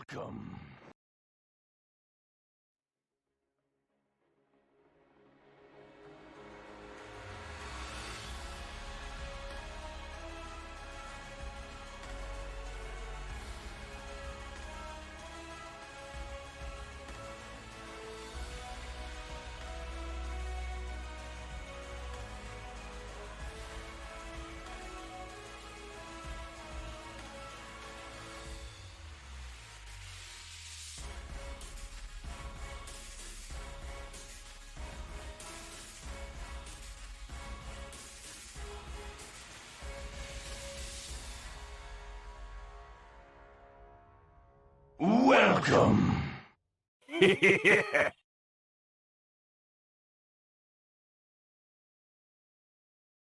Welcome. Welcome.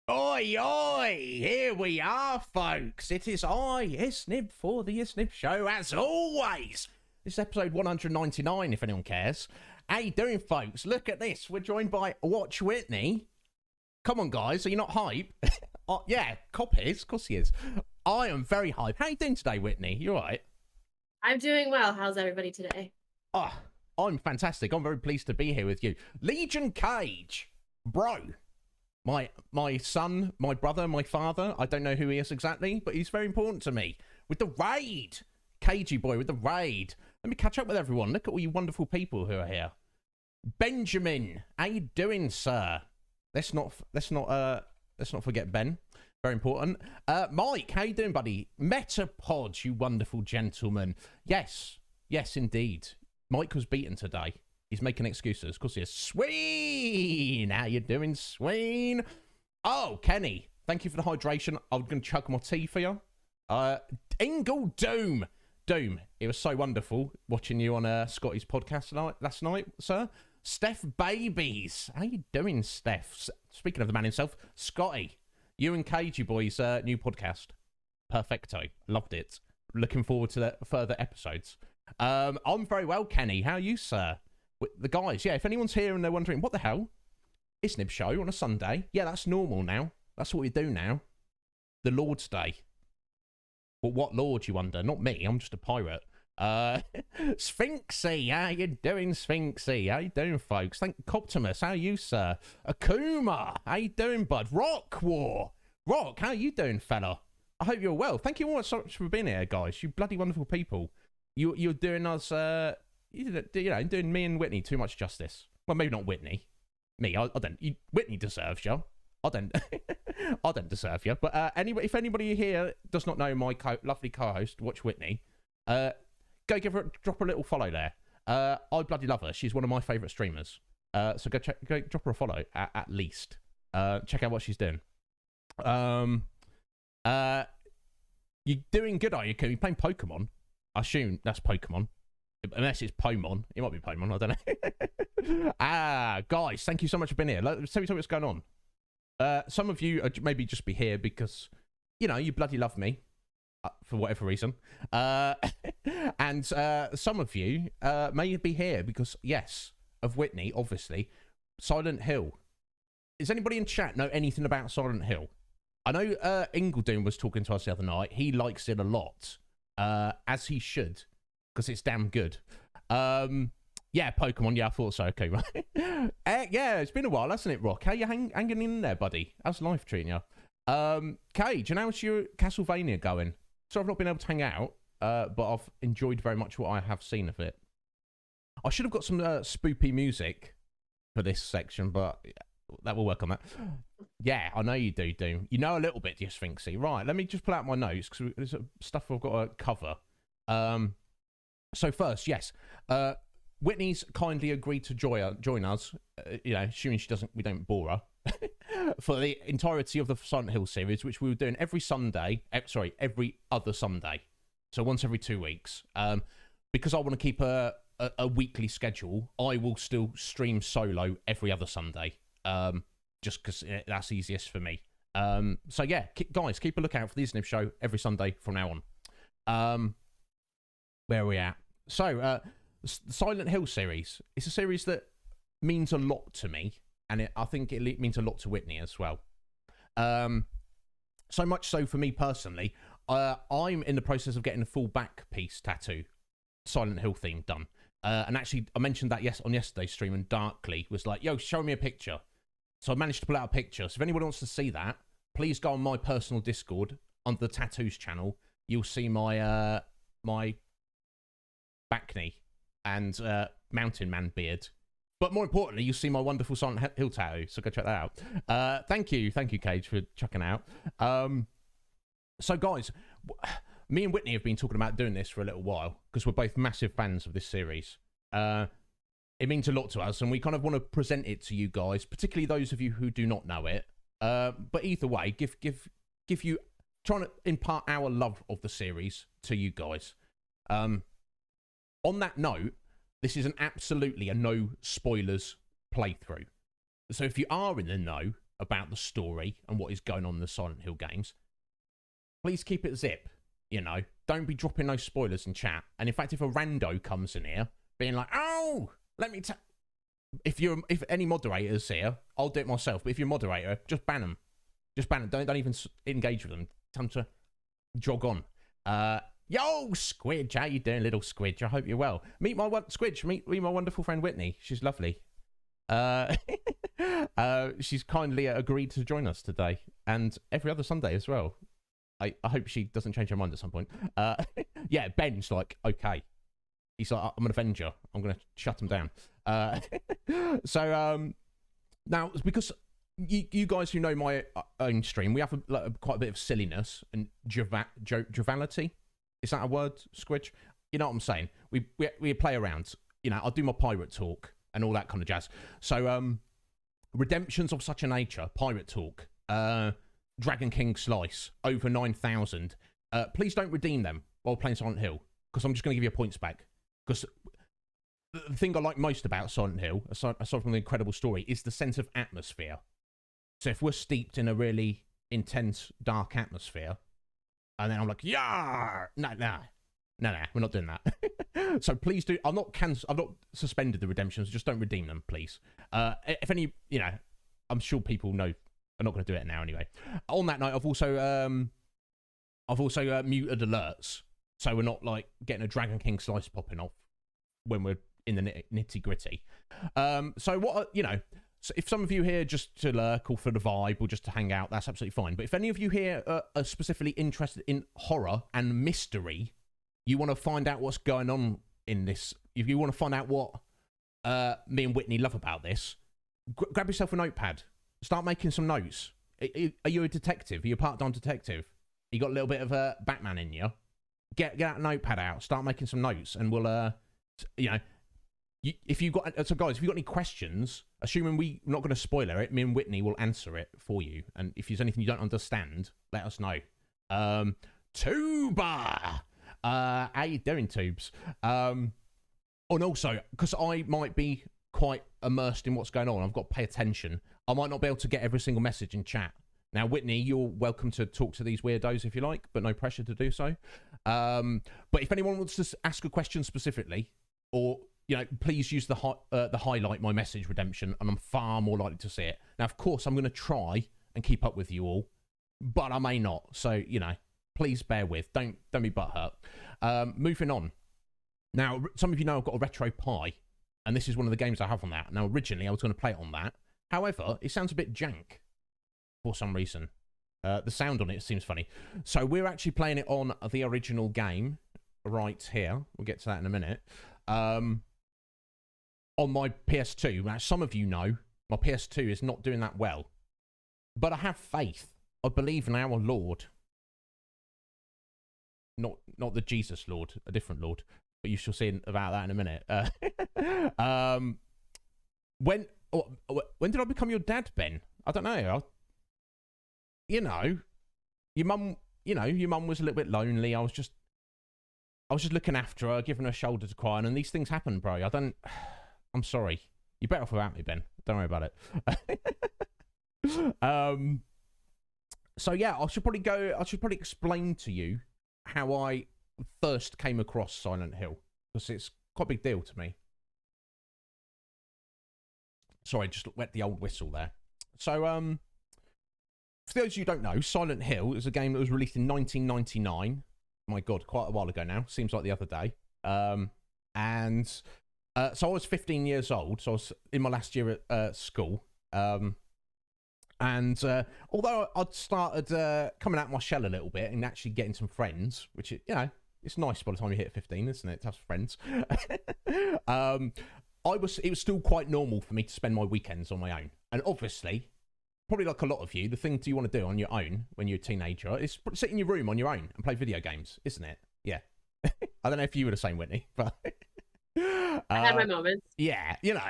Oi, oi! Here we are, folks. It is I, Iznib, for the Iznib Show, as always. This is episode 199, if anyone cares. How you doing, folks? Look at this. We're joined by Watch Whitney. Come on, guys. Are you not hype? Yeah, Cop is. Of course he is. I am very hype. How you doing today, Whitney? You all right? I'm doing well. How's everybody today? Oh, I'm fantastic. I'm very pleased to be here with you. Legion Cage. Bro. My son, my brother, my father. I don't know who he is exactly, but he's very important to me. With the raid. Cagey boy with the raid. Let me catch up with everyone. Look at all you wonderful people who are here. Benjamin, how you doing, sir? Let's not forget Ben. Very important. Mike, how you doing, buddy? Metapod, you wonderful gentleman. Yes, indeed. Mike was beaten today. He's making excuses. Of course he is. Sween! How you doing, Sween? Oh, Kenny, thank you for the hydration. I'm going to chug my tea for you. Ingle Doom. Doom, it was so wonderful watching you on Scotty's podcast last night, sir. Steph Babies. How you doing, Steph? Speaking of the man himself, Scotty. You and Cagey Boy's new podcast. Perfecto. Loved it. Looking forward to the further episodes. I'm very well, Kenny. How are you, sir? With the guys, yeah, if anyone's here and they're wondering, what the hell? Iznib Show on a Sunday? Yeah, that's normal now. That's what we do now. The Lord's Day. Well, what Lord, you wonder? Not me. I'm just a pirate. Sphinxy, how you doing, Sphinxy? How you doing, folks? Thank Coptimus, how are you, sir? Akuma, how you doing, bud? Rock War, Rock, how you doing, fella? I hope you're well. Thank you all so much for being here, guys. You bloody wonderful people. You're doing us, doing me and Whitney too much justice. Well, maybe not Whitney. Me, I don't. Whitney deserves you. I don't. I don't deserve you. But anyway, if anybody here does not know my lovely co-host, Watch Whitney, go drop her a little follow there. I bloody love her. She's one of my favourite streamers. So go drop her a follow at least. Check out what she's doing. You doing good, are you? Are you playing Pokemon? I assume that's Pokemon. Unless it's Pomon. It might be Pomon, I don't know. Guys, thank you so much for being here. Let's tell me what's going on. Some of you are maybe just be here because, you bloody love me. For whatever reason. And some of you may be here because, yes, of Whitney, obviously. Silent Hill. Does anybody in chat know anything about Silent Hill? I know Ingledoom was talking to us the other night. He likes it a lot, as he should, because it's damn good. Yeah, Pokemon. Yeah, I thought so. Okay, right. Yeah, it's been a while, hasn't it, Rock? How you hanging in there, buddy? How's life treating you? Cage, and how's your Castlevania going? So I've not been able to hang out, but I've enjoyed very much what I have seen of it. I should have got some spoopy music for this section, but that will work on that. Yeah, I know you do, Doom. You know a little bit, just Sphinxy. Right, let me just pull out my notes, because there's stuff I've got to cover. So first, yes, Whitney's kindly agreed to join us, assuming we don't bore her, for the entirety of the Silent Hill series, which we were doing every other Sunday. So once every 2 weeks. Because I want to keep a weekly schedule, I will still stream solo every other Sunday. Just because that's easiest for me. So yeah, guys, keep a lookout for the Iznib Show every Sunday from now on. Where are we at? So, the Silent Hill series. It's a series that means a lot to me, and I think it means a lot to Whitney as well. So much so for me personally, I'm in the process of getting a full back piece tattoo. Silent Hill theme done. And actually, I mentioned that on yesterday's stream, and Darkly was like, yo, show me a picture. So I managed to pull out a picture. So if anyone wants to see that, please go on my personal Discord, under the Tattoos channel. You'll see my my back knee and Mountain Man beard. But more importantly, you'll see my wonderful Silent Hill tattoo. So go check that out. Thank you, Cage, for chucking out. So guys, me and Whitney have been talking about doing this for a little while because we're both massive fans of this series. It means a lot to us, and we kind of want to present it to you guys, particularly those of you who do not know it. But either way, give you, trying to impart our love of the series to you guys. On that note, this is absolutely a no spoilers playthrough. So if you are in the know about the story and what is going on in the Silent Hill games, please keep it zip. You know, don't be dropping no spoilers in chat. And in fact, if a rando comes in here being like, "Oh, let me tell," if any moderators here, I'll do it myself. But if you're a moderator, just ban them. Just ban them. Don't even engage with them. Tell them to jog on. Yo, Squidge, how you doing, little Squidge? I hope you're well. Meet my Squidge. Meet my wonderful friend Whitney. She's lovely. She's kindly agreed to join us today and every other Sunday as well. I hope she doesn't change her mind at some point. Yeah, Ben's like, okay. He's like, I'm an Avenger. I'm going to shut him down. So, now, because you guys who know my own stream, we have quite a bit of silliness and joviality. Is that a word, Squidge? You know what I'm saying? We play around. You know, I'll do my pirate talk and all that kind of jazz. So, redemptions of such a nature, pirate talk, Dragon King Slice, over 9,000. Please don't redeem them while playing Silent Hill, because I'm just going to give you points back. Because the thing I like most about Silent Hill, aside from the incredible story, is the sense of atmosphere. So if we're steeped in a really intense, dark atmosphere, and then I'm like, yeah, no, we're not doing that. So please do. I've not suspended the redemptions. Just don't redeem them, please. If any, you know, I'm sure people know. I'm not going to do it now anyway. On that note, I've also muted alerts, so we're not like getting a Dragon King Slice popping off when we're in the nitty gritty. So what, you know, so if some of you here just to lurk or for the vibe or just to hang out, that's absolutely fine. But if any of you here are specifically interested in horror and mystery, you want to find out what's going on in this, if you want to find out what me and Whitney love about this, grab yourself a notepad. Start making some notes. Are you a detective? Are you a part-time detective? You got a little bit of a Batman in you? Get that notepad out. Start making some notes, and we'll, you know, if you got guys, if you got any questions, assuming we're not going to spoiler it, me and Whitney will answer it for you. And if there's anything you don't understand, let us know. Tuba, how you doing, Tubes? And also, because I might be quite immersed in what's going on, I've got to pay attention. I might not be able to get every single message in chat. Now, Whitney, you're welcome to talk to these weirdos if you like, but no pressure to do so. But if anyone wants to ask a question specifically, or, you know, please use the highlight my message redemption, and I'm far more likely to see it. Now, of course, I'm going to try and keep up with you all, but I may not. So, you know, please bear with. Don't be butthurt. Moving on. Now, some of you know I've got a Retro Pi, and this is one of the games I have on that. Now, originally, I was going to play it on that. However, it sounds a bit jank for some reason. The sound on it seems funny. So we're actually playing it on the original game right here. We'll get to that in a minute. On my PS2. Now, some of you know my PS2 is not doing that well. But I have faith. I believe in our Lord. Not the Jesus Lord, a different Lord. But you shall see about that in a minute. When did I become your dad, Ben? I don't know. You know, your mum was a little bit lonely. I was just looking after her, giving her a shoulder to cry on, and these things happen, bro. I'm sorry. You're better off without me, Ben. Don't worry about it. So yeah, I should probably explain to you how I first came across Silent Hill, because it's quite a big deal to me. Sorry, just wet the old whistle there. So, for those of you who don't know, Silent Hill is a game that was released in 1999. My God, quite a while ago now. Seems like the other day. And so I was 15 years old. So I was in my last year at school. And although I'd started coming out of my shell a little bit and actually getting some friends, which, it's nice by the time you hit 15, isn't it, to have friends? It was still quite normal for me to spend my weekends on my own. And obviously, probably like a lot of you, the thing you want to do on your own when you're a teenager is sit in your room on your own and play video games, isn't it? Yeah. I don't know if you were the same, Whitney, but I had my moments. Yeah, it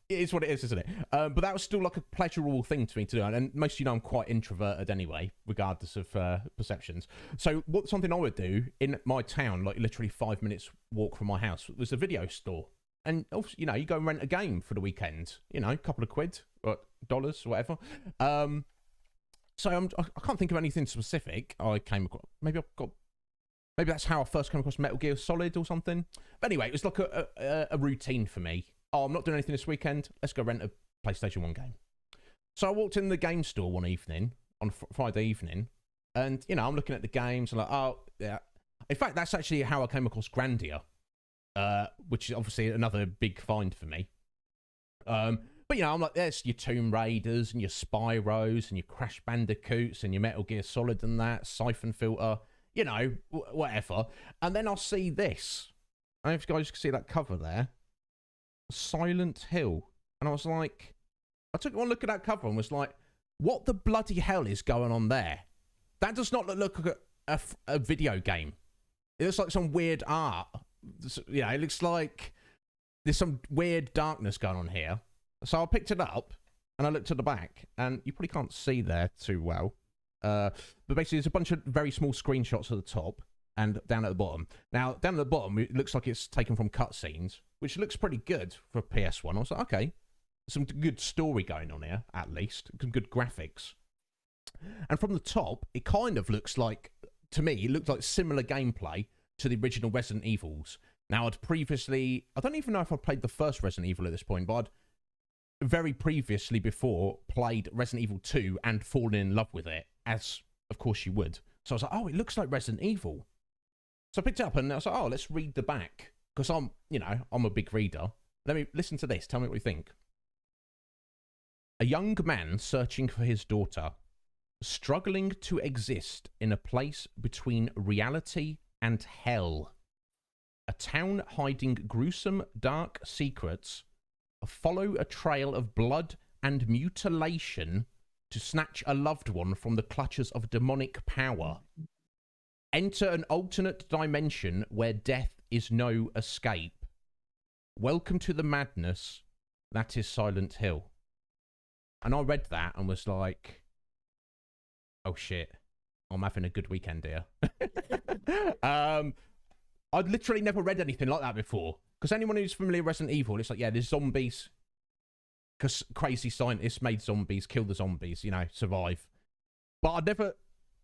is what it is, isn't it? But that was still like a pleasurable thing to me to do. And most of you know I'm quite introverted anyway, regardless of perceptions. So something I would do in my town, like literally 5 minutes walk from my house, was a video store. And, you go and rent a game for the weekend, a couple of quid or dollars or whatever. So I can't think of anything specific I came across. Maybe that's how I first came across Metal Gear Solid or something. But anyway, it was like a routine for me. Oh, I'm not doing anything this weekend. Let's go rent a PlayStation 1 game. So I walked in the game store one evening, on Friday evening, and, I'm looking at the games and like, oh, yeah. In fact, that's actually how I came across Grandia. Which is obviously another big find for me. But, I'm like, there's your Tomb Raiders and your Spyros and your Crash Bandicoots and your Metal Gear Solid and that, Siphon Filter, whatever. And then I'll see this. I don't know if you guys can see that cover there. Silent Hill. And I was like, I took one look at that cover and was like, what the bloody hell is going on there? That does not look like a video game. It looks like some weird art. It looks like there's some weird darkness going on here. So I picked it up and I looked at the back, and you probably can't see there too well. But basically, there's a bunch of very small screenshots at the top and down at the bottom. Now, down at the bottom, it looks like it's taken from cutscenes, which looks pretty good for a PS1. I was like, okay, some good story going on here, at least. Some good graphics. And from the top, it kind of looks like, to me, it looked like similar gameplay to the original Resident Evils. Now, I don't even know if I played the first Resident Evil at this point, but I'd very previously before played Resident Evil 2 and fallen in love with it, as of course you would. So I was like, oh, it looks like Resident Evil. So I picked it up and I was like, oh, let's read the back. Because I'm a big reader. Let me listen to this. Tell me what you think. A young man searching for his daughter, struggling to exist in a place between reality and hell. A town hiding gruesome, dark secrets. Follow a trail of blood and mutilation to snatch a loved one from the clutches of demonic power. Enter an alternate dimension where death is no escape. Welcome to the madness that is Silent Hill. And I read that and was like, oh shit, I'm having a good weekend here. I'd literally never read anything like that before. Because anyone who's familiar with Resident Evil, it's like, yeah, there's zombies. Because crazy scientists made zombies, kill the zombies, survive. But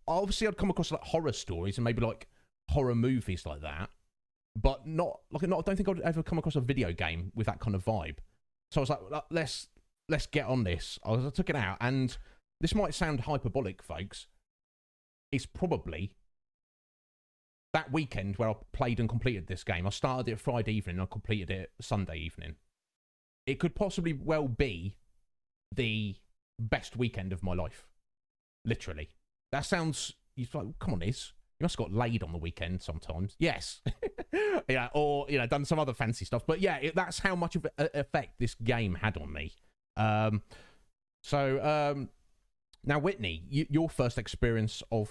I'd come across like horror stories and maybe like horror movies like that. But I don't think I'd ever come across a video game with that kind of vibe. So I was like, let's get on this. I took it out, and this might sound hyperbolic, folks. It's probably that weekend where I played and completed this game. I started it Friday evening and I completed it Sunday evening. It could possibly well be the best weekend of my life. Literally. That sounds... You're like, come on, Iz. You must have got laid on the weekend sometimes. Yes. Yeah, or, done some other fancy stuff. But yeah, that's how much of an effect this game had on me. Now, Whitney, your first experience of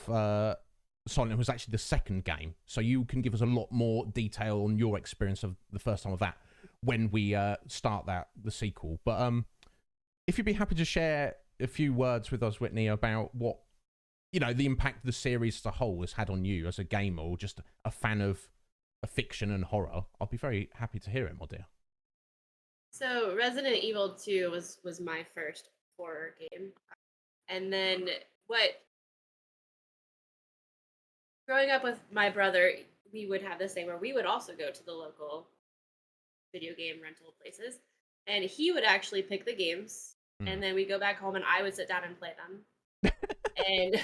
Silent Hill was actually the second game. So you can give us a lot more detail on your experience of the first time of that when we start the sequel. But if you'd be happy to share a few words with us, Whitney, about what, the impact the series as a whole has had on you as a gamer or just a fan of fiction and horror, I'll be very happy to hear it, my dear. So Resident Evil 2 was my first horror game. And then growing up with my brother, we would have this thing where we would also go to the local video game rental places, and he would actually pick the games, and then we go back home and I would sit down and play them. And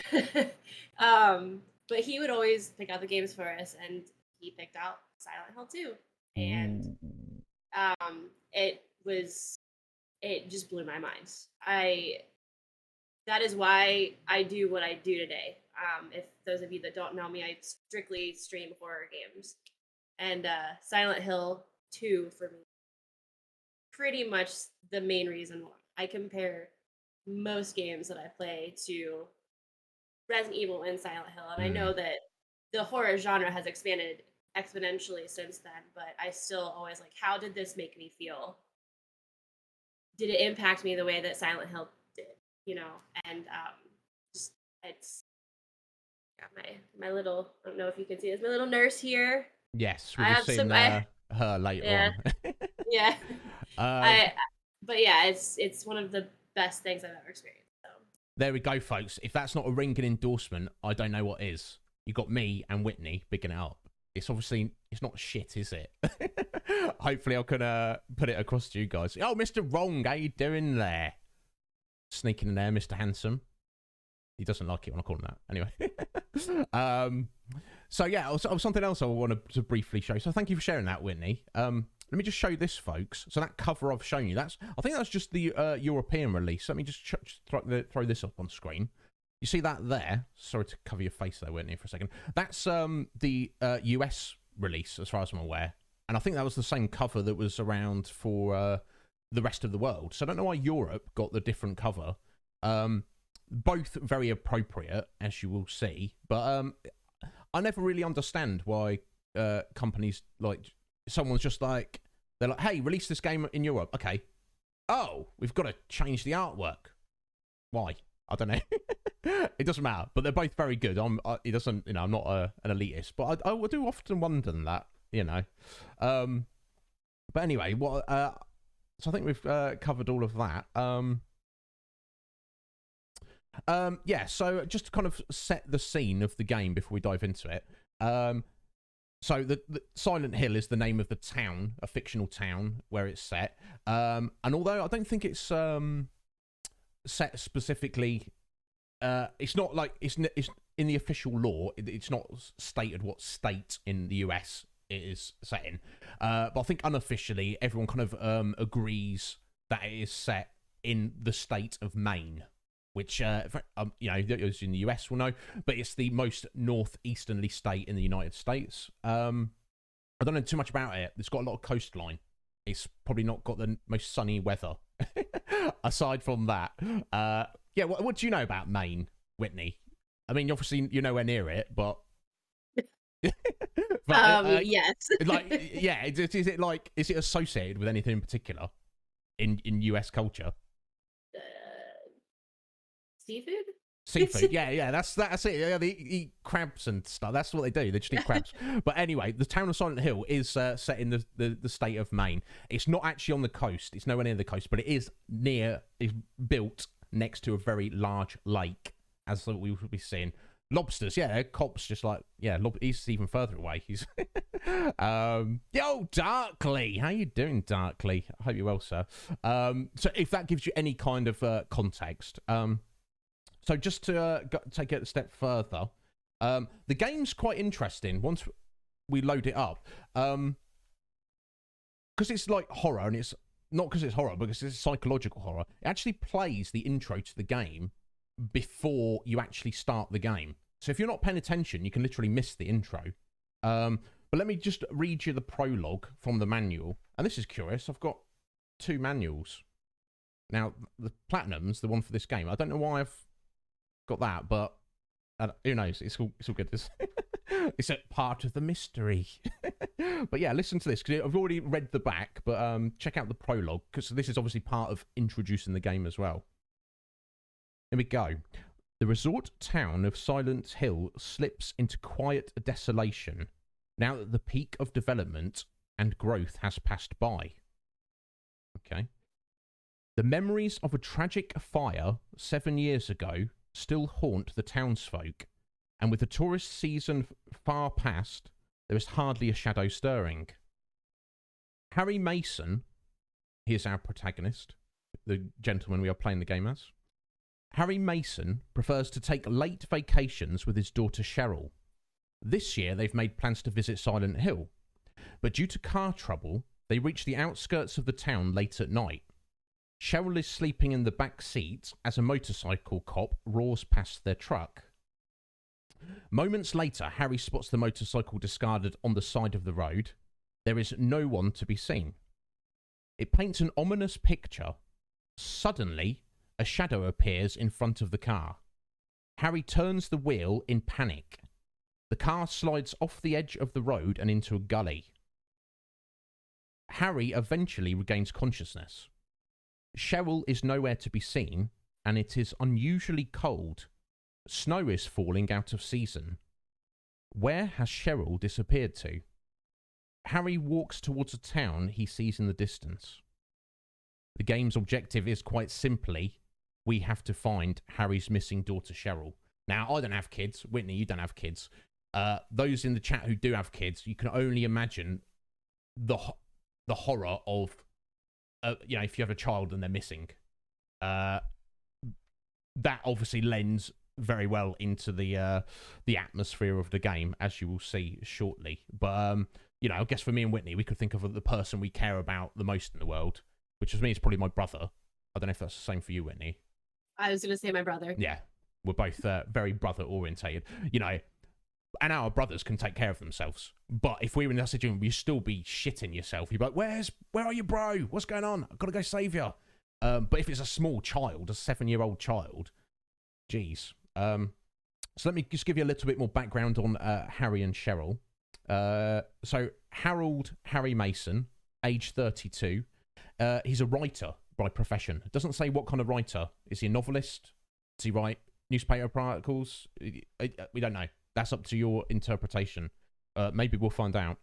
but he would always pick out the games for us, and he picked out Silent Hill 2, and it just blew my mind. That is why I do what I do today. If those of you that don't know me, I strictly stream horror games, and Silent Hill 2 for me, pretty much the main reason why I compare most games that I play to Resident Evil and Silent Hill, and I know that the horror genre has expanded exponentially since then, but I still always like, how did this make me feel? Did it impact me the way that Silent Hill did? You know, and just it's got my little, I don't know if you can see this, my little nurse here. Yes, we'll be seeing her later on. Yeah. But yeah, it's one of the best things I've ever experienced. So. There we go, folks. If that's not a ringing endorsement, I don't know what is. You got me and Whitney bigging it up. It's obviously, it's not shit, is it? Hopefully I can put it across to you guys. Oh, Mr. Wrong, how you doing there? Sneaking in there, Mr. Handsome. He doesn't like it when I call him that. Anyway. So yeah, something else I wanted to briefly show. So thank you for sharing that, Whitney. Let me just show this, folks. So that cover I've shown you, I think that's just the European release. Let me just throw this up on screen. You see that there? Sorry to cover your face there, Whitney, for a second. That's the US release, as far as I'm aware. And I think that was the same cover that was around for the rest of the world. So I don't know why Europe got the different cover. Both very appropriate, as you will see. But I never really understand why companies, like, someone's just like, they're like, hey, release this game in Europe. Okay. Oh, we've got to change the artwork. Why? I don't know. It doesn't matter, but they're both very good. It doesn't, you know, I'm not an elitist, but I do often wonder that, you know. But anyway, so I think we've covered all of that. Yeah, so just to kind of set the scene of the game before we dive into it. So the Silent Hill is the name of the town, a fictional town where it's set. And although I don't think it's set specifically, it's not like it's in the official law. It's not stated what state in the US it is set in. But I think unofficially, everyone kind of agrees that it is set in the state of Maine, which, you know, those in the US will know, but it's the most northeasterly state in the United States. I don't know too much about it. It's got a lot of coastline. It's probably not got the most sunny weather. Aside from that, yeah, what do you know about Maine, Whitney? I mean, obviously you're nowhere near it, but... Yes. Like, yeah, is it associated with anything in particular in US culture? Seafood? Seafood, yeah, that's it. Yeah, they eat crabs and stuff. That's what they do. They just eat crabs. But anyway, the town of Silent Hill is set in the state of Maine. It's not actually on the coast. It's nowhere near the coast, but it is it's built next to a very large lake, as we will be seeing. Lobsters, yeah, Cop's just like, yeah, he's even further away. He's, yo, Darkly, how you doing, Darkly? I hope you're well, sir. So if that gives you any kind of context, so just to take it a step further, the game's quite interesting once we load it up, because it's like horror, and it's not because it's horror, because it's psychological horror. It actually plays the intro to the game before you actually start the game. So if you're not paying attention, you can literally miss the intro. But let me just read you the prologue from the manual. And this is curious. I've got 2 manuals. Now, the Platinum's the one for this game. I don't know why I've got that, but who knows? It's all good. It's a part of the mystery. But yeah, listen to this, because I've already read the back, but check out the prologue, because this is obviously part of introducing the game as well. Here we go. The resort town of Silent Hill slips into quiet desolation now that the peak of development and growth has passed by. Okay. The memories of a tragic fire 7 years ago still haunt the townsfolk, and with the tourist season far past, there is hardly a shadow stirring. Harry Mason, he is our protagonist, the gentleman we are playing the game as. Harry Mason prefers to take late vacations with his daughter Cheryl. This year, they've made plans to visit Silent Hill, but due to car trouble, they reach the outskirts of the town late at night. Cheryl is sleeping in the back seat as a motorcycle cop roars past their truck. Moments later, Harry spots the motorcycle discarded on the side of the road. There is no one to be seen. It paints an ominous picture. Suddenly, a shadow appears in front of the car. Harry turns the wheel in panic. The car slides off the edge of the road and into a gully. Harry eventually regains consciousness. Cheryl is nowhere to be seen, and it is unusually cold. Snow is falling out of season. Where has Cheryl disappeared to? Harry walks towards a town he sees in the distance. The game's objective is quite simply, we have to find Harry's missing daughter Cheryl. Now, I don't have kids. Whitney, you don't have kids. Those in the chat who do have kids, you can only imagine the horror of, if you have a child and they're missing. That obviously lends very well into the atmosphere of the game, as you will see shortly. But I guess for me and Whitney, we could think of the person we care about the most in the world, which for me is probably my brother. I don't know if that's the same for you, Whitney. I was going to say my brother. Yeah, we're both very brother orientated, and our brothers can take care of themselves. But if we were in that situation, you'd still be shitting yourself. You'd be like, where are you, bro? What's going on? I've got to go save you. But if it's a small child, a 7-year-old child, geez. So let me just give you a little bit more background on Harry and Cheryl. So Harold Harry Mason, age 32. He's a writer by profession. It doesn't say what kind of writer. Is he a novelist? Does he write newspaper articles? We don't know. That's up to your interpretation. Maybe we'll find out.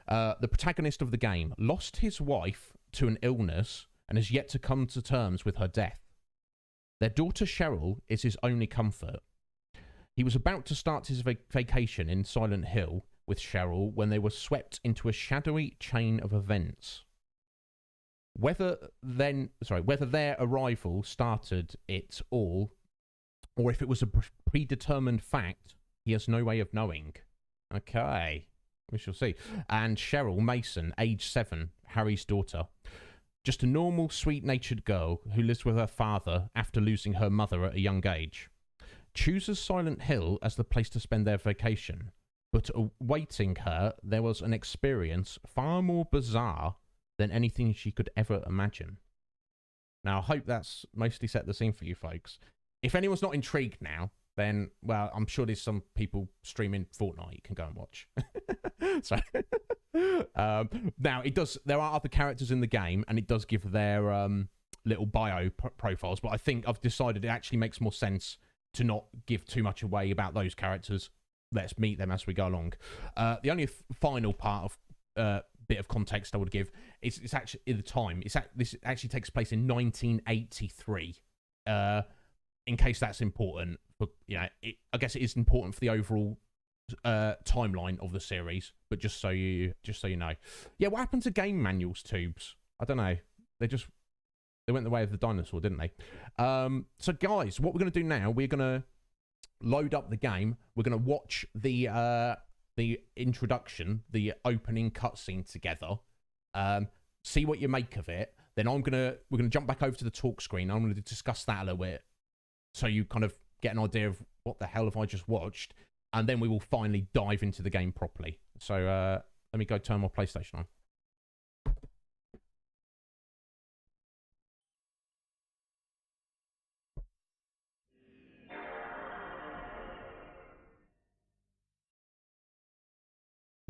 The protagonist of the game lost his wife to an illness and has yet to come to terms with her death. Their daughter Cheryl is his only comfort. He was about to start his vacation in Silent Hill with Cheryl when they were swept into a shadowy chain of events. Whether their arrival started it all, or if it was a predetermined fact, he has no way of knowing. Okay, we shall see. And Cheryl Mason, age 7, Harry's daughter. Just a normal, sweet-natured girl who lives with her father after losing her mother at a young age. Chooses Silent Hill as the place to spend their vacation. But awaiting her, there was an experience far more bizarre than anything she could ever imagine. Now, I hope that's mostly set the scene for you folks. If anyone's not intrigued now, then, well, I'm sure there's some people streaming Fortnite you can go and watch. So, now, there are other characters in the game, and it does give their little bio profiles, but I think I've decided it actually makes more sense to not give too much away about those characters. Let's meet them as we go along. The only final part of bit of context I would give is it's actually in the time. This actually takes place in 1983. In case that's important, but I guess it is important for the overall timeline of the series. But just so you know, yeah. What happened to game manuals tubes? I don't know. They went the way of the dinosaur, didn't they? So guys, what we're gonna do now? We're gonna load up the game. We're gonna watch the introduction, the opening cutscene together. See what you make of it. Then we're gonna jump back over to the talk screen. I'm gonna discuss that a little bit, so you kind of get an idea of what the hell have I just watched, and then we will finally dive into the game properly. So let me go turn my PlayStation on.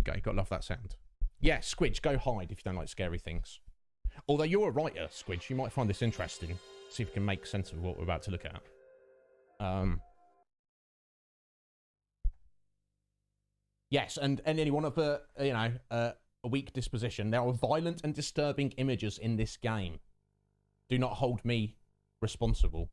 Okay, gotta love that sound. Yeah, Squidge, go hide if you don't like scary things. Although you're a writer, Squidge, you might find this interesting. See if we can make sense of what we're about to look at. Yes, and anyone of a weak disposition, there are violent and disturbing images in this game. Do not hold me responsible.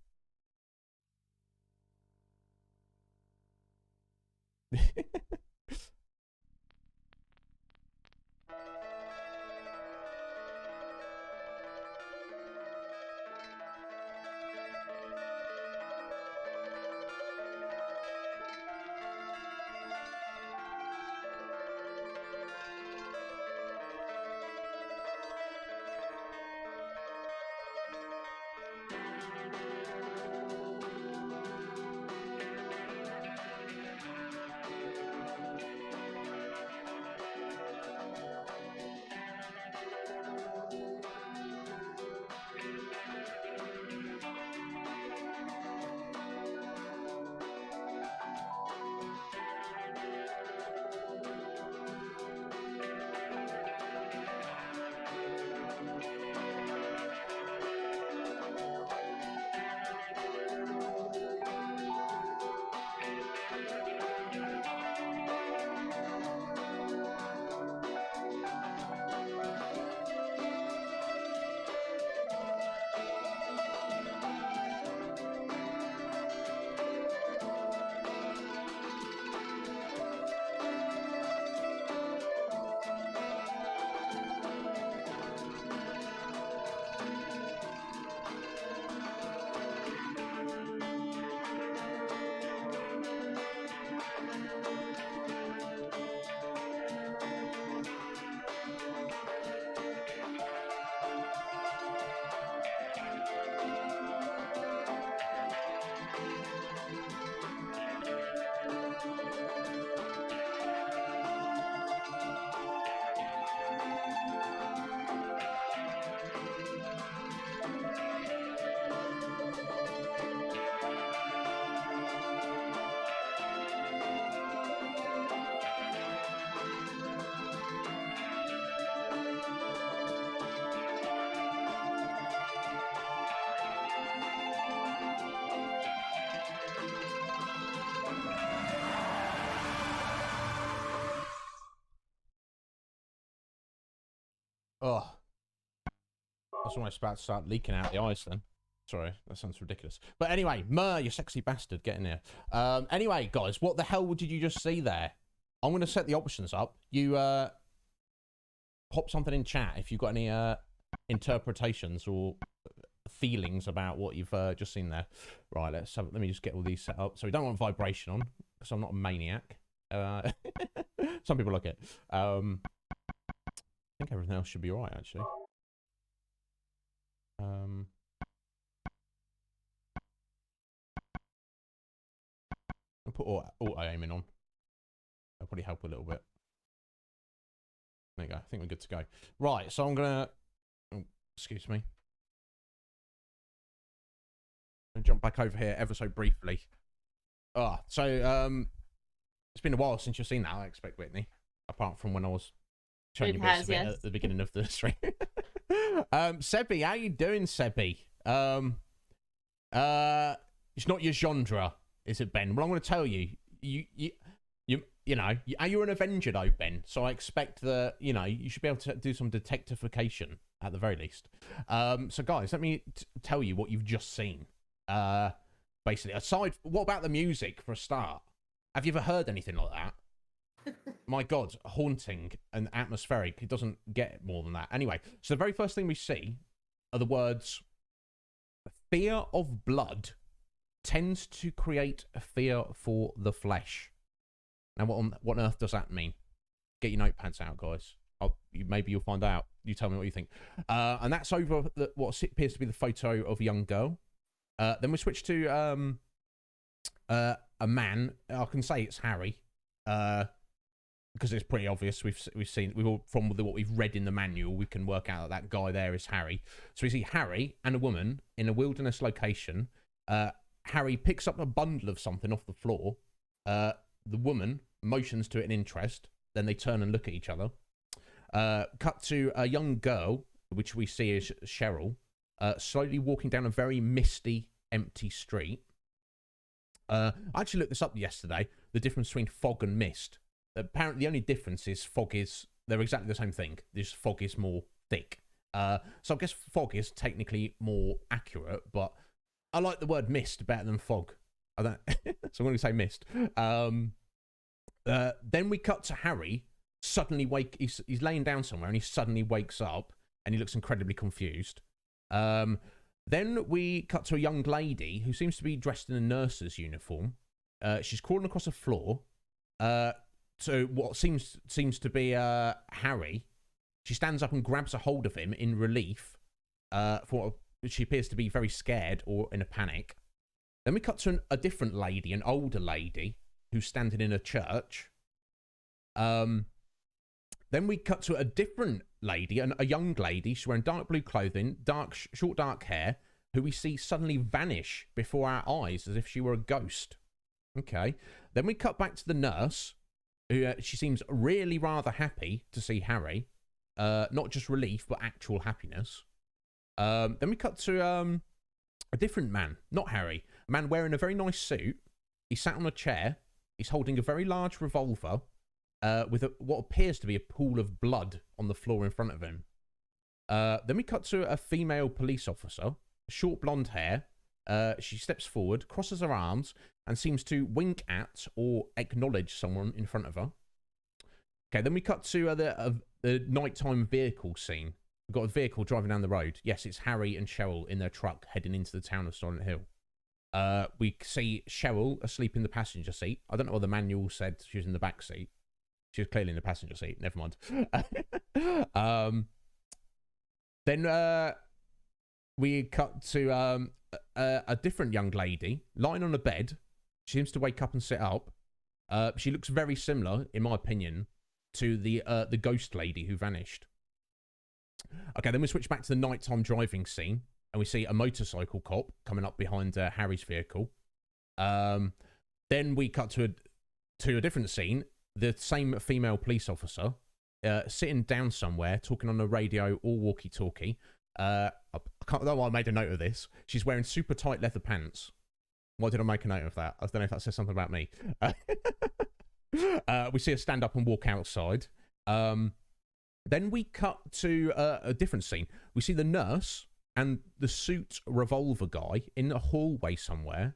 Oh, that's almost about to start leaking out the eyes then. Sorry, that sounds ridiculous. But anyway, Mur, you sexy bastard, get in here. Anyway, guys, what the hell did you just see there? I'm going to set the options up. You pop something in chat if you've got any interpretations or feelings about what you've just seen there. Right, let me just get all these set up. So we don't want vibration on, because I'm not a maniac. Some people like it. I think everything else should be alright, actually. I'll put auto-aiming on. That'll probably help a little bit. There you go. I think we're good to go. Right, so I'm gonna... Oh, excuse me. I'm gonna jump back over here ever so briefly. It's been a while since you've seen that, I expect, Whitney. Apart from when I was showing you bits of it at the beginning of the stream. Sebby, how you doing, Sebby? It's not your genre, is it, Ben? Well, I'm going to tell you, you know, you're an Avenger, though, Ben. So I expect that, you know, you should be able to do some detectification at the very least. So guys, let me tell you what you've just seen. Basically, what about the music for a start? Have you ever heard anything like that? My God, haunting and atmospheric. It doesn't get more than that. Anyway, so the very first thing we see are the words, fear of blood tends to create a fear for the flesh. Now, what on earth does that mean? Get your notepads out, guys. Maybe you'll find out. You tell me what you think. And that's over what appears to be the photo of a young girl. Then we switch to a man. I can say it's Harry. Because it's pretty obvious. From what we've read in the manual, we can work out that guy there is Harry. So we see Harry and a woman in a wilderness location. Harry picks up a bundle of something off the floor. The woman motions to it in interest. Then they turn and look at each other. Cut to a young girl, which we see as Cheryl, slowly walking down a very misty, empty street. I actually looked this up yesterday. The difference between fog and mist. Apparently, the only difference is they're exactly the same thing. This fog is more thick. So I guess fog is technically more accurate, but I like the word mist better than fog. So I'm going to say mist. Then we cut to Harry. Suddenly he's laying down somewhere and he suddenly wakes up and he looks incredibly confused. Then we cut to a young lady who seems to be dressed in a nurse's uniform. She's crawling across a floor. So what seems to be Harry. She stands up and grabs a hold of him in relief for what she appears to be very scared or in a panic. Then we cut to a different lady, an older lady, who's standing in a church. Then we cut to a different lady, a young lady. She's wearing dark blue clothing, short dark hair, who we see suddenly vanish before our eyes as if she were a ghost. Okay. Then we cut back to the nurse, who she seems really rather happy to see Harry. Not just relief, but actual happiness. Then we cut to a different man, not Harry. A man wearing a very nice suit. He's sat on a chair. He's holding a very large revolver with what appears to be a pool of blood on the floor in front of him. Then we cut to a female police officer, short blonde hair. She steps forward, crosses her arms, and seems to wink at or acknowledge someone in front of her. Okay, then we cut to the nighttime vehicle scene. We've got a vehicle driving down the road. Yes, it's Harry and Cheryl in their truck heading into the town of Silent Hill. We see Cheryl asleep in the passenger seat. I don't know what the manual said she was in the back seat. She was clearly in the passenger seat. Never mind. Then we cut to a different young lady lying on a bed. She seems to wake up and sit up. She looks very similar, in my opinion, to the ghost lady who vanished. Okay, then we switch back to the nighttime driving scene, and we see a motorcycle cop coming up behind Harry's vehicle. Then we cut to a different scene. The same female police officer sitting down somewhere, talking on a radio or walkie-talkie. I can't know why I made a note of this. She's wearing super tight leather pants. Why did I make a note of that? I don't know if that says something about me. We see her stand up and walk outside. Then we cut to a different scene. We see the nurse and the suit revolver guy in a hallway somewhere.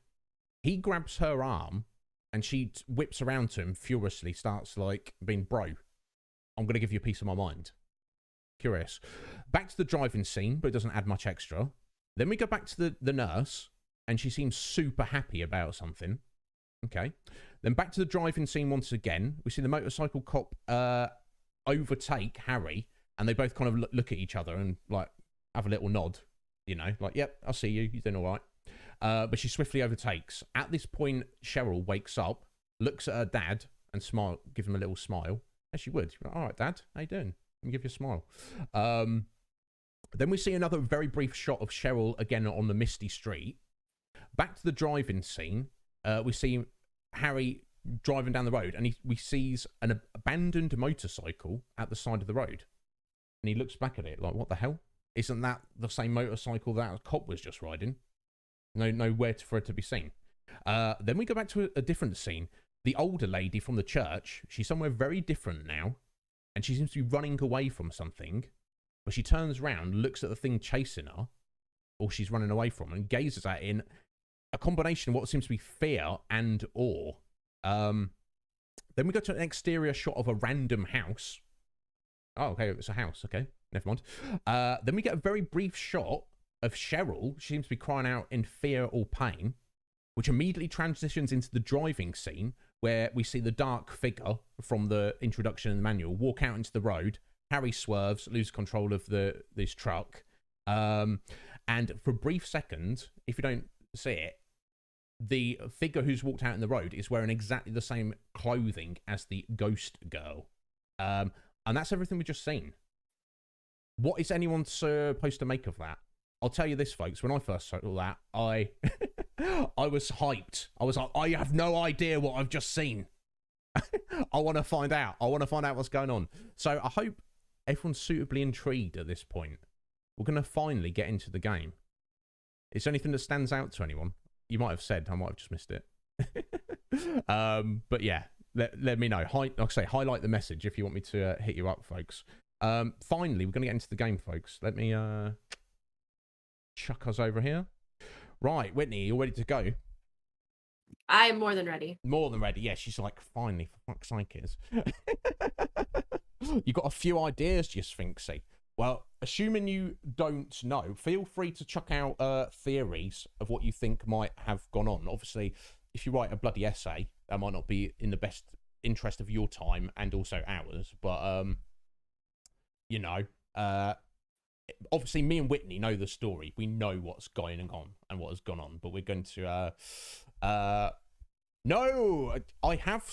He grabs her arm and she whips around to him furiously, starts like being, bro, I'm going to give you a piece of my mind. Curious. Back to the driving scene, but it doesn't add much extra. Then we go back to the nurse and she seems super happy about something. Okay. Then back to the driving scene once again. We see the motorcycle cop overtake Harry, and they both kind of look at each other and like have a little nod, you know, like, yep, I see you, you're doing all right. But she swiftly overtakes. At this point, Cheryl wakes up, looks at her dad, and gives him a little smile, as she would. Like, all right, Dad, how you doing? Let me give you a smile. Then we see another very brief shot of Cheryl again on the misty street. Back to the driving scene. We see Harry driving down the road, and we sees an abandoned motorcycle at the side of the road. And he looks back at it like, what the hell? Isn't that the same motorcycle that a cop was just riding? Nowhere for it to be seen. Then we go back to a different scene. The older lady from the church, she's somewhere very different now, and she seems to be running away from something. But she turns around, looks at the thing chasing her, or she's running away from, and gazes at it in a combination of what seems to be fear and awe. Then we go to an exterior shot of a random house. Oh, okay, it's a house. Okay, never mind. Then we get a very brief shot of Cheryl. She seems to be crying out in fear or pain, which immediately transitions into the driving scene, where we see the dark figure from the introduction in the manual walk out into the road. Harry swerves, loses control of this truck. And for a brief second, if you don't see it, the figure who's walked out in the road is wearing exactly the same clothing as the ghost girl. And that's everything we've just seen. What is anyone supposed to make of that? I'll tell you this, folks. When I first saw that, I was hyped. I was like, I have no idea what I've just seen. I want to find out. I want to find out what's going on. So I hope everyone's suitably intrigued at this point. We're going to finally get into the game. Is there anything that stands out to anyone? You might have said, I might have just missed it. But yeah, let me know. Like I say, highlight the message if you want me to hit you up, folks. Finally, we're going to get into the game, folks. Let me chuck us over here. Right, Whitney, you ready to go? I am more than ready. More than ready. Yeah, she's like, finally, for fuck's sake, is. You got a few ideas, you Sphinxy. Well, assuming you don't know, feel free to chuck out theories of what you think might have gone on. Obviously, if you write a bloody essay, that might not be in the best interest of your time and also ours. But, you know, obviously me and Whitney know the story. We know what's going on and what has gone on, but we're going to no, I have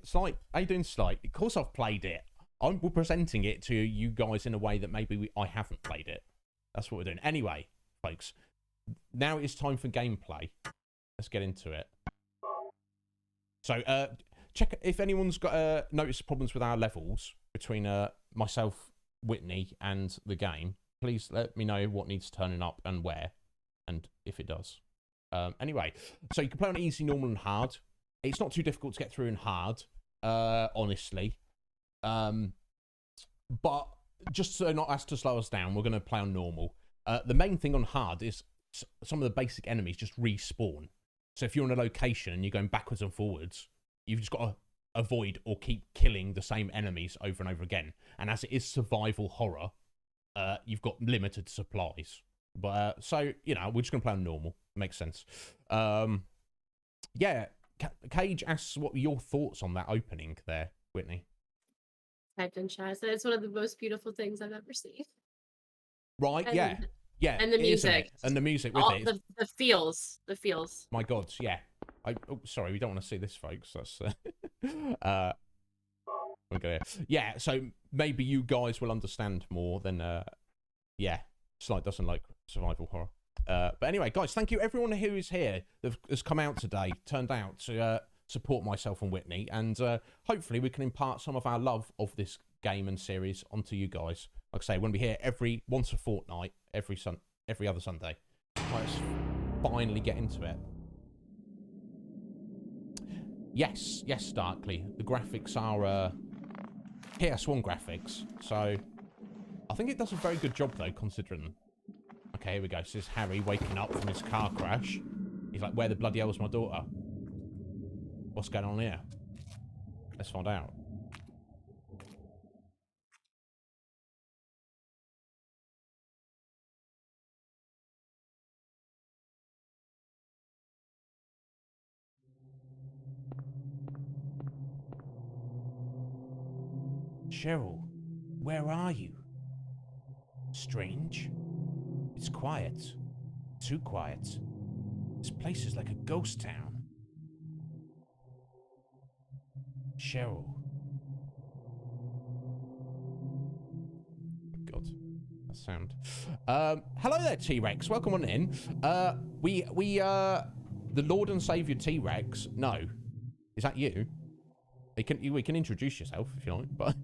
Slight. How you doing, Slight? Of course I've played it. We're presenting it to you guys in a way that maybe I haven't played it. That's what we're doing. Anyway, folks, now it's time for gameplay. Let's get into it. So, check if anyone's got noticed problems with our levels between myself, Whitney, and the game. Please let me know what needs turning up and where, and if it does. Anyway, so you can play on easy, normal, and hard. It's not too difficult to get through in hard, honestly. But just so not as to slow us down, we're going to play on normal. The main thing on hard is some of the basic enemies just respawn. So if you're in a location and you're going backwards and forwards, you've just got to avoid or keep killing the same enemies over and over again. And as it is survival horror, you've got limited supplies. But so, you know, we're just going to play on normal. Makes sense. Yeah, Cage asks what were your thoughts on that opening there, Whitney? Typed in chat. So it's one of the most beautiful things I've ever seen. Right, And, yeah. Yeah, and the music. And the music with it. The feels. My God, yeah. Sorry, we don't want to see this, folks. That's okay. Yeah, so maybe you guys will understand more than yeah. Slight doesn't like survival horror. But anyway, guys, thank you everyone who is here that has come out today, turned out to support myself and Whitney, and hopefully we can impart some of our love of this game and series onto you guys. Like I say, when we're here once a fortnight, every other Sunday. Let's finally get into it. Yes, Starkly. The graphics are PS1 graphics, so I think it does a very good job though, considering. Okay, here we go. So this is Harry waking up from his car crash. He's like, where the bloody hell's my daughter? What's going on here? Let's find out. Cheryl, where are you? Strange. It's quiet. Too quiet. This place is like a ghost town. Cheryl. God, that sound. Hello there, T-Rex. Welcome on in. We the Lord and Savior T-Rex. No, is that you? We can introduce yourself if you like, but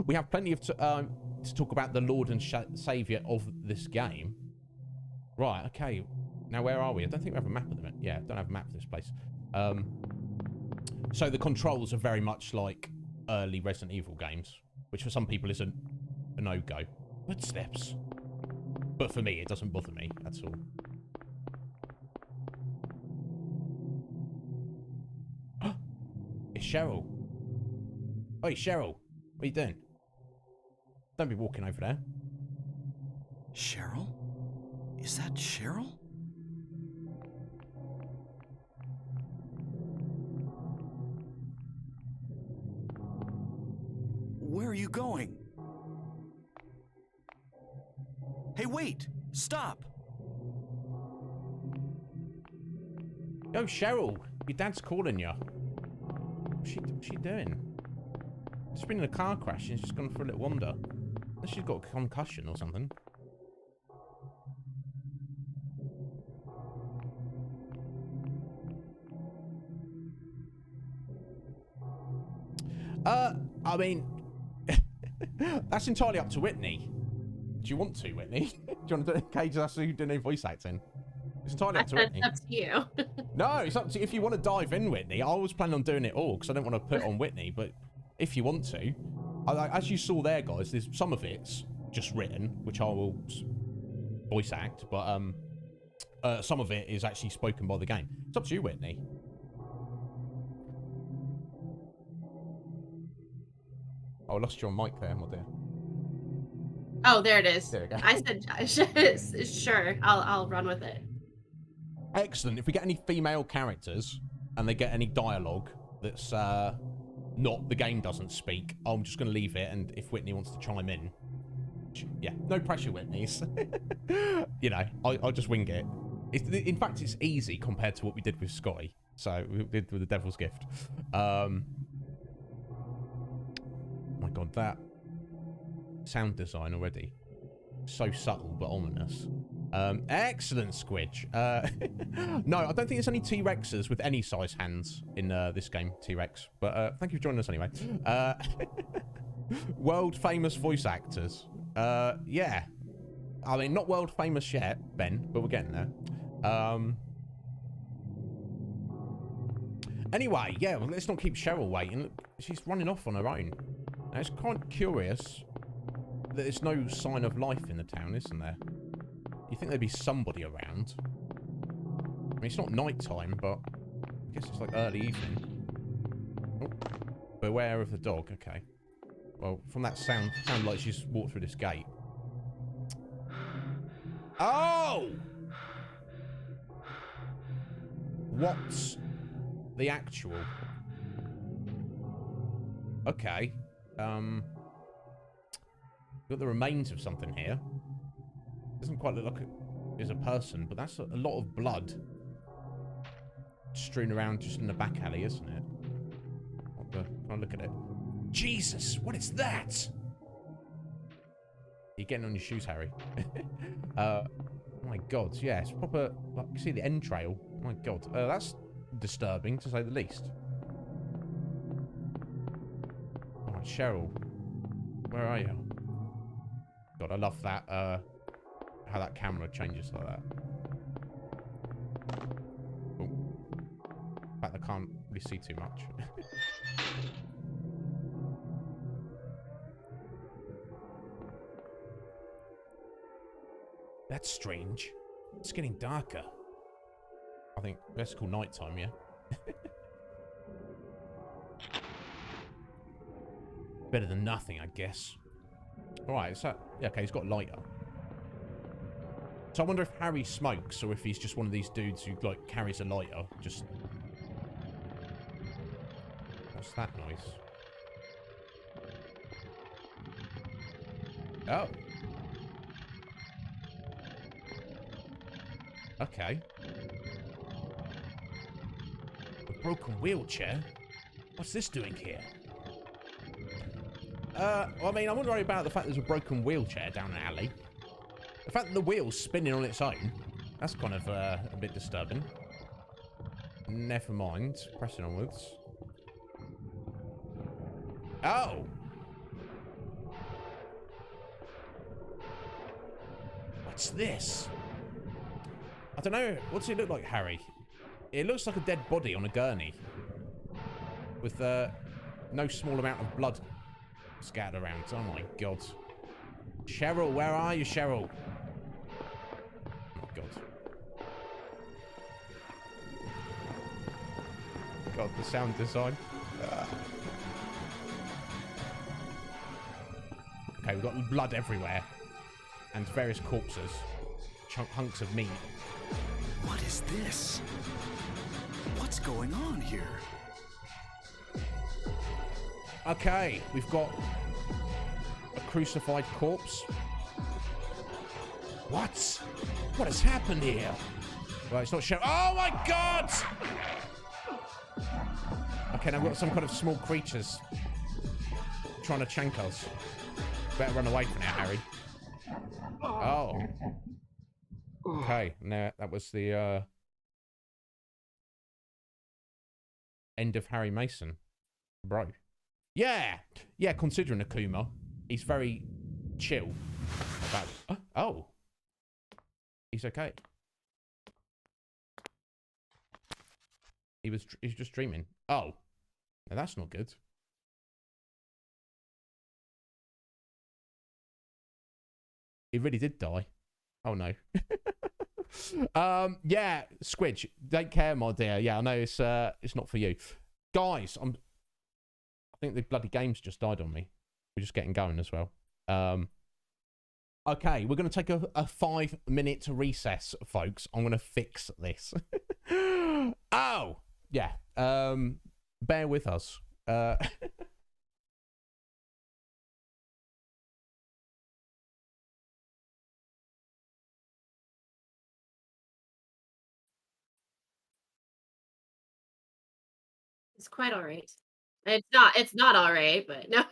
we have plenty of to talk about the Lord and Savior of this game. Right, okay. Now where are we? I don't think we have a map at the minute. Yeah, don't have a map for this place. So the controls are very much like early Resident Evil games, which for some people is a no-go. Footsteps. But for me, it doesn't bother me at all. It's Cheryl. Oi, Cheryl. What are you doing? Don't be walking over there. Cheryl? Is that Cheryl? Where are you going? Hey, wait! Stop! Yo, Cheryl. Your dad's calling you. What's she doing? She's been in a car crash and she's just gone for a little wander. Unless she's got a concussion or something. I mean, that's entirely up to Whitney. Do you want to, Whitney? Do you want to do Cage? That's who doing any voice acting. It's entirely up to Whitney. That's up to you. No, it's up to if you want to dive in, Whitney. I was planning on doing it all because I don't want to put it on Whitney, but if you want to, as you saw there, guys, there's some of it's just written, which I will voice act, but some of it is actually spoken by the game. It's up to you, Whitney. Oh, I lost your mic there, my dear. Oh, there it is. There we go. I said, sure, I'll run with it. Excellent. If we get any female characters and they get any dialogue that's not the game doesn't speak, I'm just going to leave it, and if Whitney wants to chime in, Yeah, no pressure, Whitney's. You know, I'll just wing it. In fact, it's easy compared to what we did with Scotty. So, we did with the Devil's Gift. Oh my god, that sound design already. So subtle, but ominous. Excellent, Squidge. No, I don't think there's any T-Rexes with any size hands in this game, T-Rex. But thank you for joining us anyway. World famous voice actors. Yeah. I mean, not world famous yet, Ben, but we're getting there. Anyway, yeah, well, let's not keep Cheryl waiting. Look, she's running off on her own. Now, it's quite curious that there's no sign of life in the town, isn't there? You think there'd be somebody around. I mean, it's not night time, but I guess it's like early evening. Oh, beware of the dog. Okay. Well, from that sound, it sounded like she's walked through this gate. Oh! What's the actual? Okay. Got the remains of something here. Doesn't quite look like it's a person, but that's a lot of blood strewn around just in the back alley, isn't it? What the? Can I look at it? Jesus, what is that? You're getting on your shoes, Harry. Oh my god, yeah, it's proper. Like, you see the entrail. Oh my god, that's disturbing to say the least. Oh, Cheryl, where are you? God, I love that. How that camera changes like that. Oh. In fact, I can't really see too much. That's strange. It's getting darker. I think that's called nighttime, yeah? Better than nothing, I guess. Alright, so... Yeah, okay, he's got a lighter. So I wonder if Harry smokes, or if he's just one of these dudes who, like, carries a lighter. Just... What's that noise? Oh. Okay. A broken wheelchair? What's this doing here? Well, I mean, I wouldn't worry about the fact there's a broken wheelchair down an alley. The fact that the wheel's spinning on its own, that's kind of a bit disturbing. Never mind. Pressing onwards. Oh! What's this? I don't know. What's it look like, Harry? It looks like a dead body on a gurney. With no small amount of blood scattered around. Oh my god. Cheryl, where are you, Cheryl? Oh my god. God, the sound design. Okay, we've got blood everywhere. And various corpses. Hunks of meat. What is this? What's going on here? Okay, we've got a crucified corpse. What? What has happened here? Well, it's not show. Oh my god! Okay, now we've got some kind of small creatures trying to chank us. Better run away from now, Harry. Oh. Okay, now that was the end of Harry Mason. Bro. Yeah! Yeah, considering Akuma, he's very chill about... Oh! He's okay. He's just dreaming. Oh. Now that's not good. He really did die. Oh no. Yeah, Squidge, take care, my dear. Yeah, I know it's not for you. Guys, I think the bloody game's just died on me. We're just getting going as well. Okay, we're gonna take a 5-minute recess, folks. I'm gonna fix this. Oh! Yeah. Bear with us. quite all right. It's not all right, but no.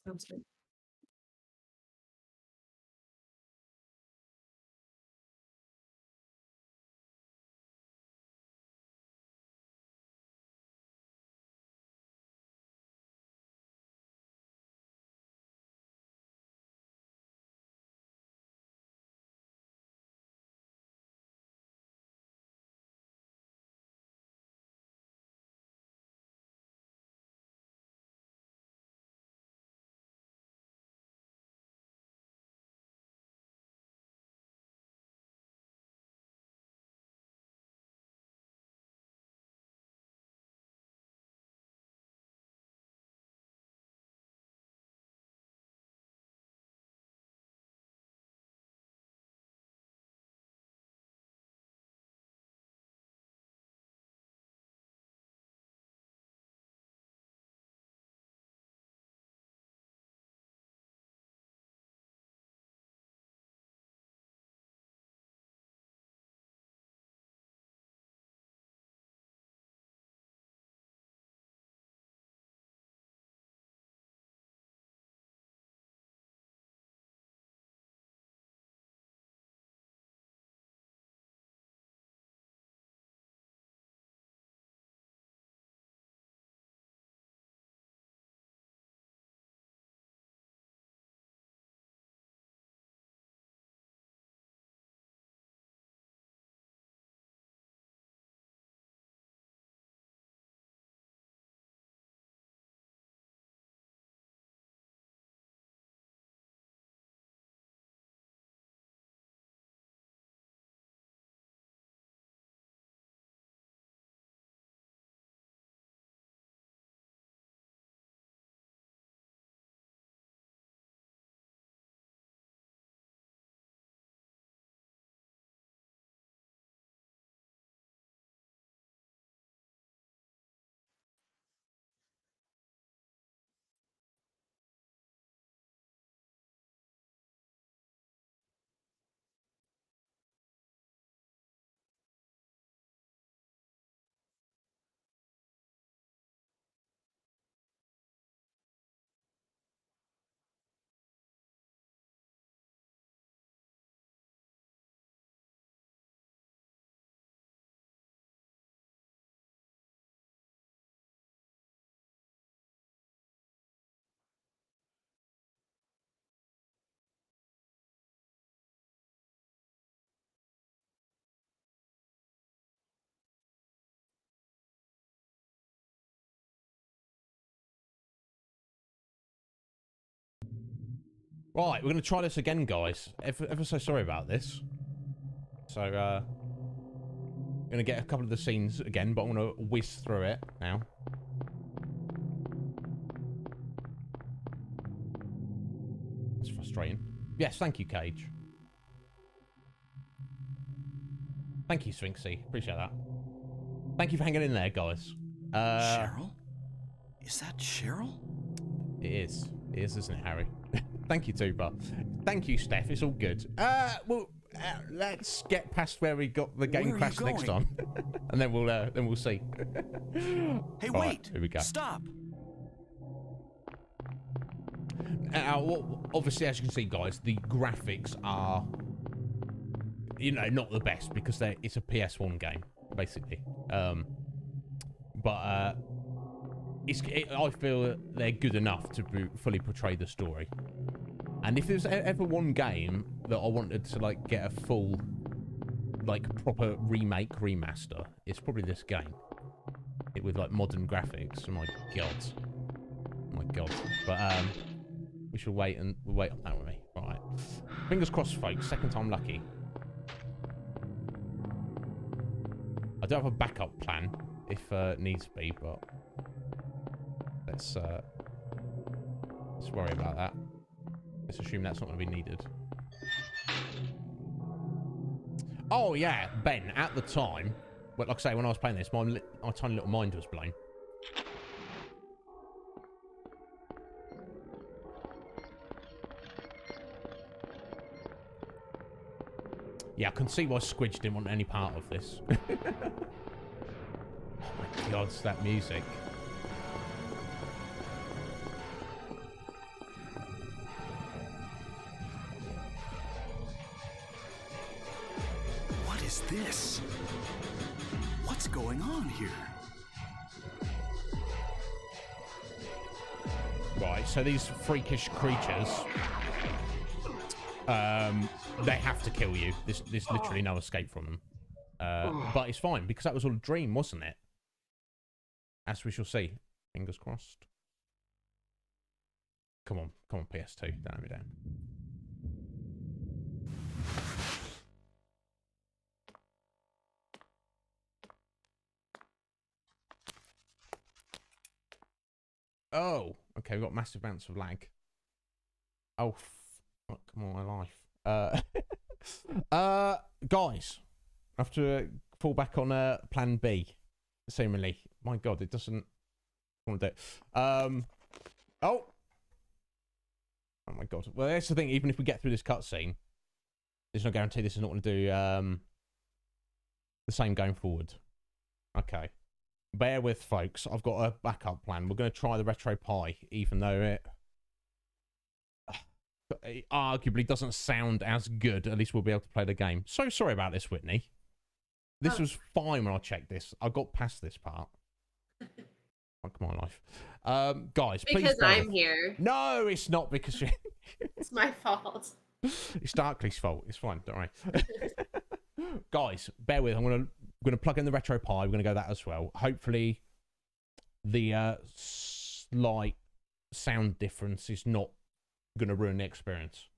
Sounds good. Right, we're going to try this again, guys. Ever so sorry about this. So, going to get a couple of the scenes again, but I'm going to whiz through it now. It's frustrating. Yes, thank you, Cage. Thank you, Sphinxy. Appreciate that. Thank you for hanging in there, guys. Cheryl? Is that Cheryl? It is. It is, isn't it, Harry? Thank you, Tuba. Thank you, Steph. It's all good. Well, let's get past where we got the game crashed next time, and then we'll see. Hey, All wait! right, here we go. Stop! Obviously, as you can see, guys, the graphics are, you know, not the best because it's a PS1 game, basically. But I feel they're good enough to fully portray the story. And if there's ever one game that I wanted to like get a full, like proper remaster, it's probably this game. It with like modern graphics. Oh my god. But we shall wait and we'll wait on that with me. All right. Fingers crossed, folks. Second time lucky. I do have a backup plan if needs be, but let's worry about that. Let's assume that's not going to be needed. Oh yeah, Ben. At the time, but like I say, when I was playing this, my tiny little mind was blown. Yeah, I can see why Squidge didn't want any part of this. Oh my God, it's that music. What is this? What's going on here? Right, so these freakish creatures, they have to kill you. There's literally no escape from them. But it's fine, because that was all a dream, wasn't it? As we shall see. Fingers crossed. Come on, PS2. Don't let me down. Oh, okay, we've got massive amounts of lag. Oh, fuck my life. Guys, I have to fall back on plan B, seemingly. My God, it doesn't want to do it. Oh my God. Well, that's the thing. Even if we get through this cutscene, there's no guarantee this is not going to do the same going forward. Okay. Bear with, folks. I've got a backup plan. We're going to try the Retro Pie, even though it arguably doesn't sound as good. At least we'll be able to play the game. So sorry about this, Whitney. This was fine when I checked this. I got past this part. Fuck my life. Guys, please. Because I'm here. No, it's not because you... It's my fault. It's Darkley's fault. It's fine. Don't worry. Guys, bear with. I'm gonna plug in the Retro Pie. We're gonna go that as well. Hopefully, the slight sound difference is not gonna ruin the experience.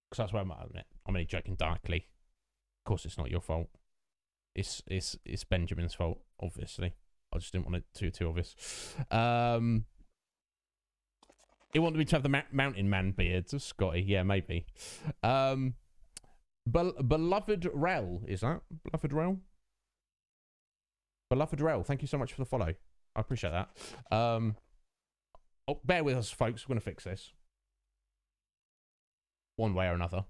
Because that's where I'm at. I'm only joking, Darkley. Of course, it's not your fault. It's Benjamin's fault, obviously. I just didn't want it too obvious. He wanted me to have the mountain man beard, Scotty. Yeah, maybe. Beloved Rel, is that? Beloved Rel? Beloved Rel, thank you so much for the follow. I appreciate that. Oh, bear with us, folks. We're going to fix this. One way or another.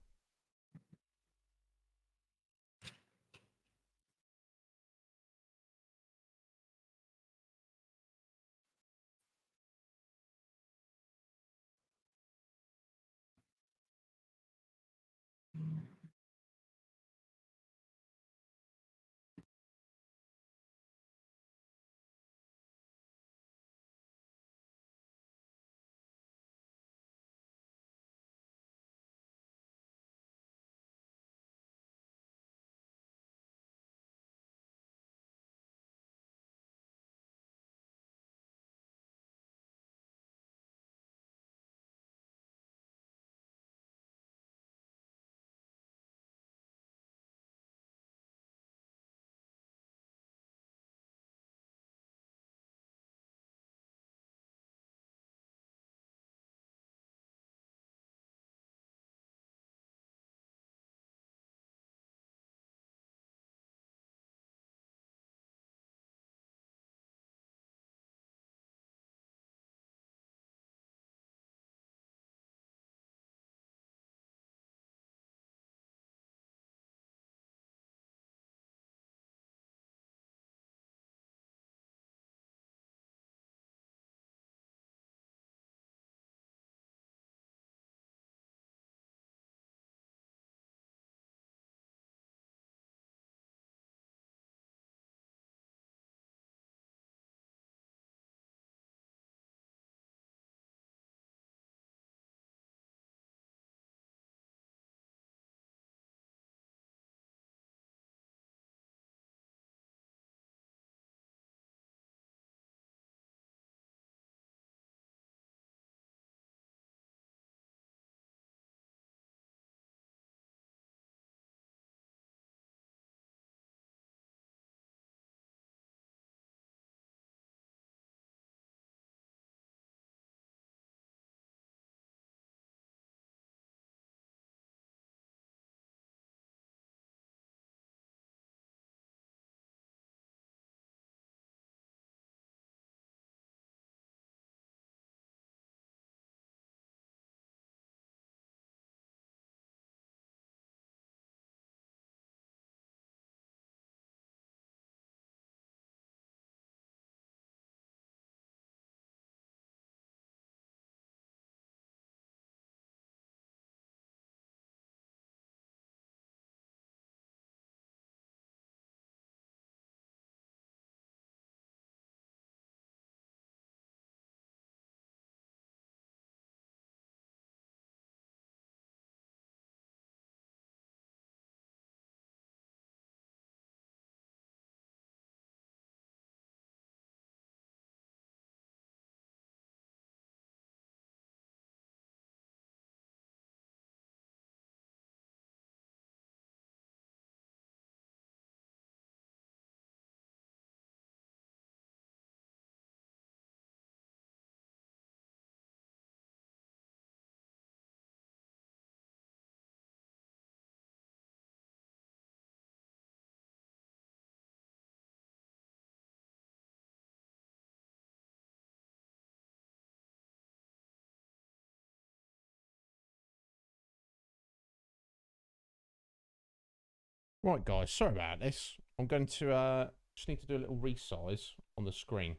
Right, guys, sorry about this. I'm going to just need to do a little resize on the screen.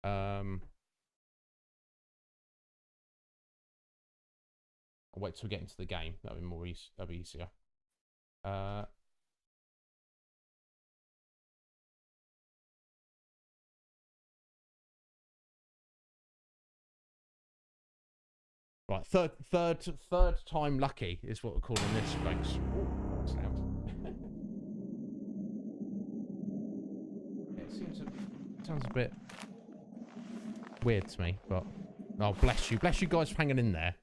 I'll wait till we get into the game. That'll be more that'll be easier. Right, third time lucky is what we're calling this, folks. Ooh, that's loud. It sounds a bit weird to me, but oh, bless you guys for hanging in there.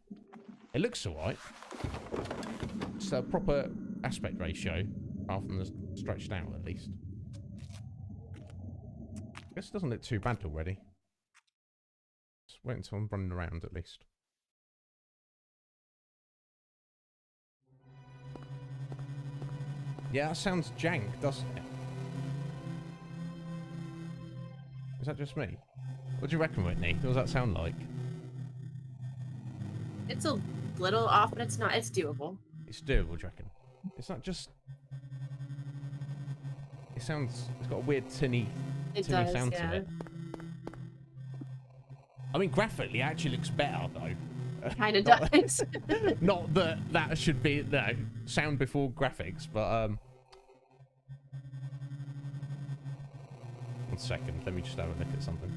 It looks alright. It's a proper aspect ratio, apart from the stretched out at least. I guess it doesn't look too bad already. Just wait until I'm running around at least. Yeah, that sounds jank, doesn't it? Is that just me? What do you reckon, Whitney? What does that sound like? It's a little off, but it's not. It's doable. It's doable, do you reckon? It's not just... It sounds... It's got a weird tinny sound to it. I mean, graphically, it actually looks better, though. Kind of does. Not that that should be... No, sound before graphics, but... One second, let me just have a look at something.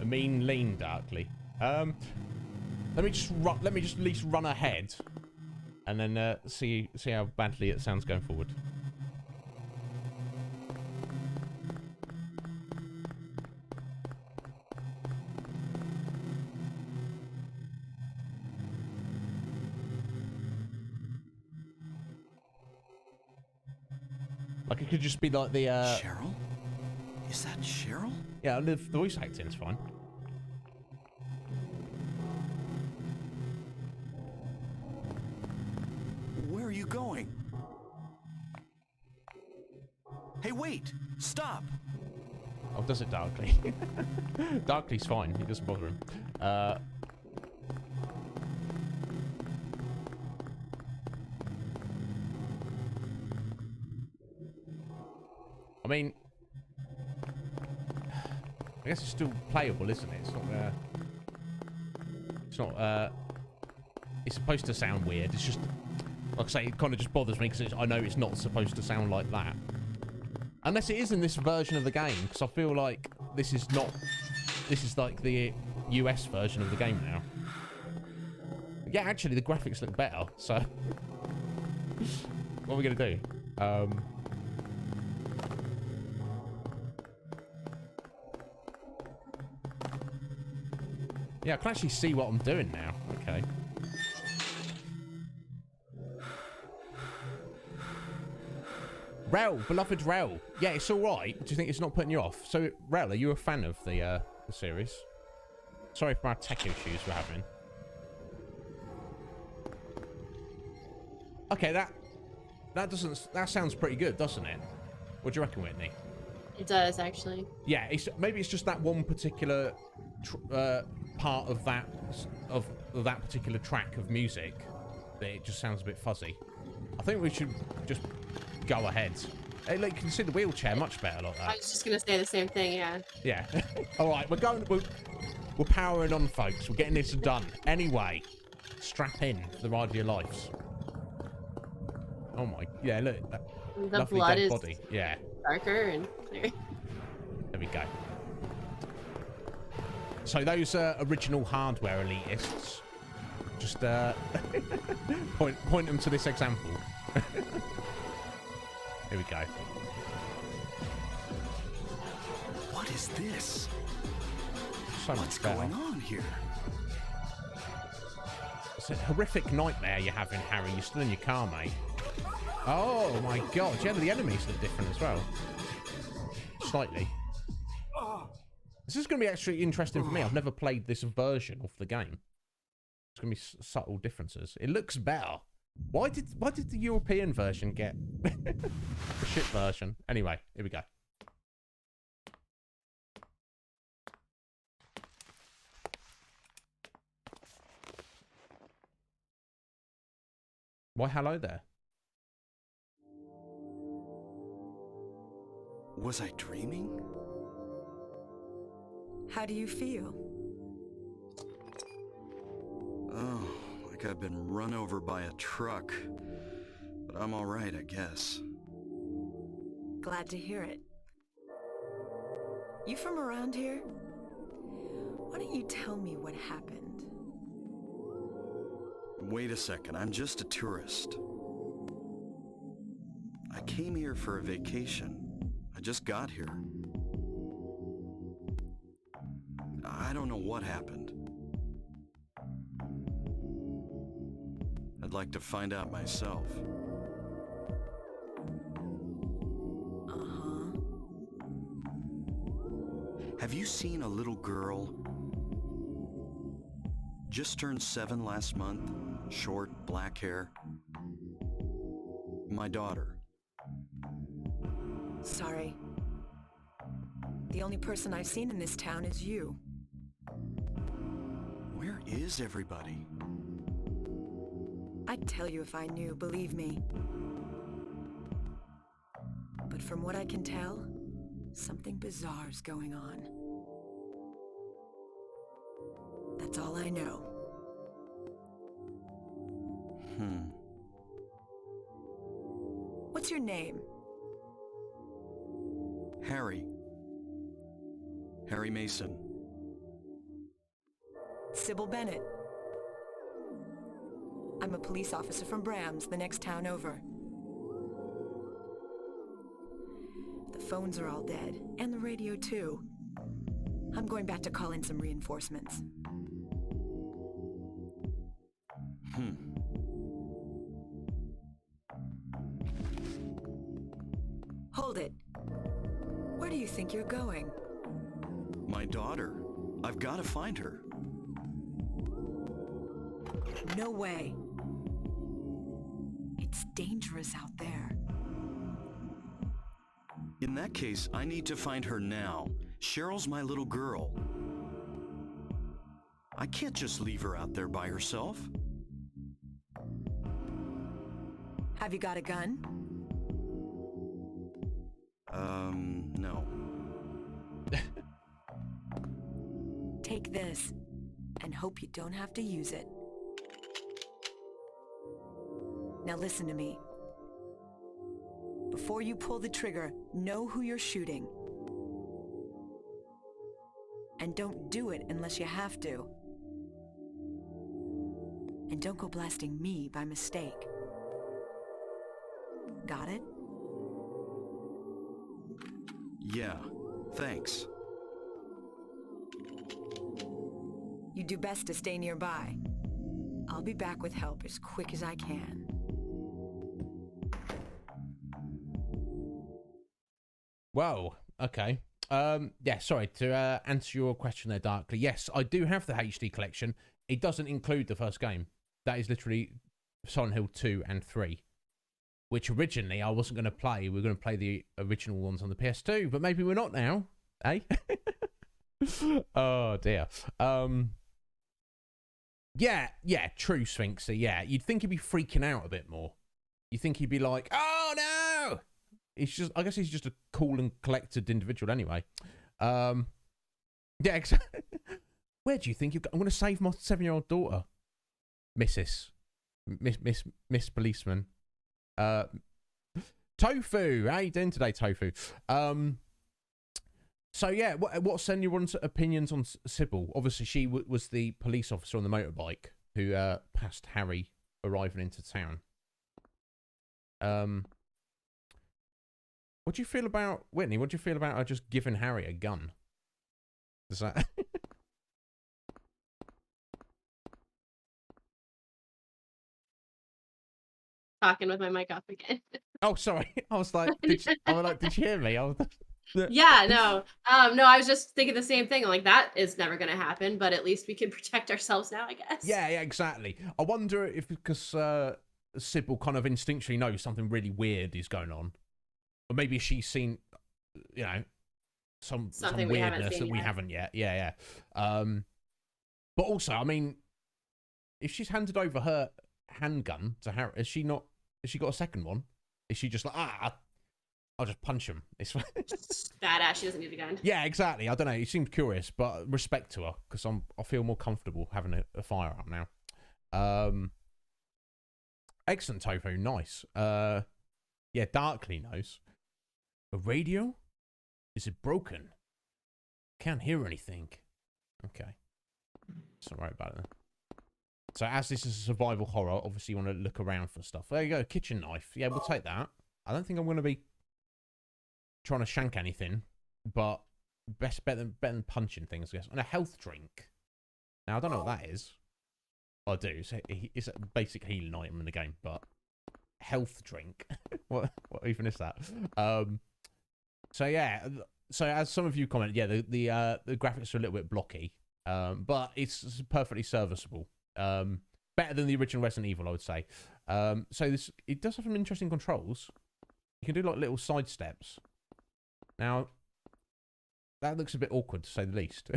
A mean lean darkly. Let me just at least run ahead. And then see how badly it sounds going forward. Like it could just be like the Cheryl? Is that Cheryl? yeah, the voice acting's fine. Where are you going? Hey, wait! Stop! Oh, does it Darkly? Darkly's fine. He doesn't bother him. I mean, I guess it's still playable, isn't it? It's not. It's supposed to sound weird. It's just, like I say, it kind of just bothers me because I know it's not supposed to sound like that. Unless it is in this version of the game, because I feel like this is not. This is like the US version of the game now. Yeah, actually, the graphics look better. So, what are we gonna do? Yeah, I can actually see what I'm doing now. Okay. Rel, beloved Rel. Yeah, it's all right. Do you think it's not putting you off? So, Rel, are you a fan of the series? Sorry for our tech issues we're having. Okay, that sounds pretty good, doesn't it? What do you reckon, Whitney? It does, actually. Yeah, maybe it's just that one particular part of that particular track of music that it just sounds a bit fuzzy. I think we should just go ahead. Hey, look, you can see the wheelchair much better like that. I was just gonna say the same thing, yeah. Yeah. All right, we're powering on, folks. We're getting this done. Anyway, strap in for the ride of your lives. Oh my, yeah, look, that The lovely blood dead is body. Yeah. darker and clear. There we go. So those original hardware elitists, just point them to this example. Here we go. What is this? So much What's better. going on here? It's a horrific nightmare you're having, Harry. You're still in your car, mate. Oh my god. Yeah, the enemies look different as well. Slightly. This is going to be actually interesting for me. I've never played this version of the game. It's gonna be subtle differences. It looks better. Why did the European version get the shit version? Anyway, here we go. Why hello there? Was I dreaming? How do you feel? Oh, like I've been run over by a truck. But I'm all right, I guess. Glad to hear it. You from around here? Why don't you tell me what happened? Wait a second, I'm just a tourist. I came here for a vacation. I just got here. I don't know what happened. I'd like to find out myself. Uh-huh. Have you seen a little girl? Just turned 7 last month. Short, black hair. My daughter. Sorry. The only person I've seen in this town is you. Where is everybody? I'd tell you if I knew, believe me. But from what I can tell, something bizarre's going on. That's all I know. What's your name? Harry. Harry Mason. Sybil Bennett. I'm a police officer from Brams, the next town over. The phones are all dead, and the radio too. I'm going back to call in some reinforcements. Hold it. Where do you think you're going? My daughter. I've got to find her. No way. It's dangerous out there. In that case, I need to find her now. Cheryl's my little girl. I can't just leave her out there by herself. Have you got a gun? No. Take this, and hope you don't have to use it. Now listen to me. Before you pull the trigger, know who you're shooting. And don't do it unless you have to. And don't go blasting me by mistake. Got it? Yeah, thanks. You do best to stay nearby. I'll be back with help as quick as I can. Whoa, okay. Yeah, sorry, to answer your question there, Darkly. Yes, I do have the HD collection. It doesn't include the first game. That is literally Silent Hill 2 and 3. Which originally I wasn't going to play. We were going to play the original ones on the PS2, but maybe we're not now, eh? Oh dear. Yeah, true, Sphinxy. Yeah, you'd think he'd be freaking out a bit more. You think he'd be like, "Oh no!" I guess he's just a cool and collected individual anyway. Yeah, exactly. Where do you think I'm going to save my 7-year-old daughter, Miss Policeman? Tofu, how you doing today, Tofu? So yeah, what's anyone's opinions on Sybil? Obviously, she was the police officer on the motorbike who passed Harry arriving into town. What do you feel about Whitney? What do you feel about her just giving Harry a gun? Does that? Talking with my mic off again. Oh, sorry. I was like, did you hear me? Yeah, no. No, I was just thinking the same thing. Like, that is never going to happen, but at least we can protect ourselves now, I guess. Yeah, exactly. I wonder if because Sid will kind of instinctually know something really weird is going on, or maybe she's seen, you know, some We haven't weirdness seen that we yet. haven't yet. Yeah. But also, I mean, if she's handed over her handgun to Harry, has she not? Has she got a second one? Is she just like, I'll just punch him? It's Badass. She doesn't need a gun. yeah, exactly. I don't know. He seemed curious, but respect to her because I feel more comfortable having a firearm now. Excellent, Tofu. Nice. Yeah, Darkly knows. A radio? Is it broken? Can't hear anything. Okay. It's alright about it then. So as this is a survival horror, obviously you want to look around for stuff. There you go, kitchen knife. Yeah, we'll take that. I don't think I'm going to be trying to shank anything, but better than punching things, I guess. And a health drink. Now, I don't know what that is. Well, I do. It's a basic healing item in the game, but health drink. what even is that? So yeah. So as some of you commented, yeah, the graphics are a little bit blocky, but it's perfectly serviceable. Better than the original Resident Evil, I would say. So it does have some interesting controls. You can do like little side steps. Now, that looks a bit awkward to say the least,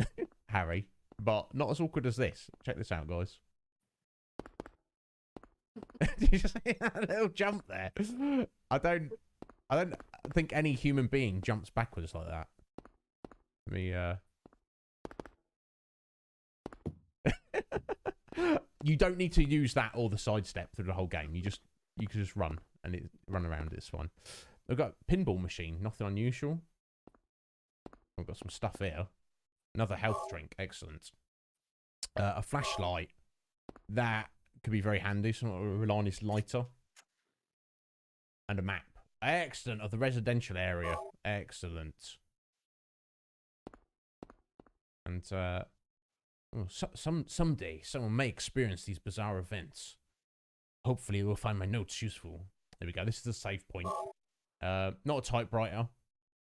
Harry, but not as awkward as this. Check this out, guys. Did you just see that little jump there? I don't think any human being jumps backwards like that. Let me You don't need to use that or the sidestep through the whole game. You can just run and run around. It's fine. I've got a pinball machine. Nothing unusual. I've got some stuff here. Another health drink. Excellent. A flashlight. That could be very handy. So I'll rely on this lighter. And a map. Excellent. Of the residential area. Excellent. And someday someone may experience these bizarre events. Hopefully we'll find my notes useful. There we go. This is the save point. Not a typewriter.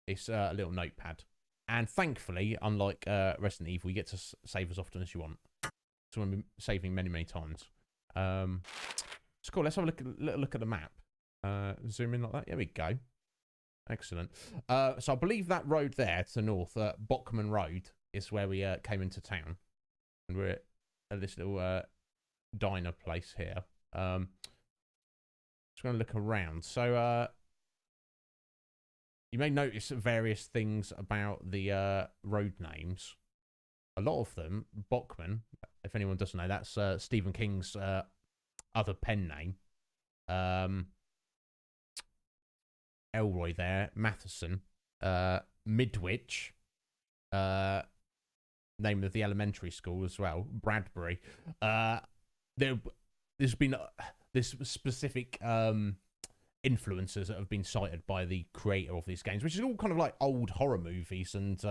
It's a little notepad. And thankfully, unlike Resident Evil, you get to save as often as you want. So I'm saving many, many times. It's cool. Let's have a little look at the map. Zoom in like that. There we go. Excellent. So I believe that road there to the north, Bockman Road, is where we came into town. And we're at this little diner place here. Just going to look around. So you may notice various things about the road names. A lot of them, Bockman, if anyone doesn't know, that's Stephen King's other pen name. Elroy there, Matheson, Midwich, name of the elementary school as well, Bradbury. There's been this specific influences that have been cited by the creator of these games, which is all kind of like old horror movies and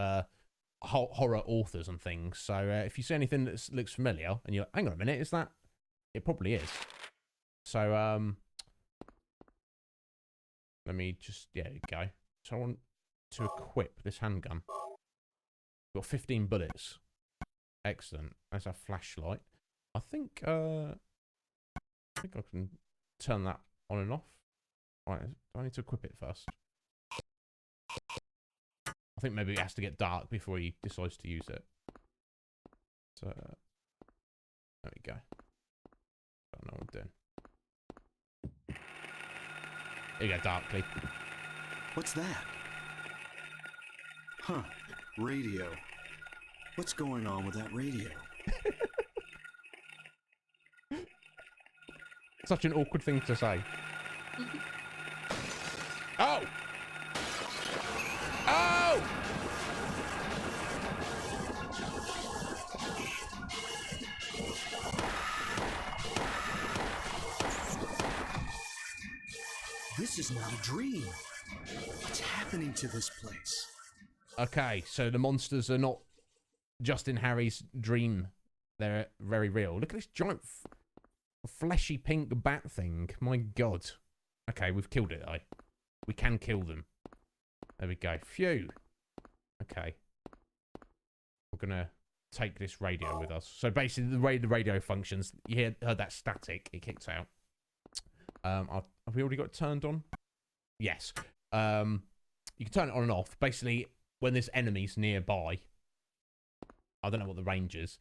horror authors and things. So if you see anything that looks familiar and you're like, hang on a minute, is that? It probably is. So let me just, yeah, there you go. So I want to equip this handgun. Got 15 bullets. Excellent. That's a flashlight. I think I can turn that on and off. Right, do I need to equip it first? I think maybe it has to get dark before he decides to use it. So there we go. Don't know what I'm doing. Here you go, Darkly. What's that? Huh. Radio. What's going on with that radio? Such an awkward thing to say. Oh! Oh! This is not a dream. What's happening to this place? Okay, so the monsters are not just in Harry's dream. They're very real. Look at this giant fleshy pink bat thing. My god. Okay, we've killed it, though. We can kill them. There we go. Phew. Okay. We're going to take this radio with us. So basically, the way the radio functions, you heard that static, it kicks out. Have we already got it turned on? Yes. You can turn it on and off. Basically, when there's enemies nearby, I don't know what the range is,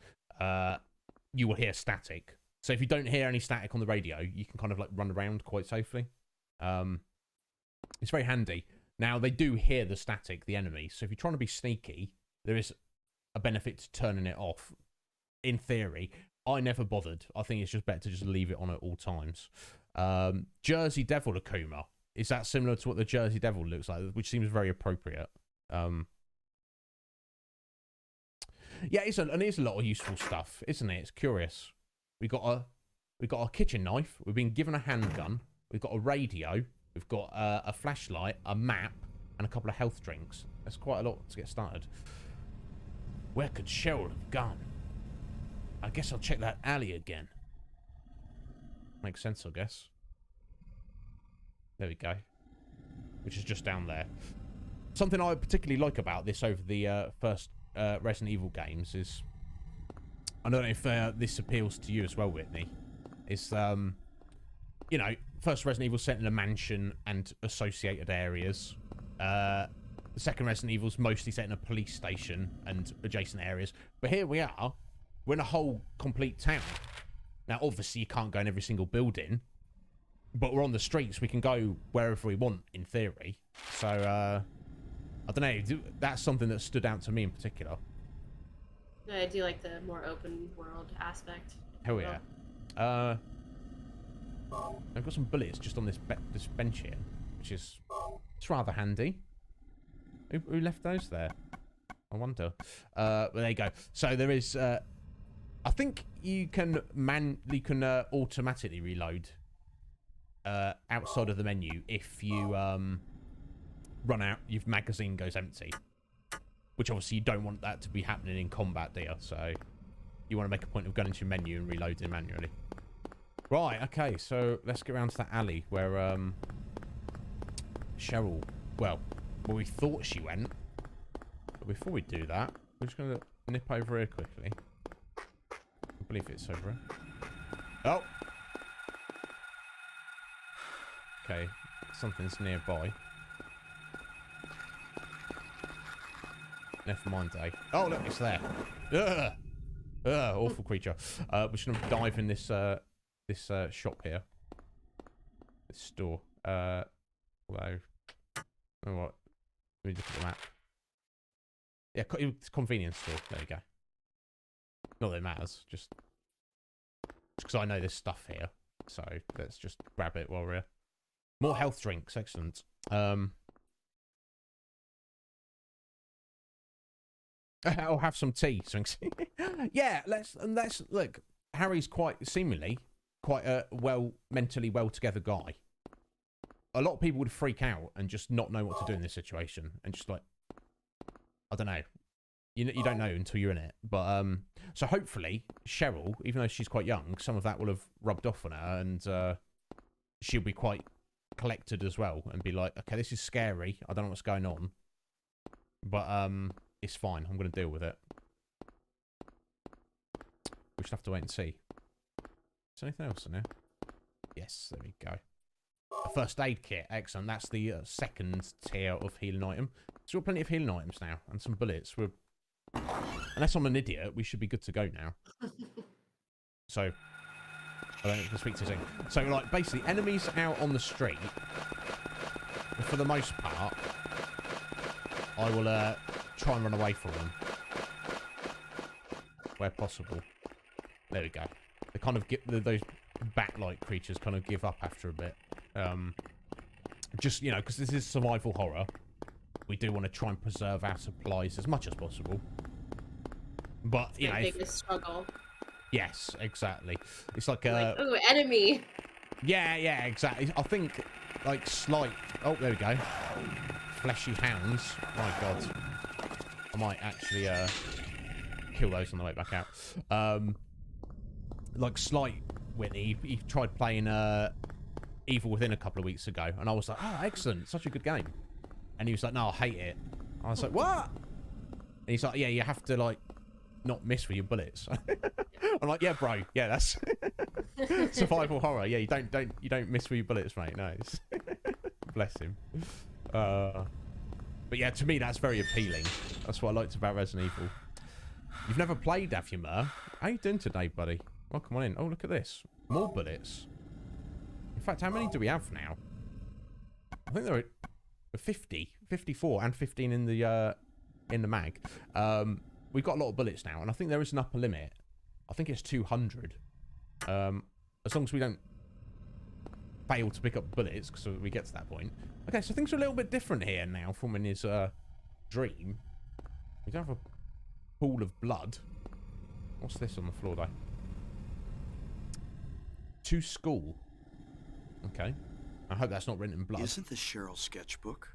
you will hear static. So if you don't hear any static on the radio, you can kind of like run around quite safely. It's very handy. Now, they do hear the static, the enemy. So if you're trying to be sneaky, there is a benefit to turning it off. In theory, I never bothered. I think it's just better to just leave it on at all times. Jersey Devil Akuma. Is that similar to what the Jersey Devil looks like? Which seems very appropriate. Yeah, it's a lot of useful stuff, isn't it? It's curious. We got a kitchen knife. We've been given a handgun. We've got a radio. We've got a flashlight, a map, and a couple of health drinks. That's quite a lot to get started. Where could Cheryl have gone? I guess I'll check that alley again. Makes sense, I guess. There we go. Which is just down there. Something I particularly like about this over the first Resident Evil games is... I don't know if this appeals to you as well, Whitney. It's, you know, first Resident Evil set in a mansion and associated areas. The second Resident Evil's mostly set in a police station and adjacent areas. But here we are. We're in a whole complete town. Now, obviously, you can't go in every single building. But we're on the streets. We can go wherever we want, in theory. So, I don't know. That's something that stood out to me in particular. I do like the more open world aspect. Hell yeah. I've got some bullets just on this bench here, which is it's rather handy. Who left those there? I wonder. Well, there you go. So there is. I think you can automatically reload outside of the menu if you run out. Your magazine goes empty. Which obviously you don't want that to be happening in combat, do you? So you want to make a point of going into your menu and reloading manually. Right, okay, so let's get around to that alley where Cheryl, well, we thought she went. But before we do that, we're just going to nip over here quickly. I believe it's over here. Oh! Okay, something's nearby. Never mind, eh? Oh, look, it's there. Ugh! Ugh, awful creature. We're just going to dive in this this shop here. This store. Although, you know what? Let me look at the map. Yeah, it's a convenience store. There you go. Not that it matters. Just because I know there's stuff here. So, let's just grab it while we're here. More health drinks. Excellent. I'll have some tea. Yeah, let's look. Harry's seemingly quite a mentally well together guy. A lot of people would freak out and just not know what to do in this situation, and just like, I don't know. You don't know until you're in it. But so hopefully Cheryl, even though she's quite young, some of that will have rubbed off on her, and she'll be quite collected as well, and be like, okay, this is scary. I don't know what's going on, but it's fine. I'm going to deal with it. We should have to wait and see. Is there anything else in there? Yes, there we go. A first aid kit. Excellent. That's the second tier of healing item. So we've got plenty of healing items now. And some bullets. Unless I'm an idiot, we should be good to go now. So, I don't have to speak to you. So, like, basically, enemies out on the street, for the most part, I will try and run away from them where possible. There we go. They kind of get those bat-like creatures kind of give up after a bit. Just, you know, because this is survival horror, we do want to try and preserve our supplies as much as possible. But it's, you know, biggest struggle. Yes, exactly. It's like ooh, enemy. Yeah, exactly. I think like slight. Oh, there we go. Fleshy hounds. My God. I might actually kill those on the way back out. Like Slight Whitney, he tried playing Evil Within a couple of weeks ago, and I was like, oh, excellent, such a good game. And he was like, no, I hate it. I was like, what? And he's like, yeah, you have to, like, not miss with your bullets. I'm like, yeah, bro. Yeah, that's survival horror. Yeah, you don't miss with your bullets, mate. No. Bless him. But yeah, to me, that's very appealing. That's what I liked about Resident Evil. You've never played, have you, Mer? How you doing today, buddy? Welcome on in. Oh, look at this. More bullets. In fact, how many do we have now? I think there are 50, 54, and 15 in the mag. We've got a lot of bullets now, and I think there is an upper limit. I think it's 200. As long as we don't fail to pick up bullets, because we get to that point. Okay, so things are a little bit different here now from in his dream. We don't have a pool of blood. What's this on the floor, though? To school. Okay. I hope that's not written in blood. Isn't this Cheryl's sketchbook?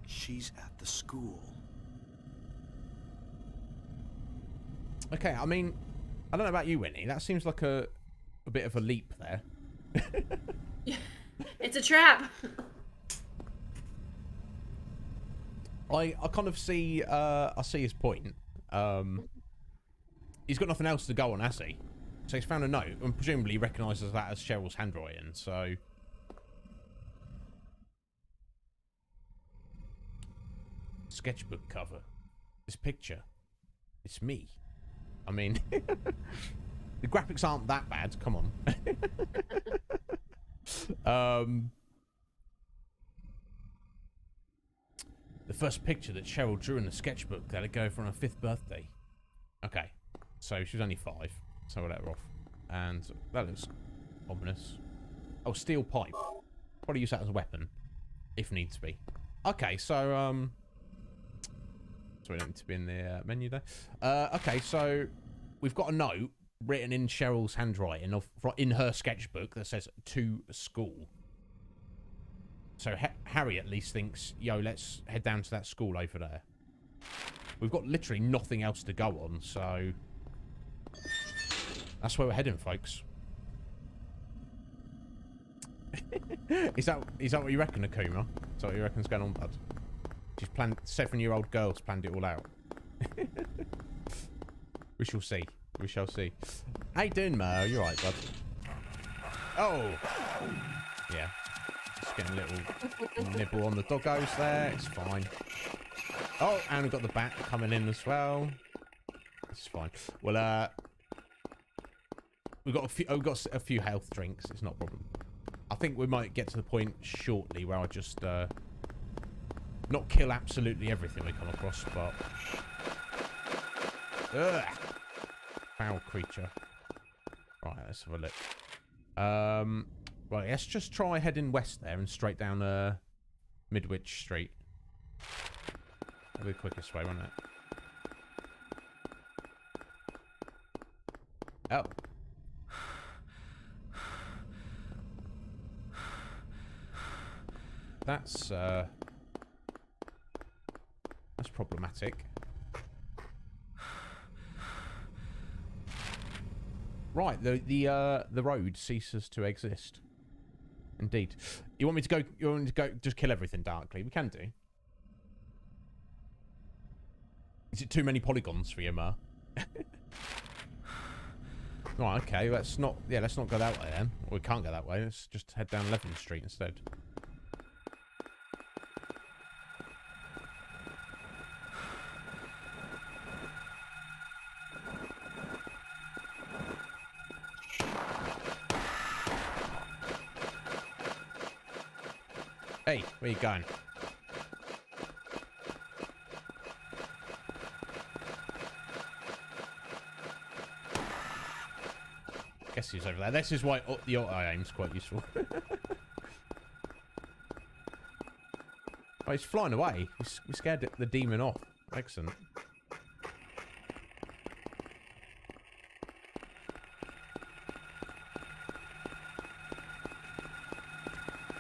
She's at the school. Okay, I mean, I don't know about you, Winnie. That seems like a bit of a leap there. It's a trap. I kind of see, I see his point. He's got nothing else to go on, has he? So he's found a note, and presumably recognises that as Cheryl's handwriting, so... Sketchbook cover. This picture. It's me. I mean... the graphics aren't that bad, come on. The first picture that Cheryl drew in the sketchbook that would go for her 5th birthday. Okay, so she was only 5, so we'll let her off. And that looks ominous. Oh, steel pipe. Probably use that as a weapon, if needs be. Okay, so we don't need to be in the menu there. Okay, so we've got a note written in Cheryl's handwriting in her sketchbook that says "to school." So Harry at least thinks, yo, let's head down to that school over there. We've got literally nothing else to go on, so that's where we're heading, folks. Is that what you reckon, Akuma? Is that what you reckon's going on, bud? She's planned. 7-year-old girls planned it all out. We shall see. We shall see. How you doing, Mo? You alright, bud? Oh! Yeah. Just getting a little nibble on the doggos there. It's fine. Oh, and we've got the bat coming in as well. It's fine. Well, we've got a few health drinks. It's not a problem. I think we might get to the point shortly where I just not kill absolutely everything we come across, but foul creature. Right, let's have a look. Right, let's just try heading west there and straight down Midwich Street. That'll be the quickest way, won't it? Oh. That's problematic. Right, the road ceases to exist. Indeed. You want me to go? You want me to go? Just kill everything darkly? We can do. Is it too many polygons for you, Ma? Right, okay. Let's not. Yeah, let's not go that way then. Or we can't go that way. Let's just head down 11th Street instead. Hey, where you going? Guess he's over there. This is why the auto aim's quite useful. Oh, he's flying away. We scared the demon off. Excellent.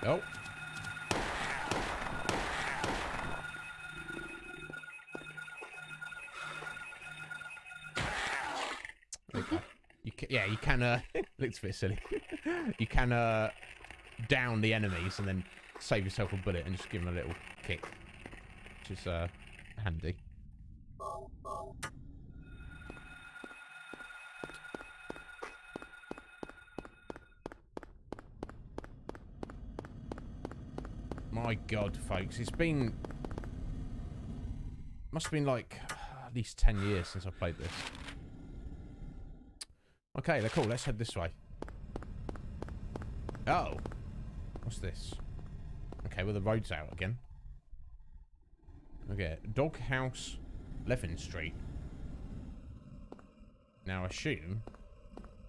Oh. Yeah, you can, looks a bit silly. You can, down the enemies and then save yourself a bullet and just give them a little kick. Which which is handy. My God, folks, it's been... Must have been like at least 10 years since I played this. Okay, they're cool. Let's head this way. Oh. What's this? Okay, well, the road's out again. Okay, Doghouse, Levin Street. Now, assume...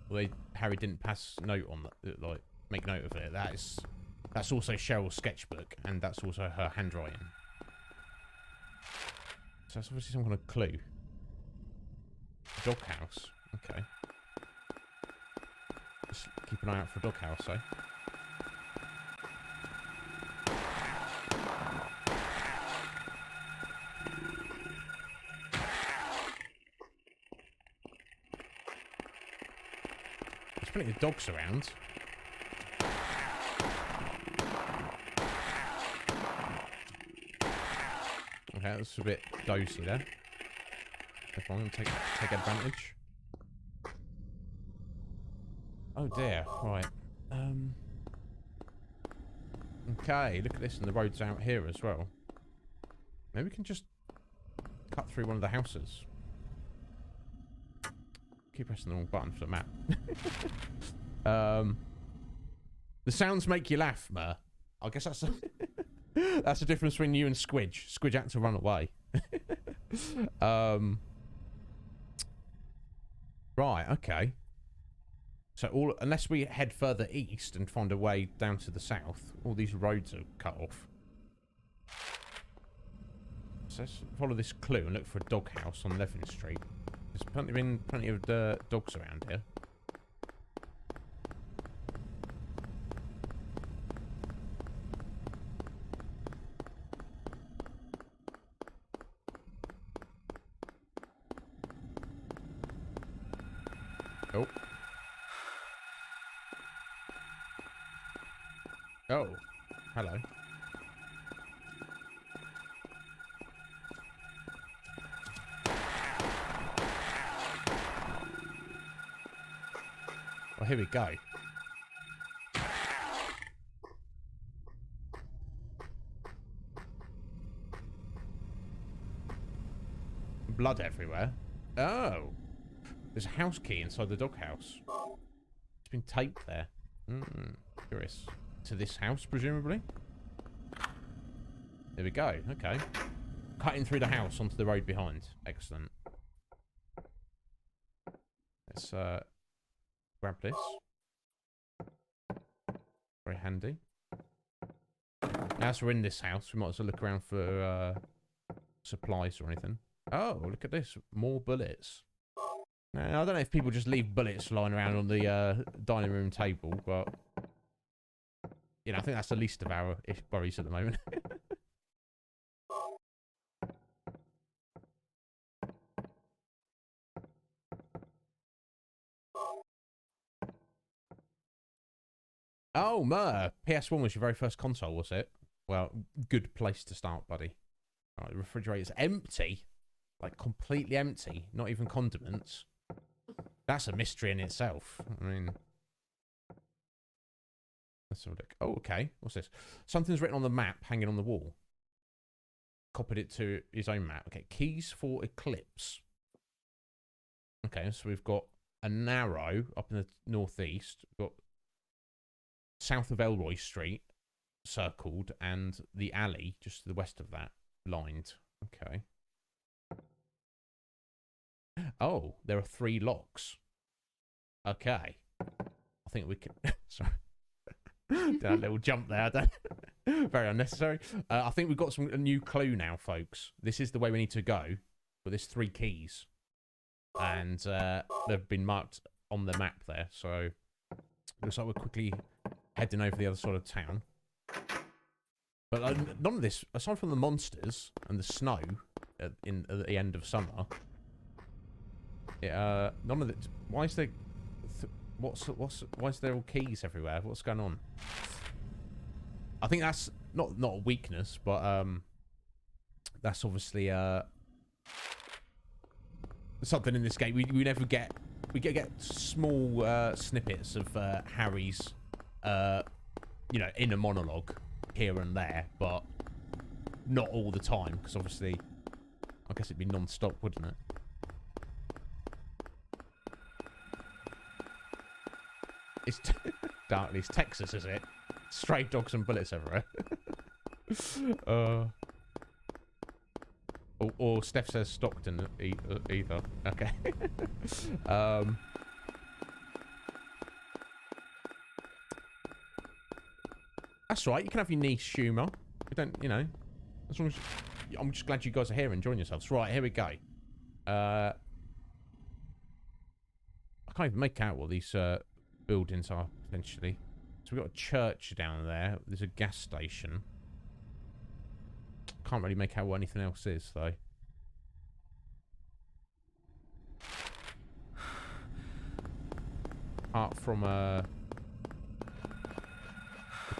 Well, Harry didn't pass note on that, like, make note of it. That's also Cheryl's sketchbook, and that's also her handwriting. So that's obviously some kind of clue. Doghouse. Okay. Just keep an eye out for a doghouse, eh? There's plenty of dogs around. Okay, that's a bit dosy there. If I'm going to take advantage. Oh dear, right. Okay, look at this, and the road's out here as well. Maybe we can just cut through one of the houses. Keep pressing the wrong button for the map. The sounds make you laugh, Mer. I guess that's that's the difference between you and Squidge. Squidge had to run away. Right, okay. So unless we head further east and find a way down to the south, all these roads are cut off. So let's follow this clue and look for a doghouse on Levin Street. There's plenty of dogs around here. Oh. Oh. Hello. Well, here we go. Blood everywhere. Oh. There's a house key inside the doghouse. It's been taped there. Curious. To this house, presumably. There we go. Okay. Cutting through the house onto the road behind. Excellent. Let's grab this. Very handy. Now as we're in this house, we might as well look around for supplies or anything. Oh, look at this. More bullets. Now, I don't know if people just leave bullets lying around on the dining room table, but... You know, I think that's the least of our worries at the moment. Oh, Mer! PS1 was your very first console, was it? Well, good place to start, buddy. All right, the refrigerator's empty. Like, completely empty. Not even condiments. That's a mystery in itself. I mean... Let's have a look. Oh, okay. What's this? Something's written on the map hanging on the wall. Copied it to his own map. Okay, keys for Eclipse. Okay, so we've got a narrow up in the northeast. We've got south of Elroy Street circled, and the alley just to the west of that lined. Okay. Oh, there are 3 locks. Okay. I think we can... Sorry. That little jump there. Very unnecessary. I think we've got a new clue now, folks. This is the way we need to go. But there's 3 keys. And they've been marked on the map there. So looks like we're quickly heading over the other side of town. But none of this, aside from the monsters and the snow at the end of summer, none of it. Why is there? Why is there all keys everywhere? What's going on? I think that's not a weakness, but That's obviously something in this game. We never get... We get small snippets of Harry's, you know, inner monologue here and there, but not all the time, because obviously, I guess it'd be non-stop, wouldn't it? It's darkly, it's Texas, is it? Stray dogs and bullets everywhere. Or Steph says Stockton either. Okay. That's right. You can have your niche humour. You don't, you know. As long as I'm just glad you guys are here enjoying yourselves. Right, here we go. I can't even make out what these buildings are potentially. So we've got a church down there. There's a gas station. Can't really make out what anything else is, though. Apart from the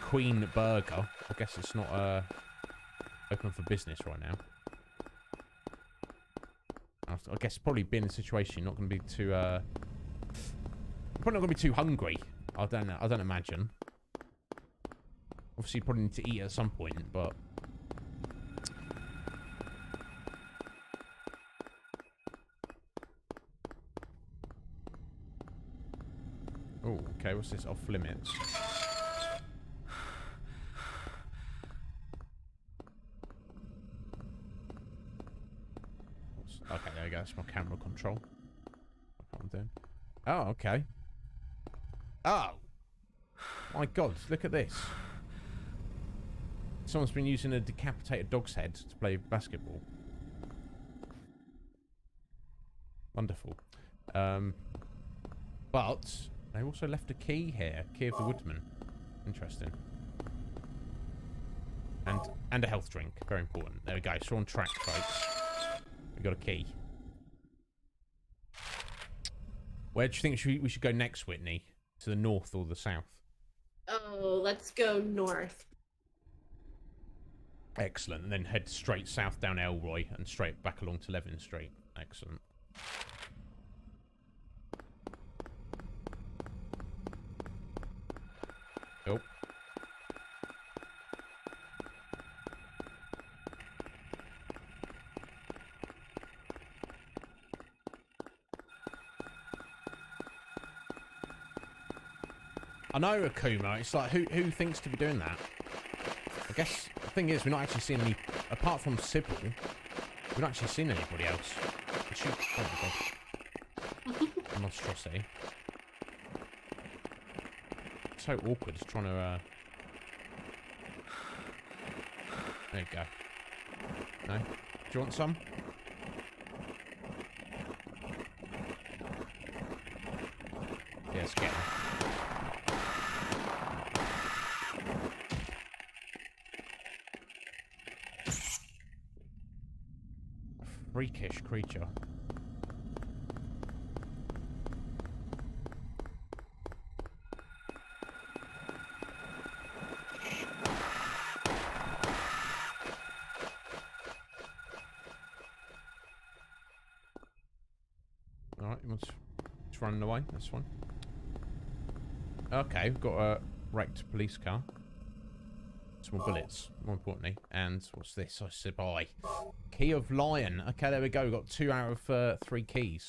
Queen Burger, I guess it's not open for business right now. I guess probably being in a situation, you're not going to be too probably not going to be too hungry. I don't know. I don't imagine. Obviously, you probably need to eat at some point, but. Oh, okay, what's this? Off limits. Okay, there we go. That's my camera control. What I'm doing. Oh, okay. Oh! My God, look at this. Someone's been using a decapitated dog's head to play basketball. Wonderful. But they also left a key here. Key of the Woodman. Interesting. And a health drink. Very important. There we go. So we're on track, folks. We got a key. Where do you think we should go next, Whitney? To the north or the south? Oh, let's go north. Excellent. And then head straight south down Elroy and straight back along to Levin Street. Excellent. Oh. I know, Akuma. It's like, who thinks to be doing that? I guess the thing is, we're not actually seeing any, apart from Sybil, we've not actually seen anybody else. Shoot. Oh my God. A monstrosity. So awkward just trying to, there you go. No? Do you want some? Yes, get them. Freakish creature. Alright, it's running away, this one. Okay, we've got a wrecked police car. Some more bullets, more importantly. And what's this? I said bye. Key of Lion. Okay, there we go. We've got 2 out of 3 keys.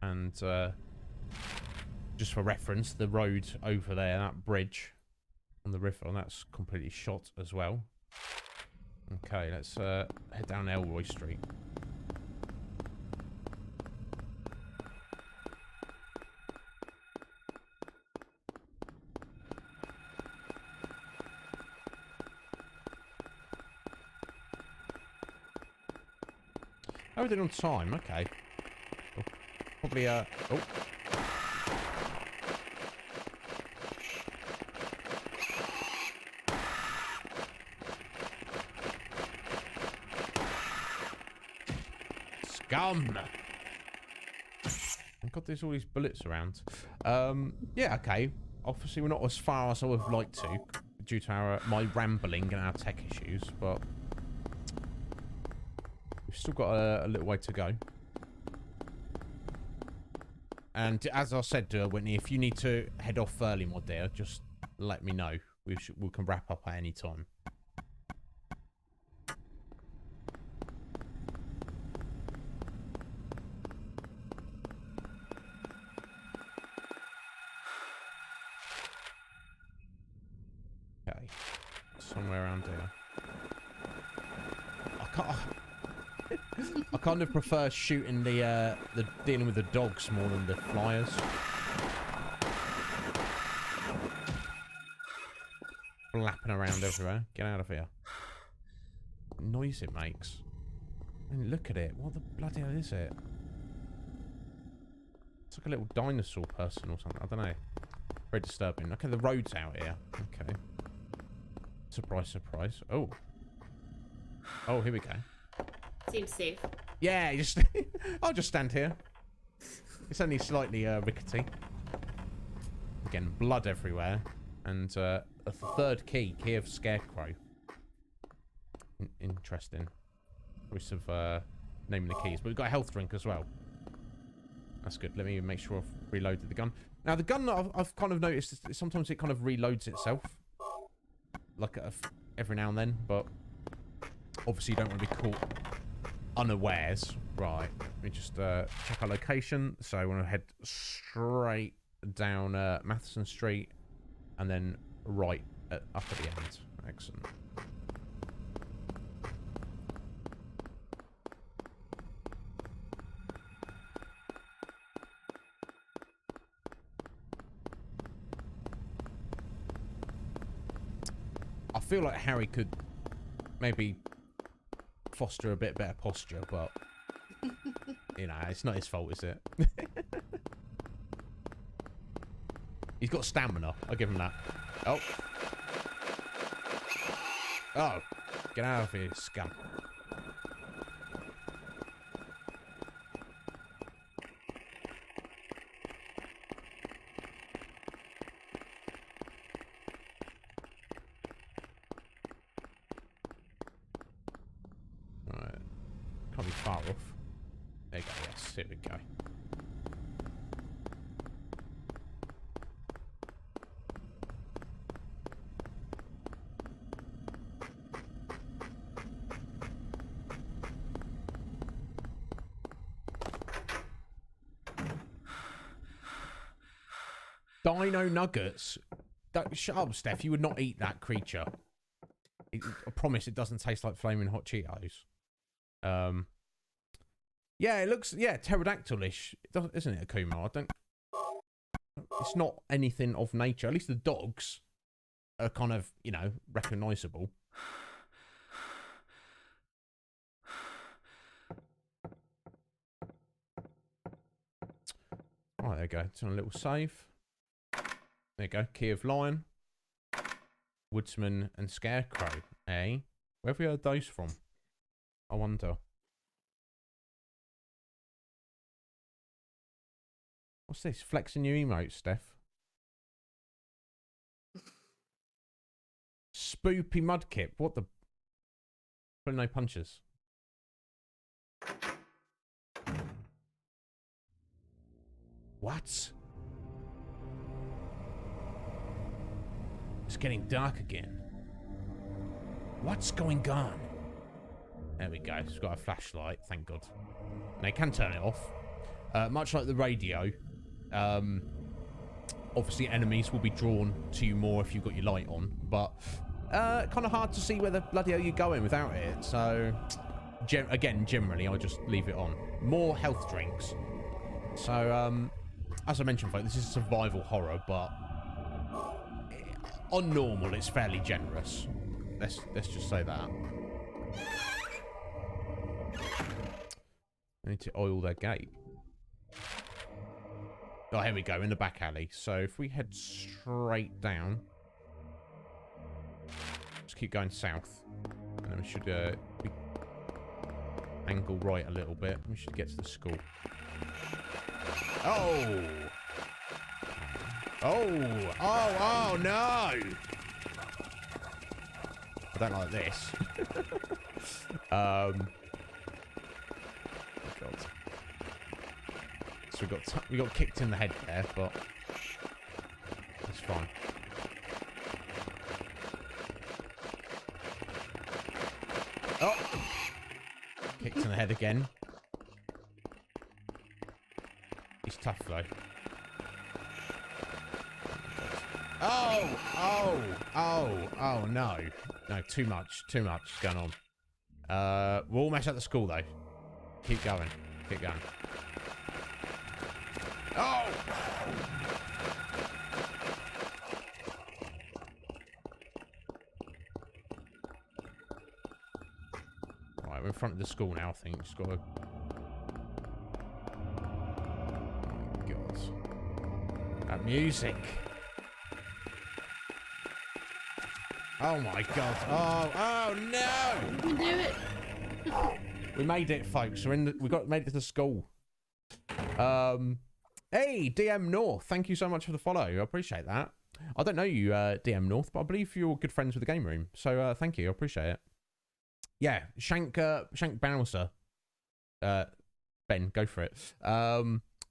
And just for reference, the road over there, that bridge on the river, that's completely shot as well. Okay, let's head down Elroy Street. Everything on time, okay. Oh, probably, oh. Scum! I've got all these bullets around. Yeah, okay. Obviously, we're not as far as I would have liked to, due to my rambling and our tech issues, but We've still got a little way to go. And as I said, Whitney, if you need to head off early, my dear, just let me know. We can wrap up at any time. Okay. Somewhere around here. I kind of prefer shooting the dealing with the dogs more than the flyers. Flapping around everywhere. Get out of here. What noise it makes. I mean, look at it. What the bloody hell is it? It's like a little dinosaur person or something. I don't know. Very disturbing. Okay, the road's out here. Okay. Surprise, surprise. Oh. Oh, here we go. Seems safe. Yeah, just I'll just stand here. It's only slightly rickety. Again, blood everywhere. And a third key of Scarecrow. Interesting. Choice of naming the keys. But we've got a health drink as well. That's good. Let me make sure I've reloaded the gun. Now, the gun that I've kind of noticed, sometimes it kind of reloads itself. Like every now and then. But obviously you don't want to be caught unawares. Right. Let me just check our location. So I want to head straight down Matheson Street. And then right up at the end. Excellent. I feel like Harry could maybe foster a bit better posture, but you know, it's not his fault, is it? He's got stamina. I'll give him that. Oh. Oh. Get out of here, scum. Alright. Can't be far off. There you go, yes. Here we go. Dino nuggets. Shut up, Steph. You would not eat that creature. I promise it doesn't taste like flaming hot Cheetos. Yeah, it looks, yeah, pterodactyl-ish, isn't it, Akuma? It's not anything of nature. At least the dogs are kind of, you know, recognisable. Right, there you go. Turn a little save. There you go. Key of Lion. Woodsman and Scarecrow. Eh? Where have we heard those from? I wonder. What's this? Flexing your emotes, Steph. Spoopy Mudkip. What the? Put no punches. What? It's getting dark again. What's going on? There we go. It's got a flashlight, thank God. And they can turn it off. Much like the radio, obviously enemies will be drawn to you more if you've got your light on. But kind of hard to see where the bloody hell you're going without it. So, again, generally, I just leave it on. More health drinks. So, as I mentioned, folks, this is survival horror, but on normal, it's fairly generous. Let's just say that. I need to oil their gate. Oh, here we go, in the back alley. So if we head straight down, just keep going south, and then we should angle right a little bit. We should get to the school. Oh! Oh, no! I don't like this. God. So we got kicked in the head there, but it's fine. Oh! Kicked in the head again. He's tough though. Oh, no. No, too much going on. We're almost at the school, though. Keep going. Oh! Right, we're in front of the school now, I think. Just gotta... Oh, my God. That music. Oh my God! Oh no! You can do it. We made it, folks. Made it to the school. Hey, DM North. Thank you so much for the follow. I appreciate that. I don't know you, DM North, but I believe you're good friends with the game room. So thank you. I appreciate it. Yeah, Shank Bouncer. Ben, go for it.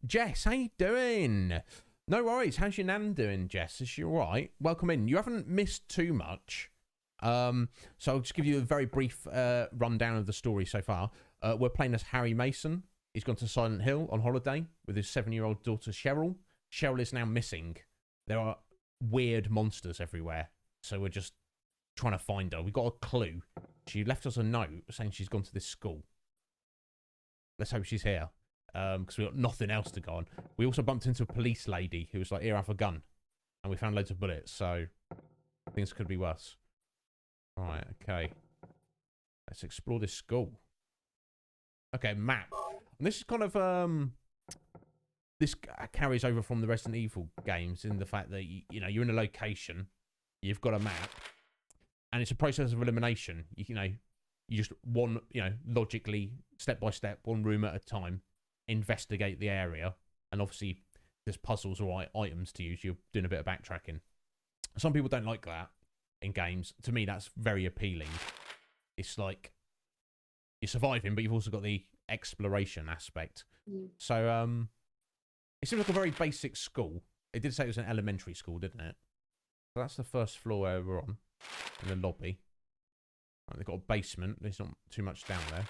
Jess, how you doing? No worries. How's your nan doing, Jess? Is she all right? Welcome in. You haven't missed too much. So I'll just give you a very brief rundown of the story so far. We're playing as Harry Mason. He's gone to Silent Hill on holiday with his 7-year-old daughter, Cheryl. Cheryl is now missing. There are weird monsters everywhere. So we're just trying to find her. We got a clue. She left us a note saying she's gone to this school. Let's hope she's here. Because we've got nothing else to go on. We also bumped into a police lady who was like, here, have a gun. And we found loads of bullets, so things could be worse. Right, okay. Let's explore this school. Okay, map. And this is kind of, this carries over from the Resident Evil games in the fact that, you know, you're in a location, you've got a map, and it's a process of elimination. You know, you just logically, step by step, one room at a time, investigate the area, and obviously there's puzzles or items to use. You're doing a bit of backtracking. Some people don't like that in games. To me, that's very appealing. It's like you're surviving, but you've also got the exploration aspect. So it seems like a very basic school. It did say it was an elementary school, didn't it? So that's the first floor where we're on, in the lobby. Right, they've got a basement. There's not too much down there.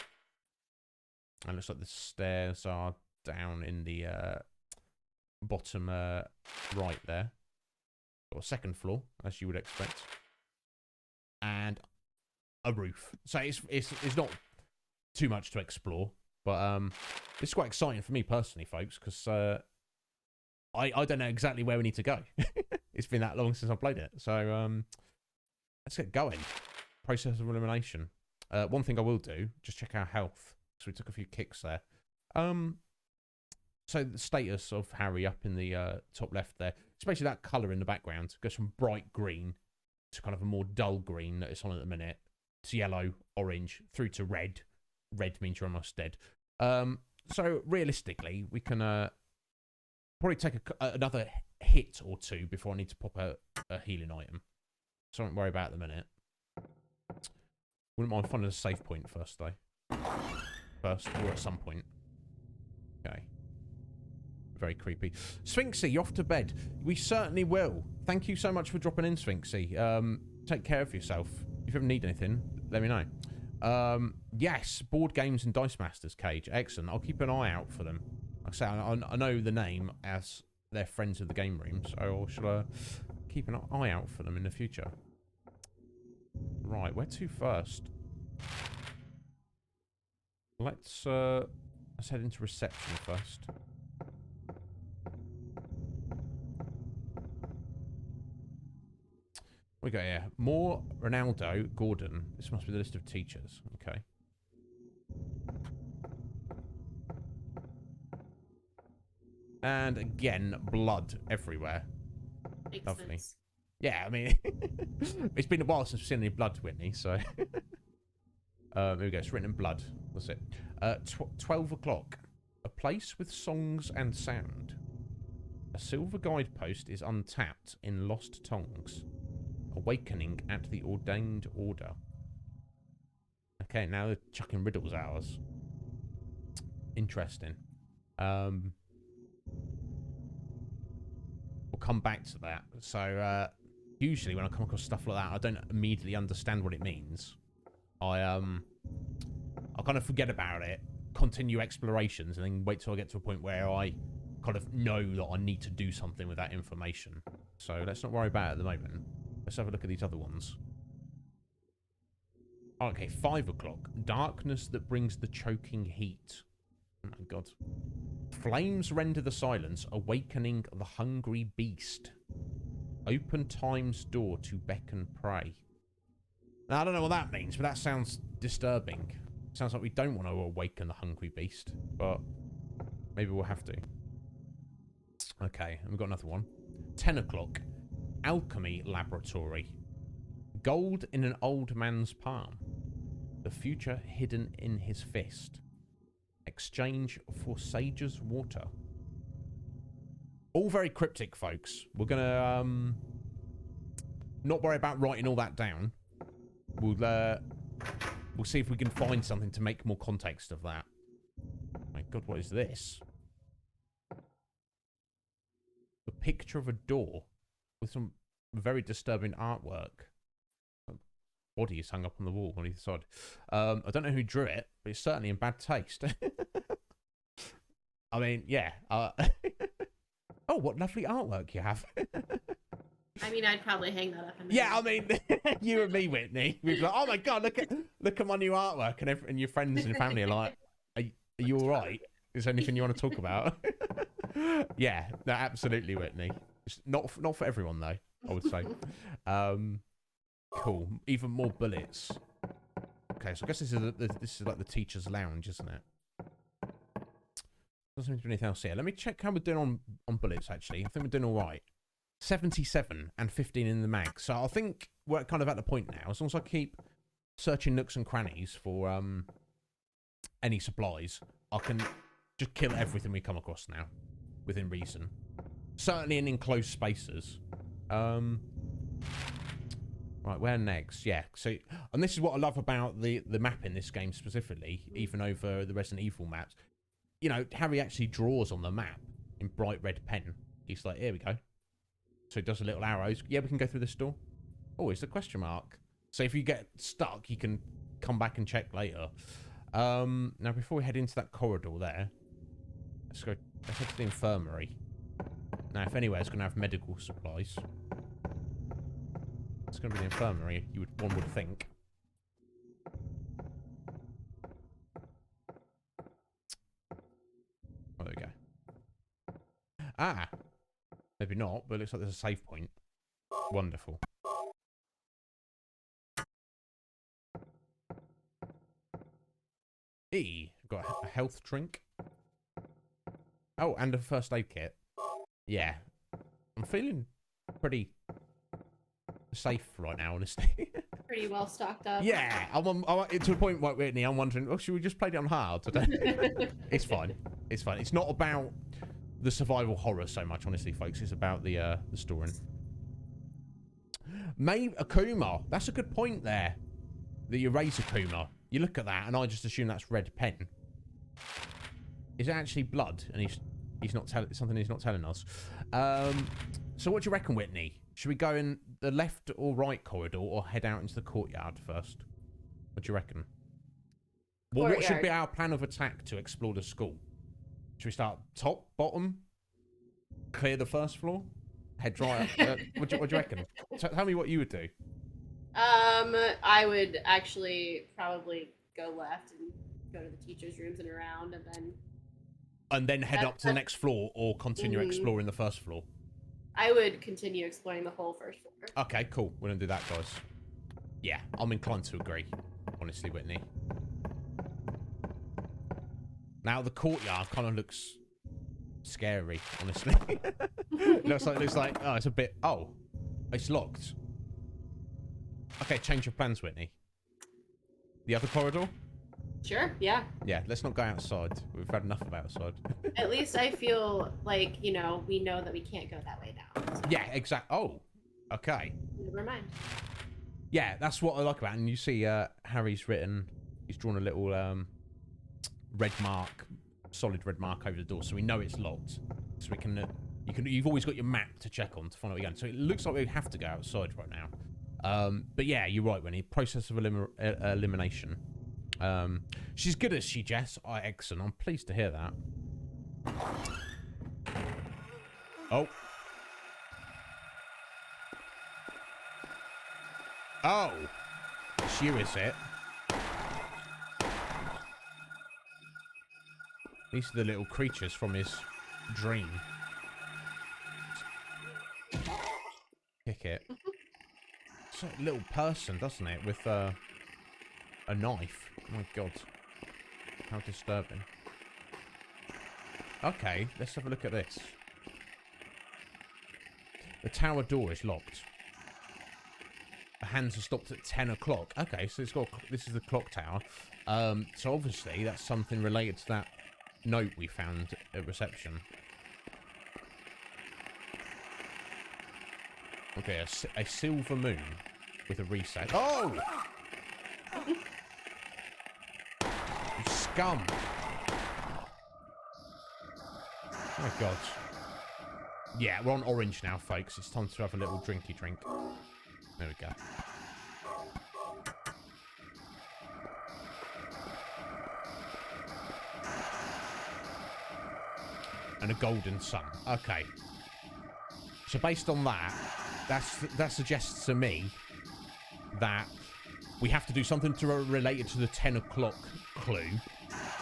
And it looks like the stairs are down in the bottom right there. Got a second floor, as you would expect. And a roof. So it's not too much to explore. But it's quite exciting for me personally, folks, because I don't know exactly where we need to go. It's been that long since I played it. So let's get going. Process of elimination. One thing I will do, just check our health. So we took a few kicks there. So the status of Harry up in the top left there. It's basically that colour in the background. It goes from bright green to kind of a more dull green that it's on at the minute. To yellow, orange, through to red. Red means you're almost dead. So realistically, we can probably take another hit or two before I need to pop a healing item. So don't worry about it at the minute. Wouldn't mind finding a save point first, though. First, or at some point. Okay. Very creepy. Sphinxy, you're off to bed. We certainly will. Thank you so much for dropping in, Sphinxy. Take care of yourself. If you ever need anything, let me know. Yes, Board Games and Dice Masters Cage. Excellent. I'll keep an eye out for them. Like I say, I know the name as they're friends of the game room, so I shall keep an eye out for them in the future. Right, where to first? Let's head into reception first. What we got here? More Ronaldo, Gordon. This must be the list of teachers. Okay. And again, blood everywhere. Makes Lovely. sense. Yeah, I mean, it's been a while since we've seen any blood, Whitney, so... here we go, it's written in blood. That's it. 12 o'clock. A place with songs and sound. A silver guidepost is untapped in Lost Tongues. Awakening at the ordained order. Okay, now they're chucking riddles at us. Interesting. We'll come back to that. So, usually when I come across stuff like that, I don't immediately understand what it means. I kind of forget about it, continue explorations, and then wait till I get to a point where I kind of know that I need to do something with that information. So let's not worry about it at the moment. Let's have a look at these other ones. Okay, 5 o'clock. Darkness that brings the choking heat. Oh my god. Flames render the silence, awakening the hungry beast. Open time's door to beckon prey. Now, I don't know what that means, but that sounds disturbing. Sounds like we don't want to awaken the hungry beast, but maybe we'll have to. Okay, and we've got another one. 10 o'clock. Alchemy laboratory. Gold in an old man's palm. The future hidden in his fist. Exchange for sage's water. All very cryptic, folks. We're gonna not worry about writing all that down. We'll see if we can find something to make more context of that. My god, what is this? A picture of a door with some very disturbing artwork. Body is hung up on the wall on either side. I don't know who drew it, but it's certainly in bad taste. I mean, yeah. Oh, what lovely artwork you have. I mean, I'd probably hang that up. Yeah, I mean, you and me, Whitney. We'd be like, oh my god, look at my new artwork, and your friends and family are like, are you all right? Is there anything you want to talk about? Yeah, no, absolutely, Whitney. It's not for everyone though, I would say. Cool. Even more bullets. Okay, so I guess this is like the teacher's lounge, isn't it? Doesn't seem to be anything else here. Let me check how we're doing on bullets. Actually, I think we're doing all right. 77 and 15 in the mag. So I think we're kind of at the point now. As long as I keep searching nooks and crannies for any supplies, I can just kill everything we come across now, within reason. Certainly in enclosed spaces. Right, where next? Yeah, so, and this is what I love about the map in this game specifically, even over the Resident Evil maps. You know, Harry actually draws on the map in bright red pen. He's like, here we go. So he does a little arrows. Yeah, we can go through this door. Oh, it's a question mark. So if you get stuck, you can come back and check later. Now, before we head into that corridor there, let's head to the infirmary. Now, if anywhere, it's going to have medical supplies. It's going to be the infirmary, one would think. Oh, there we go. Ah! Maybe not, but it looks like there's a save point. Wonderful. Got a health drink. Oh, and a first aid kit. Yeah. I'm feeling pretty safe right now, honestly. Pretty well stocked up. Yeah, I'm to a point, Whitney, I'm wondering, oh, should we just play it on hard today? It's fine. It's fine. It's not about the survival horror so much, honestly, folks. It's about the story. Maybe Akuma. That's a good point there. The eraser Akuma. You look at that, and I just assume that's red pen. Is it actually blood? And he's not telling something he's not telling us. So what do you reckon, Whitney? Should we go in the left or right corridor, or head out into the courtyard first? What do you reckon? Well, what should be our plan of attack to explore the school? Should we start top, bottom, clear the first floor, head right up? What do you reckon? Tell me what you would do. I would actually probably go left and go to the teachers' rooms and around, and then head up to the next floor, or continue exploring the first floor. I would continue exploring the whole first floor. Okay, cool. We're gonna do that, guys. Yeah, I'm inclined to agree, honestly, Whitney. Now the courtyard kind of looks scary, honestly. looks like oh, it's a bit. Oh, it's locked. Okay, change your plans, Whitney. The other corridor? Sure, yeah. Yeah, let's not go outside. We've had enough of outside. At least I feel like, we know that we can't go that way now. So. Yeah, exactly. Oh, okay. Never mind. Yeah, that's what I like about it. And you see Harry's drawn a little red mark solid red mark over the door, so we know it's locked. So we can, you've always got your map to check on to find out where you're going. So it looks like we have to go outside right now. But yeah, you're right, Winnie. Process of elimination. She's good as she, Jess. Excellent. I'm pleased to hear that. Oh. Oh. It's you, is it? These are the little creatures from his dream. Kick it. It's like a little person, doesn't it? With a knife. Oh my god. How disturbing. Okay, let's have a look at this. The tower door is locked. The hands are stopped at 10 o'clock. Okay, so it's got, this is the clock tower. So obviously that's something related to that note we found at reception. Okay, a silver moon with a reset. Oh! You scum! Oh my god. Yeah, we're on orange now, folks. It's time to have a little drinky drink. There we go. And a golden sun. Okay. So based on that, that suggests to me that we have to do something to related to the 10 o'clock clue.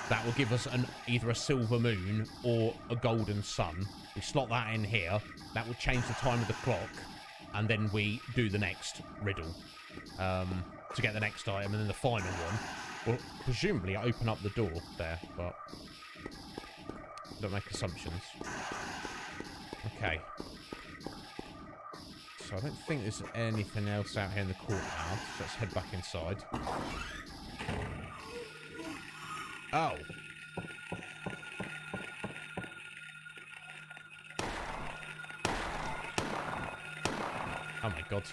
That will give us either a silver moon or a golden sun. We slot that in here. That will change the time of the clock. And then we do the next riddle to get the next item. And then the final one will presumably open up the door there. But don't make assumptions. Okay. So I don't think there's anything else out here in the courtyard. So let's head back inside. Oh. Oh my god.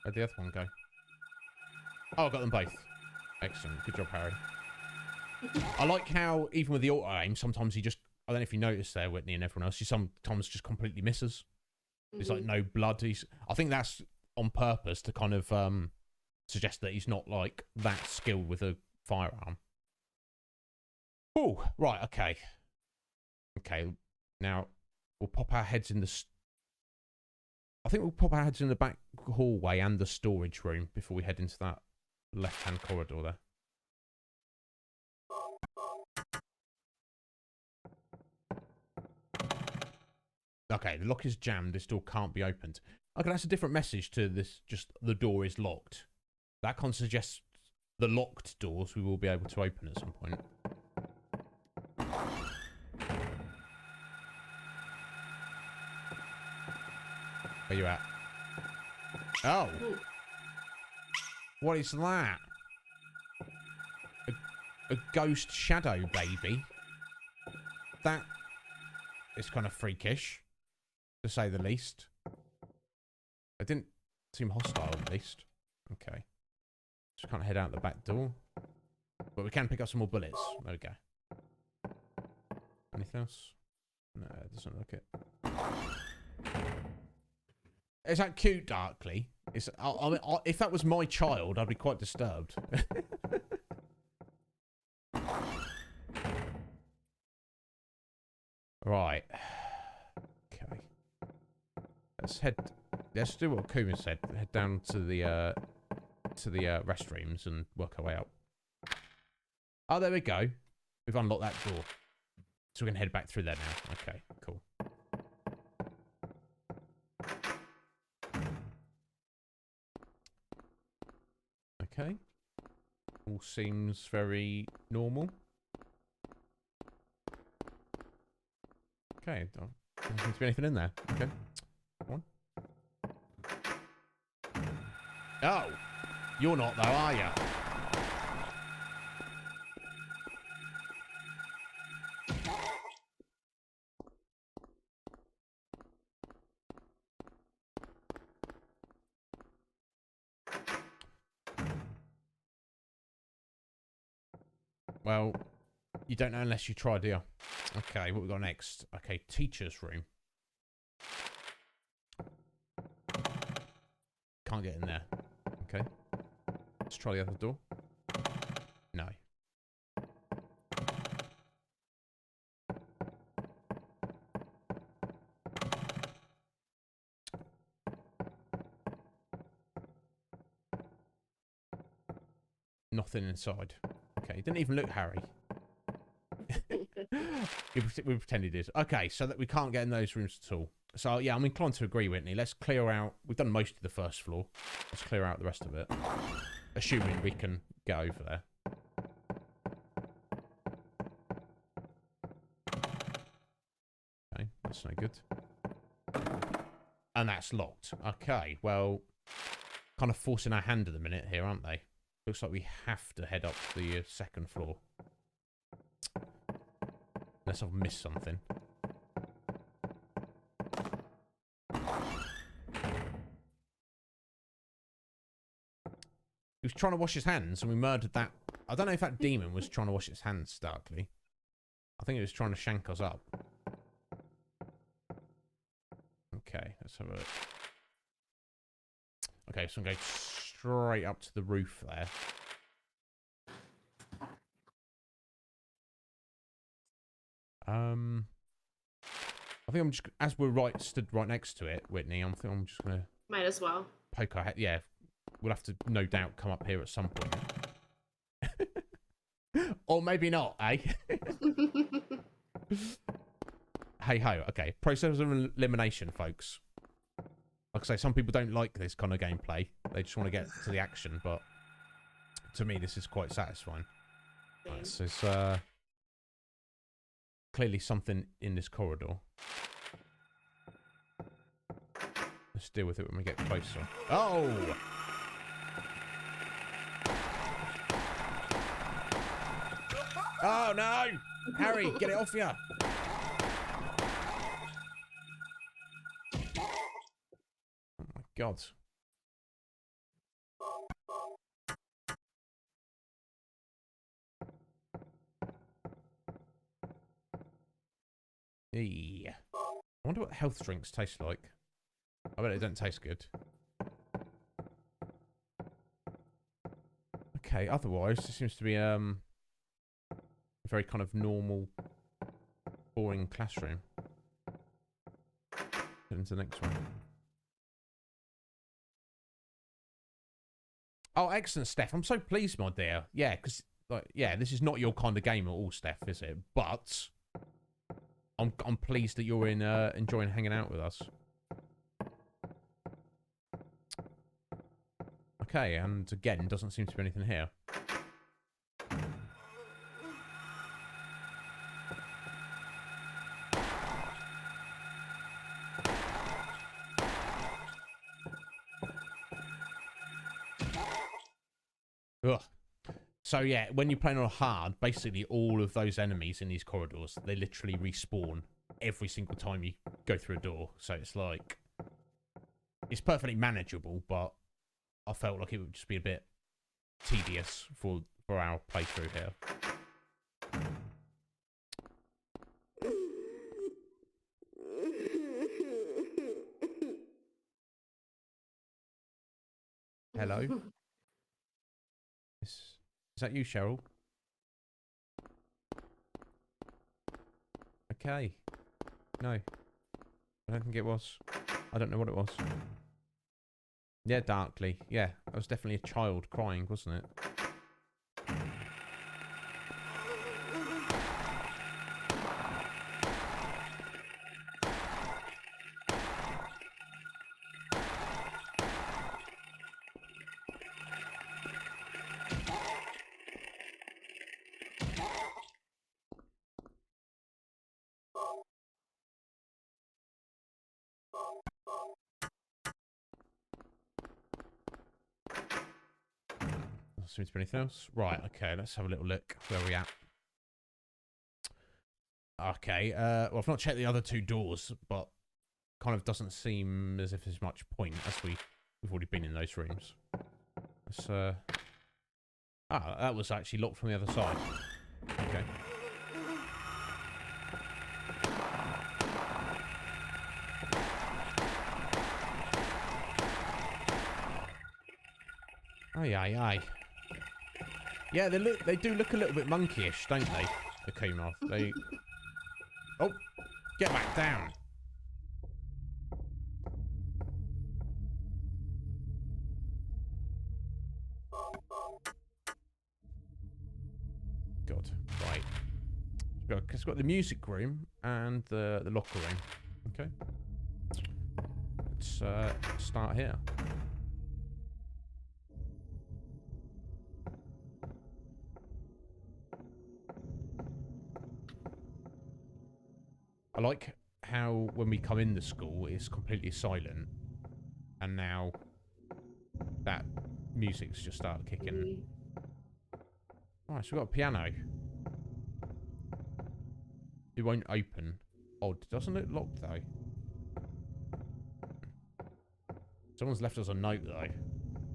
Where'd the other one go? Oh, I got them both. Excellent. Good job, Harry. I like how, even with the auto-aim, sometimes he just... I don't know if you noticed there, Whitney and everyone else, he sometimes just completely misses. There's like no blood. I think that's on purpose to kind of suggest that he's not like that skilled with a firearm. Oh, right, okay. Okay, now we'll pop our heads in the... I think we'll pop our heads in the back hallway and the storage room before we head into that left-hand corridor there. Okay, the lock is jammed. This door can't be opened. Okay, that's a different message to this. Just the door is locked. That kind of suggests the locked doors we will be able to open at some point. Where you at? Oh. What is that? A ghost shadow baby? That is kind of freakish, to say the least. It didn't seem hostile, at least. Okay. Just can't head out the back door. But we can pick up some more bullets. There we go. Anything else? No, it doesn't look it. Is that cute, Darkly? I mean, if that was my child, I'd be quite disturbed. Right. Okay. Let's do what Kuma said. Head down to the restrooms and work our way out. Oh, there we go. We've unlocked that door. So we can head back through there now. Okay, cool. Okay. All seems very normal. Okay, doesn't seem to be anything in there. Okay. Come on. Oh! You're not though, are you? Well, you don't know unless you try, do you? Okay, what we got next? Okay, teacher's room. Can't get in there. Okay. Let's try the other door. No. Nothing inside. Okay, he didn't even look Harry. We pretend he did. Okay, so that we can't get in those rooms at all. So, yeah, I'm inclined to agree, Whitney. Let's clear out... We've done most of the first floor. Let's clear out the rest of it. Assuming we can get over there. Okay, that's no good. And that's locked. Okay, well... Kind of forcing our hand at the minute here, aren't they? Looks like we have to head up to the second floor. Unless I've missed something. He was trying to wash his hands and we murdered that. I don't know if that demon was trying to wash its hands, darkly. I think it was trying to shank us up. Okay, let's have a look. Okay, so I'm going straight up to the roof there. I think I'm just, as we're stood right next to it, Whitney, I'm just gonna... Might as well. Poke our head, yeah. We'll have to, no doubt, come up here at some point. Or maybe not, eh? Hey ho, okay. Process of elimination, folks. Like I say, some people don't like this kind of gameplay. They just want to get to the action, but to me, this is quite satisfying. Right, so there's clearly something in this corridor. Let's deal with it when we get closer. Oh! Oh no! Harry, get it off you! Oh my god. Yeah. I wonder what health drinks taste like. I bet it don't taste good. Okay, otherwise, it seems to be a very kind of normal, boring classroom. Get into the next one. Oh, excellent, Steph. I'm so pleased, my dear. Yeah, because, like, yeah, this is not your kind of game at all, Steph, is it? But I'm pleased that you're enjoying hanging out with us. Okay, and again, doesn't seem to be anything here. Ugh. So yeah, when you're playing on hard, basically all of those enemies in these corridors, they literally respawn every single time you go through a door. So it's like, it's perfectly manageable, but I felt like it would just be a bit tedious for our playthrough here. Hello? Is that you, Cheryl? Okay. No. I don't think it was. I don't know what it was. Yeah, darkly. Yeah, that was definitely a child crying, wasn't it? Seems to be anything else. Right, okay, let's have a little look. Where are we at? Okay, well, I've not checked the other two doors, but kind of doesn't seem as if there's much point, as we've already been in those rooms. Let's, that was actually locked from the other side. Okay. Aye, aye, aye. Yeah, they do look a little bit monkeyish, don't they? The Kumov. They. Oh, get back down. God, right. It's got the music room and the locker room. Okay. Let's start here. I like how when we come in the school, it's completely silent, and now that music's just started kicking. Alright, so we've got a piano. It won't open. Odd. Doesn't look locked, though. Someone's left us a note, though.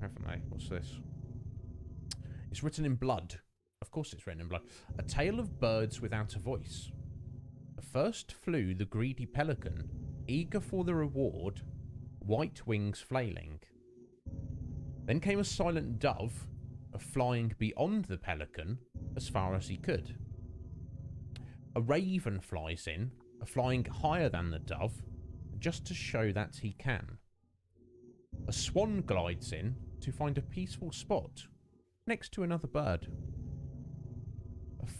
Haven't they? What's this? It's written in blood. Of course it's written in blood. A tale of birds without a voice. First flew the greedy pelican, eager for the reward, white wings flailing. Then came a silent dove, flying beyond the pelican as far as he could. A raven flies in, flying higher than the dove, just to show that he can. A swan glides in to find a peaceful spot next to another bird.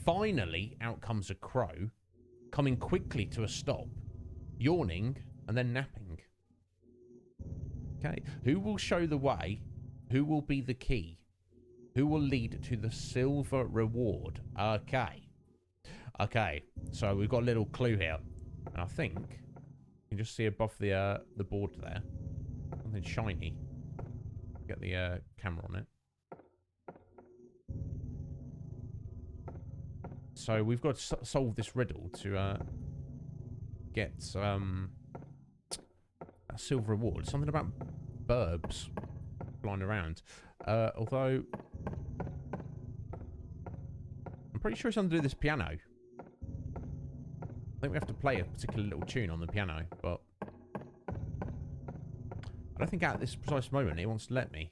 Finally, out comes a crow, coming quickly to a stop, yawning and then napping. Okay, who will show the way? Who will be the key? Who will lead to the silver reward? Okay. Okay, so we've got a little clue here. And I think you can just see above the board there. Something shiny. Get the camera on it. So we've got to solve this riddle to get a silver reward. Something about burbs flying around. Although I'm pretty sure it's under this piano. I think we have to play a particular little tune on the piano, but I don't think at this precise moment it wants to let me.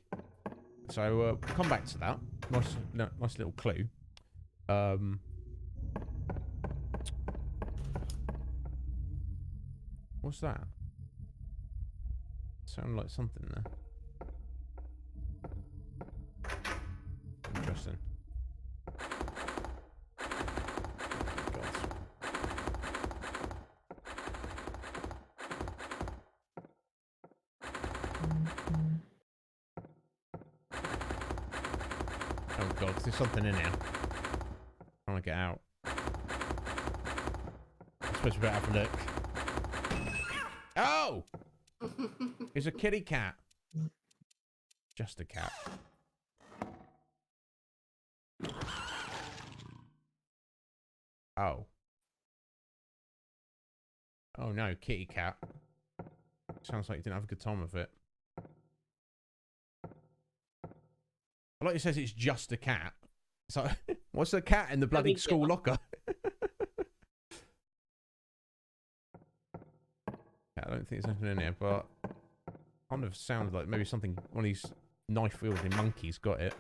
So we'll come back to that. Nice little clue. What's that? Sounded like something there. Interesting. God. Oh god, there's something in here. I want to get out. I suppose we better have a look. Oh! It's a kitty cat. Just a cat. Oh. Oh no, kitty cat. Sounds like you didn't have a good time with it. I like it says it's just a cat. So, what's the cat in the bloody school locker? I don't think there's anything in here, but kind of sounds like maybe something, one of these knife-wielding monkeys got it.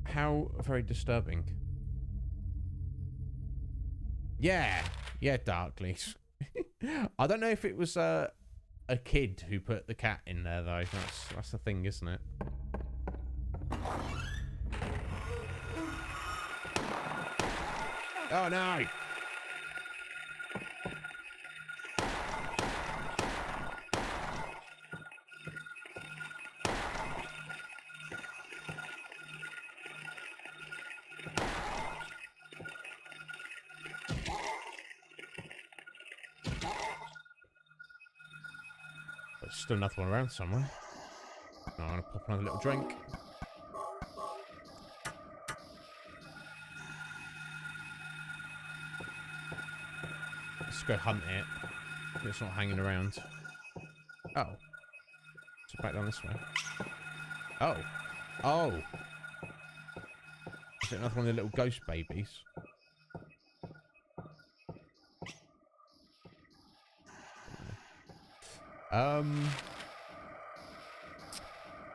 How very disturbing. Yeah, Darkleys. I don't know if it was a kid who put the cat in there though. That's the thing, isn't it? Oh no! There's still another one around somewhere. No, I'm gonna pop another little drink. Let's go hunt it. It's not hanging around. Oh. So back down this way. Oh. Oh. Is it another one of the little ghost babies?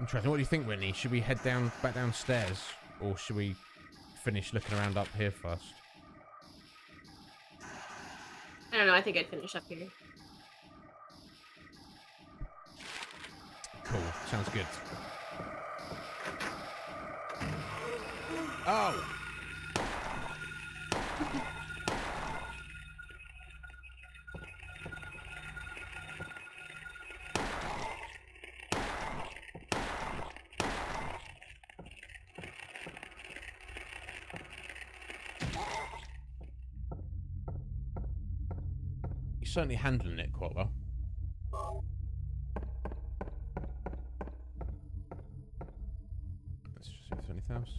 Interesting. What do you think, Whitney? Should we head back downstairs, or should we finish looking around up here first? I don't know. I think I'd finish up here. Cool. Sounds good. Oh! You're certainly handling it quite well. Let's just see if there's anything else.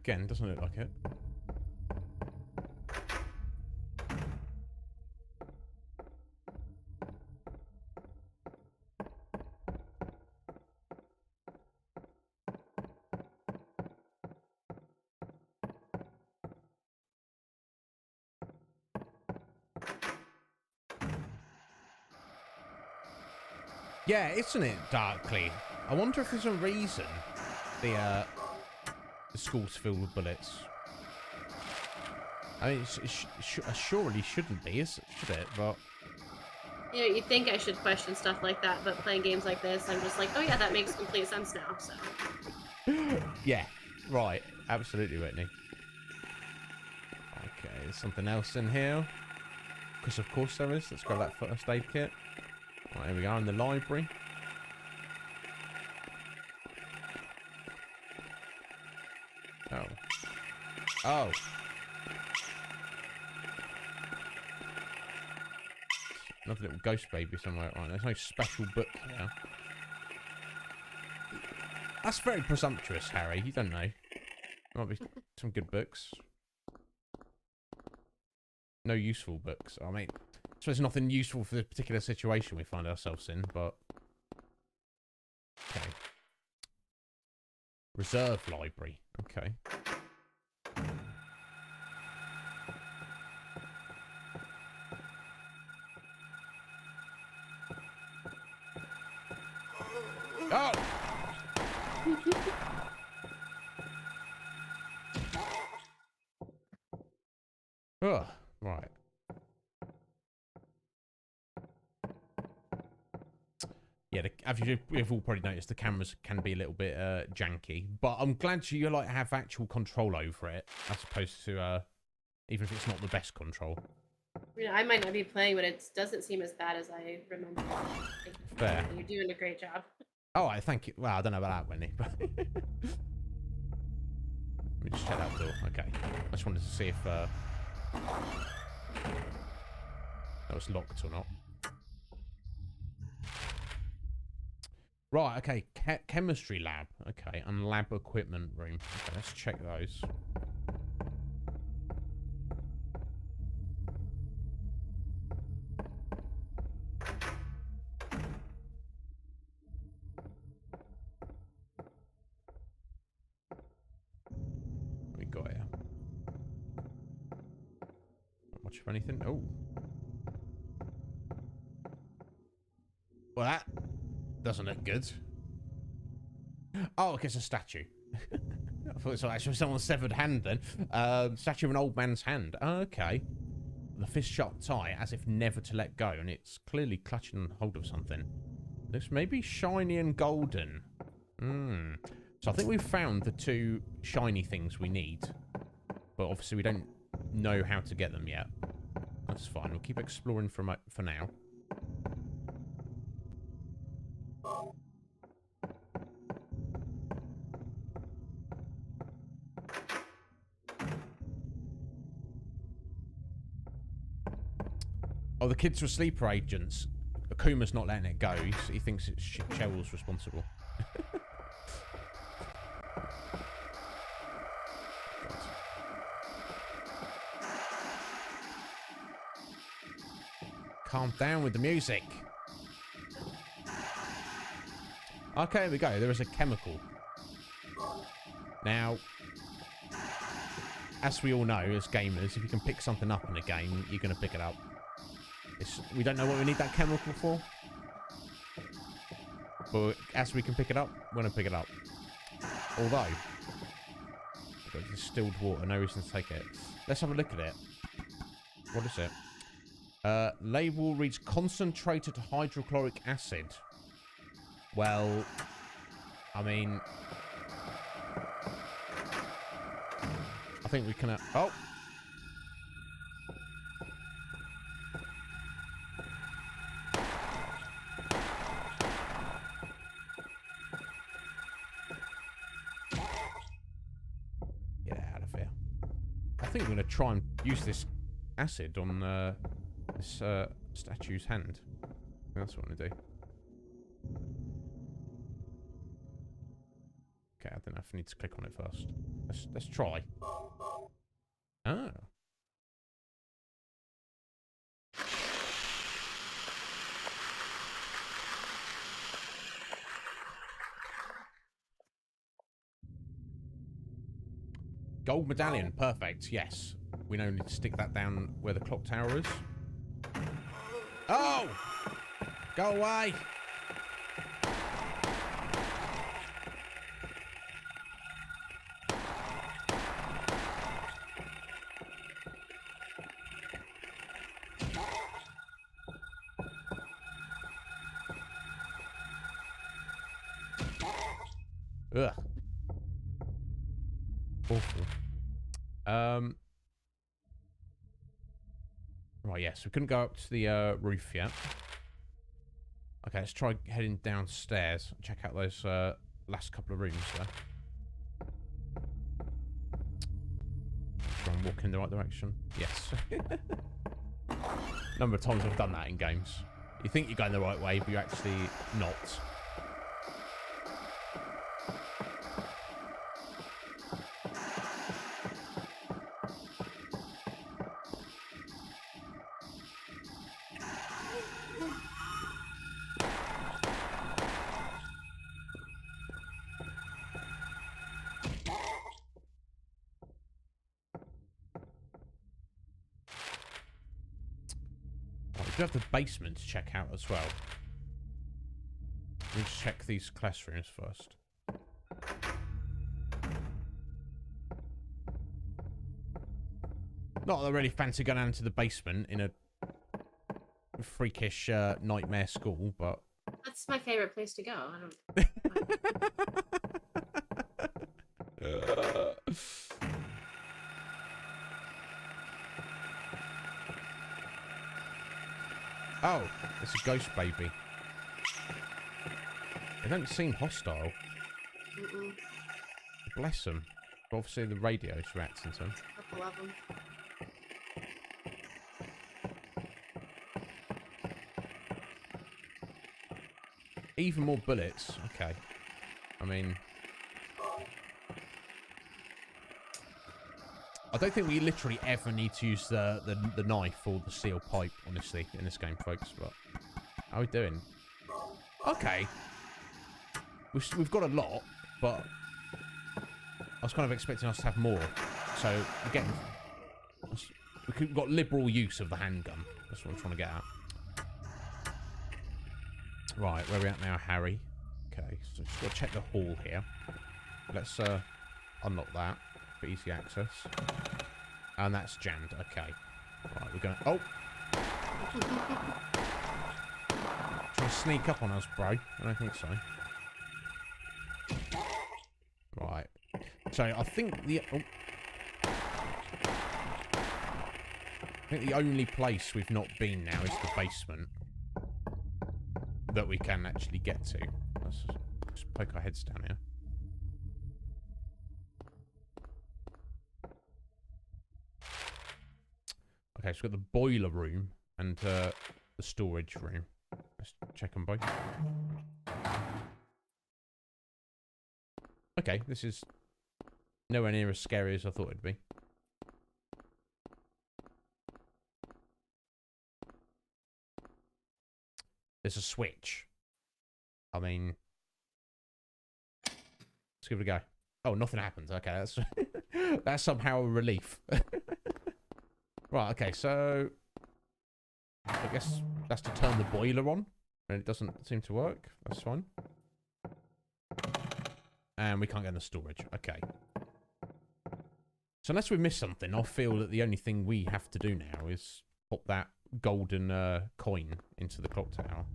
Again, doesn't look like it. Yeah, isn't it, Darkly? I wonder if there's a reason the school's filled with bullets. I mean, it surely shouldn't be, should it? But You know, you'd think I should question stuff like that, but playing games like this, I'm just like, oh yeah, that makes complete sense now, so. yeah, right. Absolutely, Whitney. Okay, there's something else in here. Because of course there is. Let's grab that first aid kit. Right, here we are in the library. Oh. Oh. Another little ghost baby somewhere. Right, there's no special book here. That's very presumptuous, Harry. You don't know. There might be some good books. No useful books. I mean, I suppose nothing useful for the particular situation we find ourselves in, but... Okay. Reserve library. Okay. Oh! Oh, right. Yeah, as you've all probably noticed, the cameras can be a little bit janky, but I'm glad you like have actual control over it, as opposed to even if it's not the best control. You know, I might not be playing, but it doesn't seem as bad as I remember. Fair. You're doing a great job. Oh, I thank you. Well, I don't know about that, Wendy, but let me just check that door. Okay, I just wanted to see if that was locked or not. Right, okay, chemistry lab. Okay, and lab equipment room. Okay, let's check those. What we got here? Not much of anything. Oh. Well, that doesn't look good. Oh, okay, it's a statue. I thought it was actually someone's severed hand then. Statue of an old man's hand. Okay. The fist shot tight as if never to let go, and it's clearly clutching hold of something. This may be shiny and golden. So I think we've found the two shiny things we need. But obviously we don't know how to get them yet. That's fine. We'll keep exploring for now. Oh, the kids were sleeper agents. Akuma's not letting it go. He thinks it's Cheryl's responsible. calm down with the music. Okay, here we go. There is a chemical. Now, as we all know, as gamers, if you can pick something up in a game, you're going to pick it up. We don't know what we need that chemical for. But as we can pick it up, we're going to pick it up. Although, we've got distilled water, no reason to take it. Let's have a look at it. What is it? Label reads concentrated hydrochloric acid. Well, I mean, I think we can... oh! Get out of here. I think we're going to try and use this acid on this statue's hand. That's what I'm going to do. Okay, I don't know if I need to click on it first. Let's try. Oh. Gold medallion, perfect, yes. We now need to stick that down where the clock tower is. Oh! Go away! Ugh. Awful. Right, yes, we couldn't go up to the roof yet. Okay, let's try heading downstairs. Check out those last couple of rooms there. Try and walk in the right direction. Yes. Number of times I've done that in games. You think you're going the right way, but you're actually not. We have the basement to check out as well. Let's check these classrooms first. Not that I really fancy going down into the basement in a freakish nightmare school, but... That's my favorite place to go. I don't... Oh, it's a ghost baby. They don't seem hostile. Mm-mm. Bless them. But obviously the radio's reacting to them. A couple of them. Even more bullets. Okay. I mean... I don't think we literally ever need to use the knife or the steel pipe, honestly, in this game, folks. But how are we doing? Okay. We've got a lot, but I was kind of expecting us to have more. So, again, we've got liberal use of the handgun. That's what I'm trying to get at. Right, where are we at now, Harry? Okay, so just got to check the hall here. Let's unlock that for easy access. And that's jammed. Okay. Right, we're going to... Oh! Trying to sneak up on us, bro. I don't think so. Right. So, I think the... Oh. I think the only place we've not been now is the basement. That we can actually get to. Let's just poke our heads down here. Okay, so we've got the boiler room and the storage room. Let's check them both. Okay, this is nowhere near as scary as I thought it'd be. There's a switch. I mean, let's give it a go. Oh, nothing happens. Okay, that's that's somehow a relief. Right, okay, so I guess that's to turn the boiler on, and it doesn't seem to work. That's fine. And we can't get in the storage. Okay. So unless we missed something, I feel that the only thing we have to do now is pop that golden coin into the clock tower.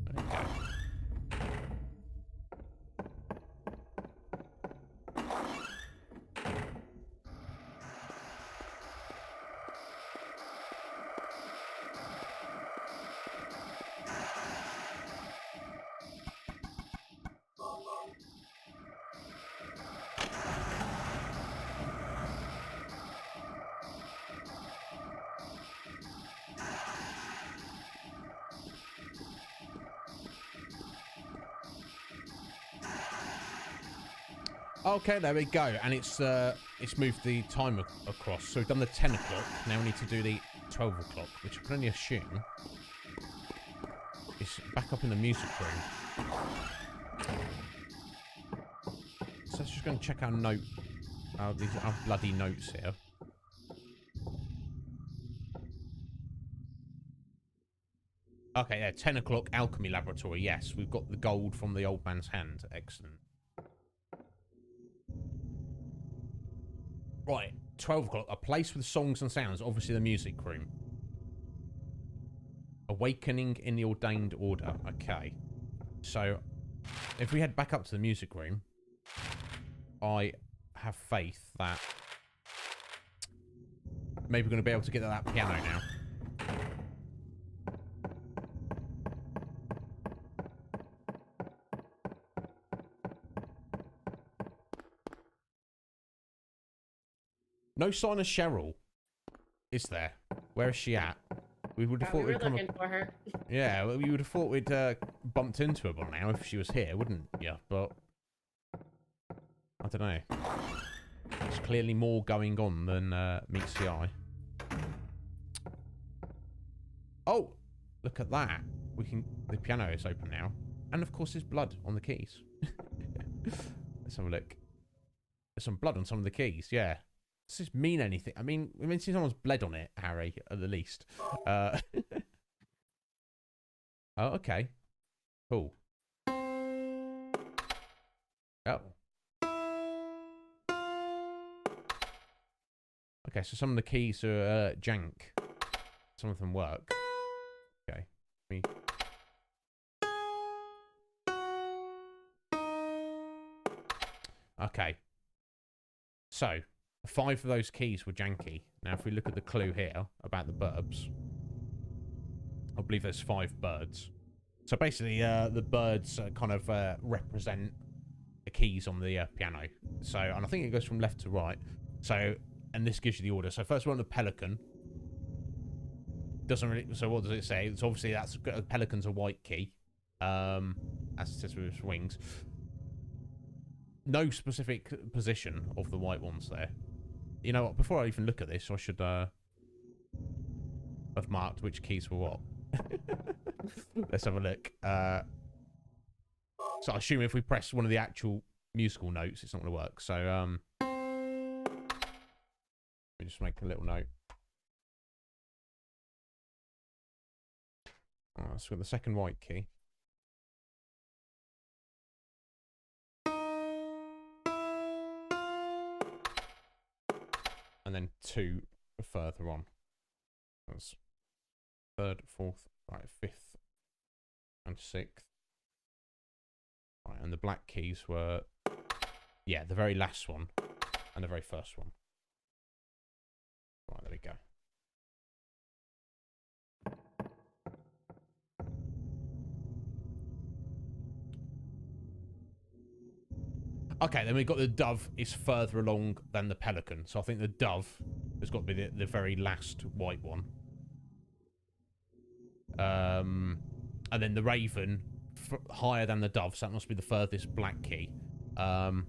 There we go. Okay, there we go, and it's moved the time across. So we've done the 10 o'clock. Now we need to do the 12 o'clock, which I can only assume is back up in the music room. So let's just go and check our note, our bloody notes here. Okay, yeah, 10 o'clock alchemy laboratory. Yes, we've got the gold from the old man's hand. Excellent. Right, 12 o'clock. A place with songs and sounds. Obviously the music room. Awakening in the ordained order. Okay. So, if we head back up to the music room, I have faith that maybe we're going to be able to get to that piano now. No sign of Cheryl, is there? Where is she at? We would have thought we we'd were looking for her. Yeah, well, we would have thought we'd bumped into her by now if she was here, wouldn't you? But I don't know. There's clearly more going on than meets the eye. Oh, look at that! The piano is open now, and of course, there's blood on the keys. Let's have a look. There's some blood on some of the keys. Yeah. Does this mean anything? I mean, someone's bled on it, Harry, at the least. Oh, okay. Cool. Oh. Okay, so some of the keys are jank. Some of them work. Okay. Okay. So, 5 of those keys were janky. Now, if we look at the clue here about the burbs, I believe there's 5 birds. So basically, the birds kind of represent the keys on the piano. So, and I think it goes from left to right. So, and this gives you the order. So first one, the pelican. Doesn't really. So what does it say? It's obviously that's a pelican's a white key, as it says with its wings. No specific position of the white ones there. You know what? Before I even look at this, I should have marked which keys were what. Let's have a look. So I assume if we press one of the actual musical notes, it's not going to work. So let me just make a little note. Alright, so we've got the second white key. And then 2 further on. That's 3rd, 4th, right, 5th, and 6th. Right, and the black keys were, yeah, the very last one and the very first one. Right, there we go. Okay, then we've got the dove is further along than the pelican. So I think the dove has got to be the very last white one. And then the raven higher than the dove, so that must be the furthest black key. Okay,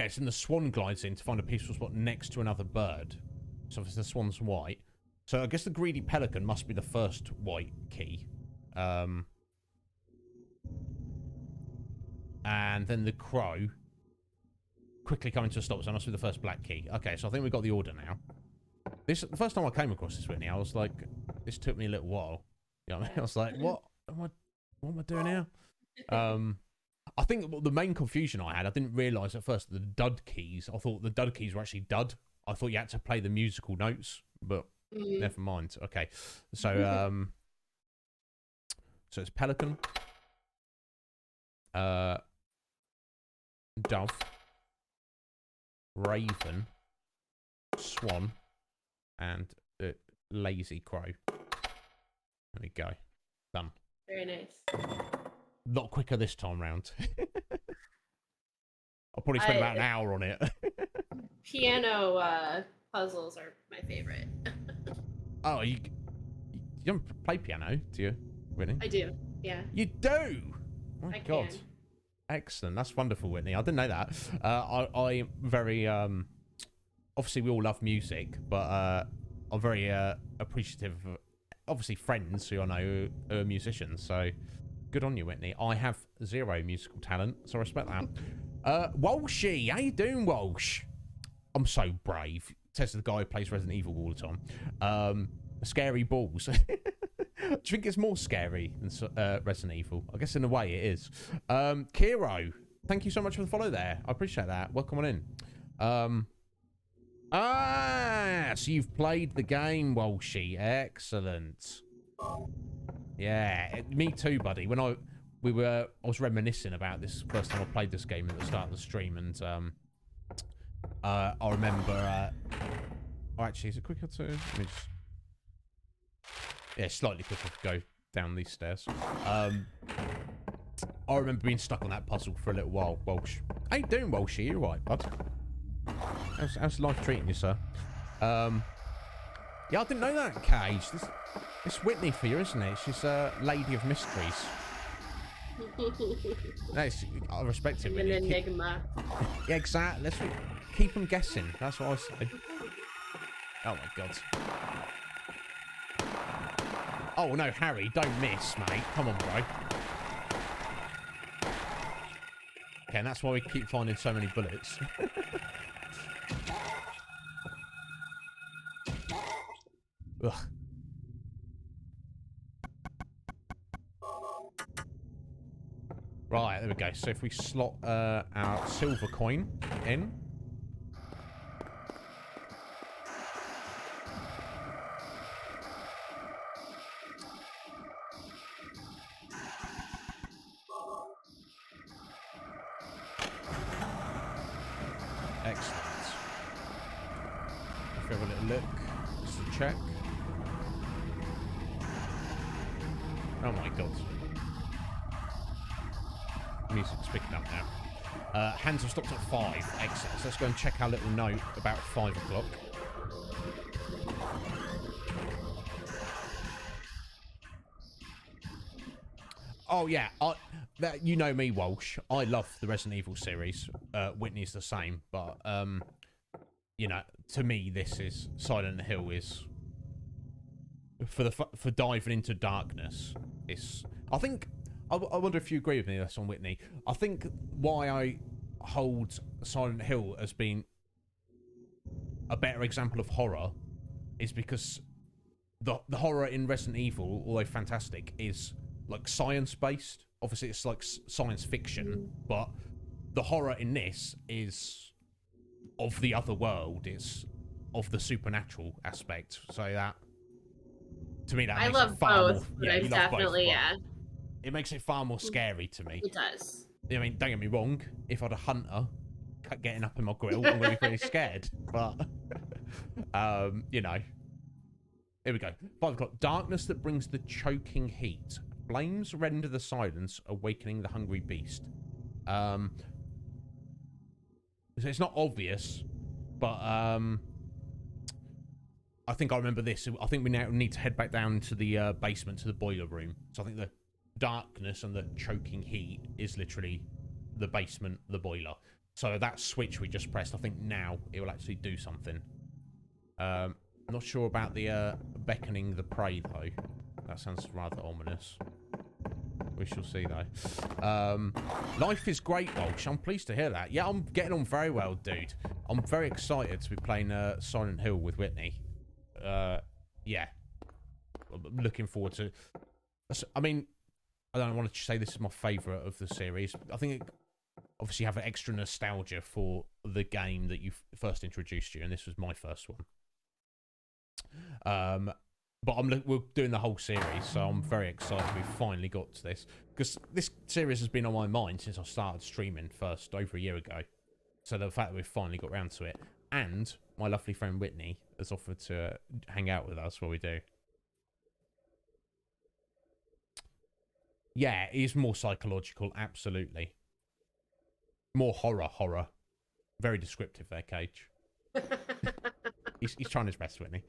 so then the swan glides in to find a peaceful spot next to another bird. So if the swan's white. So I guess the greedy pelican must be the first white key. And then the crow quickly coming to a stop. So that must be the first black key. Okay, so I think we've got the order now. The first time I came across this, Whitney, I was like, this took me a little while. You know what I mean? I was like, what am I doing here? I think the main confusion I had, I didn't realise at first the dud keys. I thought the dud keys were actually dud. I thought you had to play the musical notes, but never mind. Okay, so so it's pelican, dove, raven, swan, and lazy crow. There we go. Done. Very nice. A lot quicker this time round. I'll probably spend about an hour on it. Piano puzzles are my favorite. Oh, you don't play piano, do you, Whitney? I do, yeah. You do? Oh my I God. can. Excellent. That's wonderful, Whitney. I didn't know that. I'm very... obviously, we all love music, but I'm very appreciative of, obviously, friends who I know who are musicians, so good on you, Whitney. I have zero musical talent, so I respect that. Walshy, how you doing, Walsh? I'm so brave. Says the guy who plays Resident Evil all the time. Scary balls. Do you think it's more scary than Resident Evil? I guess in a way it is. Kiro, thank you so much for the follow there. I appreciate that. Welcome on in. So you've played the game, Walshy. Excellent. Yeah, me too, buddy. When I was reminiscing about this first time I played this game at the start of the stream, and I remember. Oh, actually, is it quicker to? Let me just. Yeah, slightly quicker to go down these stairs. I remember being stuck on that puzzle for a little while. Walsh, how you doing, Walshy? You all right, bud? How's life treating you, sir? Yeah, I didn't know that, Cage. It's Whitney for you, isn't it? She's a lady of mysteries. I respect it, Whitney. An enigma. Yeah, exactly. Let's keep them guessing. That's what I say. Oh my God. Oh no, Harry, don't miss, mate. Come on, bro. Okay, and that's why we keep finding so many bullets. Ugh. Right, there we go. So if we slot our silver coin in. Excellent. If we have a little look, just to check. Oh my God. Music's picking up now. Hands have stopped at 5. Excellent. So let's go and check our little note about 5 o'clock. Oh yeah, you know me, Walsh. I love the Resident Evil series. Whitney's the same, but you know, to me, this is Silent Hill is for diving into darkness. I think I wonder if you agree with me. That's on Whitney. I think why I hold Silent Hill as being a better example of horror is because the horror in Resident Evil, although fantastic, is like science-based. Obviously, it's like science fiction, but the horror in this is of the other world. It's of the supernatural aspect. So that, to me, that I makes love it far both, more. but Yeah, I'm you love both, definitely, but yeah. it makes it far more scary to me. It does. I mean, don't get me wrong. If I'd a hunter getting up in my grill, I'm going to be pretty scared. But, you know. Here we go. 5 o'clock. Darkness that brings the choking heat. Flames render the silence, awakening the hungry beast. So it's not obvious, but I think I remember this. I think we now need to head back down into the basement to the boiler room. So I think the darkness and the choking heat is literally the basement, the boiler. So that switch we just pressed, I think now it will actually do something. Not sure about the beckoning the prey, though. That sounds rather ominous. We shall see, though. Life is great, Walsh. I'm pleased to hear that. Yeah, I'm getting on very well, dude. I'm very excited to be playing Silent Hill with Whitney. Yeah. I'm looking forward to... I mean, I don't want to say this is my favourite of the series. I think it obviously have an extra nostalgia for the game that you first introduced you, and this was my first one. But we're doing the whole series, so I'm very excited we finally got to this. Because this series has been on my mind since I started streaming first over a year ago. So the fact that we've finally got round to it. And my lovely friend Whitney has offered to hang out with us while we do. Yeah, it is more psychological, absolutely. More horror. Very descriptive there, Cage. He's trying his best, Whitney.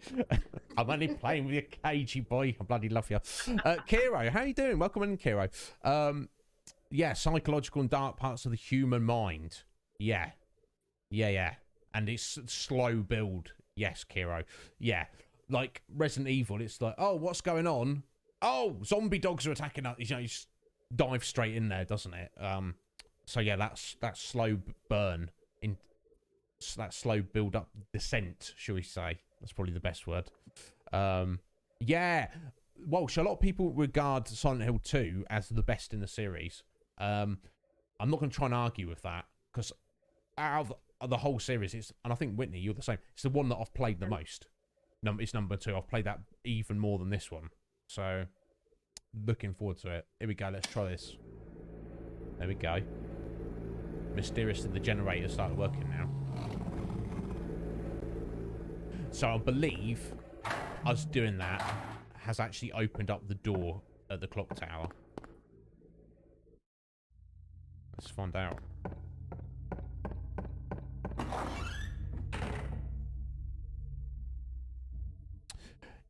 I'm only playing with you, cagey boy. I bloody love you. Kiro, how you doing? Welcome in, Kiro. Yeah, psychological and dark parts of the human mind. Yeah. And it's slow build. Yes, Kiro. Yeah. Like Resident Evil, it's like, oh, what's going on? Oh, zombie dogs are attacking us. You know, you just dive straight in there, doesn't it? So yeah, that's slow burn in that slow build up descent, shall we say? That's probably the best word. Yeah, Walsh, a lot of people regard Silent Hill 2 as the best in the series. I'm not going to try and argue with that because out of the whole series, and I think Whitney, you're the same. It's the one that I've played the most. It's number 2. I've played that even more than this one. So, looking forward to it. Here we go. Let's try this. There we go. Mysteriously, the generator started working now. So I believe us doing that has actually opened up the door at the clock tower. Let's find out.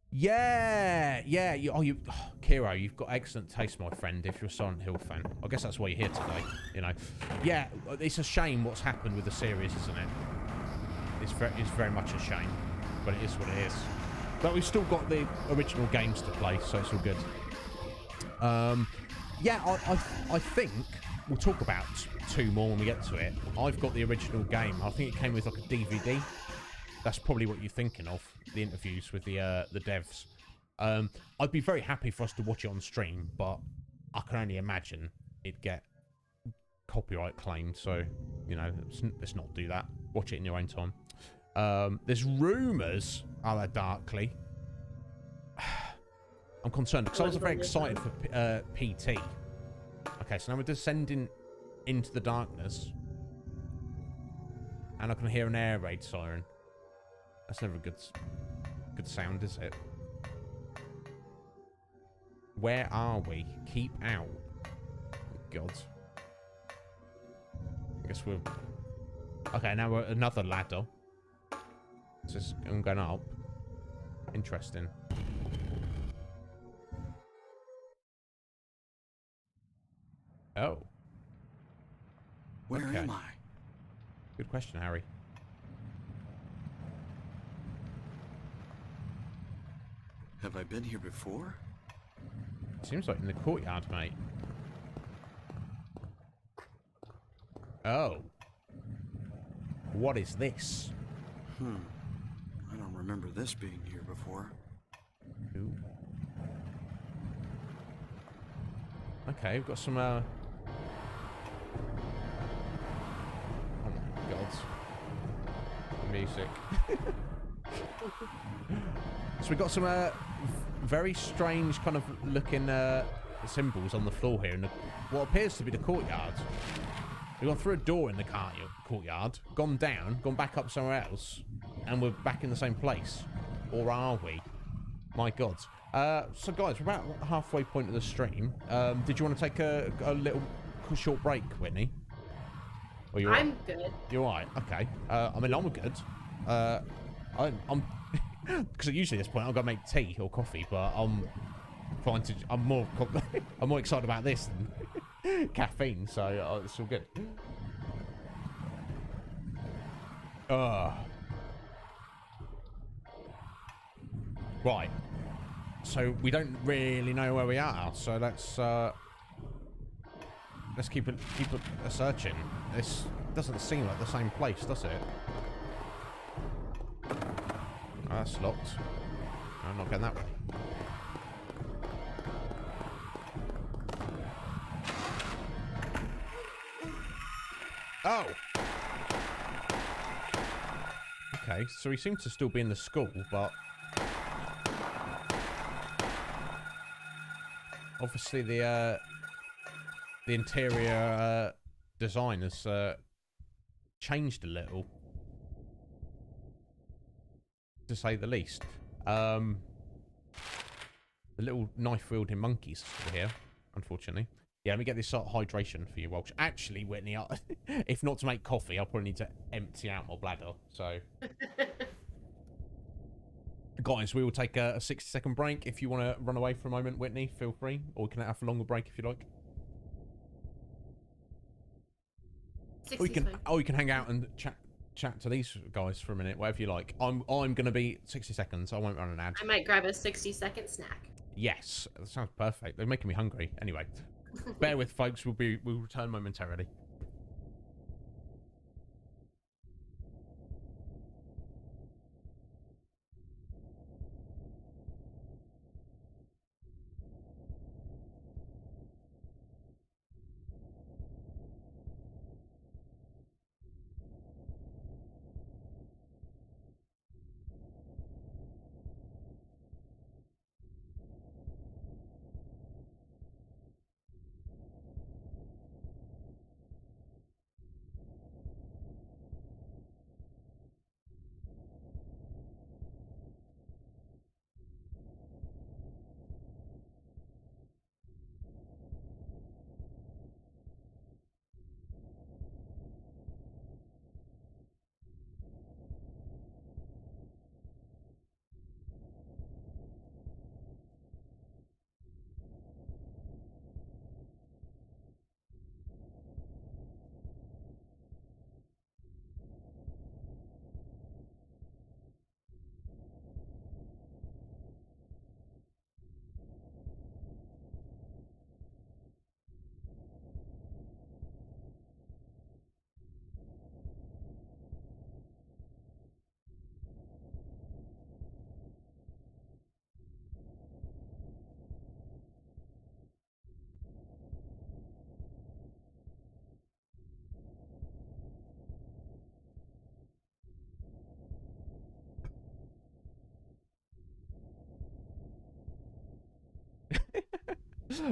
Yeah. Kiro, you've got excellent taste, my friend, if you're a Silent Hill fan. I guess that's why you're here today, you know. Yeah, it's a shame what's happened with the series, isn't it? It's very much a shame, but it is what it is. But we've still got the original games to play, so it's all good. Yeah, I think we'll talk about 2 more when we get to it. I've got the original game. I think it came with like a DVD. That's probably what you're thinking of, the interviews with the devs. I'd be very happy for us to watch it on stream, but I can only imagine it'd get copyright claimed, so, you know, let's not do that. Watch it in your own time. There's rumours, darkly. I'm concerned, because I was very excited for PT. Okay, so now we're descending into the darkness. And I can hear an air raid siren. That's never a good sound, is it? Where are we? Keep out. Oh, God. I guess we're... Okay, now we're at another ladder. It's just going up. Interesting. Oh. Where am I? Good question, Harry. Have I been here before? Seems like in the courtyard, mate. Oh. What is this? I don't remember this being here before. Ooh. Okay, we've got some, oh my God. Music. So we've got some, very strange kind of looking, symbols on the floor here in what appears to be the courtyard. We've gone through a door in the courtyard, gone down, gone back up somewhere else, and we're back in the same place. Or are we? My God. So guys, we're about halfway point of the stream. Did you want to take a little short break, Whitney? Or you're I'm good. You're all right. Okay. I mean, I'm good. I'm because usually at this point I've got to make tea or coffee, but I'm more excited about this than caffeine, so it's all good. Right. So we don't really know where we are. So let's keep searching. This doesn't seem like the same place, does it? Oh, that's locked. I'm not going that way. Oh. Okay, so he seems to still be in the school, but obviously the interior design has changed a little, to say the least. The little knife-wielding monkeys are here, unfortunately. Yeah, let me get this hydration for you, Walsh. Actually, Whitney, if not to make coffee, I'll probably need to empty out my bladder. So, guys, we will take a 60-second break. If you want to run away for a moment, Whitney, feel free. Or we can have a longer break if you like. Or you can hang out and chat to these guys for a minute, whatever you like. I'm gonna be 60 seconds. I won't run an ad. I might grab a 60-second snack. Yes, that sounds perfect. They're making me hungry. Anyway, bear with, folks. We'll return momentarily.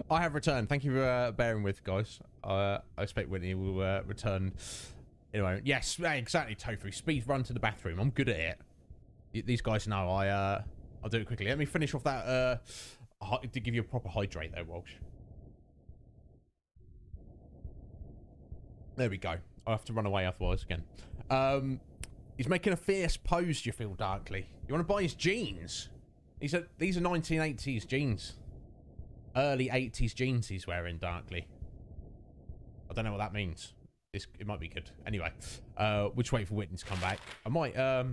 I have returned. Thank you for bearing with, guys. I expect Whitney will return in a moment. Yes, exactly, Tofu. Speed run to the bathroom. I'm good at it. These guys know I'll do it quickly. Let me finish off that to give you a proper hydrate there, Walsh. There we go. I'll have to run away otherwise again. He's making a fierce pose, you feel, Darkly. You want to buy his jeans? These are 1980s jeans. Early 80s jeans he's wearing, Darkly. I don't know what that means. It might be good. Anyway, we'll just wait for Whitney to come back. I might, yeah,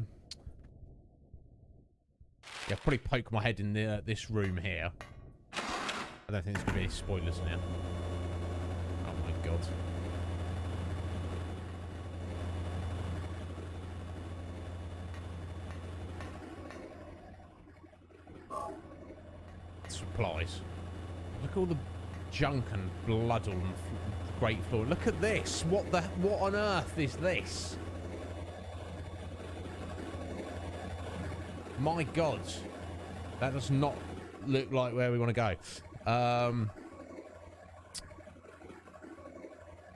probably poke my head in this room here. I don't think there's going to be any spoilers in here. Oh my god. Supplies. Look at all the junk and blood on the great floor. Look at this. What on earth is this? My god. That does not look like where we want to go.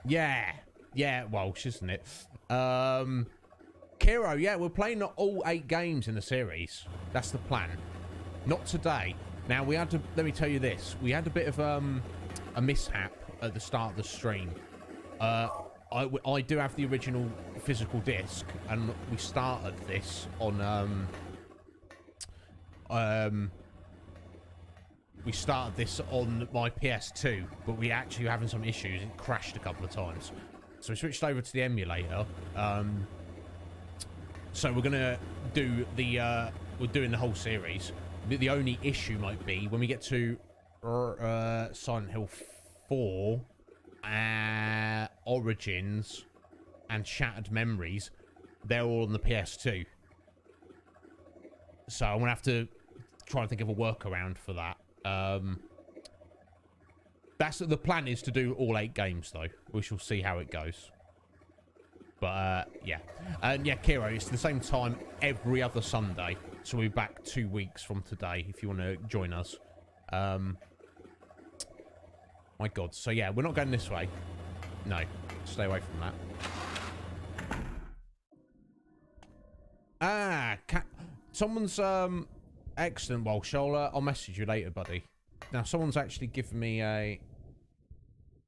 Yeah, Walsh, isn't it? Kiro, yeah, we're playing all 8 games in the series. That's the plan. Not today. Now, we had to, let me tell you this. We had a bit of a mishap at the start of the stream. I do have the original physical disc, and we started this on, we started this on my PS2, but we actually were having some issues. It crashed a couple of times. So we switched over to the emulator. So we're going to do the, we're doing the whole series. The only issue might be when we get to Silent Hill 4, Origins, and Shattered Memories. They're all on the PS2. So I'm going to have to try and think of a workaround for that. That's the plan, is to do all 8 games, though. We shall see how it goes. But, yeah. And, yeah, Kiro, it's the same time every other Sunday. So we'll be back 2 weeks from today, if you want to join us. My God. So, yeah, we're not going this way. No. Stay away from that. Someone's, excellent, Walsh. I'll message you later, buddy. Now, someone's actually given me a...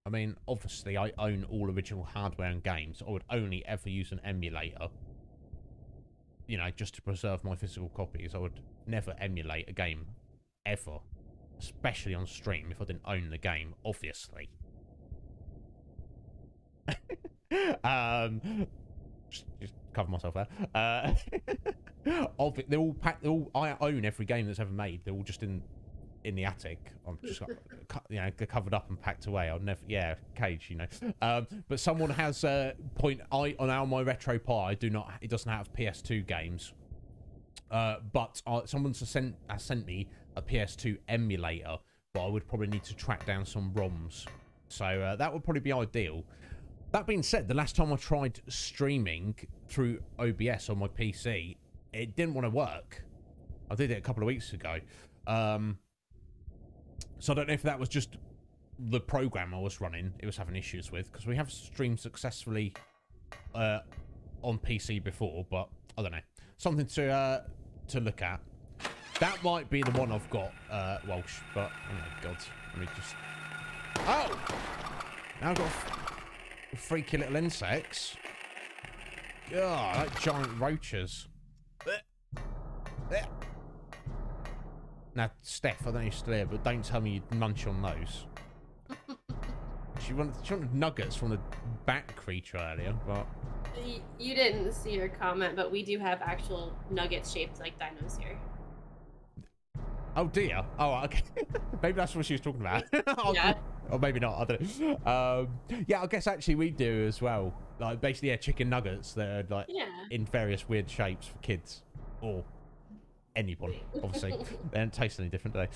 I mean, obviously, I own all original hardware and games. I would only ever use an emulator. You know, just to preserve my physical copies. I would never emulate a game. Ever. Especially on stream, if I didn't own the game, obviously. Just cover myself there. They're all packed. I own every game that's ever made. They're all just in the attic. I'm just, you know, they're covered up and packed away. I'll never, yeah, cage, you know. But someone has on my RetroPie. It doesn't have PS2 games. But someone has sent me a PS2 emulator, but I would probably need to track down some ROMs. So that would probably be ideal. That being said, the last time I tried streaming through OBS on my PC, it didn't want to work. I did it a couple of weeks ago. So I don't know if that was just the program I was running it was having issues with, because we have streamed successfully on PC before, but I don't know. Something to look at. That might be the one I've got, Walsh, but oh my God. Let me just... Oh! Now I've got freaky little insects. God, like giant roaches. Now, Steph, I don't know if you're still here, but don't tell me you'd munch on those. She wanted nuggets from the bat creature earlier, but... You didn't see her comment, but we do have actual nuggets shaped like dinos here. Oh dear. Oh, okay. Maybe that's what she was talking about. Yeah. Or maybe not. I don't know. Yeah, I guess actually we do as well. Like basically, yeah, chicken nuggets that are like in various weird shapes for kids or anyone. Obviously, they don't taste any different, do they?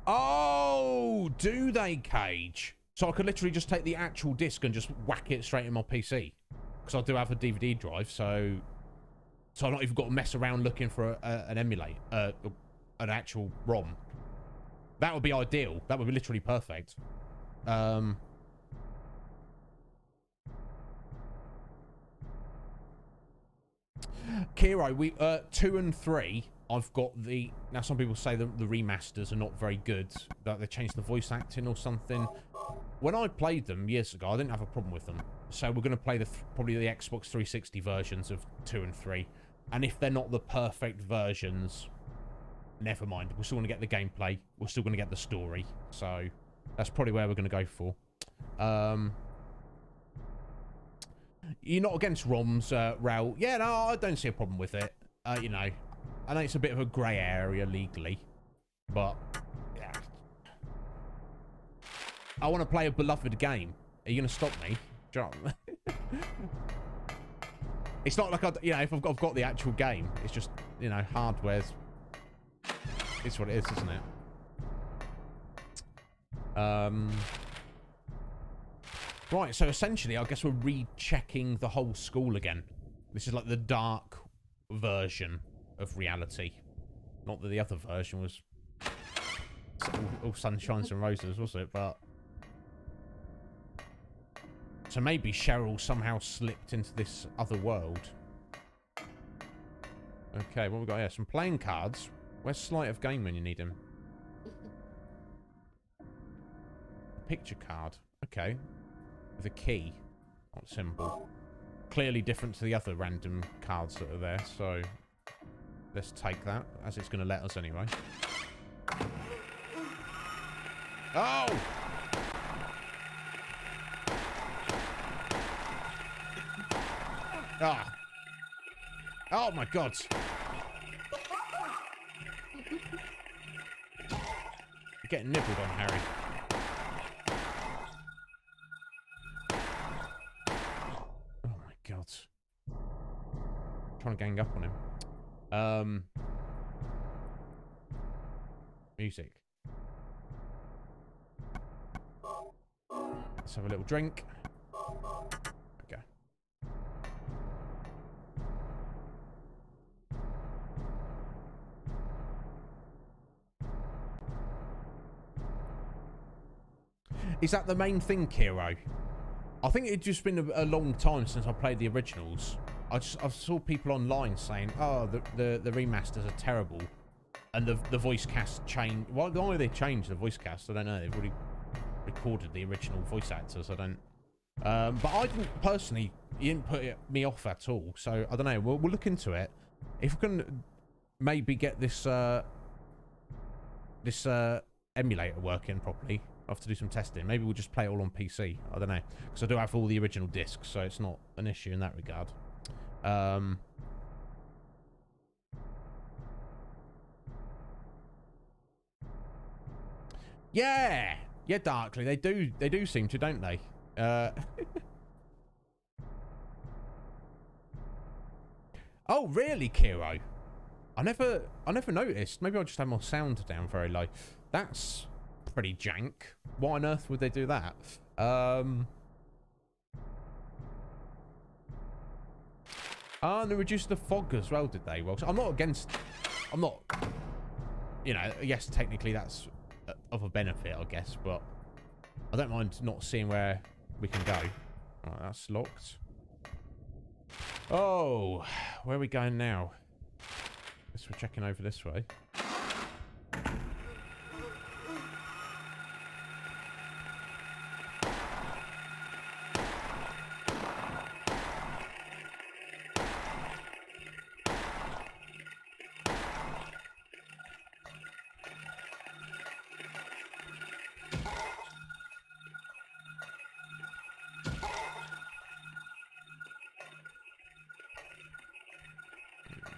Oh, do they, Cage? So I could literally just take the actual disc and just whack it straight in my PC, because I do have a DVD drive, so I've not even got to mess around looking for an emulate, an actual ROM. That would be ideal. That would be literally perfect. Kiro, we 2 and 3. I've got the... Now, some people say the remasters are not very good. That they changed the voice acting or something. When I played them years ago, I didn't have a problem with them. So we're going to play probably the Xbox 360 versions of 2 and 3. And if they're not the perfect versions, never mind. We're still going to get the gameplay. We're still going to get the story. So that's probably where we're going to go for. You're not against ROMs, Raul? Yeah, no, I don't see a problem with it. You know, I know it's a bit of a grey area legally, but yeah. I want to play a beloved game. Are you going to stop me? It's not like you know, if I've got the actual game, it's just, you know, hardware's. It's what it is, isn't it? Right, so essentially, I guess we're rechecking the whole school again. This is like the dark version of reality. Not that the other version was all sunshines and roses, was it? But so maybe Cheryl somehow slipped into this other world. Okay, what we got here? Some playing cards. Where's Sleight of Game when you need him? Picture card. Okay. With a key. Not symbol. Clearly different to the other random cards that are there, so let's take that, as it's going to let us anyway. Oh! Ah! Oh my god. You're getting nibbled on, Harry. Oh my god. Trying to gang up on him. Music. Let's have a little drink. Okay. Is that the main thing, Kiro? I think it's just been a long time since I played the originals. I saw people online saying, "Oh, the remasters are terrible," and the voice cast changed. Why they changed the voice cast? I don't know. They've already recorded the original voice actors. I don't. But I didn't personally. You didn't put me off at all. So I don't know. We'll look into it. If we can maybe get this emulator working properly, I'll have to do some testing. Maybe we'll just play it all on PC. I don't know, because I do have all the original discs, so it's not an issue in that regard. Yeah, Darkly. They do seem to, don't they? Oh, really, Kiro? I never noticed. Maybe I just had my sound down very low. That's pretty jank. Why on earth would they do that? And they reduced the fog as well, did they? Well, so I'm not, you know, yes, technically that's of a benefit, I guess, but I don't mind not seeing where we can go. Alright, that's locked. Oh, where are we going now? Guess we're checking over this way.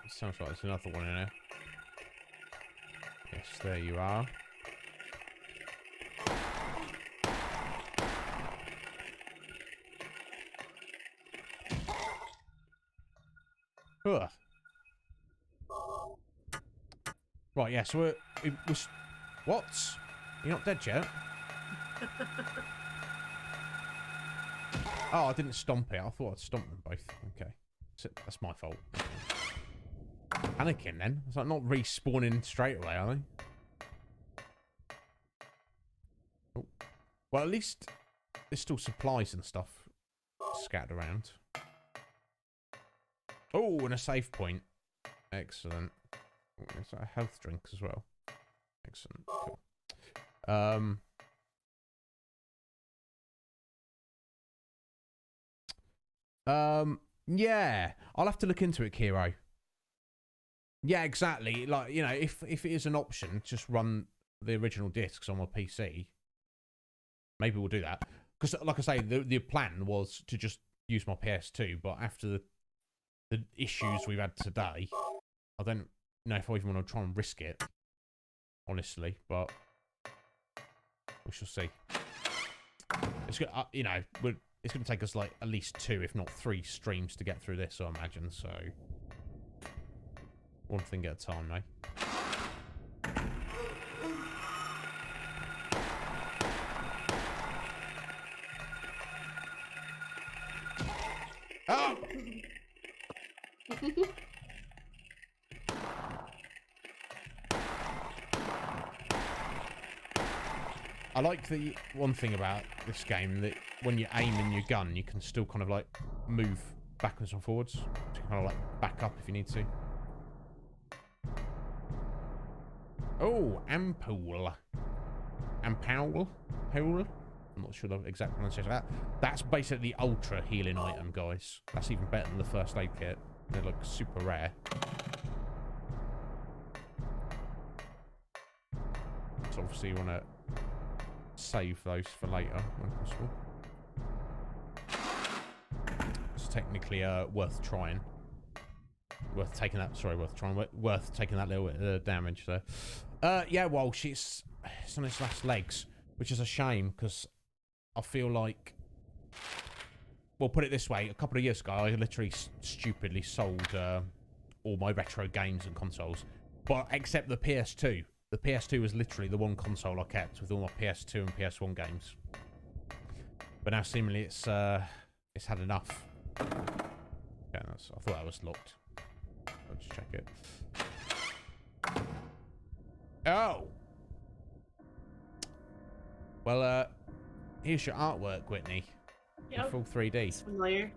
Sounds like there's another one in there. Yes, there you are. Ugh. Right, yeah, so it was... What? You're not dead yet? Oh, I didn't stomp it. I thought I'd stomp them both. Okay. That's my fault. Panicking then. It's like not respawning straight away, are they? Oh. Well, at least there's still supplies and stuff scattered around. Oh, and a save point. Excellent. Oh, there's a health drink as well. Excellent. Cool. Yeah. I'll have to look into it, Kiro. Yeah, exactly. Like, you know, if it is an option, just run the original discs on my PC. Maybe we'll do that. Because, like I say, the plan was to just use my PS2, but after the issues we've had today, I don't know if I even want to try and risk it, honestly, but we shall see. It's good, you know, it's going to take us like at least 2, if not 3 streams to get through this, I imagine, so... One thing at a time, mate. Oh! I like the one thing about this game, that when you aim in your gun, you can still kind of like move backwards and forwards. So you can kind of like back up if you need to. Oh, Ampoule. Ampoule? I'm not sure the exact pronunciation of that. That's basically the ultra healing item, guys. That's even better than the first aid kit. They're like super rare. So obviously you want to save those for later when possible. It's technically worth trying. worth taking that. Sorry, worth taking that little bit of damage there. Yeah, well, it's on its last legs, which is a shame because I feel like, well, put it this way: a couple of years ago, I literally stupidly sold all my retro games and consoles, but except the PS2. The PS2 was literally the one console I kept with all my PS2 and PS1 games. But now seemingly it's had enough. Yeah, I thought that was locked. I'll just check it. Oh! Well, here's your artwork, Whitney. Yep. In full 3D. It's familiar.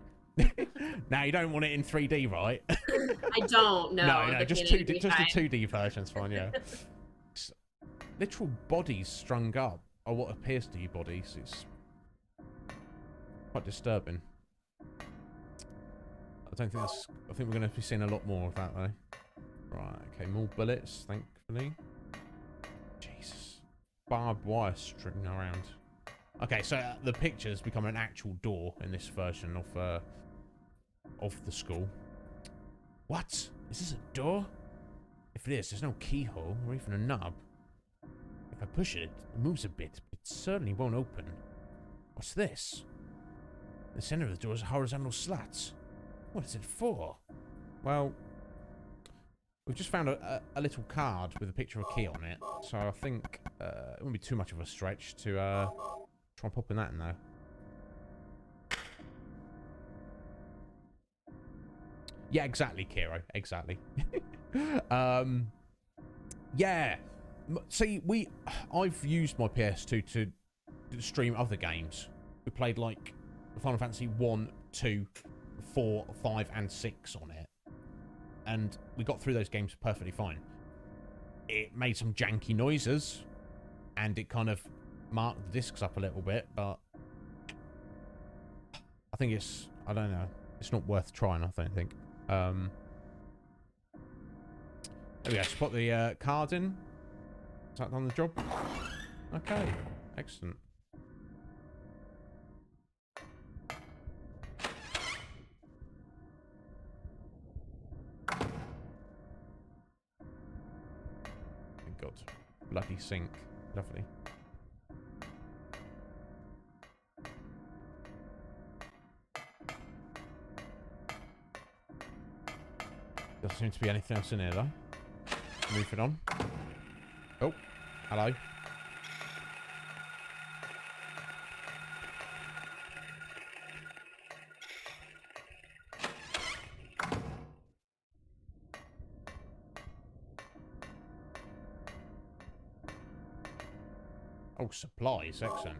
Now, you don't want it in 3D, right? I don't know. No, just the 2D version's fine, yeah. Literal bodies strung up, or what appears to be bodies. It's quite disturbing. I think we're going to be seeing a lot more of that, though. Right, okay, more bullets, thankfully. Jesus. Barbed wire string around. Okay, so the picture's become an actual door in this version of the school. What? Is this a door? If it is, there's no keyhole or even a knob. If I push it, it moves a bit, but it certainly won't open. What's this? The center of the door is horizontal slats. What is it for? Well, we've just found a little card with a picture of a key on it, so I think it wouldn't be too much of a stretch to try and pop in that in there. Yeah, exactly, Kiro. Exactly. Yeah. See, I've used my PS2 to stream other games. We played like Final Fantasy 1, 2, 4, 5, and 6 on it. And we got through those games perfectly fine. It made some janky noises, and it kind of marked the discs up a little bit, but I think I don't know, it's not worth trying, I don't think. There we go, spot the card in. Is that done the job? Okay, excellent. Thank God. Bloody sink. Lovely. Doesn't seem to be anything else in here, though. Move it on. Oh, hello. Oh, supplies. Excellent.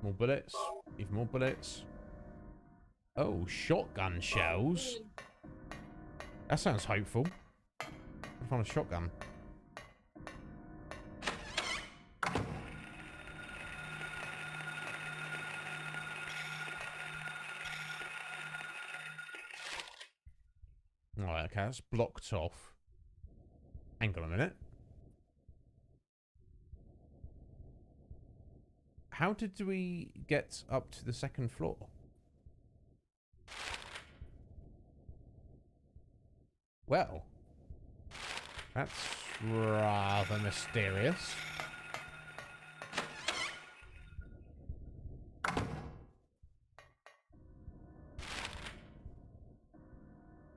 More bullets. Even more bullets. Oh, shotgun shells. That sounds hopeful. I found a shotgun. Alright, okay, that's blocked off. Hang on a minute. How did we get up to the second floor? Well, that's rather mysterious.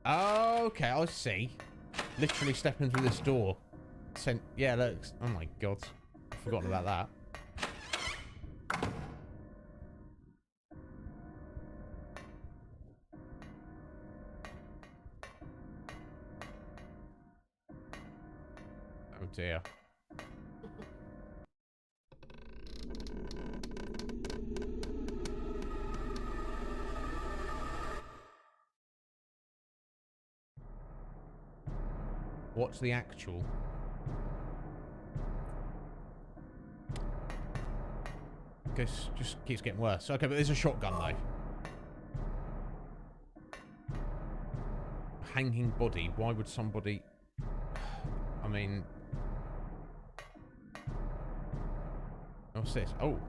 Okay, I see. Literally stepping through this door. Yeah, look. Oh my God. I've forgotten about that. Oh dear. What's the actual? Guess just keeps getting worse. Okay, but there's a shotgun though. Hanging body. Why would somebody? I mean, what's this? Oh,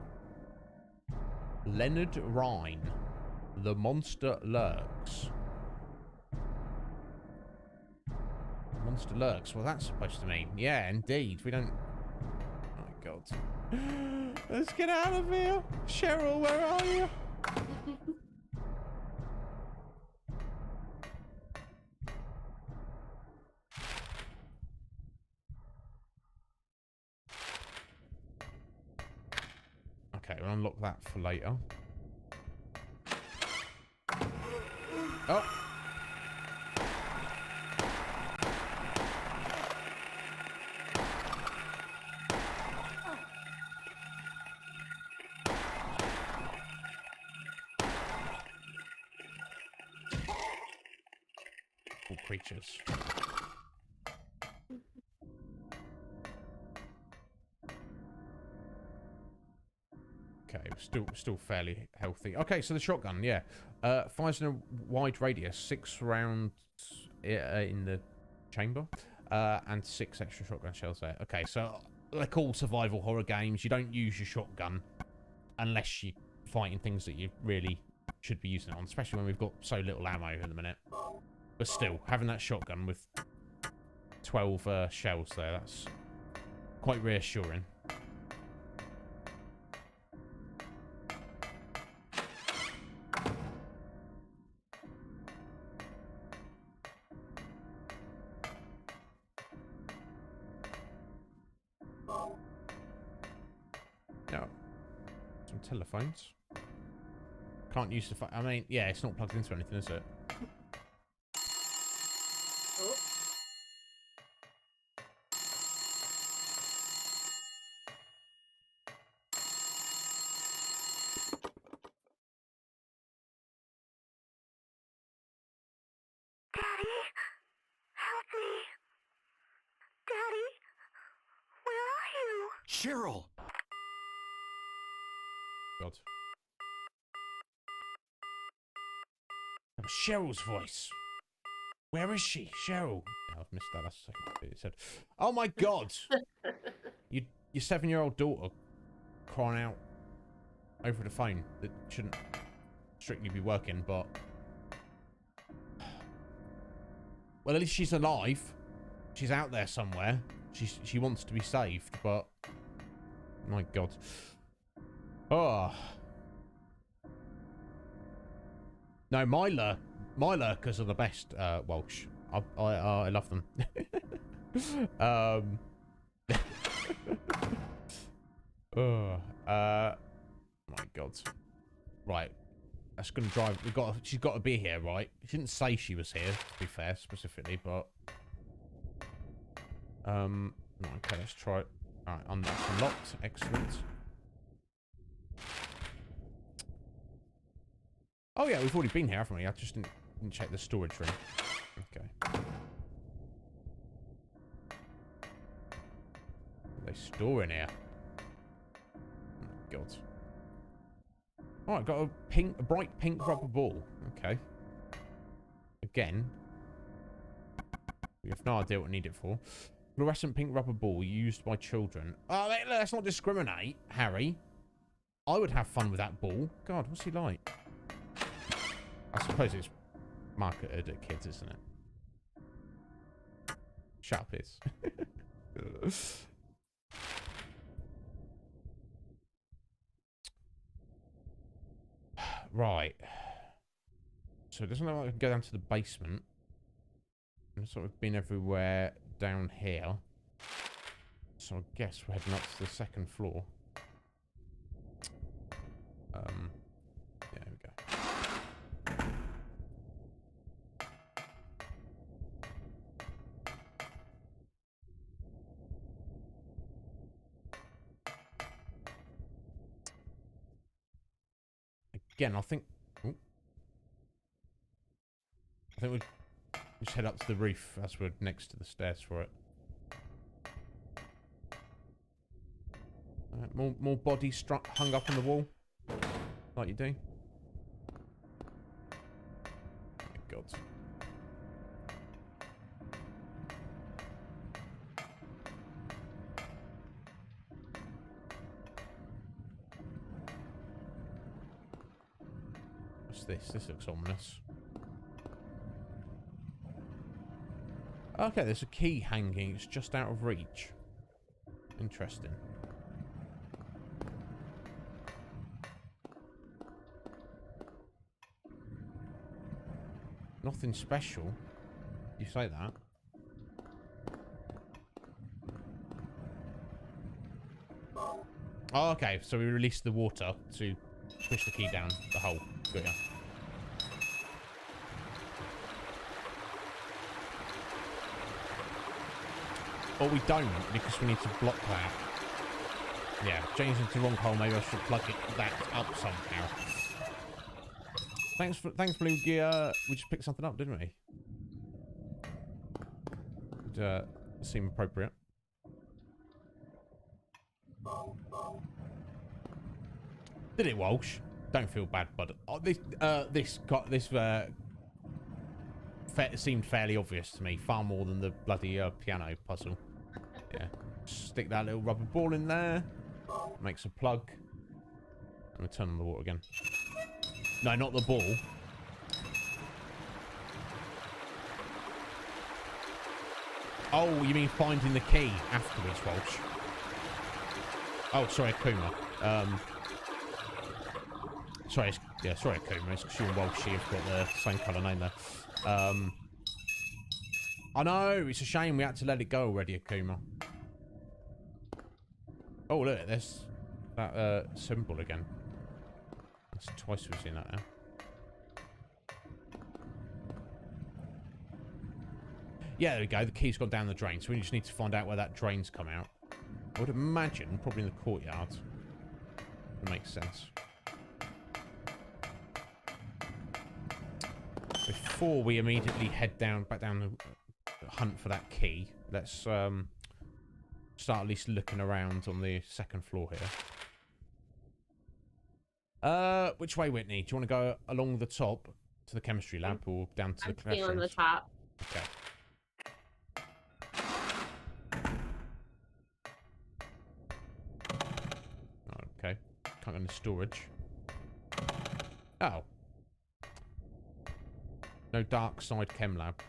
Leonard Rhine. The monster lurks. Monster lurks. Well, that's supposed to mean. Yeah, indeed. We don't... Oh, my God. Let's get out of here. Cheryl, where are you? Okay, we'll unlock that for later. Oh! All creatures. Okay, still fairly healthy. Okay, so the shotgun, yeah. Fires in a wide radius, 6 rounds in the chamber, and 6 extra shotgun shells there. Okay, so like all survival horror games, you don't use your shotgun unless you're fighting things that you really should be using it on, especially when we've got so little ammo at the minute. But still, having that shotgun with 12 shells there, that's quite reassuring. No. Some telephones. Can't use the phone. I mean, yeah, it's not plugged into anything, is it? Oh. Daddy, help me. Daddy, where are you? Cheryl! God. That was Cheryl's voice. Where is she? Cheryl. Oh, I've missed that. That's the second bit it said. Oh my God! Your 7-year-old daughter crying out over the phone that shouldn't strictly be working, but... Well, at least she's alive. She's out there somewhere. She wants to be saved, but... My God. Oh. No, my lurkers are the best. Welsh. I love them. My God. Right. That's gonna drive. She's got to be here, right? She didn't say she was here, to be fair, specifically, but. Okay, let's try it. Alright, that's unlocked. Excellent. Oh yeah, we've already been here, haven't we? I just didn't check the storage room. Okay. What do they store in here? Oh my God. Alright, got a bright pink rubber ball. Okay. Again. We have no idea what we need it for. Fluorescent pink rubber ball used by children. Oh, let's not discriminate, Harry. I would have fun with that ball. God, what's he like? I suppose it's marketed at kids, isn't it? Shut up, Iz. Right. So it doesn't look like I can go down to the basement. I've sort of been everywhere down here. So I guess we're heading up to the second floor. Yeah, there we go. Again, I think... Ooh. I think we'll just head up to the roof as we're next to the stairs for it. More bodies hung up on the wall. Like you do. Oh my God. What's this? This looks ominous. Okay, there's a key hanging. It's just out of reach. Interesting. Nothing special. You say that. Oh, okay. So we released the water to push the key down the hole. Got ya. Or we don't, because we need to block that. Yeah, changed into the wrong hole. Maybe I should plug that up somehow. Thanks, Blue Gear. We just picked something up, didn't we? Would seem appropriate. Did it, Walsh? Don't feel bad, bud. Oh, this seemed fairly obvious to me, far more than the bloody piano puzzle. Yeah, stick that little rubber ball in there, makes a plug, and we turn on the water again. No, not the ball. Oh, you mean finding the key afterwards, Walsh? Oh, sorry, Akuma. Sorry, sorry, Akuma. It's because you and Walshy have got the same colour name there. I know, it's a shame we had to let it go already, Akuma. Oh, look, there's that symbol again. That's twice we've seen that now. Yeah, there we go. The key's gone down the drain, so we just need to find out where that drain's come out. I would imagine probably in the courtyard. That makes sense. Before we immediately head back down the hunt for that key, let's start at least looking around on the second floor here. Which way, Whitney? Do you want to go along the top to the chemistry lab or down to the classrooms? On the top. Okay. Okay. Can't go into storage. Oh. No dark side chem lab.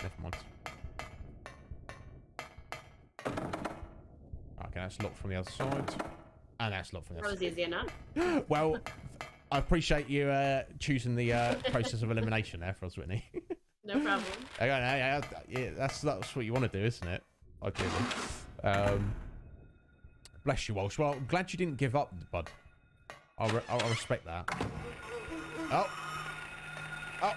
Never mind. Okay, that's locked from the other side. And that's locked from the other side. That was easy enough. Well, I appreciate you choosing the process of elimination there for us, Whitney. No problem. Yeah, that's what you want to do, isn't it? Ideally. Bless you, Walsh. Well, I'm glad you didn't give up, bud. I'll respect that. Oh. Oh.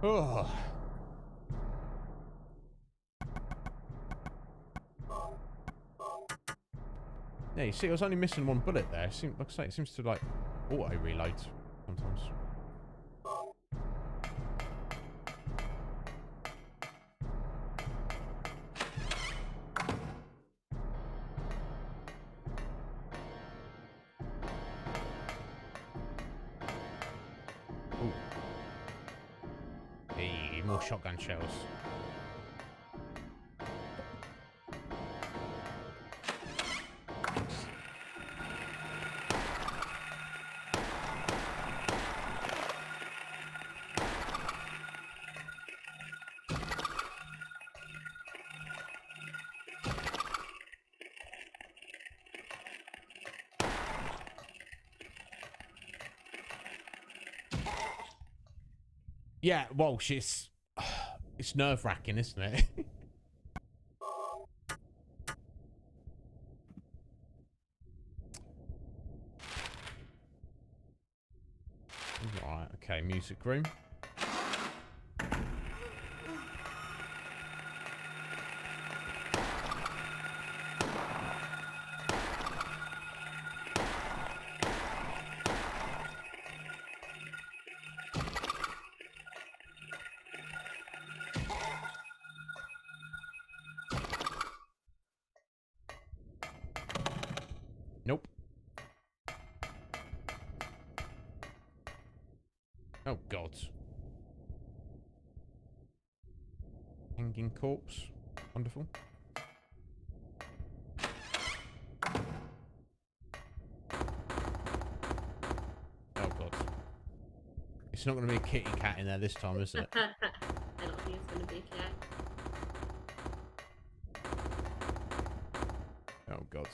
Oh. Yeah, you see, I was only missing one bullet there. Like I say, it seems to like auto reload sometimes. Ooh. Hey, more shotgun shells. Yeah, Walsh, it's nerve-wracking, isn't it? Right, okay, music room. Oh, God. Hanging corpse. Wonderful. Oh, God. It's not going to be a kitty cat in there this time, is it? I don't think it's gonna be a cat. Oh, God.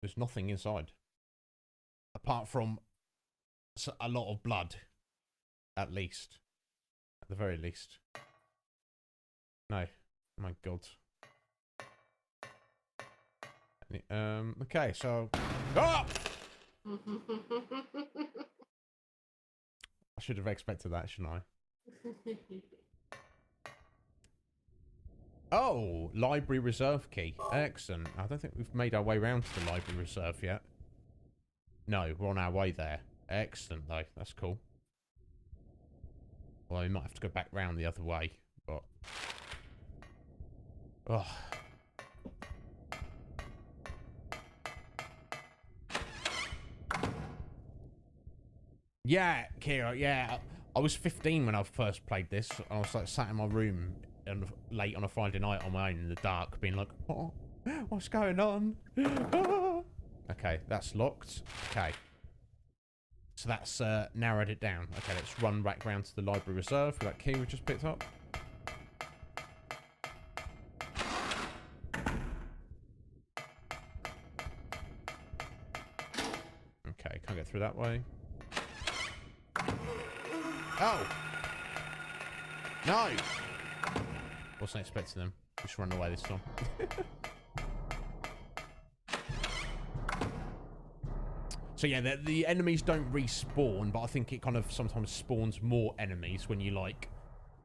There's nothing inside. Apart from a lot of blood. At least. At the very least. No. My God. Okay, so... Oh! I should have expected that, shouldn't I? Oh, library reserve key. Excellent. I don't think we've made our way round to the library reserve yet. No, we're on our way there. Excellent, though. That's cool. Well, we might have to go back round the other way, but... Oh. Yeah, Kira, yeah. I was 15 when I first played this. I was like sat in my room and late on a Friday night on my own in the dark, being like, oh, what's going on? Okay, that's locked. Okay. So that's narrowed it down. Okay, let's run back round to the library reserve with that key we just picked up. Okay, can't get through that way. Oh! No! Wasn't expecting them. Just run away this time. So yeah, the enemies don't respawn, but I think it kind of sometimes spawns more enemies when you, like,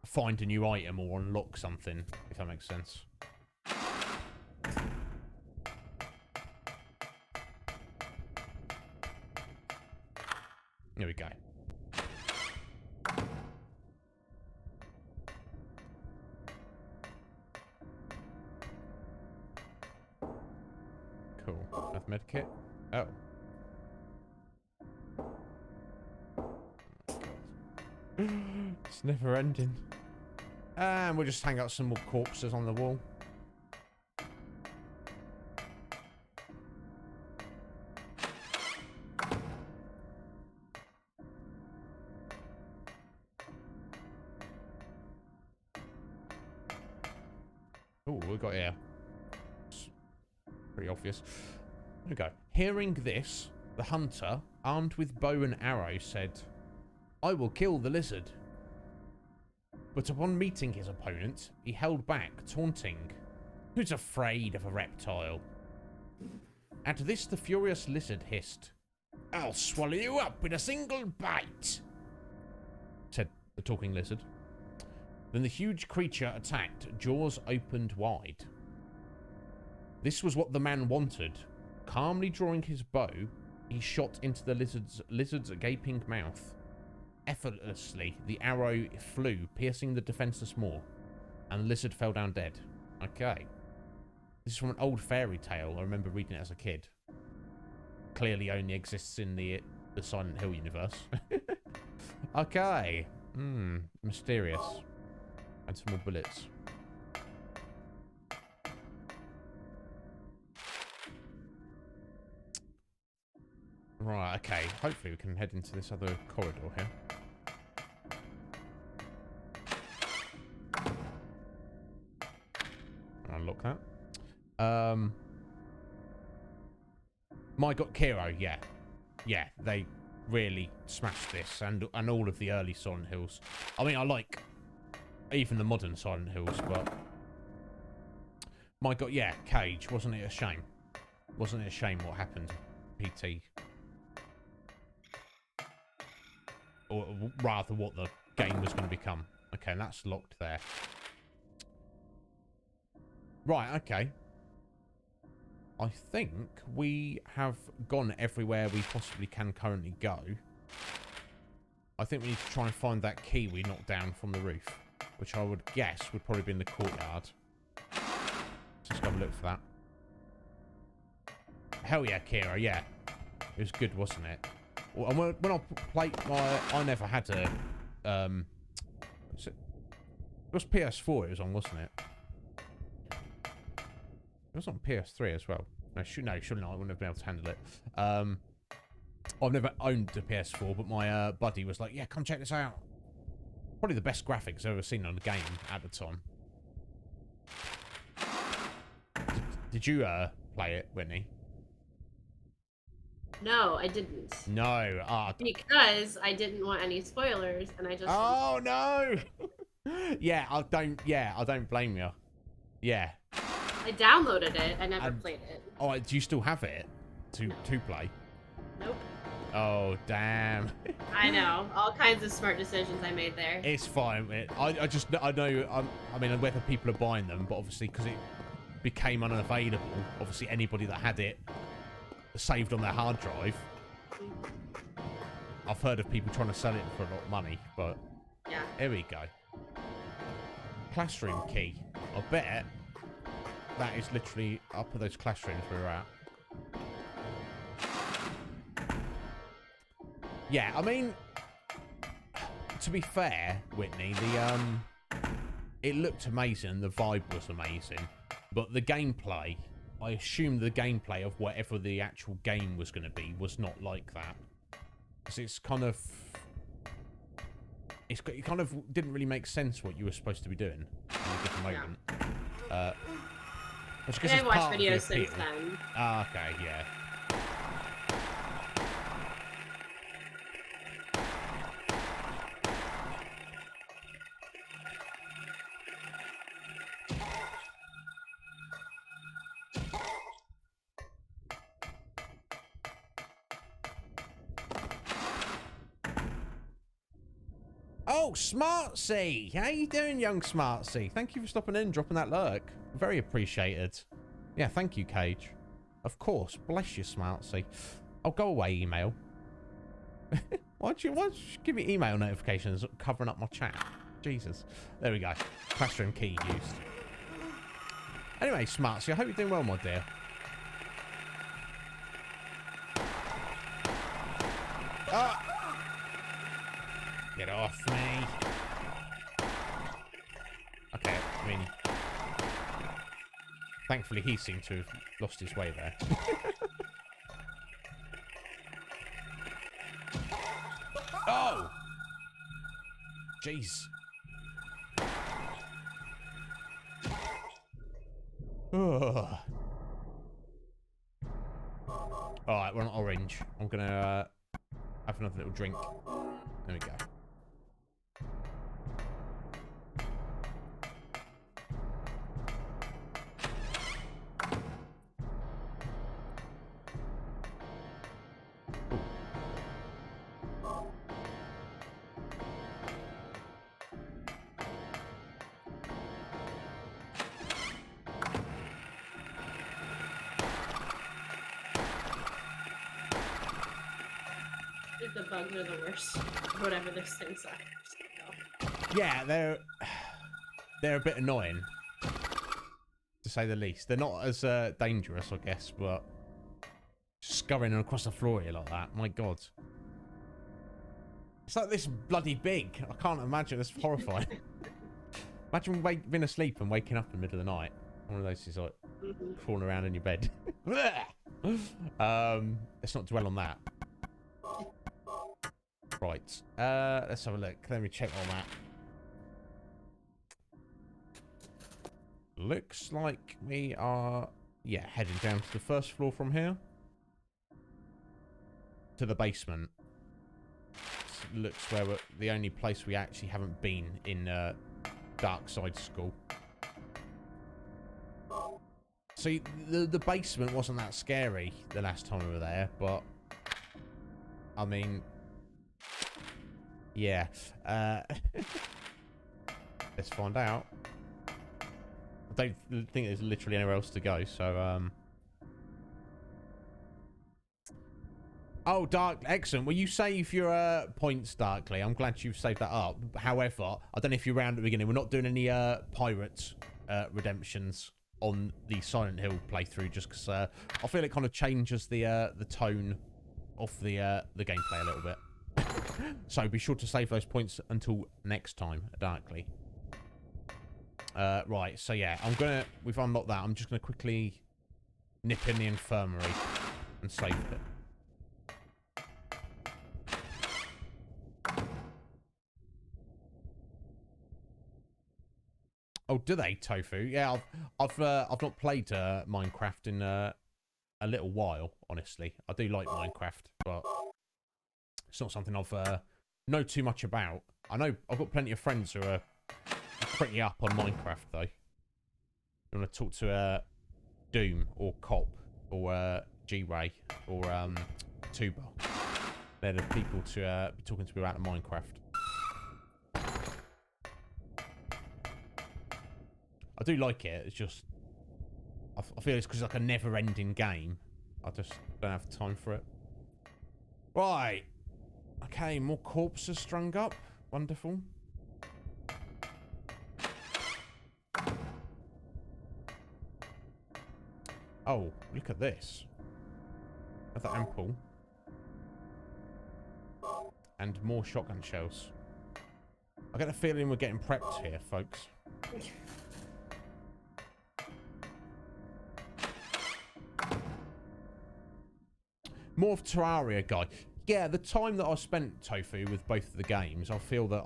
find a new item or unlock something, if that makes sense. There we go. Cool. Enough medkit. Oh. It's never ending. And we'll just hang out some more corpses on the wall. Oh, we got here. It's pretty obvious. There we go. Hearing this, the hunter, armed with bow and arrow, said, I will kill the lizard. But upon meeting his opponent, he held back, taunting, Who's afraid of a reptile? At this, the furious lizard hissed, I'll swallow you up in a single bite, said the talking lizard. Then the huge creature attacked, jaws opened wide. This was what the man wanted. Calmly drawing his bow, he shot into the lizard's gaping mouth. Effortlessly, the arrow flew, piercing the defenseless maw, and the lizard fell down dead. Okay. This is from an old fairy tale. I remember reading it as a kid. Clearly only exists in the Silent Hill universe. Okay. Mysterious. And some more bullets. Right, okay. Hopefully we can head into this other corridor here. Unlock that. My God, Kiro, yeah. Yeah, they really smashed this, and all of the early Silent Hills. I mean, I like even the modern Silent Hills, but my God, yeah, Cage, wasn't it a shame? Wasn't it a shame what happened to PT? Or rather, what the game was going to become. Okay, that's locked there. Right, okay. I think we have gone everywhere we possibly can currently go. I think we need to try and find that key we knocked down from the roof, which I would guess would probably be in the courtyard. Let's go have a look for that. Hell yeah, Kira, yeah. It was good, wasn't it? Well, and when I played I never had a, it was PS4 it was on, wasn't it? It was on PS3 as well. No, surely not. I wouldn't have been able to handle it. I've never owned a PS4, but my buddy was like, yeah, come check this out. Probably the best graphics I've ever seen on a game at the time. Did you play it, Whitney? No, I didn't. No. Because I didn't want any spoilers, and I just. Oh no! Yeah, I don't blame you. Yeah. I downloaded it. I never played it. Oh, do you still have it to play? Nope. Oh damn. I know. All kinds of smart decisions I made there. It's fine. I know. I mean, whether people are buying them, but obviously because it became unavailable, obviously anybody that had it saved on their hard drive. I've heard of people trying to sell it for a lot of money, but yeah. Here we go. Classroom key. I bet that is literally up at those classrooms we were at. Yeah, I mean, to be fair, Whitney, it looked amazing, the vibe was amazing, but the gameplay, I assume the gameplay of whatever the actual game was going to be was not like that. Because it kind of didn't really make sense what you were supposed to be doing in a given moment. Yeah. I've watched videos since then. Ah, okay, yeah. Oh, Smartsy! How you doing, young Smartsy? Thank you for stopping in and dropping that lurk. Very appreciated. Yeah, thank you, Cage. Of course. Bless you, Smartsy. Oh, go away, email. Why don't you give me email notifications covering up my chat? Jesus. There we go. Classroom key used. Anyway, Smartsy, I hope you're doing well, my dear. Ah! Get off me. Okay, I mean, thankfully he seemed to have lost his way there. Oh! Jeez. Ugh. Alright, we're on orange. I'm gonna have another little drink. There we go. The bugs are the worst. Whatever those things are. Yeah, they're a bit annoying, to say the least. They're not as dangerous, I guess, but scurrying across the floor here like that, my God. It's like this bloody big. I can't imagine. It's horrifying. Imagine being asleep and waking up in the middle of the night. One of those is like crawling around in your bed. Let's not dwell on that. Right, let's have a look. Let me check on that. Looks like we are, yeah, heading down to the first floor from here. To the basement. Looks where we're the only place we actually haven't been in Dark Side School. See, the basement wasn't that scary the last time we were there, but I mean, yeah. Let's find out. I don't think there's literally anywhere else to go, so Oh, Dark, excellent. Well, you save your points, Darkly. I'm glad you've saved that up. However, I don't know if you're around at the beginning. We're not doing any pirate redemptions on the Silent Hill playthrough, just because I feel it kind of changes the tone of the gameplay a little bit. So be sure to save those points until next time, Darkly. Right, so yeah, we've unlocked that. I'm just gonna quickly nip in the infirmary and save it. Oh, do they, Tofu? Yeah, I've not played Minecraft in a little while, honestly. I do like Minecraft, but it's not something I've know too much about. I know I've got plenty of friends who are pretty up on Minecraft, though. You want to talk to Doom or Cop or G-Ray or Tuba. They're the people to be talking to me about Minecraft. I do like it. It's just I feel it's because it's like a never-ending game. I just don't have time for it. Right. Okay, more corpses strung up. Wonderful. Oh, look at this. Another ampoule. And more shotgun shells. I get a feeling we're getting prepped here, folks. More of Terraria, guy. Yeah, the time that I spent, Tofu, with both of the games, I feel that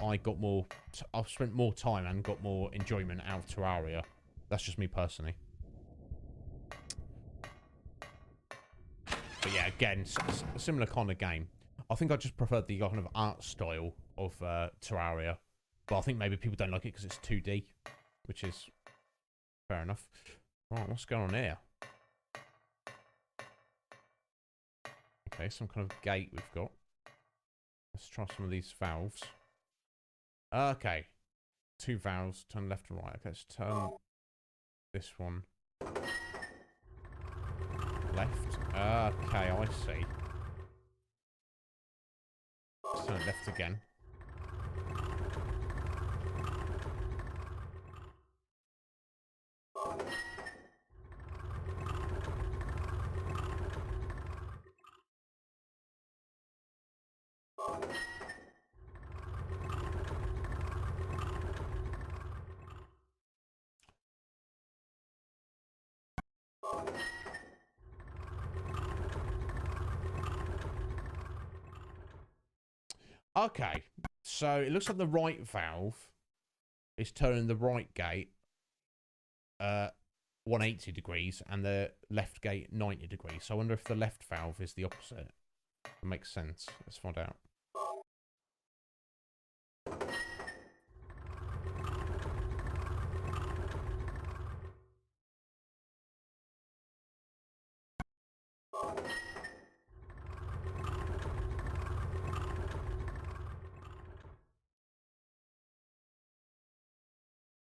I've spent more time and got more enjoyment out of Terraria. That's just me personally. But yeah, again, a similar kind of game. I think I just preferred the kind of art style of Terraria. But I think maybe people don't like it because it's 2D, which is fair enough. Right, what's going on here? Okay, some kind of gate we've got. Let's try some of these valves. Okay. 2 valves, turn left and right. Okay, let's turn this one left. Okay, I see. Let's turn it left again. Okay, so it looks like the right valve is turning the right gate 180 degrees and the left gate 90 degrees. So I wonder if the left valve is the opposite. It makes sense. Let's find out.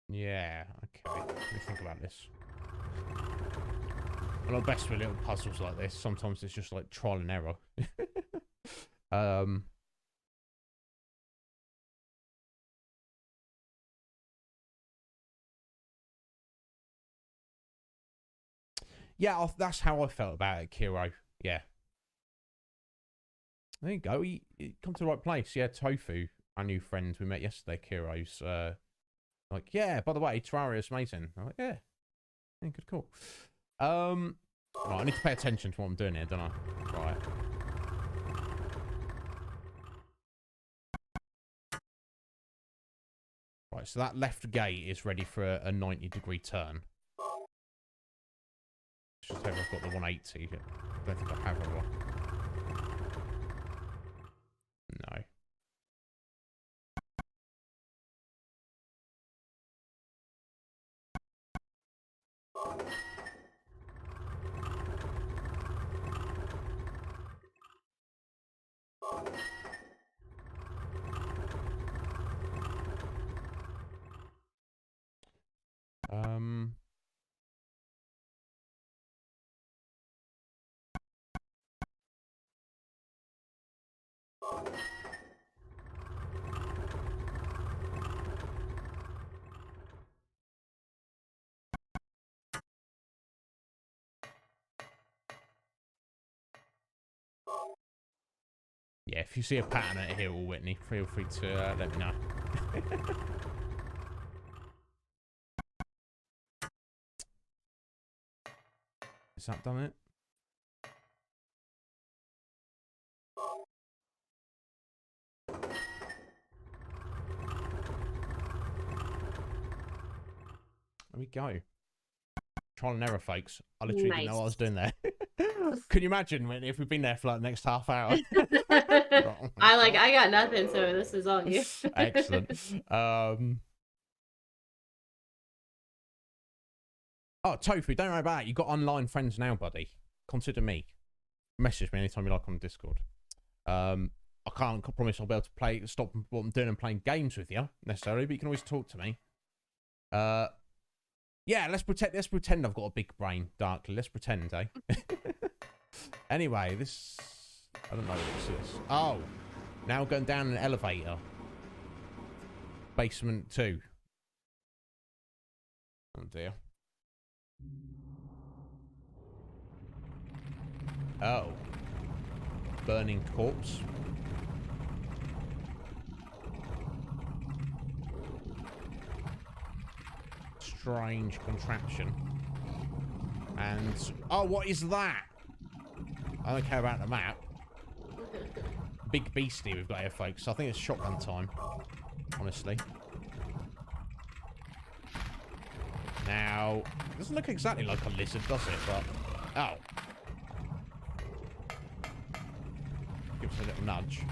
Yeah, okay. Let me think about this. I'm not best with little puzzles like this. Sometimes it's just like trial and error. Yeah, that's how I felt about it, Kiro. Yeah. There you go. You come to the right place. Yeah, Tofu, our new friend we met yesterday, Kiro's like, yeah, by the way, Terraria's amazing. I'm like, yeah. Yeah, good call. Right, I need to pay attention to what I'm doing here, don't I? Right. Right, so that left gate is ready for a 90-degree turn. Just hope I've got the 180. I don't think I have one. No. if you see a pattern at here, Whitney, feel free to let me know. Has that done it? There we go. Trial and error, folks. I literally didn't know what I was doing there. Can you imagine if we've been there for like the next half hour? I got nothing, so this is all you. Excellent. Oh, Tofu, don't worry about it. You got online friends now, buddy. Consider me. Message me anytime you like on Discord. I can't promise I'll be able to stop what I'm doing and playing games with you necessarily, but you can always talk to me. Yeah, let's pretend I've got a big brain, Darkly. Let's pretend, eh? Anyway, this... I don't know what this is. Oh, now going down an elevator. Basement 2. Oh, dear. Oh. Burning corpse. Strange contraption. And oh, what is that? I don't care about the map. Big beastie we've got here, folks. I think it's shotgun time, honestly. Now, it doesn't look exactly like a lizard, does it? But oh, give us a little nudge.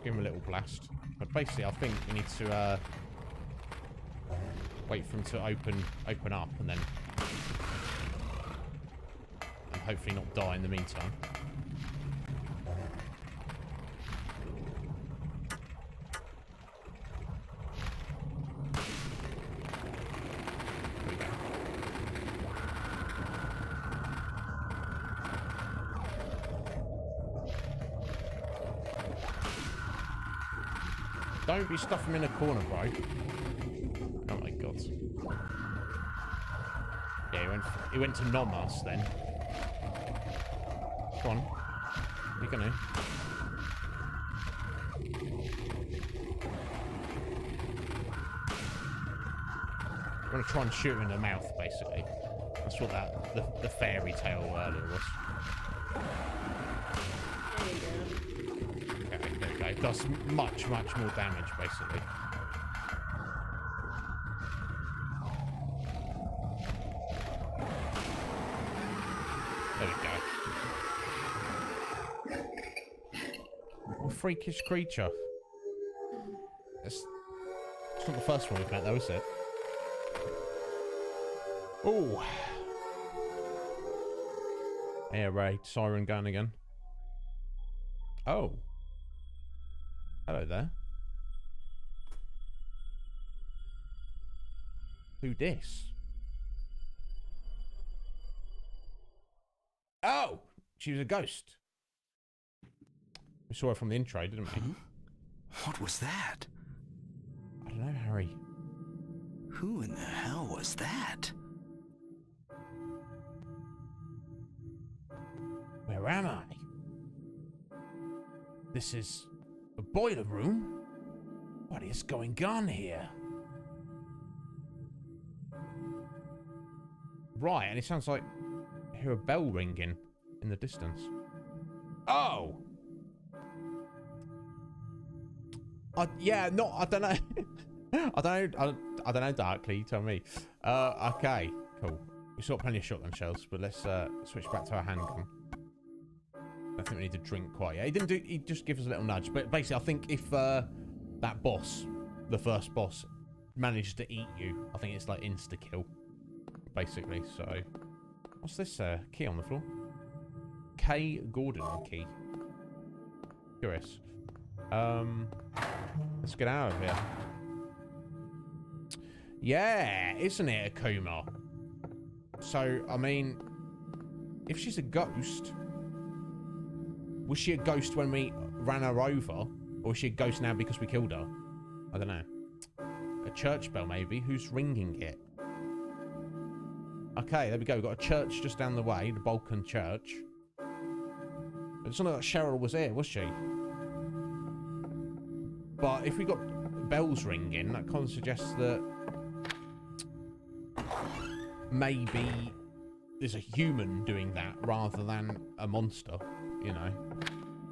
Give him a little blast, but basically I think we need to wait for him to open up and hopefully not die in the meantime. Don't be stuffing him in a corner, bro. Oh my god. Yeah, he went to nom us then. Come on. You're gonna. I'm gonna try and shoot him in the mouth, basically. That's what the fairy tale earlier was. It does much more damage, basically. There we go. What a freakish creature. It's not the first one we've met, though, is it? Oh. Air raid, siren gun again. Oh. Hello there. Who dis? Oh! She was a ghost. We saw her from the intro, didn't we? What was that? I don't know, Harry. Who in the hell was that? Where am I? This is a boiler room? What is going on here? Right, and it sounds like I hear a bell ringing in the distance. Oh! Yeah, no, I don't know. I don't know, Darkly, you tell me. Okay, cool. We saw plenty of shotgun shells, but let's switch back to our handgun. I think we need to drink quite yet. He just gives us a little nudge. But basically, I think if that boss, the first boss, manages to eat you, I think it's like insta-kill, basically. So, what's this key on the floor? K. Gordon key. Curious. Let's get out of here. Yeah, isn't it, Akuma? So, I mean, if she's a ghost... Was she a ghost when we ran her over? Or is she a ghost now because we killed her? I don't know. A church bell, maybe? Who's ringing it? Okay, there we go. We've got a church just down the way, the Balkan Church. It's not like Cheryl was here, was she? But if we got bells ringing, that kind of suggests that maybe there's a human doing that rather than a monster, you know.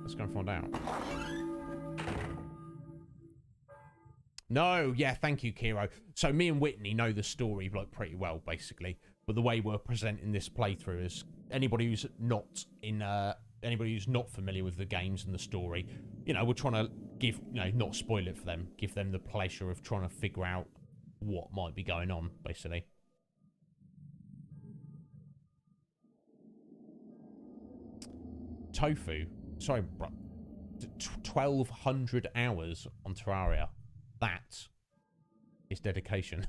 Let's go and find out. No, yeah, thank you, Kiro. So me and Whitney know the story like pretty well, basically. But the way we're presenting this playthrough is anybody who's not familiar with the games and the story, you know, we're trying to give, you know, not spoil it for them, give them the pleasure of trying to figure out what might be going on, basically. Tofu, sorry, bro. 1,200 hours on Terraria. That is dedication.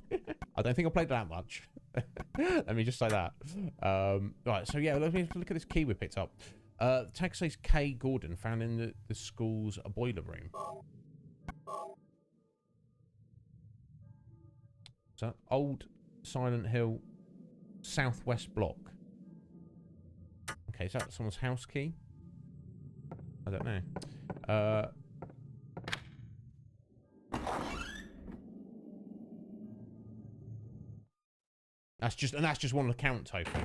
I don't think I played that much. Let me just say that. Right, so yeah, let me look at this key we picked up. The tag says K. Gordon, found in the school's boiler room. So, Old Silent Hill Southwest Block. Okay, is that someone's house key? I don't know. That's just one account token.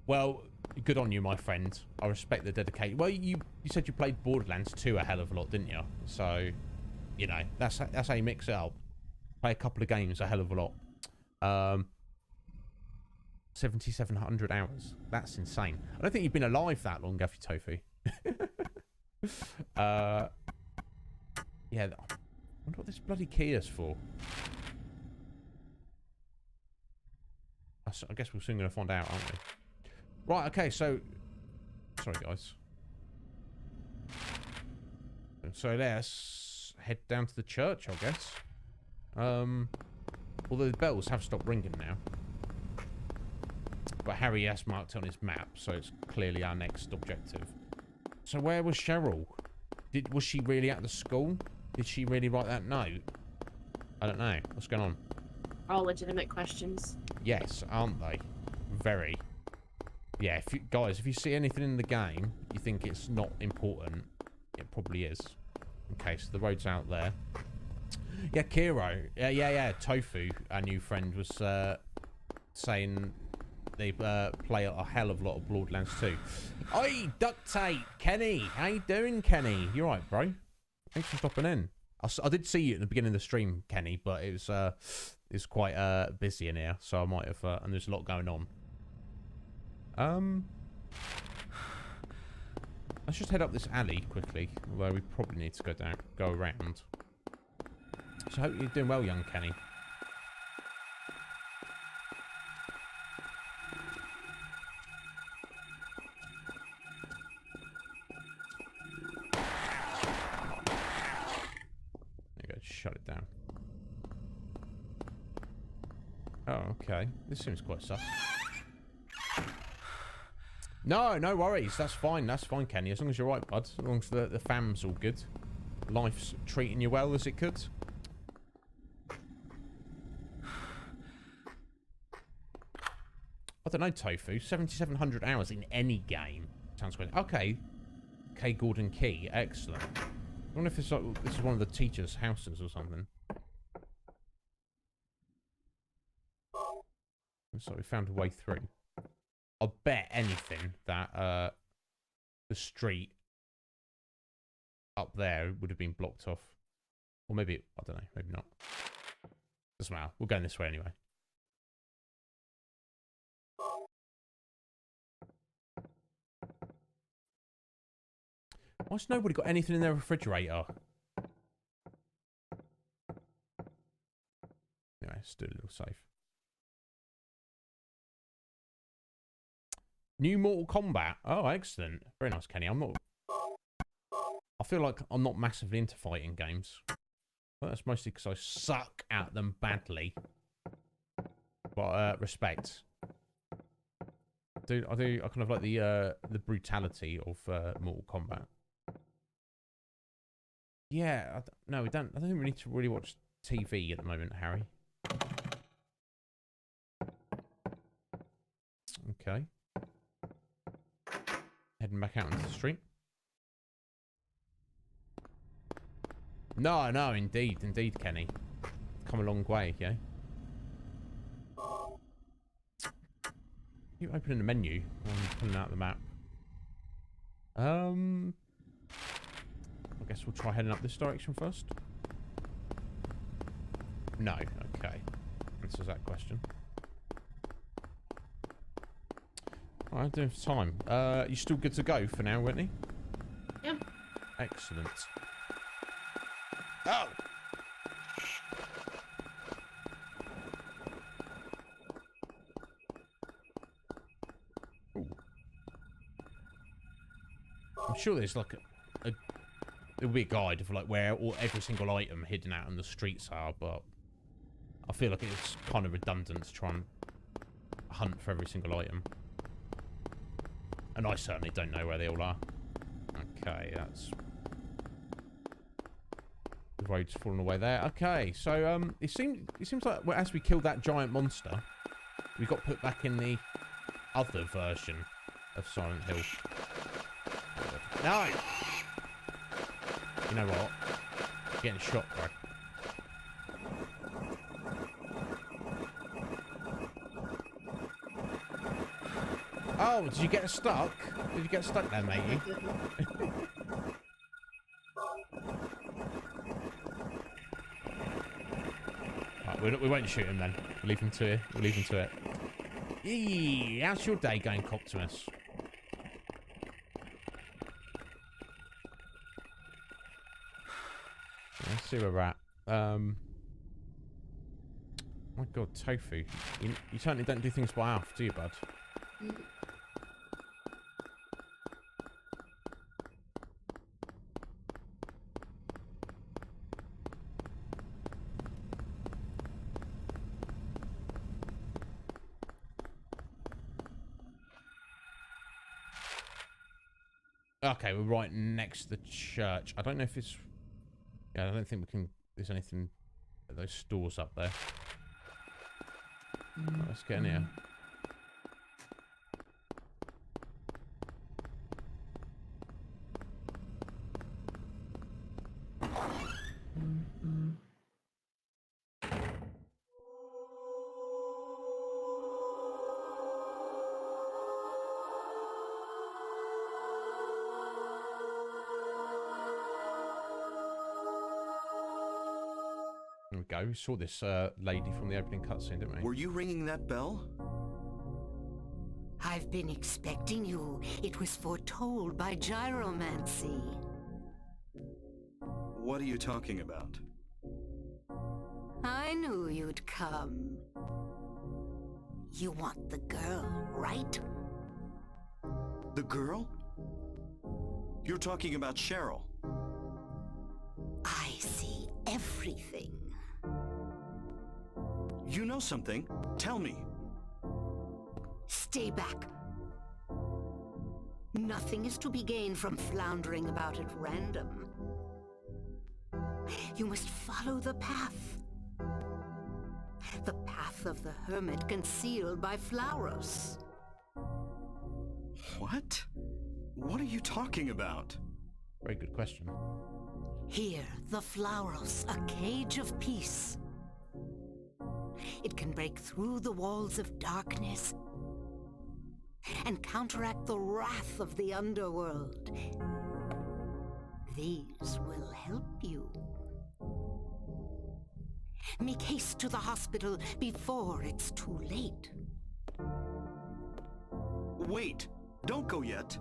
Well, good on you, my friend. I respect the dedication. Well, you said you played Borderlands 2 a hell of a lot, didn't you? So, you know, that's how you mix it up. Play a couple of games a hell of a lot. 7,700 hours. That's insane. I don't think you've been alive that long, have you, Tofu? Yeah, I wonder what this bloody key is for. I guess we're soon going to find out, aren't we? Right, okay, so... Sorry, guys. So let's head down to the church, I guess. Although the bells have stopped ringing now. But Harry has marked on his map, so it's clearly our next objective. So where was Cheryl? Was she really at the school? Did she really write that note? I don't know. What's going on? All legitimate questions. Yes, aren't they? Very. Yeah, guys, if you see anything in the game, you think it's not important, it probably is. Okay, so the road's out there. Yeah, Kiro. Yeah. Tofu, our new friend, was saying they play a hell of a lot of Borderlands 2. Oi, Duct Tape! Kenny! How you doing, Kenny? You alright, bro? Thanks for stopping in. I did see you at the beginning of the stream, Kenny, but it was quite busy in here, so I might have... and there's a lot going on. Let's just head up this alley quickly, although we probably need to go around. So I hope you're doing well, young Kenny. There you go, shut it down. Oh, okay. This seems quite sus. No worries. That's fine. That's fine, Kenny. As long as you're right, bud. As long as the fam's all good. Life's treating you well as it could. I don't know, Tofu. 7,700 hours in any game. Sounds great. Okay. K. Gordon Key. Excellent. I wonder if this is one of the teachers' houses or something. So we found a way through. I'll bet anything that the street up there would have been blocked off. Or maybe, I don't know, maybe not. Doesn't matter. We're going this way anyway. Why's nobody got anything in their refrigerator? Anyway, let's do a little safe. New Mortal Kombat. Oh, excellent. Very nice, Kenny. I feel like I'm not massively into fighting games. But that's mostly because I suck at them badly. But respect. I kind of like the brutality of Mortal Kombat. Yeah, no, we don't. I don't really need to really watch TV at the moment, Harry. Okay. Heading back out into the street. No, no, indeed, Kenny. Come a long way, yeah. Keep opening the menu. I'm pulling out the map. I guess we'll try heading up this direction first. No, okay. Answers that question. Alright, I do have time. You still good to go for now, Whitney? Yeah. Excellent. Oh! Ooh. I'm sure there's like there'll be a guide of like where every single item hidden out on the streets are, but I feel like it's kind of redundant to try and hunt for every single item. And I certainly don't know where they all are. Okay, that's... The road's falling away there. Okay, so it seems like as we killed that giant monster, we got put back in the other version of Silent Hill. No! You know what? You're getting shot, bro. Oh, did you get stuck? Did you get stuck there, matey? Right, we won't shoot him then. We'll leave him to it. We'll leave him to it. Eee, how's your day going, Coptimus? Let's see where we're at. My God, Tofu. You certainly don't do things by half, do you, bud? Okay, we're right next to the church. I don't know if it's... Yeah, I don't think we can... There's anything at those stores up there. Right, let's get in here. There we go. We saw this lady from the opening cutscene, didn't we? Were you ringing that bell? I've been expecting you. It was foretold by gyromancy. What are you talking about? I knew you'd come. You want the girl, right? The girl? You're talking about Cheryl. I see everything. You know something? Tell me. Stay back. Nothing is to be gained from floundering about at random. You must follow the path. The path of the hermit concealed by Flauros. What? What are you talking about? Very good question. Here, the Flauros, a cage of peace. It can break through the walls of darkness and counteract the wrath of the underworld. These will help you. Make haste to the hospital before it's too late. Wait! Don't go yet!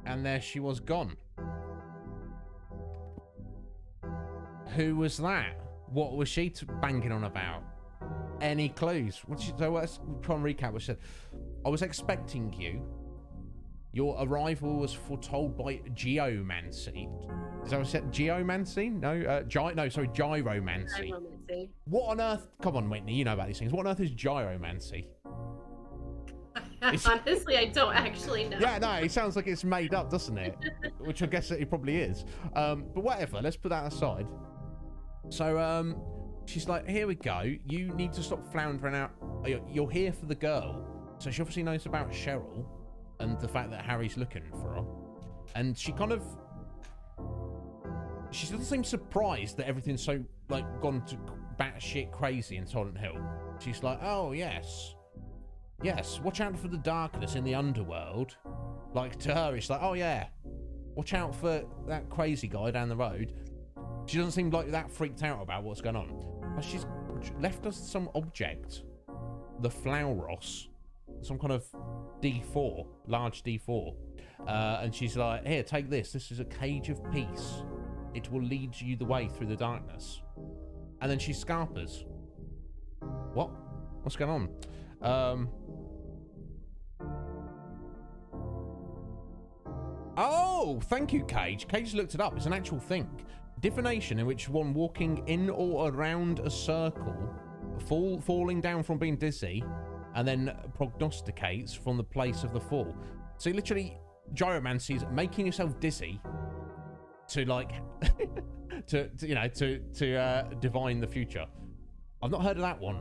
And there she was gone. Who was that? What was she banging on about? Any clues? So let's try and recap what she said. I was expecting you. Your arrival was foretold by geomancy. Is that what I said? Geomancy? No, sorry, gyromancy. Gyromancy. What on earth? Come on, Whitney, you know about these things. What on earth is gyromancy? Honestly, I don't actually know. Yeah, no, it sounds like it's made up, doesn't it? Which I guess it probably is. But whatever, let's put that aside. So, she's like, here we go. You need to stop floundering out. You're here for the girl. So she obviously knows about Cheryl and the fact that Harry's looking for her. And she kind of... She doesn't seem surprised that everything's so, like, gone to batshit crazy in Silent Hill. She's like, oh, yes. Yes, watch out for the darkness in the underworld. Like, to her, it's like, oh, yeah. Watch out for that crazy guy down the road. She doesn't seem like that freaked out about what's going on. But she's left us some object. The Flauros. Some kind of D4. Large D4. And she's like, here, take this. This is a cage of peace. It will lead you the way through the darkness. And then she scarpers. What? What's going on? Oh, thank you, Cage. Cage looked it up. It's an actual thing. Divination in which one walking in or around a circle, falling down from being dizzy, and then prognosticates from the place of the fall. So literally, gyromancy is making yourself dizzy to like, to divine the future. I've not heard of that one.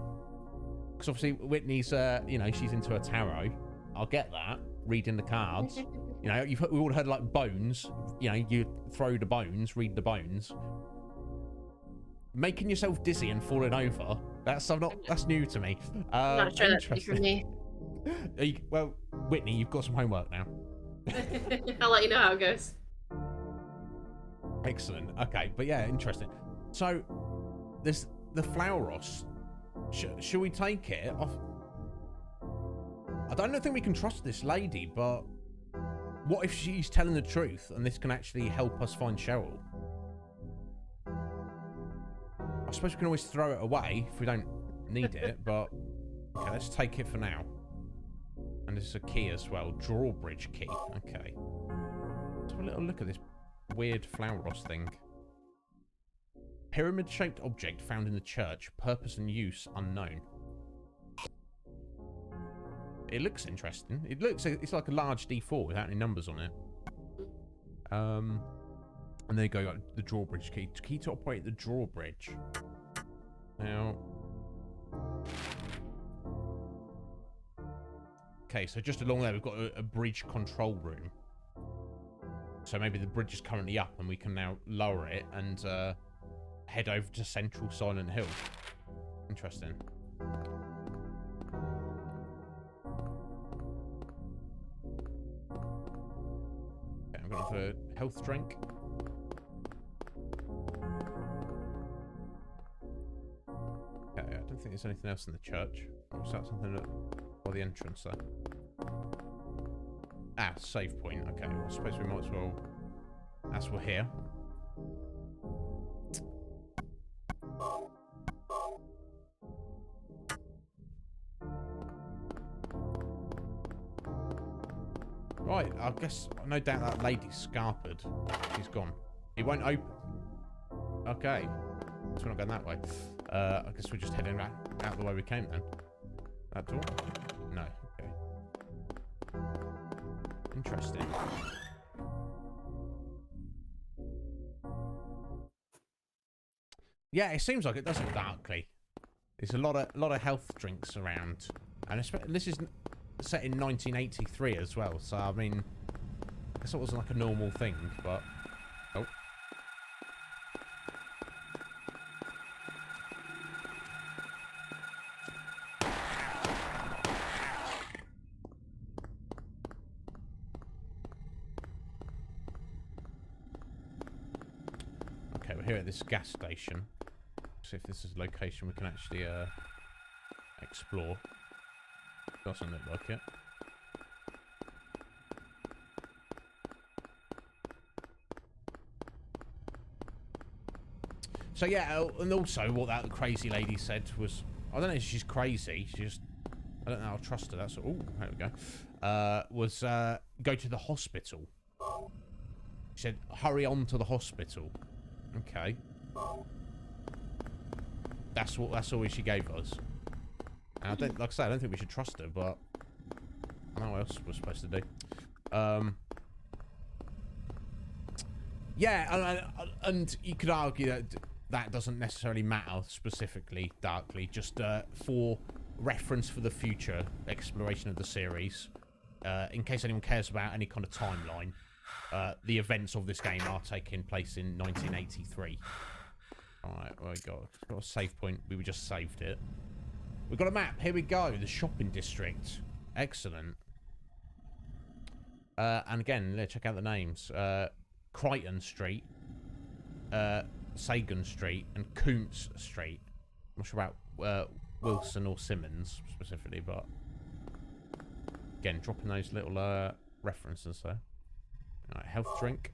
Because obviously Whitney's, she's into her tarot. I'll get that. Reading the cards. You know, we've all heard like bones. You know, you throw the bones, read the bones. Making yourself dizzy and falling over. That's new to me. I'm not sure that's for me. Well, Whitney, you've got some homework now. I'll let you know how it goes. Excellent. Okay, but yeah, interesting. So, there's the Flauros. Should we take it off? I don't think we can trust this lady, but what if she's telling the truth and this can actually help us find Cheryl? I suppose we can always throw it away if we don't need it, but okay, let's take it for now. And this is a key as well, drawbridge key. Okay, let's have a little look at this weird Flauros thing. Pyramid-shaped object found in the church, purpose and use unknown. It looks interesting. It's like a large D4 without any numbers on it. And there you go, got the drawbridge key. Key to operate the drawbridge. Now... Okay, so just along there we've got a bridge control room. So maybe the bridge is currently up and we can now lower it and head over to Central Silent Hill. Interesting. Okay, I'm going for health drink. Okay, I don't think there's anything else in the church. Or is that something that... Or the entrance there? Ah, save point. Okay, well, I suppose we might as well... As we're here. Right, I guess, no doubt that lady's scarpered. She's gone. It won't open. Okay. So we're not going that way. I guess we're just heading out the way we came then. That door? No. Okay. Interesting. Yeah, it seems like it does it darkly. There's a lot of health drinks around, and this is set in 1983 as well. So I mean, I guess it wasn't like a normal thing, but oh. Okay, we're here at this gas station. See if this is a location we can actually explore. Doesn't look like it. So yeah, and also what that crazy lady said was, I don't know if she's crazy, she just, I don't know, I'll trust her, that's, oh, there we go, was go to the hospital. She said, hurry on to the hospital. Okay. That's all she gave us. And I don't, like I say, I don't think we should trust her, but I don't know what else we're supposed to do. Yeah, and you could argue that that doesn't necessarily matter specifically, Darkly. Just for reference for the future exploration of the series, in case anyone cares about any kind of timeline, the events of this game are taking place in 1983. Alright, well, we got a save point. We just saved it. We've got a map. Here we go. The shopping district. Excellent. And again, let's check out the names. Crichton Street, Sagan Street, and Coombs Street. I'm not sure about Wilson or Simmons specifically, but again, dropping those little references there. Alright, health drink.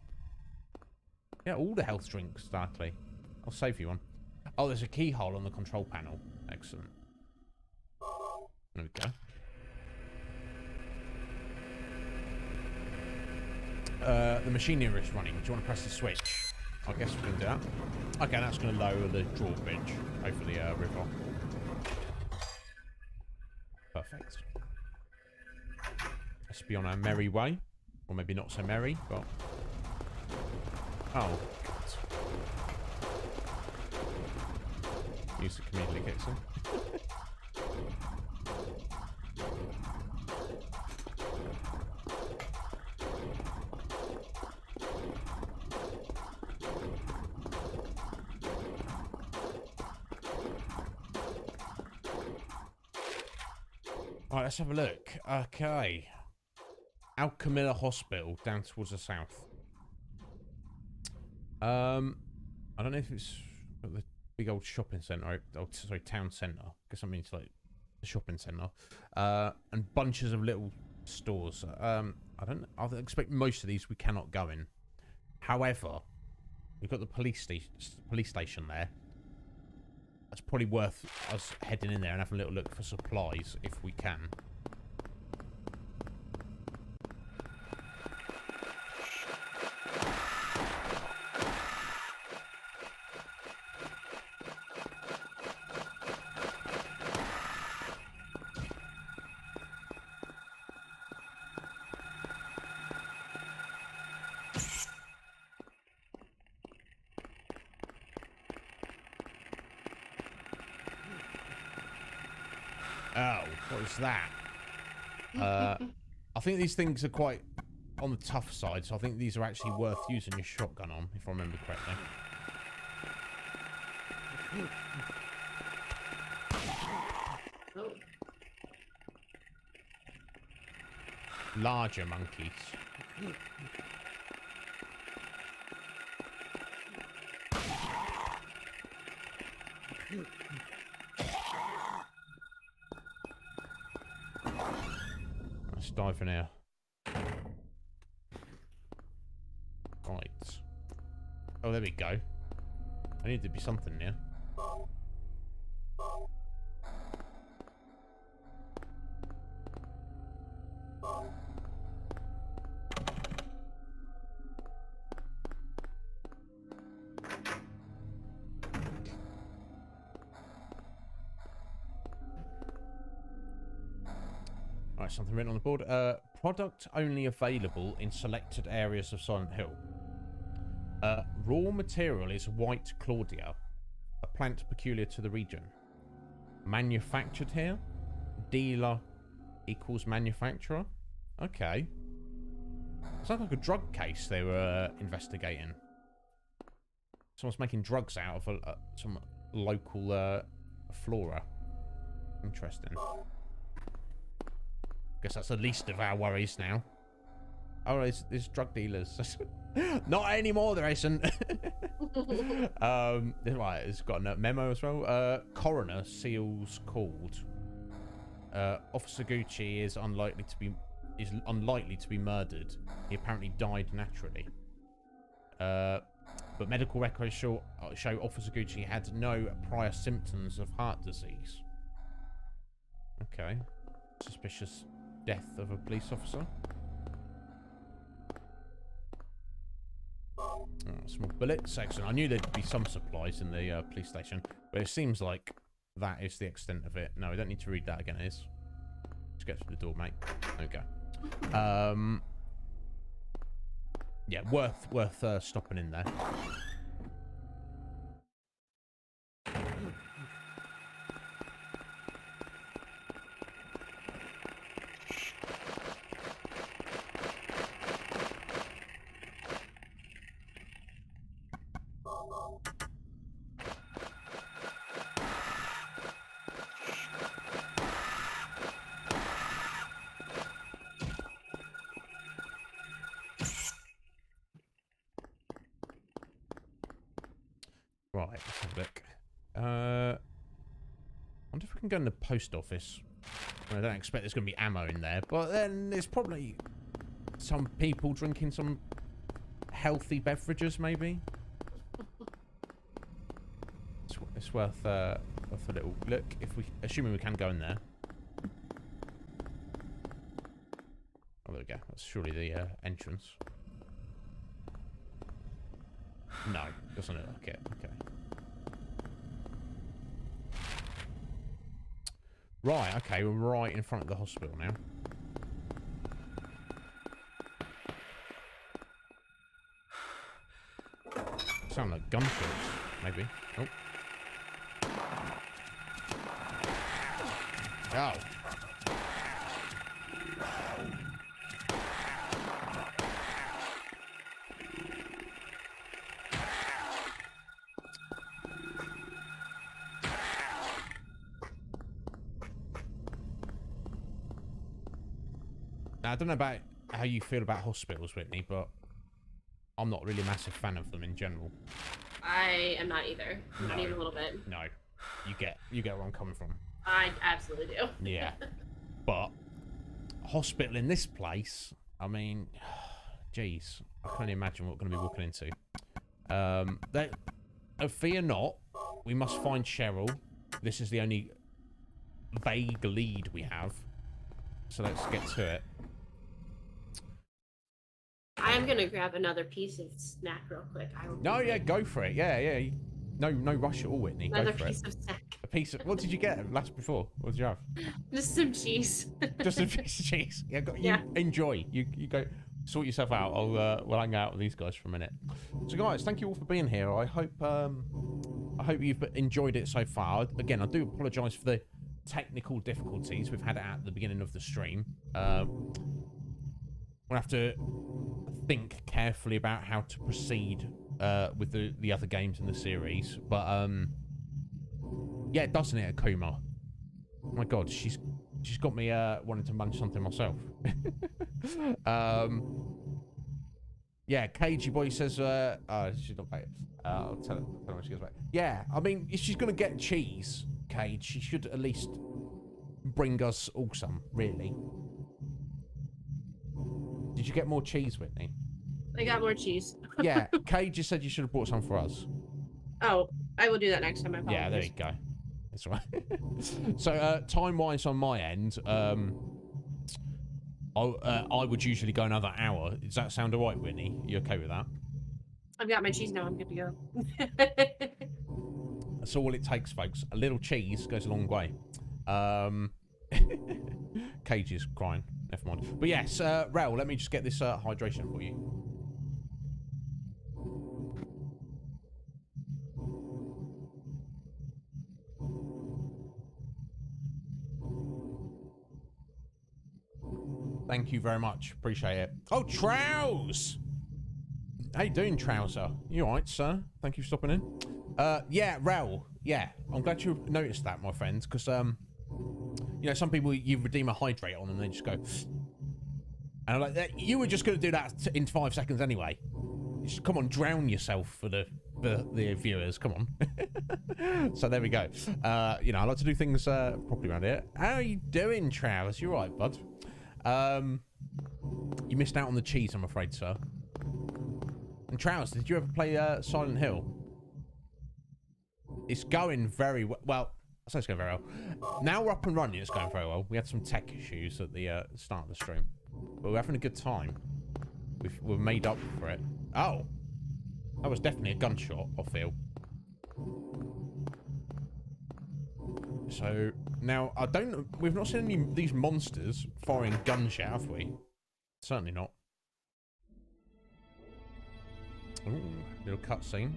Yeah, all the health drinks, Darkly. I'll save you one. Oh, there's a keyhole on the control panel. Excellent. There we go. The machinery is running. Do you want to press the switch? I guess we can do that. Okay, that's going to lower the drawbridge over the river. Perfect. Let's be on our merry way. Or maybe not so merry, but... Oh, God. Music immediately kicks in. Alright, let's have a look. Okay. Alchemilla Hospital, down towards the south. I don't know if it's the big old shopping centre, or sorry, town centre. I guess I mean it's like the shopping centre. And bunches of little stores. I expect most of these we cannot go in. However, we've got the police station there. It's probably worth us heading in there and having a little look for supplies if we can. Oh, what is that? I think these things are quite on the tough side, so I think these are actually worth using your shotgun on, if I remember correctly. Oh. Larger monkeys. Let's dive in here. Right. Oh, there we go. I need to be something here. Right, something written on the board. Product only available in selected areas of Silent Hill. Raw material is white Claudia, a plant peculiar to the region. Manufactured here. Dealer equals manufacturer. Okay. Sounds like a drug case they were investigating. Someone's making drugs out of some local flora. Interesting. Guess that's the least of our worries now. Oh, there's drug dealers. Not anymore, there isn't. Right, it's got a memo as well. Coroner seals called. Officer Gucci is unlikely to be murdered. He apparently died naturally. But medical records show Officer Gucci had no prior symptoms of heart disease. Okay. Suspicious death of a police officer. Oh, small bullets. Excellent. I knew there'd be some supplies in the police station, but it seems like that is the extent of it. No, we don't need to read that again, is. Just get through the door, mate. Okay. Yeah, worth stopping in there. Right, let's have a look. I wonder if we can go in the post office. I don't expect there's going to be ammo in there, but then there's probably some people drinking some healthy beverages, maybe. It's worth a little look, if we, assuming we can go in there. Oh, there we go. That's surely the entrance. No, doesn't look like it. Okay. Right, okay, we're right in front of the hospital now. Sound like gunshots, maybe. Oh. Oh. Now, I don't know about how you feel about hospitals, Whitney, but I'm not really a massive fan of them in general. I am not either. Not even a little bit. No. You get where I'm coming from. I absolutely do. Yeah. But hospital in this place, I mean, jeez, I can't imagine what we're going to be walking into. Fear not, we must find Cheryl. This is the only vague lead we have. So let's get to it. I am gonna grab another piece of snack real quick. No, yeah, go for it. Yeah. No rush at all, Whitney. Another go for piece it. of snack. A piece of, what did you get last before? What did you have? Just some cheese. Just a piece of cheese. Yeah, Yeah. You enjoy. You go sort yourself out. We'll hang out with these guys for a minute. So guys, thank you all for being here. I hope you've enjoyed it so far. Again, I do apologise for the technical difficulties we've had at the beginning of the stream. We'll have to think carefully about how to proceed with the other games in the series. But yeah, doesn't it, Akuma? Oh my God, she's got me wanting to munch something myself. Yeah, Cagey Boy says, she's not back. I'll tell her when she gets back. Yeah, I mean, if she's gonna get cheese, Cage, she should at least bring us all some, really. Did you get more cheese, Whitney? I got more cheese. Yeah, Cage just said you should have brought some for us. Oh, I will do that next time. I apologize. Yeah, there you go. That's right. So, time-wise on my end, I would usually go another hour. Does that sound alright, Whitney? You okay with that? I've got my cheese now. I'm good to go. That's all it takes, folks. A little cheese goes a long way. Cage is crying. Never mind. But yes, Raoul, let me just get this hydration for you. Thank you very much. Appreciate it. Oh, Trows! How you doing, Trouser? You alright, sir? Thank you for stopping in. Yeah, Raoul. Yeah, I'm glad you noticed that, my friend, because, you know, some people you redeem a hydrate on and they just go... And I'm like, you were just going to do that in 5 seconds anyway. Just, come on, drown yourself for the viewers. Come on. So there we go. You know, I like to do things properly around here. How are you doing, Travis? You right, bud? You missed out on the cheese, I'm afraid, sir. And Travis, did you ever play Silent Hill? It's going very well. Well, I say it's going very well. Now we're up and running, it's going very well. We had some tech issues at the start of the stream. But we're having a good time. We've made up for it. Oh. That was definitely a gunshot, I feel. So, now, we've not seen any of these monsters firing guns yet, have we? Certainly not. Ooh, little cutscene.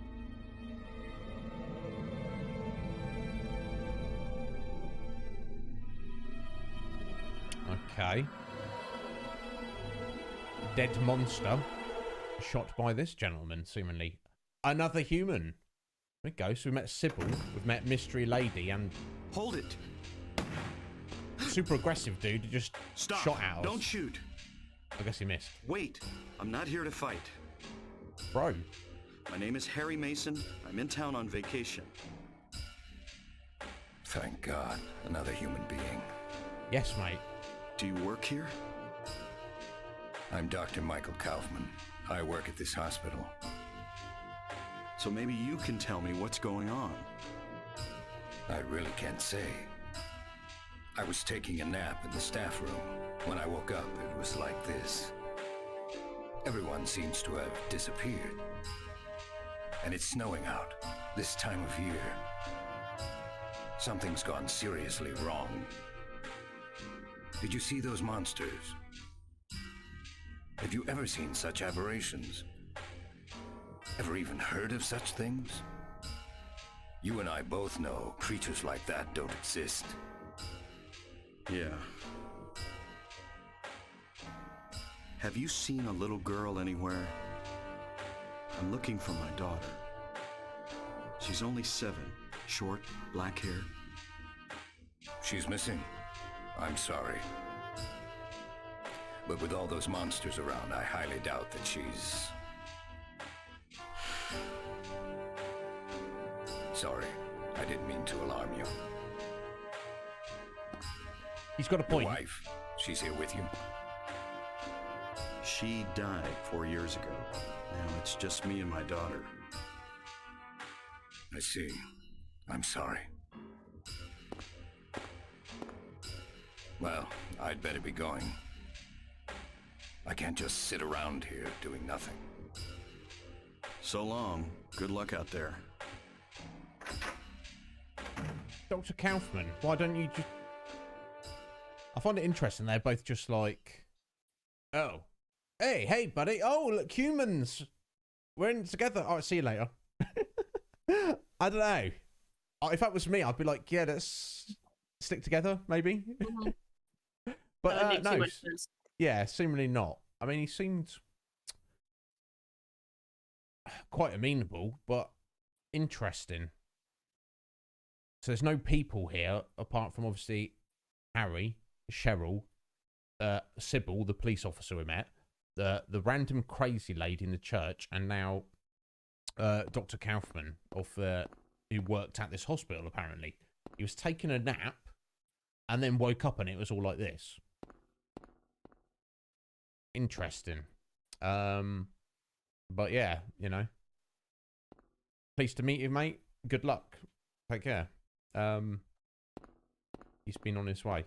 Okay. Dead monster. Shot by this gentleman, seemingly. Another human. There we go. So we met Sybil, we've met Mystery Lady, and... Hold it. Super aggressive dude who just Stop. shot at us. Don't shoot. I guess he missed. Wait. I'm not here to fight. Bro. My name is Harry Mason. I'm in town on vacation. Thank God, another human being. Yes, mate. Do you work here? I'm Dr. Michael Kaufman. I work at this hospital. So maybe you can tell me what's going on. I really can't say. I was taking a nap in the staff room. When I woke up, it was like this. Everyone seems to have disappeared. And it's snowing out, this time of year. Something's gone seriously wrong. Did you see those monsters? Have you ever seen such aberrations? Ever even heard of such things? You and I both know creatures like that don't exist. Yeah. Have you seen a little girl anywhere? I'm looking for my daughter. She's only 7, short, black hair. She's missing. I'm sorry. But with all those monsters around, I highly doubt that she's... Sorry, I didn't mean to alarm you. He's got a Your point. wife, she's here with you? She died 4 years ago. Now it's just me and my daughter. I see. I'm sorry. Well, I'd better be going. I can't just sit around here doing nothing. So long. Good luck out there. Dr. Kaufman, why don't you just... I find it interesting. They're both just like, oh, hey, buddy. Oh, look, humans. We're in together. All right, see you later. I don't know. If that was me, I'd be like, yeah, let's stick together, maybe. But That would make too no, much sense. yeah, seemingly not. I mean, he seemed quite amenable, but interesting. So there's no people here apart from obviously Harry, Cheryl, Sybil, the police officer we met, the random crazy lady in the church, and now Dr. Kaufman who worked at this hospital. Apparently, he was taking a nap and then woke up and it was all like this. Interesting. But yeah, you know. Pleased to meet you, mate. Good luck. Take care. He's been on his way.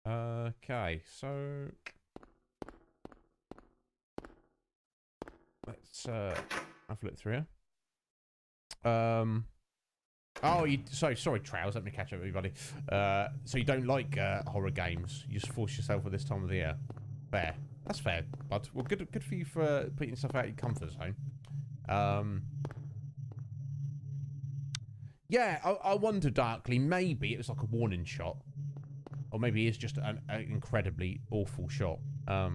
Okay, so let's have a look through here. Oh, sorry, Trows. Let me catch up, everybody. So you don't like horror games? You just force yourself at this time of the year. Fair. That's fair, bud. Well, good for you for putting yourself out of your comfort zone. Yeah, I wonder darkly, maybe it was like a warning shot. Or maybe it's just an incredibly awful shot. Right,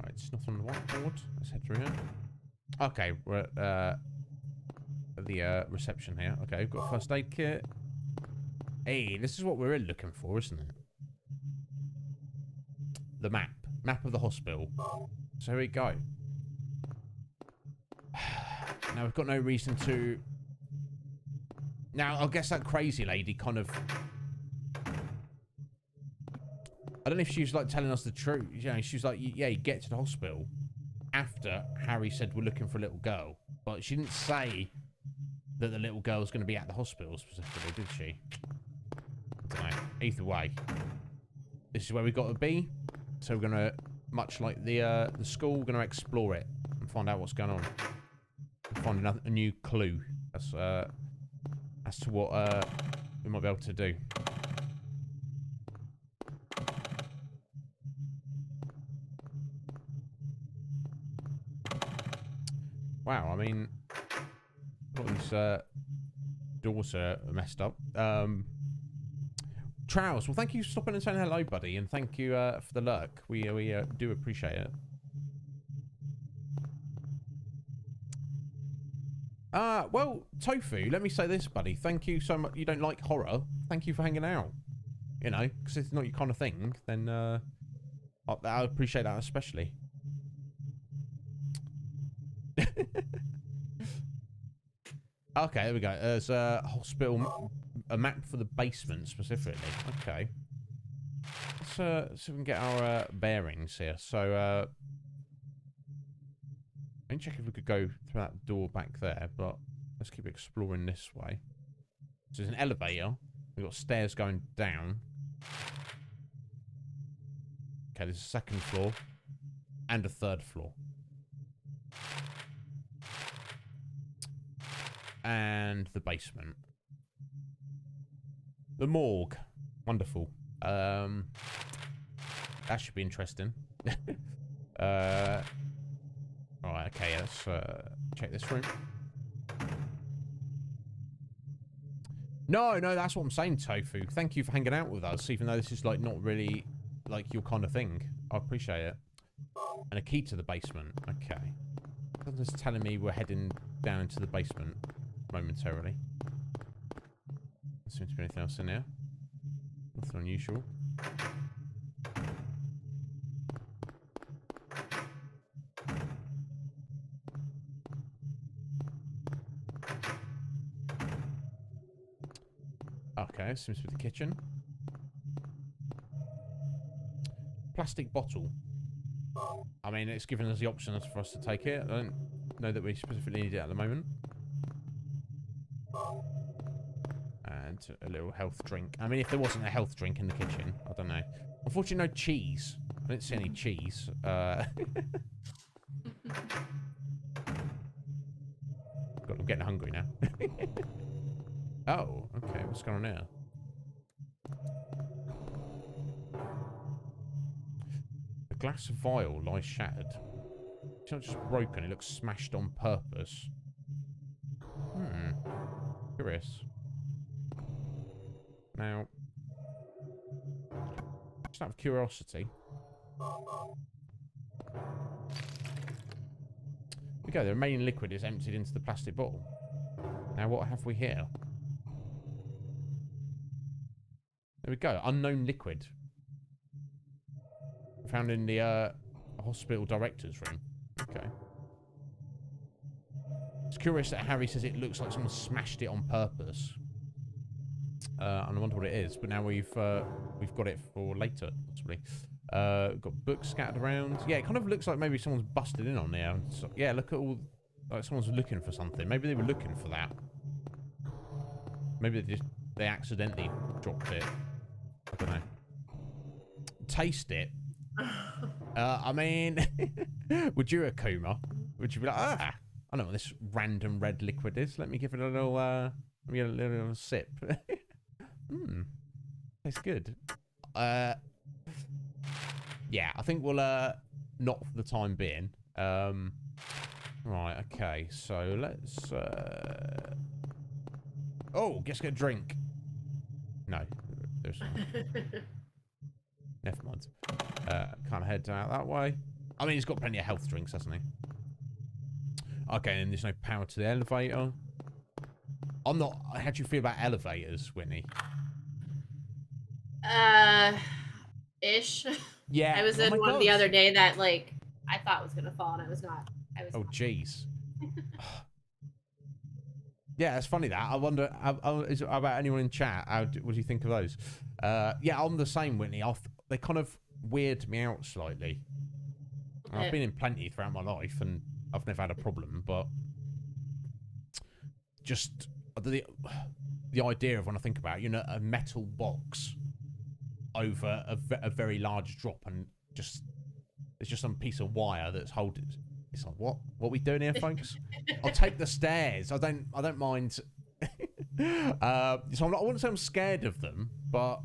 it's not on the whiteboard. Let's head through here. Okay, we're at the reception here. Okay, we've got a first aid kit. Hey, this is what we're really looking for, isn't it? The map of the hospital. So here we go. Now we've got no reason to. Now I guess that crazy lady kind of. I don't know if she was like telling us the truth. You know, she was like, "Yeah, you get to the hospital." After Harry said we're looking for a little girl, but she didn't say that the little girl was going to be at the hospital specifically, did she? I don't know. Either way, this is where we got to be. So we're gonna, much like the school, we're gonna explore it and find out what's going on. And find a new clue as to what we might be able to do. Wow, I mean, got these doors are messed up. Trows, well, thank you for stopping and saying hello, buddy, and thank you for the lurk. We do appreciate it. Well, Tofu, let me say this, buddy. Thank you so much. You don't like horror. Thank you for hanging out. You know, because if it's not your kind of thing, then I appreciate that especially. Okay, there we go. There's a hospital, a map for the basement specifically. Okay. Let's see if we can get our bearings here. So, let me check if we could go through that door back there, but let's keep exploring this way. So there's an elevator. We've got stairs going down. Okay, there's a second floor and a third floor. And the basement. The morgue. Wonderful. That should be interesting. Alright, okay, let's check this room. No, that's what I'm saying, Tofu. Thank you for hanging out with us, even though this is like not really like your kind of thing. I appreciate it. And a key to the basement. Okay. Something's telling me we're heading down into the basement momentarily. There seems to be anything else in here. Nothing unusual. Okay, seems to be the kitchen. Plastic bottle. I mean, it's given us the option for us to take it. I don't know that we specifically need it at the moment. And a little health drink. I mean, if there wasn't a health drink in the kitchen, I don't know. Unfortunately, no cheese. I didn't see any cheese. God, I'm getting hungry now. Oh, okay. What's going on here? The glass vial lies shattered. It's not just broken. It looks smashed on purpose. Curious. Now, just out of curiosity. There we go. The remaining liquid is emptied into the plastic bottle. Now, what have we here? There we go. Unknown liquid. Found in the hospital director's room. Okay. It's curious that Harry says it looks like someone smashed it on purpose. And I wonder what it is. But now we've got it for later, possibly. Got books scattered around. Yeah, it kind of looks like maybe someone's busted in on there. So, yeah, look at all... Like someone's looking for something. Maybe they were looking for that. Maybe they accidentally dropped it. I don't know. Taste it. I mean, would you, Akuma? Would you be like, I know what this random red liquid is. Let me give it a little, sip. Tastes good. Yeah, I think we'll, not for the time being. Right, okay, so let's, oh, let's get a drink. No, there's never mind. Can't head out that way. I mean, he's got plenty of health drinks, hasn't he? Okay, and there's no power to the elevator. I'm not... How do you feel about elevators, Whitney? Ish. Yeah. I was in one the other day that, like, I thought was going to fall, and I was not. Oh, jeez. Yeah, it's funny that. I wonder, is it about anyone in chat? What do you think of those? Yeah, I'm the same, Whitney. They kind of weird me out slightly. I've been in plenty throughout my life, and I've never had a problem, but just the idea of when I think about it, you know, a metal box over a very large drop, and just it's just some piece of wire that's holding. It's like, what are we doing here, folks? I'll take the stairs. I don't mind. So I wouldn't say I'm scared of them, but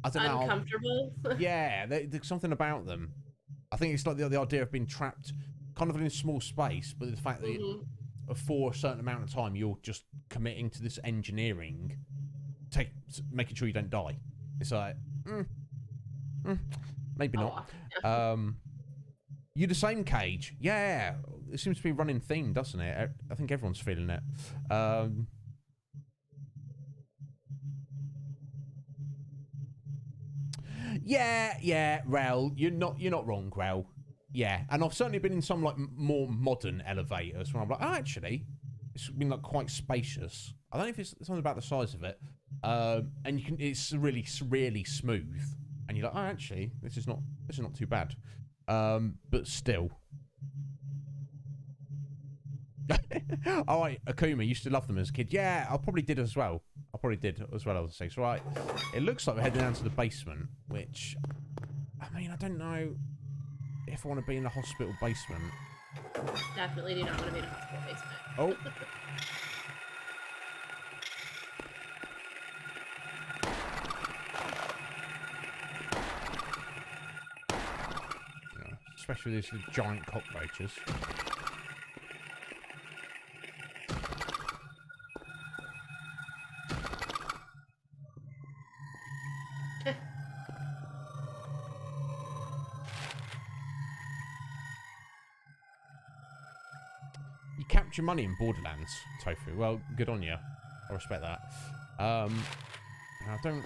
I don't know. Uncomfortable? Yeah, there's something about them. I think it's like the idea of being trapped kind of in a small space, but the fact that for a certain amount of time you're just committing to this engineering, making sure you don't die. It's like, maybe not. You the same, Cage? Yeah. it seems to be running theme, doesn't it? I think everyone's feeling it. Yeah, Rel, you're not wrong, Rel. Yeah, and I've certainly been in some like more modern elevators where I'm like, oh, actually, it's been like quite spacious. I don't know if it's something about the size of it, and it's really smooth, and you're like, oh, actually, this is not too bad, but still. All right, Akuma used to love them as a kid. Yeah, I probably did as well. I was saying. So right, it looks like we're heading down to the basement, which, I mean, I don't know if I want to be in a hospital basement. Definitely do not want to be in a hospital basement. Oh. Yeah, especially these giant cockroaches. You capture money in Borderlands, Tofu. Well, good on you. I respect that. I don't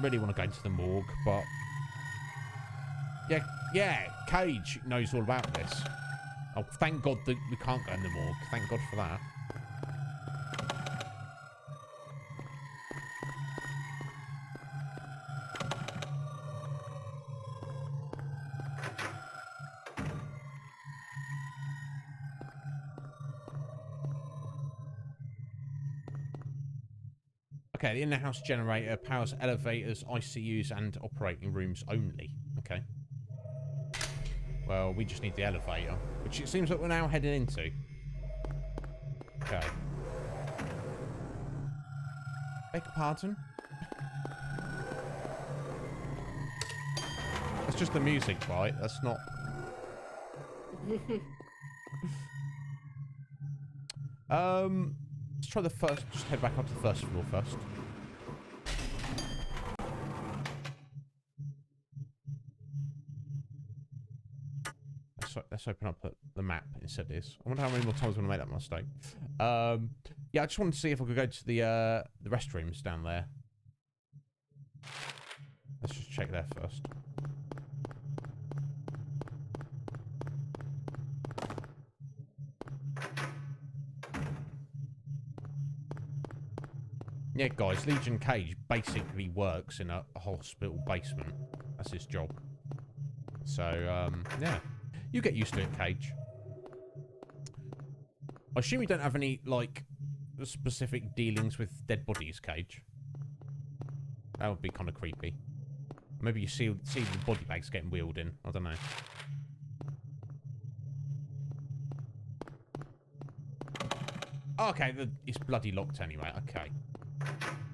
really want to go into the morgue, but yeah, Cage knows all about this. Oh, thank God that we can't go in the morgue. Thank God for that. Okay, the in-house generator powers elevators, ICUs, and operating rooms only. Okay. Well, we just need the elevator, which it seems like we're now heading into. Okay. Beg your pardon? That's just the music, right? That's not... Let's try the first... Just head back up to the first floor first. Let's open up the map instead of this. I wonder how many more times I'm going to make that mistake. Yeah, I just wanted to see if I could go to the restrooms down there. Let's just check there first. Yeah, guys, Legion Cage basically works in a hospital basement. That's his job. So, yeah. You get used to it, Cage. I assume you don't have any, like, specific dealings with dead bodies, Cage. That would be kind of creepy. Maybe you see the body bags getting wheeled in. I don't know. Okay, it's bloody locked anyway. Okay.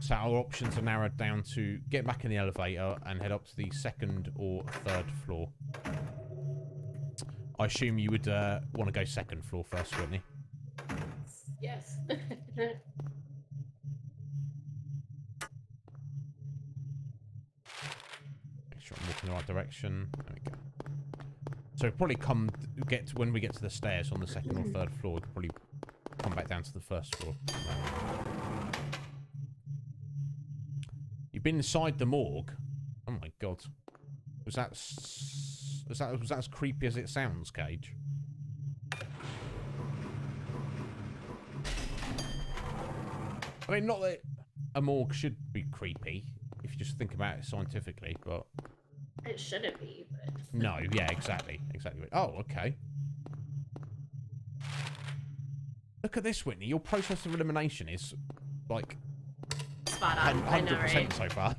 So our options are narrowed down to get back in the elevator and head up to the second or third floor. I assume you would want to go second floor first, Whitney. Yes. Make sure I'm walking in the right direction. There we go. So probably when we get to the stairs on the second or third floor, we could probably come back down to the first floor. You've been inside the morgue. Oh my God. Was that as creepy as it sounds, Cage? I mean, not that a morgue should be creepy if you just think about it scientifically, but It shouldn't be, but no, yeah, exactly. Oh, okay. Look at this, Whitney. Your process of elimination is like spot on. 100% I know, right? so far.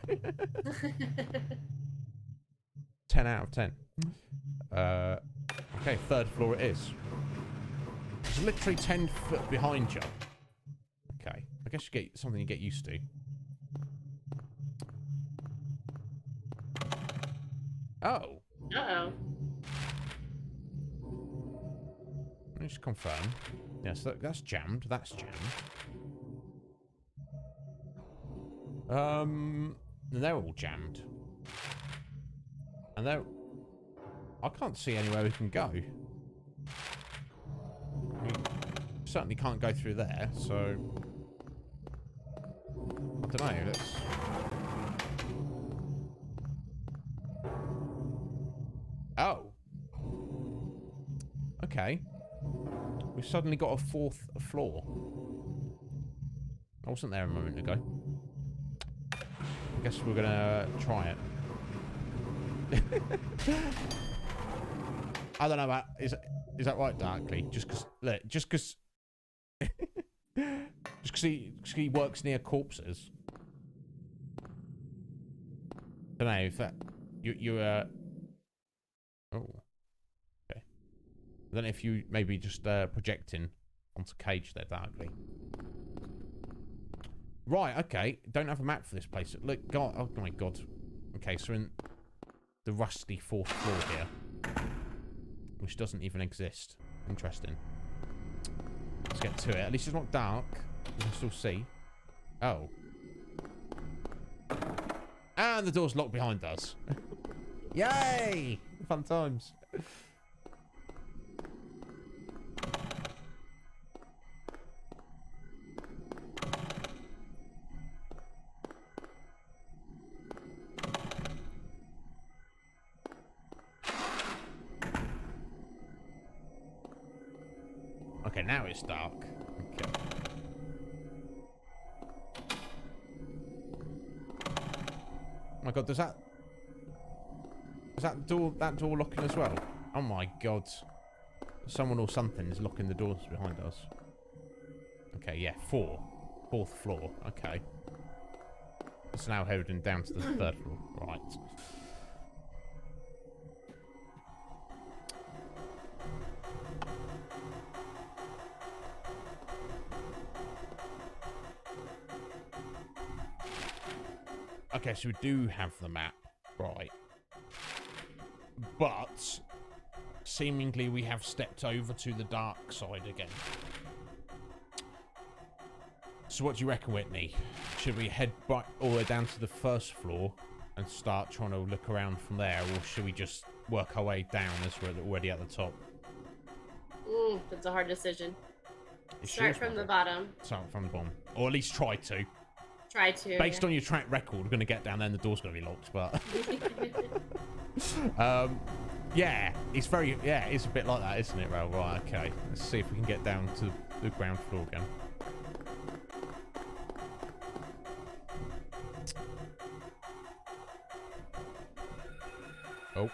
10 out of 10. Okay, third floor it is. It's literally 10 foot behind you. Okay, I guess you get something you get used to. Oh. Uh-oh. Let me just confirm. Yes, that's jammed. That's jammed. They're all jammed. And they're... I can't see anywhere we can go. We certainly can't go through there, so... I don't know, let's... Oh. Okay. We've suddenly got a 4th floor. I wasn't there a moment ago. I guess we're gonna try it. I don't know about... Is that right, Darkly? Just because... Look, just because... just because he works near corpses. I don't know if that... Oh. Okay. I don't know if you maybe just projecting onto Cage there, Darkly. Right, okay. Don't have a map for this place. Look, God, oh my God. Okay, so we're in the rusty 4th floor here, which doesn't even exist. Interesting. Let's get to it. At least it's not dark. We can still see. Oh. And the door's locked behind us. Yay! Fun times. Okay, now it's dark. Okay. Oh my God, does that door locking as well? Oh my God. Someone or something is locking the doors behind us. Okay, yeah, 4th floor. Okay. It's now heading down to the 3rd floor. Right. Okay, so we do have the map. Right. But seemingly we have stepped over to the dark side again. So what do you reckon, Whitney? Should we head back all the way down to the 1st floor and start trying to look around from there, or should we just work our way down as we're already at the top? That's a hard decision. Start from the bottom. Start from the bottom. Or at least try to. Try to. Based on your track record, we're going to get down there and the door's going to be locked, but... yeah, it's a bit like that, isn't it, Ral? Right, okay. Let's see if we can get down to the ground floor again. Oh.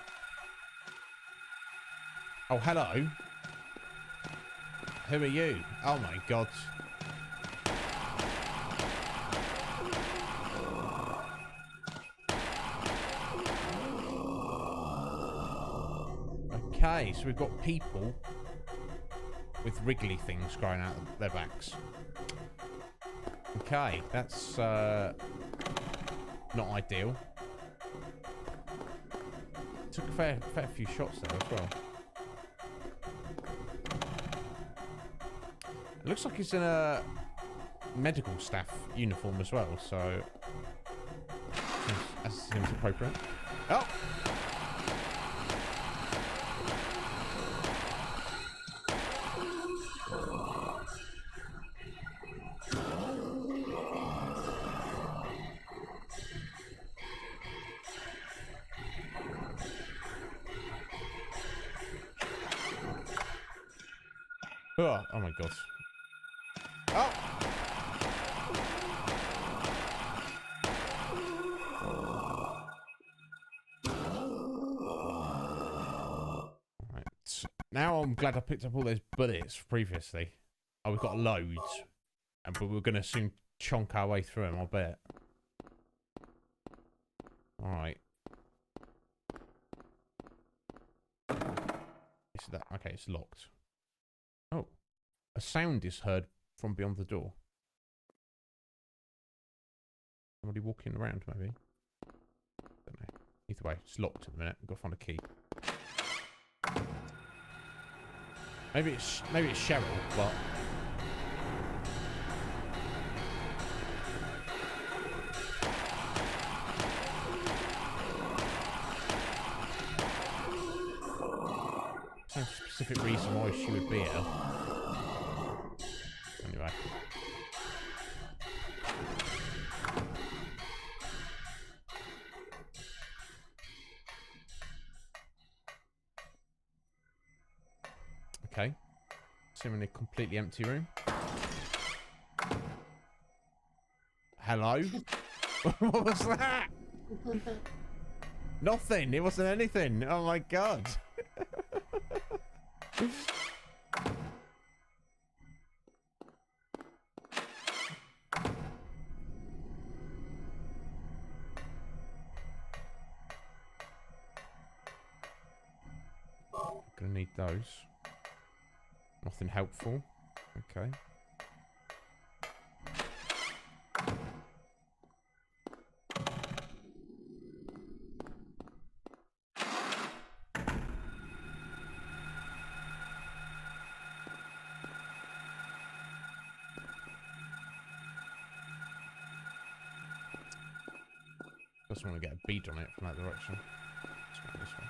Oh, hello. Who are you? Oh my God. Okay, so we've got people with wriggly things growing out of their backs. Okay, that's not ideal. Took a fair few shots there as well. It looks like he's in a medical staff uniform as well, so seems appropriate. Oh! Oh my God. Oh! Right. Now I'm glad I picked up all those bullets previously. Oh, we've got loads. But we're going to soon chonk our way through them, I'll bet. Alright. Okay, it's locked. Oh. A sound is heard from beyond the door. Somebody walking around, maybe. Don't know. Either way, it's locked at the minute. We've got to find a key. Maybe it's Cheryl, but scientific reason why she would be here. Anyway. Okay. Seemingly completely empty room. Hello? What was that? Nothing. It wasn't anything. Oh my god. Gonna need those. Nothing helpful. Okay. Just want to get a bead on it from that direction. Let's go this way.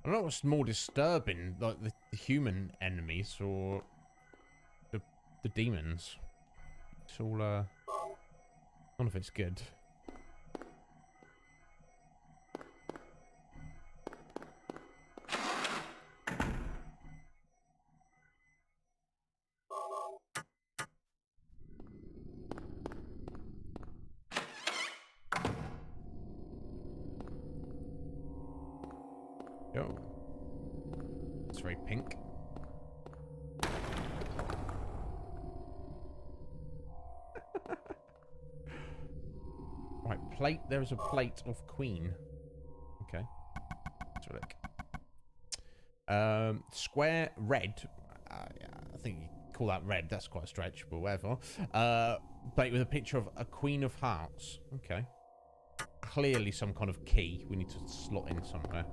I don't know what's more disturbing, like the human enemies or the demons. It's all none of it's good. Yo. It's very pink. Right, plate. There is a plate of queen. Okay. Let's have a look. Square red. I think you call that red. That's quite a stretch, but whatever. Plate with a picture of a queen of hearts. Okay. Clearly some kind of key we need to slot in somewhere.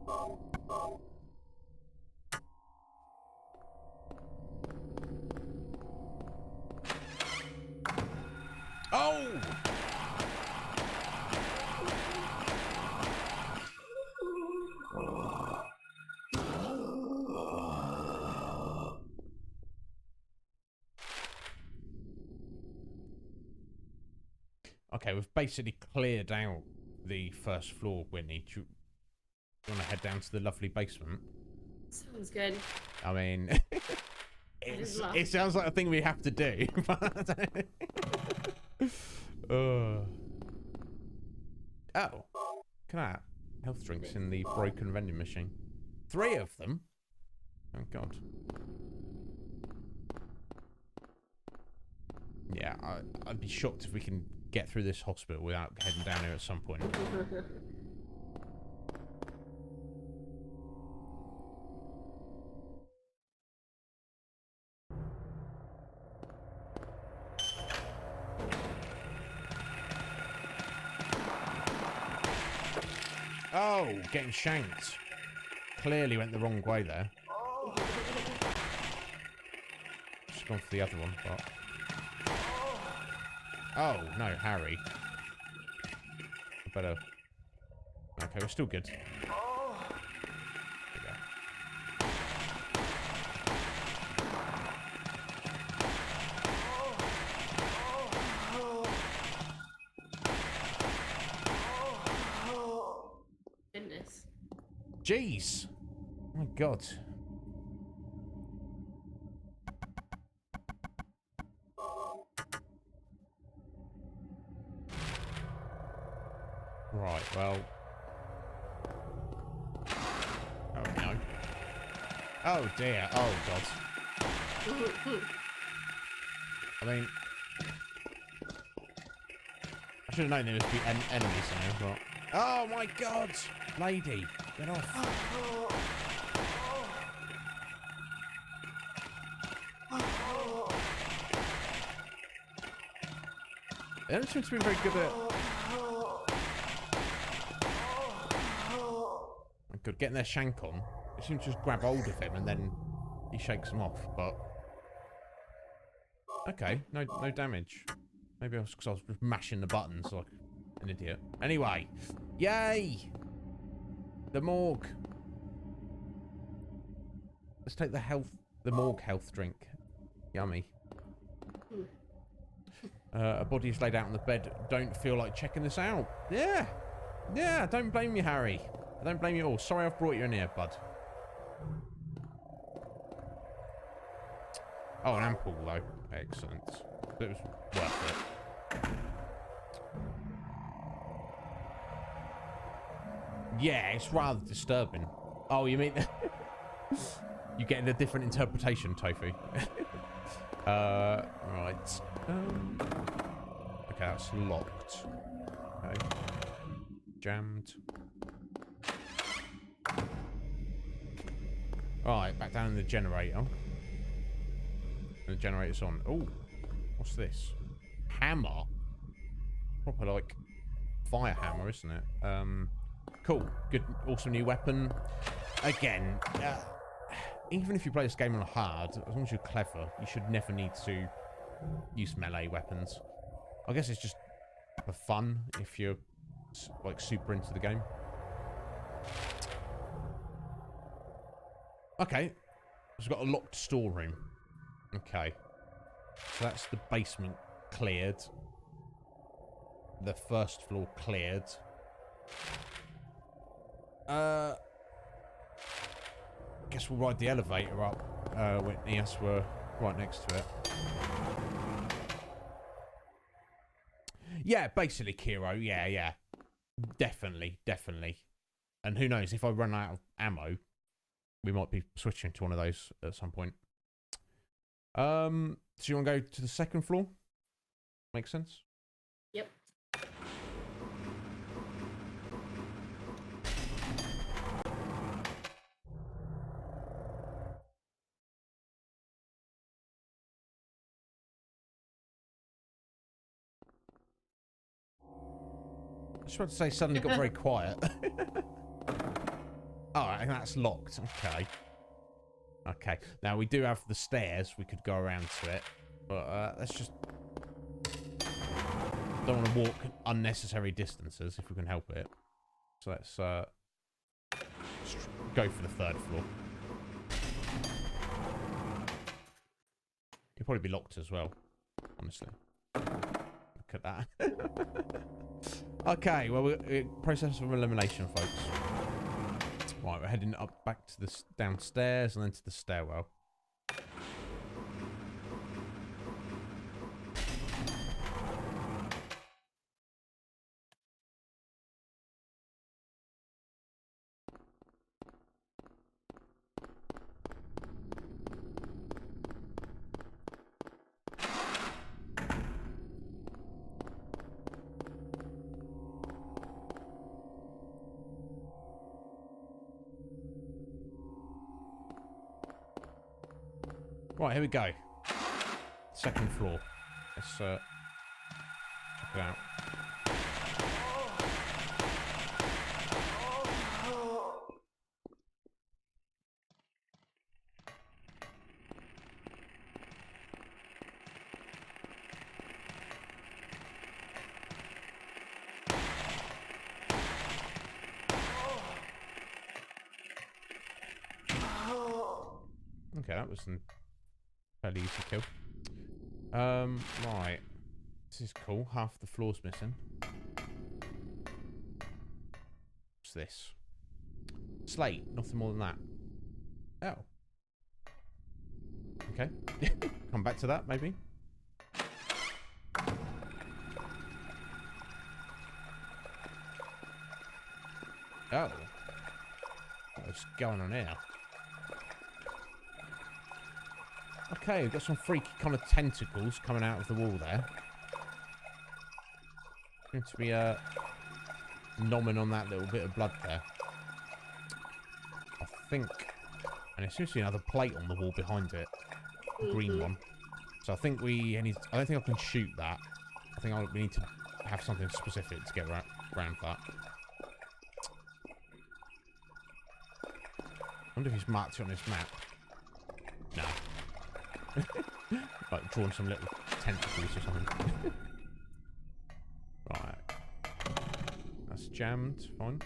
Oh! Okay, we've basically cleared out the first floor, Whitney. Do you want to head down to the lovely basement? Sounds good. I mean, it sounds like a thing we have to do. Oh, can I have health drinks in the broken vending machine? 3 of them? Oh, God. Yeah, I'd be shocked if we can get through this hospital without heading down here at some point. Oh, getting shanked. Clearly went the wrong way there. Just gone for the other one, but... Oh, no, Harry. I better... Okay, we're still good. There we go. Goodness. Jeez. Oh my God. Right, well. Oh no. Oh dear. Oh God. I mean, I should have known there must be enemies in here, but... Oh my God! Lady, get off. They don't seem to be very good at... My good awkward getting their shank on. They seem to just grab hold of him and then he shakes them off, but... Okay, no damage. Maybe it was because I was just mashing the buttons like an idiot. Anyway, yay! The morgue. Let's take the morgue health drink. Yummy. A body is laid out on the bed. Don't feel like checking this out. Yeah. Yeah, don't blame me, Harry. I don't blame you at all. Sorry I've brought you in here, bud. Oh, an ampoule, though. Excellent. It was worth it. Yeah, it's rather disturbing. Oh, you mean... You're getting a different interpretation, Tofu. Right. Okay, that's locked. Okay. Jammed. Right, back down in the generator. And the generator's on. Oh, what's this? Hammer? Proper, like, fire hammer, isn't it? Cool. Good, awesome new weapon. Again, even if you play this game on hard, as long as you're clever, you should never need to use melee weapons. I guess it's just for fun if you're, like, super into the game. Okay. It's got a locked storeroom. Okay. So that's the basement cleared. The first floor cleared. Guess we'll ride the elevator up, Whitney, as we're right next to it. Yeah, basically, Kiro. Yeah. Definitely. And who knows, if I run out of ammo, we might be switching to one of those at some point. So you want to go to the second floor? Make sense? Yep. I just want to say suddenly got very quiet. Alright, and that's locked. Okay. Now, we do have the stairs. We could go around to it. But let's just... Don't want to walk unnecessary distances if we can help it. So let's go for the third floor. It'll probably be locked as well, honestly. Look at that. Okay, well, we're process of elimination, folks. Right, we're heading up back to the downstairs and then to the stairwell. Right, here we go. Second floor. Let's check it out. Okay, that was an fairly easy kill. Right. This is cool. Half the floor's missing. What's this? Slate. Nothing more than that. Oh. Okay. Come back to that, maybe. Oh. What's going on here? Okay, we've got some freaky kind of tentacles coming out of the wall there. Seem to be nomming on that little bit of blood there. I think... And there seems to be another plate on the wall behind it. A green one. So I think we need... I don't think I can shoot that. I think we need to have something specific to get around that. wonder if he's marked it on his map. No. Like drawn some little tentacles or something. Right. That's jammed. Fine.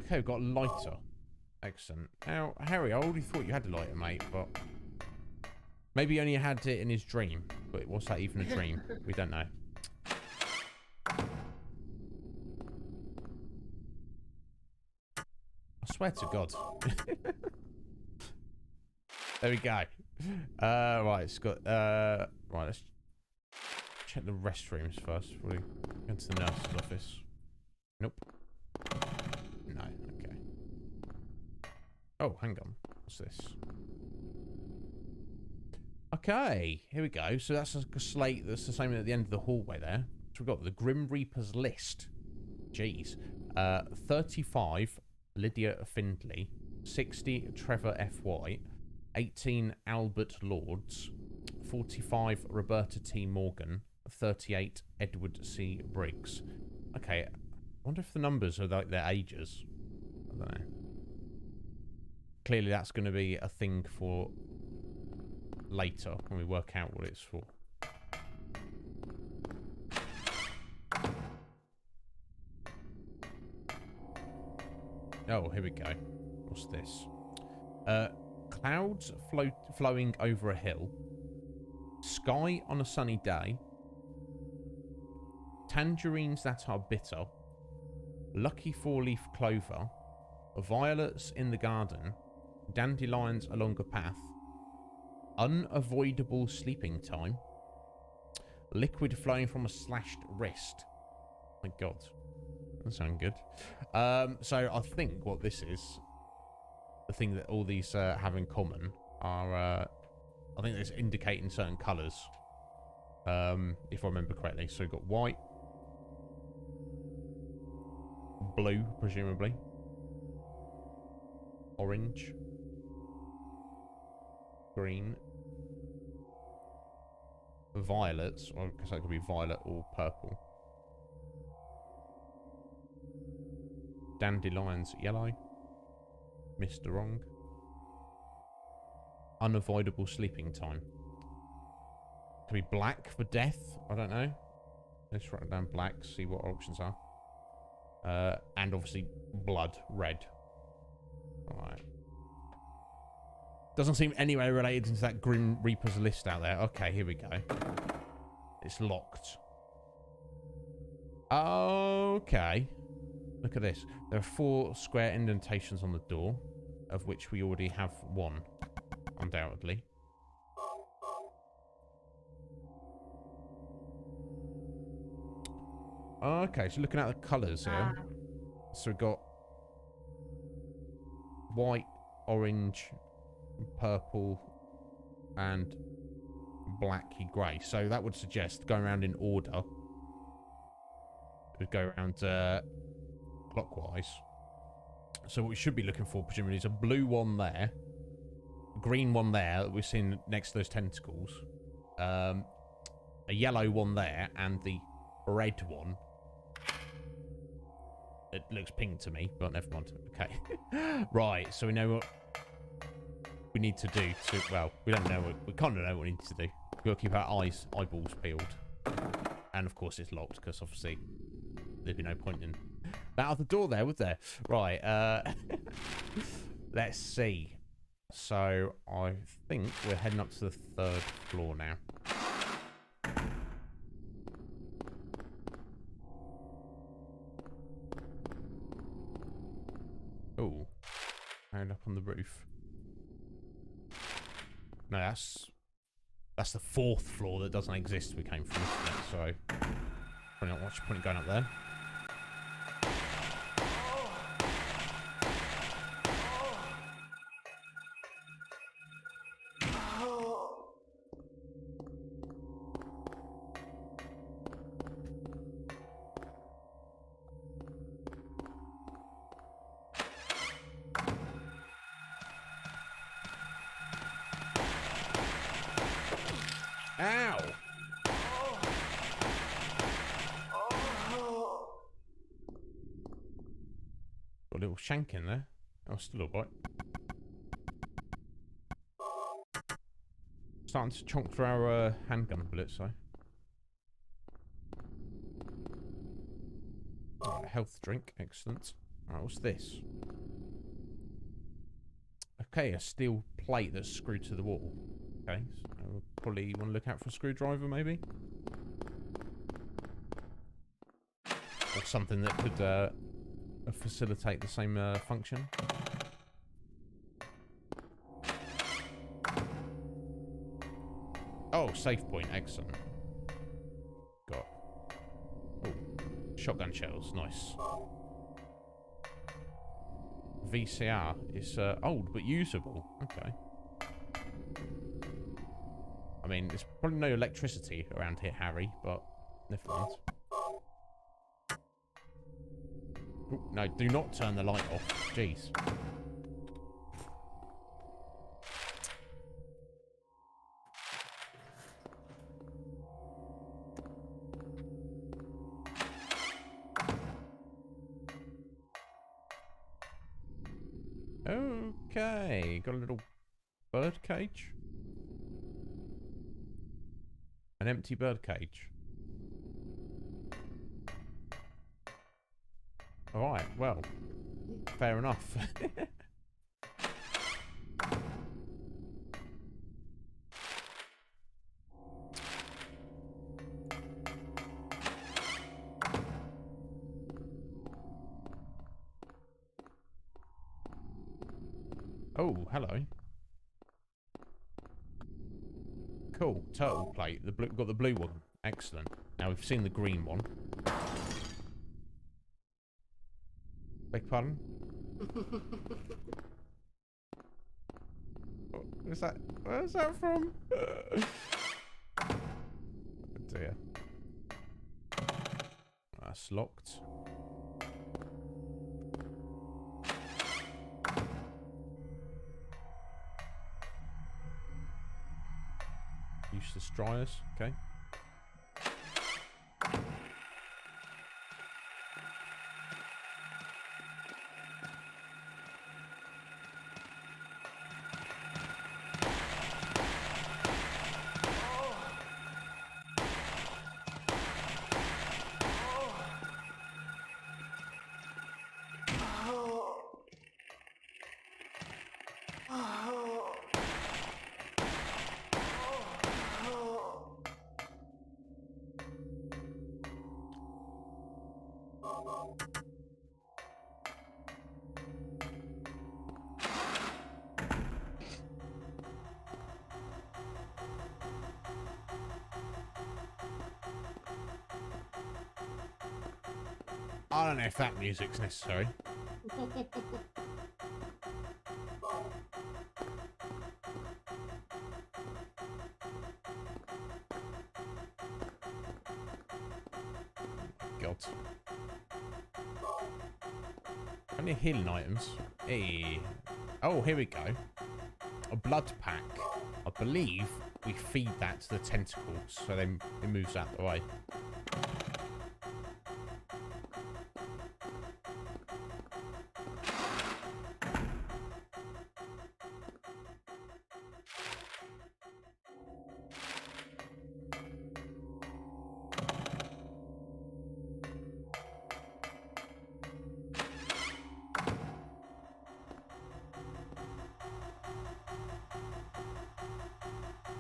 Okay, we've got a lighter. Excellent. Now, Harry, I already thought you had a lighter, mate, but maybe he only had it in his dream. But was that even a dream? We don't know. I swear to God. There we go. Right, it's got right, let's check the restrooms first before we go to the nurse's office. Nope. No, okay. Oh, hang on. What's this? Okay, here we go. So that's a slate that's the same at the end of the hallway there. So we've got the Grim Reaper's list. Jeez. 35, Lydia Findlay. 60, Trevor F. White. 18, Albert Lords. 45, Roberta T. Morgan. 38, Edward C. Briggs. Okay, I wonder if the numbers are like their ages. I don't know. Clearly that's going to be a thing for later when we work out what it's for. Oh, here we go. What's this? Clouds flowing over a hill. Sky on a sunny day. Tangerines that are bitter. Lucky four-leaf clover. Violets in the garden. Dandelions along a path. Unavoidable sleeping time. Liquid flowing from a slashed wrist. My God. That sounds good. So I think what this is, the thing that all these have in common are, I think it's indicating certain colours. If I remember correctly. So we've got white. Blue, presumably. Orange. Green. Violets, or I guess that could be violet or purple. Dandelions, yellow. Mr. Wrong. Unavoidable sleeping time. Could be black for death. I don't know. Let's write down black, see what our options are. And obviously blood, red. Alright. Doesn't seem anywhere related to that Grim Reaper's list out there. Okay, here we go. It's locked. Okay. Look at this. There are 4 square indentations on the door, of which we already have 1, undoubtedly. Okay, so looking at the colours here. So we've got white, orange, purple, and blacky grey. So that would suggest going around in order. We'd go around clockwise. So what we should be looking for, presumably, is a blue one there, a green one there that we've seen next to those tentacles, a yellow one there, and the red one. It looks pink to me, but never mind. Okay. Right, so we know what we need to do to... Well, we don't know. We kind of know what we need to do. We've got to keep our eyeballs peeled. And, of course, it's locked, because, obviously, there'd be no point in that other door there, would there? Right, let's see. So, I think we're heading up to the 3rd floor now. Oh, and up on the roof. No, that's the 4th floor that doesn't exist. We came from, isn't it? So, probably not much point going up there. Got a little shank in there. Oh, still alright. Starting to chonk through our handgun bullets, though. Right, health drink, excellent. Alright, what's this? Okay, a steel plate that's screwed to the wall. Okay, so we'll probably want to look out for a screwdriver, maybe? Or something that could facilitate the same function. Oh, save point, excellent. Got... Oh, shotgun shells, nice. VCR is old but usable. Okay. I mean, there's probably no electricity around here, Harry, but never mind. Ooh, no, do not turn the light off. Jeez. Okay, got a little bird cage. An empty bird cage. Alright, well, fair enough. Oh, hello. Cool, turtle plate. The blue, got the blue one. Excellent. Now we've seen the green one. Beg pardon? Where's that? Where's that from? Oh dear. That's locked. Useless dryers. Okay. I don't know if that music's necessary. God. Only healing items. Hey. Oh, here we go. A blood pack. I believe we feed that to the tentacles, so then it moves out the way.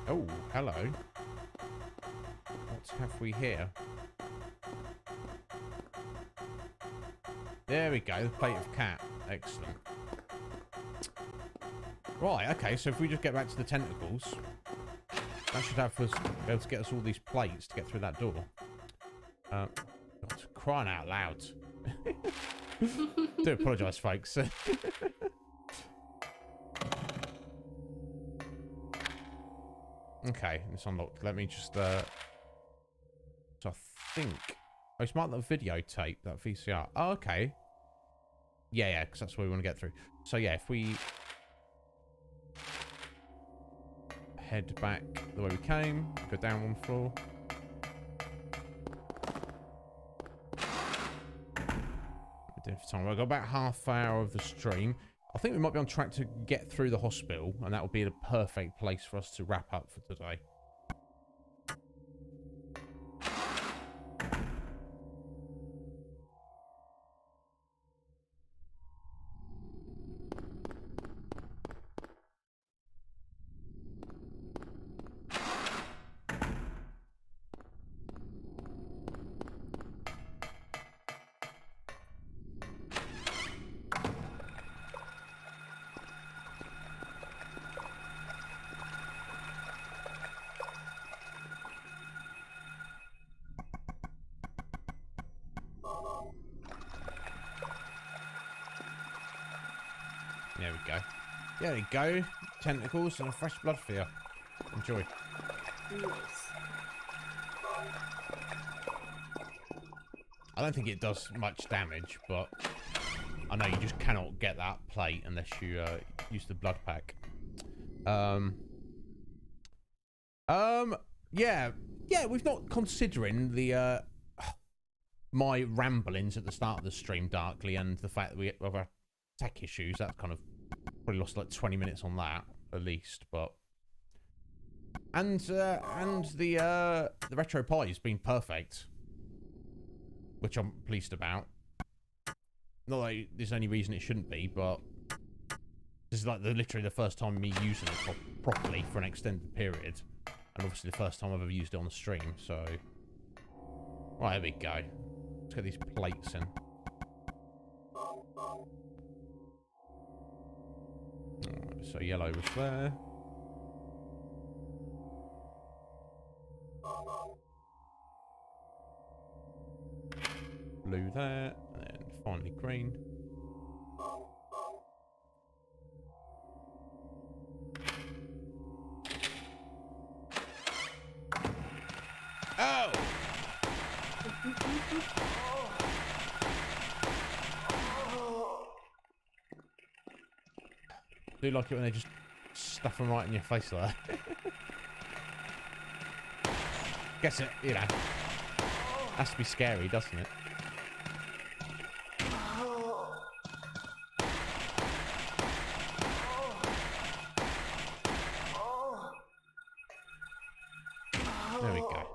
Oh, hello. What have we here? There we go, the plate of cat. Excellent. Right, okay, so if we just get back to the tentacles, that should have us be able to get us all these plates to get through that door. God, crying out loud. Do apologise, folks. Okay, it's unlocked. Let me just, so I think... Oh, it's marked that videotape, that VCR. Oh, okay. Yeah, because that's what we want to get through. So, yeah, if we... head back the way we came, go down one floor. Different time. We've got about half hour of the stream. I think we might be on track to get through the hospital, and that will be the perfect place for us to wrap up for today. There we go. There we go. Tentacles and a fresh blood for you. Enjoy. Nice. I don't think it does much damage, but I know you just cannot get that plate unless you use the blood pack. Yeah, we've not considering the my ramblings at the start of the stream, Darkly, and the fact that we have our tech issues. That's kind of probably lost like 20 minutes on that at least, but and the retro pie has been perfect, which I'm pleased about. Not like there's any reason it shouldn't be, but this is like literally the first time me using it properly for an extended period, and obviously the first time I've ever used it on the stream. So, right, there we go. Let's get these plates in. Alright, so yellow was there. Blue there, and finally green. Oh! Do you like it when they just stuff them right in your face like that? Guess it, you know, has to be scary, doesn't it? There we go.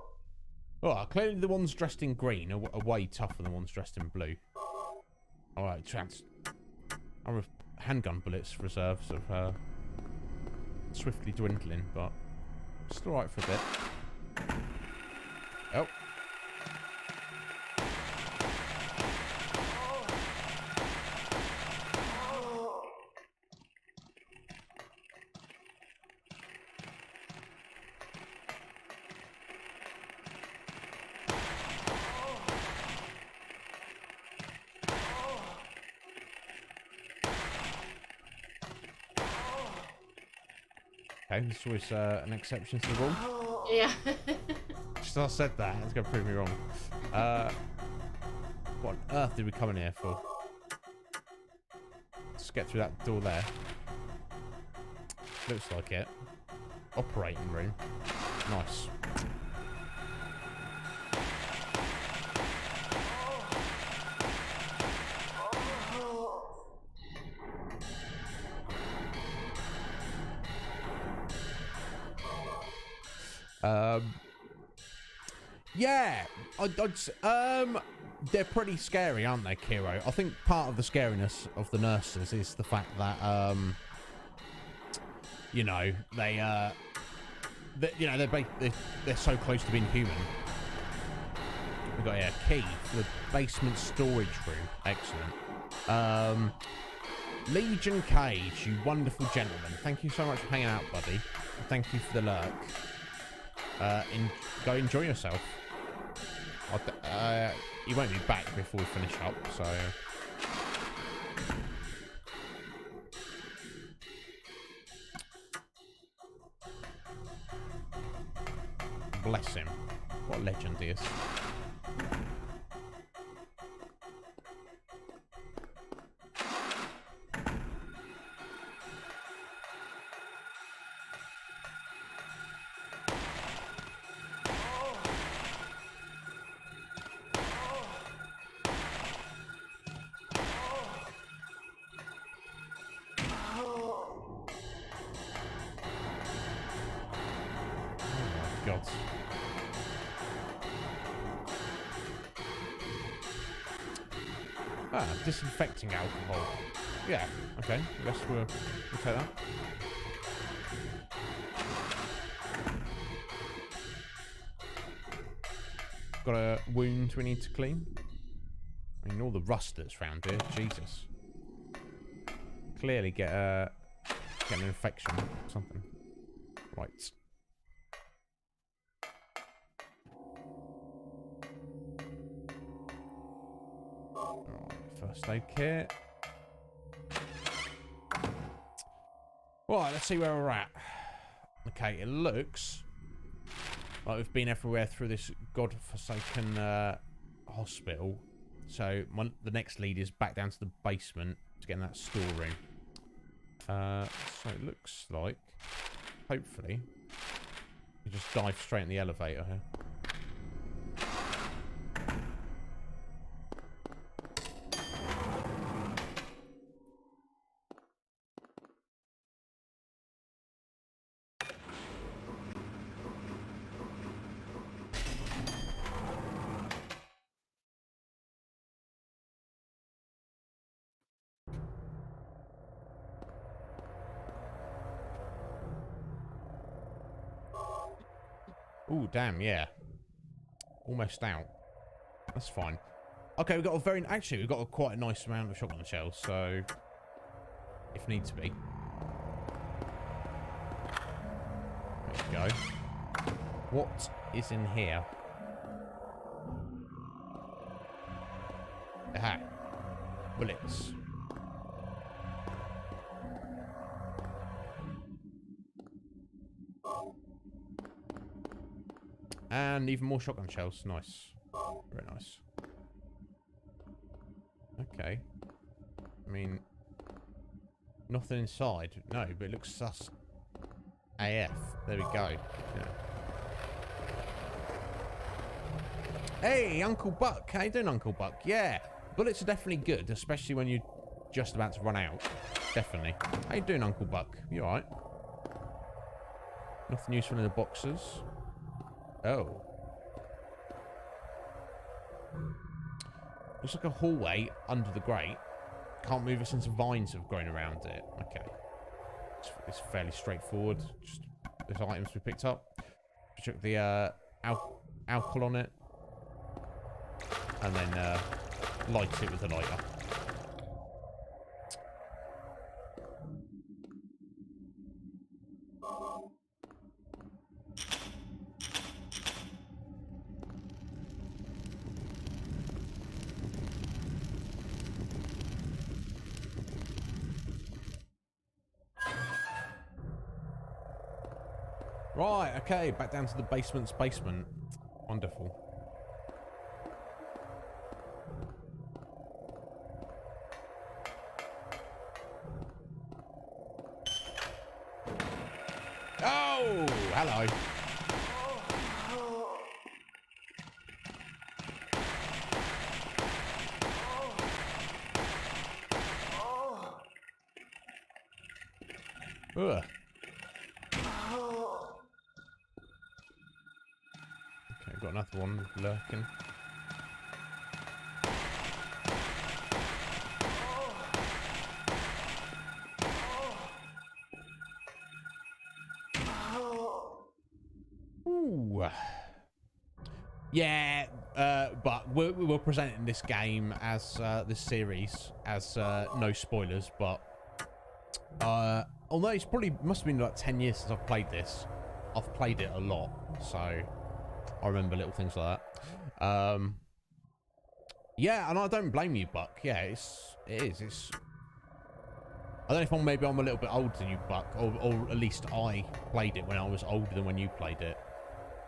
Alright, clearly the ones dressed in green are way tougher than the ones dressed in blue. Alright, our handgun bullets reserves are swiftly dwindling, but still alright for a bit. Oh. Okay, this was an exception to the rule. Yeah. Just as I said that, it's going to prove me wrong. What on earth did we come in here for? Let's get through that door there. Looks like it. Operating room. Nice. Yeah, they're pretty scary, aren't they, Kiro? I think part of the scariness of the nurses is the fact that, you know, they're so close to being human. We've got here a key for the basement storage room. Excellent. Legion Cage, you wonderful gentleman. Thank you so much for hanging out, buddy. Thank you for the lurk. Go enjoy yourself. You won't be back before we finish up, so... Bless him. What a legend he is. Ah, disinfecting alcohol. Yeah, okay. I guess we'll take that. Got a wound we need to clean. I mean, all the rust that's around here. Jesus. Clearly get an infection or something. Right. Alright, first aid kit. Right, let's see where we're at. Okay, it looks like we've been everywhere through this godforsaken hospital. So the next lead is back down to the basement to get in that storeroom. So it looks like, hopefully, you just dive straight in the elevator here. Ooh, damn, yeah. Almost out. That's fine. Okay, we've got a very... Actually, we've got quite a nice amount of shotgun shells, so... If need to be. There we go. What is in here? Aha. Bullets. And even more shotgun shells. Nice. Very nice. Okay. I mean... Nothing inside. No, but it looks sus. AF. There we go. Yeah. Hey, Uncle Buck. How you doing, Uncle Buck? Yeah. Bullets are definitely good, especially when you're just about to run out. Definitely. How you doing, Uncle Buck? You alright? Nothing useful in the boxes. Oh. Looks like a hallway under the grate. Can't move it since vines have grown around it. Okay. It's fairly straightforward. Just those items we picked up. Check the alcohol on it. And then light it with a lighter. Right, okay, back down to the basement's basement. Wonderful. Oh, hello. Ugh. Okay, got another one lurking. Ooh. Yeah, but we're presenting this game as this series as no spoilers, but although it's probably must have been like 10 years since I've played this, I've played it a lot, so I remember little things like that. Yeah, and I don't blame you, Buck. Yeah, it is. I don't know if maybe I'm a little bit older than you, Buck, or at least I played it when I was older than when you played it.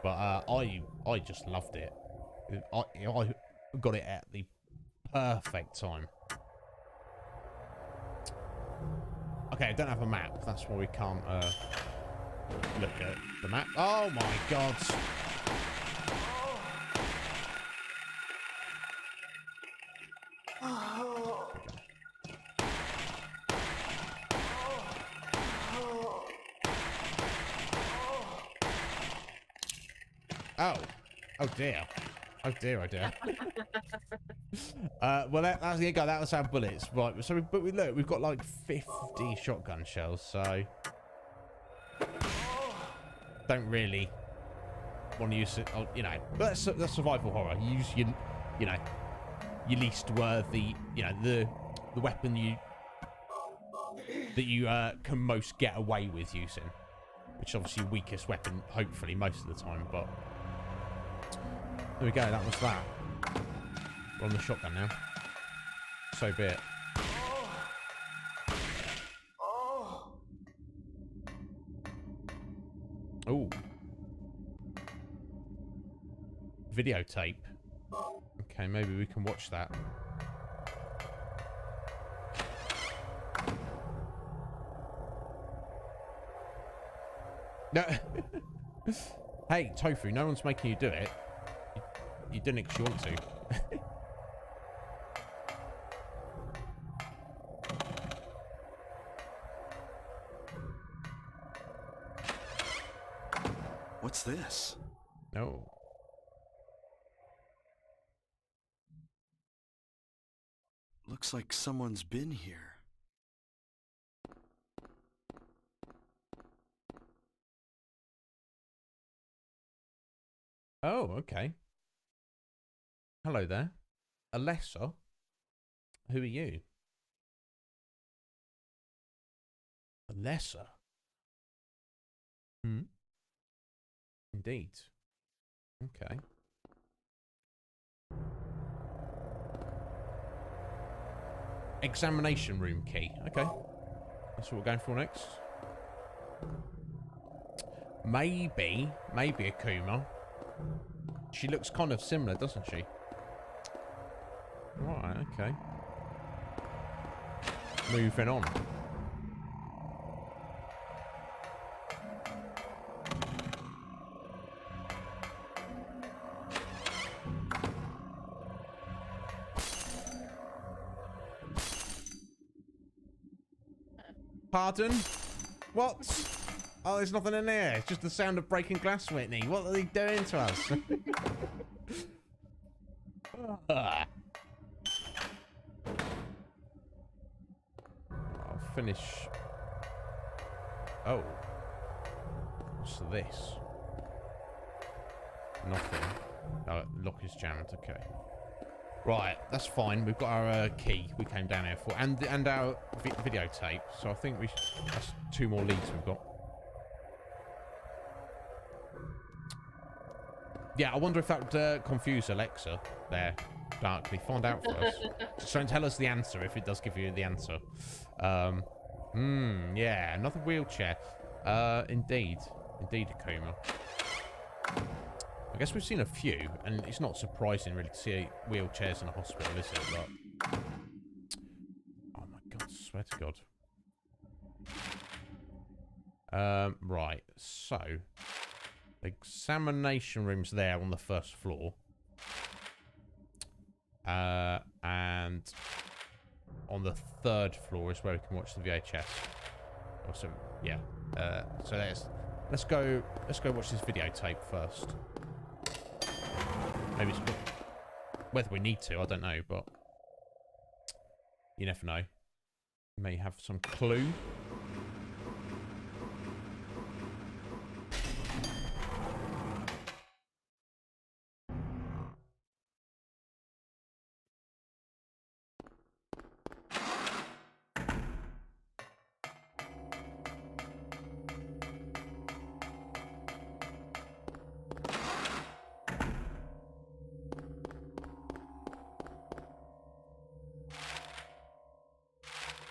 But I just loved it. I got it at the perfect time. Okay, I don't have a map. That's why we can't look at the map. Oh my god. Oh. Oh dear. Oh dear, oh dear. Well, that's the guy. That was our bullets, right? So, but we look, we've got like 50 shotgun shells, so don't really want to use it. You know, but that's survival horror. You use your, you know, your least worthy, you know, the weapon that you can most get away with using, which is obviously your weakest weapon, hopefully most of the time. But there we go. That was that. We're on the shotgun now. So be it. Ooh. Videotape. Okay, maybe we can watch that. No. Hey, Tofu, no one's making you do it. You didn't because you want to. What's this? No. Looks like someone's been here. Oh, okay. Hello there. Alessa? Who are you? Alessa? Hmm? Indeed. Okay. Examination room key. Okay. That's what we're going for next. Maybe Akuma. She looks kind of similar, doesn't she? Right, okay. Moving on. Pardon? What? Oh, there's nothing in there. It's just the sound of breaking glass, Whitney. What are they doing to us? I'll finish. Oh. What's this? Nothing. Oh, lock is jammed. Okay. Right, that's fine. We've got our key we came down here for, and our videotape. So I think that's 2 more leads we've got. Yeah, I wonder if that would confuse Alexa there, darkly. Find out for us. Just don't tell us the answer if it does give you the answer. Yeah, another wheelchair. Indeed, Akuma. I guess we've seen a few, and it's not surprising really to see wheelchairs in a hospital, is it? But oh my god, I swear to god. Right, so examination room's there on the first floor. And on the 3rd floor is where we can watch the VHS. Also, yeah. So let's go watch this videotape first. Maybe it's whether we need to, I don't know, but you never know. We may have some clue.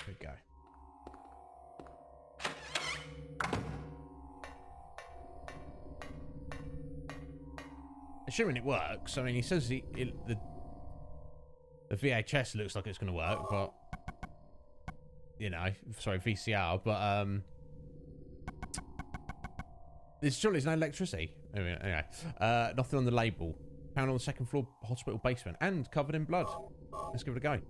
There we go. Assuming it works. I mean, he says the VHS looks like it's going to work, but you know, sorry, VCR, but there's no electricity. Anyway, nothing on the label. Found on the 2nd floor hospital basement and covered in blood. Let's give it a go.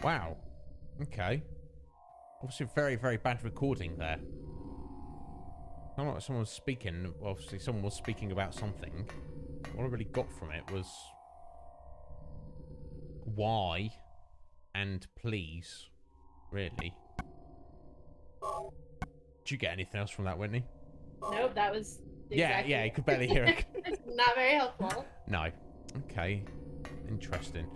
Wow. Okay. Obviously, very, very bad recording there. Not like someone was speaking. Obviously, someone was speaking about something. What I really got from it was why and please, really. Did you get anything else from that, Whitney? Nope, that was Yeah, you could barely hear it. It's not very helpful. No. Okay. Interesting.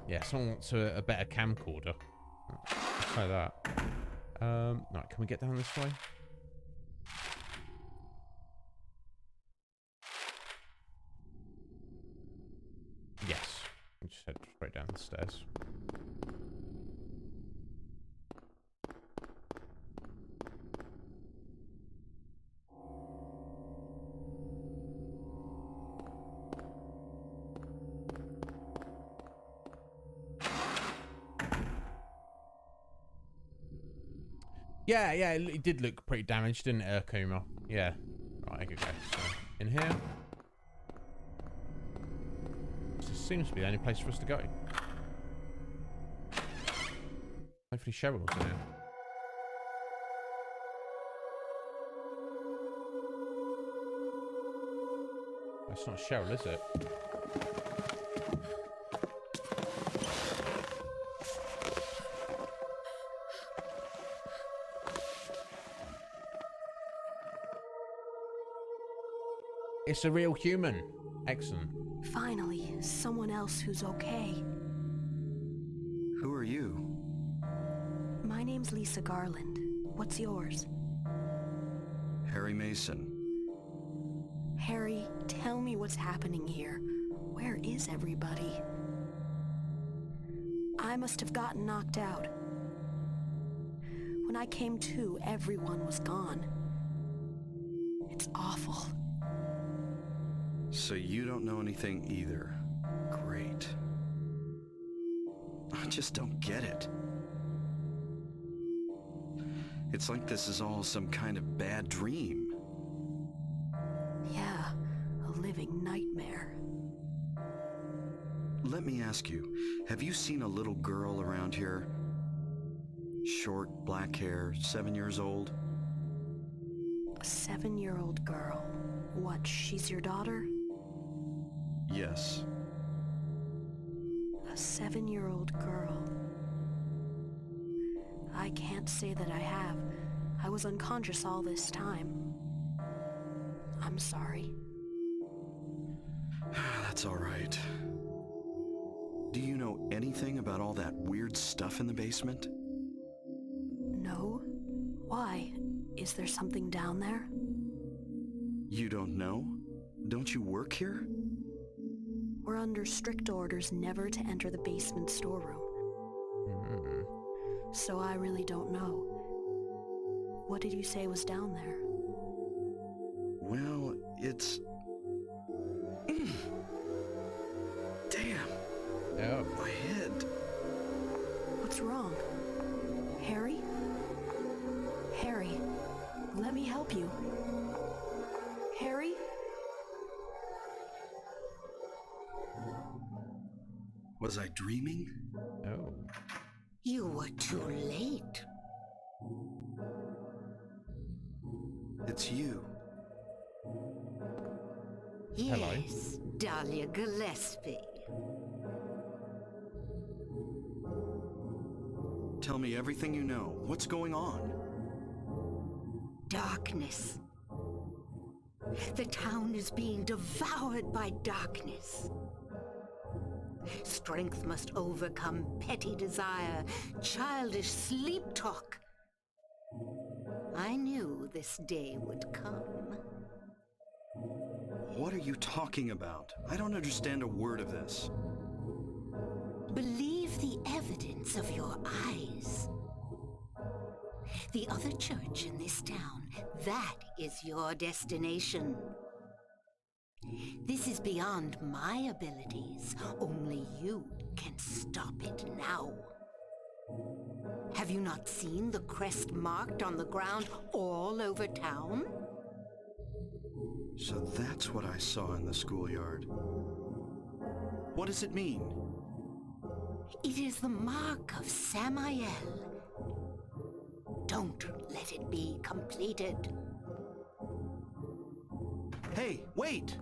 Yeah, someone wants a better camcorder. Let's try that. Right, can we get down this way? Yes. We just head straight down the stairs. Yeah, it did look pretty damaged, didn't it, Akuma? Yeah. Right, okay. So, in here. This seems to be the only place for us to go. Hopefully Cheryl's in here. That's not Cheryl, is it? It's a real human. Excellent. Finally, someone else who's okay. Who are you? My name's Lisa Garland. What's yours? Harry Mason. Harry, tell me what's happening here. Where is everybody? I must have gotten knocked out. When I came to, everyone was gone. It's awful. So you don't know anything either. Great. I just don't get it. It's like this is all some kind of bad dream. Yeah, a living nightmare. Let me ask you, have you seen a little girl around here? Short, black hair, 7 years old? A 7-year-old girl. What, she's your daughter? Yes. A 7-year-old girl. I can't say that I have. I was unconscious all this time. I'm sorry. That's all right. Do you know anything about all that weird stuff in the basement? No? Why? Is there something down there? You don't know? Don't you work here? We're under strict orders never to enter the basement storeroom. So I really don't know. What did you say was down there? Well, it's... Damn. Oh. My head. What's wrong? Harry? Harry, let me help you. Harry? Was I dreaming? Oh. You were too late. It's you. Hello. Yes, Dahlia Gillespie. Tell me everything you know. What's going on? Darkness. The town is being devoured by darkness. Strength must overcome petty desire, childish sleep talk. I knew this day would come. What are you talking about? I don't understand a word of this. Believe the evidence of your eyes. The other church in this town, that is your destination. This is beyond my abilities. Only you can stop it now. Have you not seen the crest marked on the ground all over town? So that's what I saw in the schoolyard. What does it mean? It is the mark of Samael. Don't let it be completed. Hey, wait!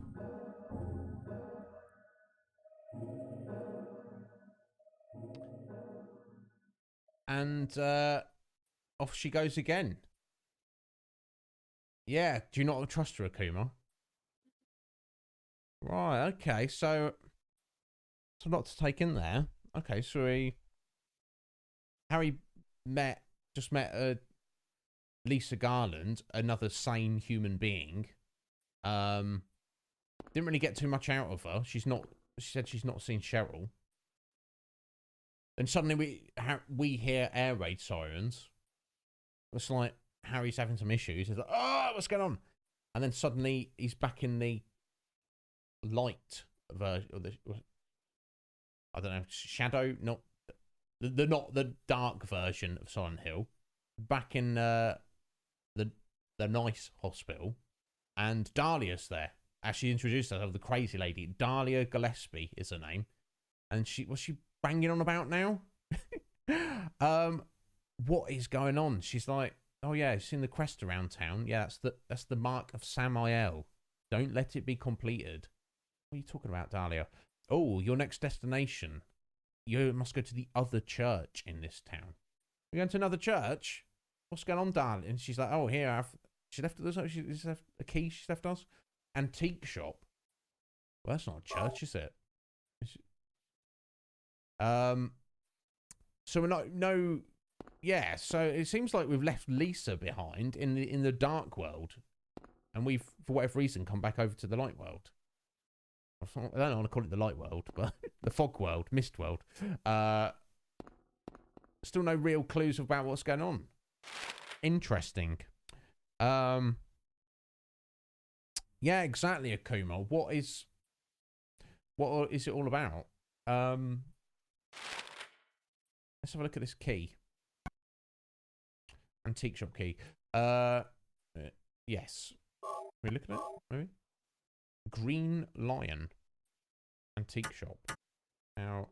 And off she goes again. Yeah, do you not trust her, Akuma? Right, okay, so it's a lot to take in there. Okay, so Harry just met Lisa Garland, another sane human being. Didn't really get too much out of her. She said she's not seen Cheryl. Then suddenly we hear air raid sirens. It's like Harry's having some issues. He's like, oh, what's going on? And then suddenly he's back in the light version. I don't know, shadow, not the dark version of Silent Hill. Back in the nice hospital, and Dahlia's there. As she introduced herself, the crazy lady, Dahlia Gillespie is her name, and was she banging on about now? What is going on? She's like, oh yeah, you've seen the crest around town. Yeah, that's the mark of Samael. Don't let it be completed. What are you talking about, Dahlia? Oh, your next destination. You must go to the other church in this town. You're going to another church? What's going on, Dahlia? And she's like, oh, here, she left us a key she's left us. Antique shop. Well, that's not a church, is it? So we're not, yeah, so it seems like we've left Lisa behind in the dark world, and we've, for whatever reason, come back over to the light world. I don't want to call it the light world, but the fog world, mist world. Still no real clues about what's going on. Interesting. Yeah, exactly, Akuma. What is it all about? Let's have a look at this key. Antique shop key. Yes. Can we look at it, maybe? Green Lion. Antique shop. Now,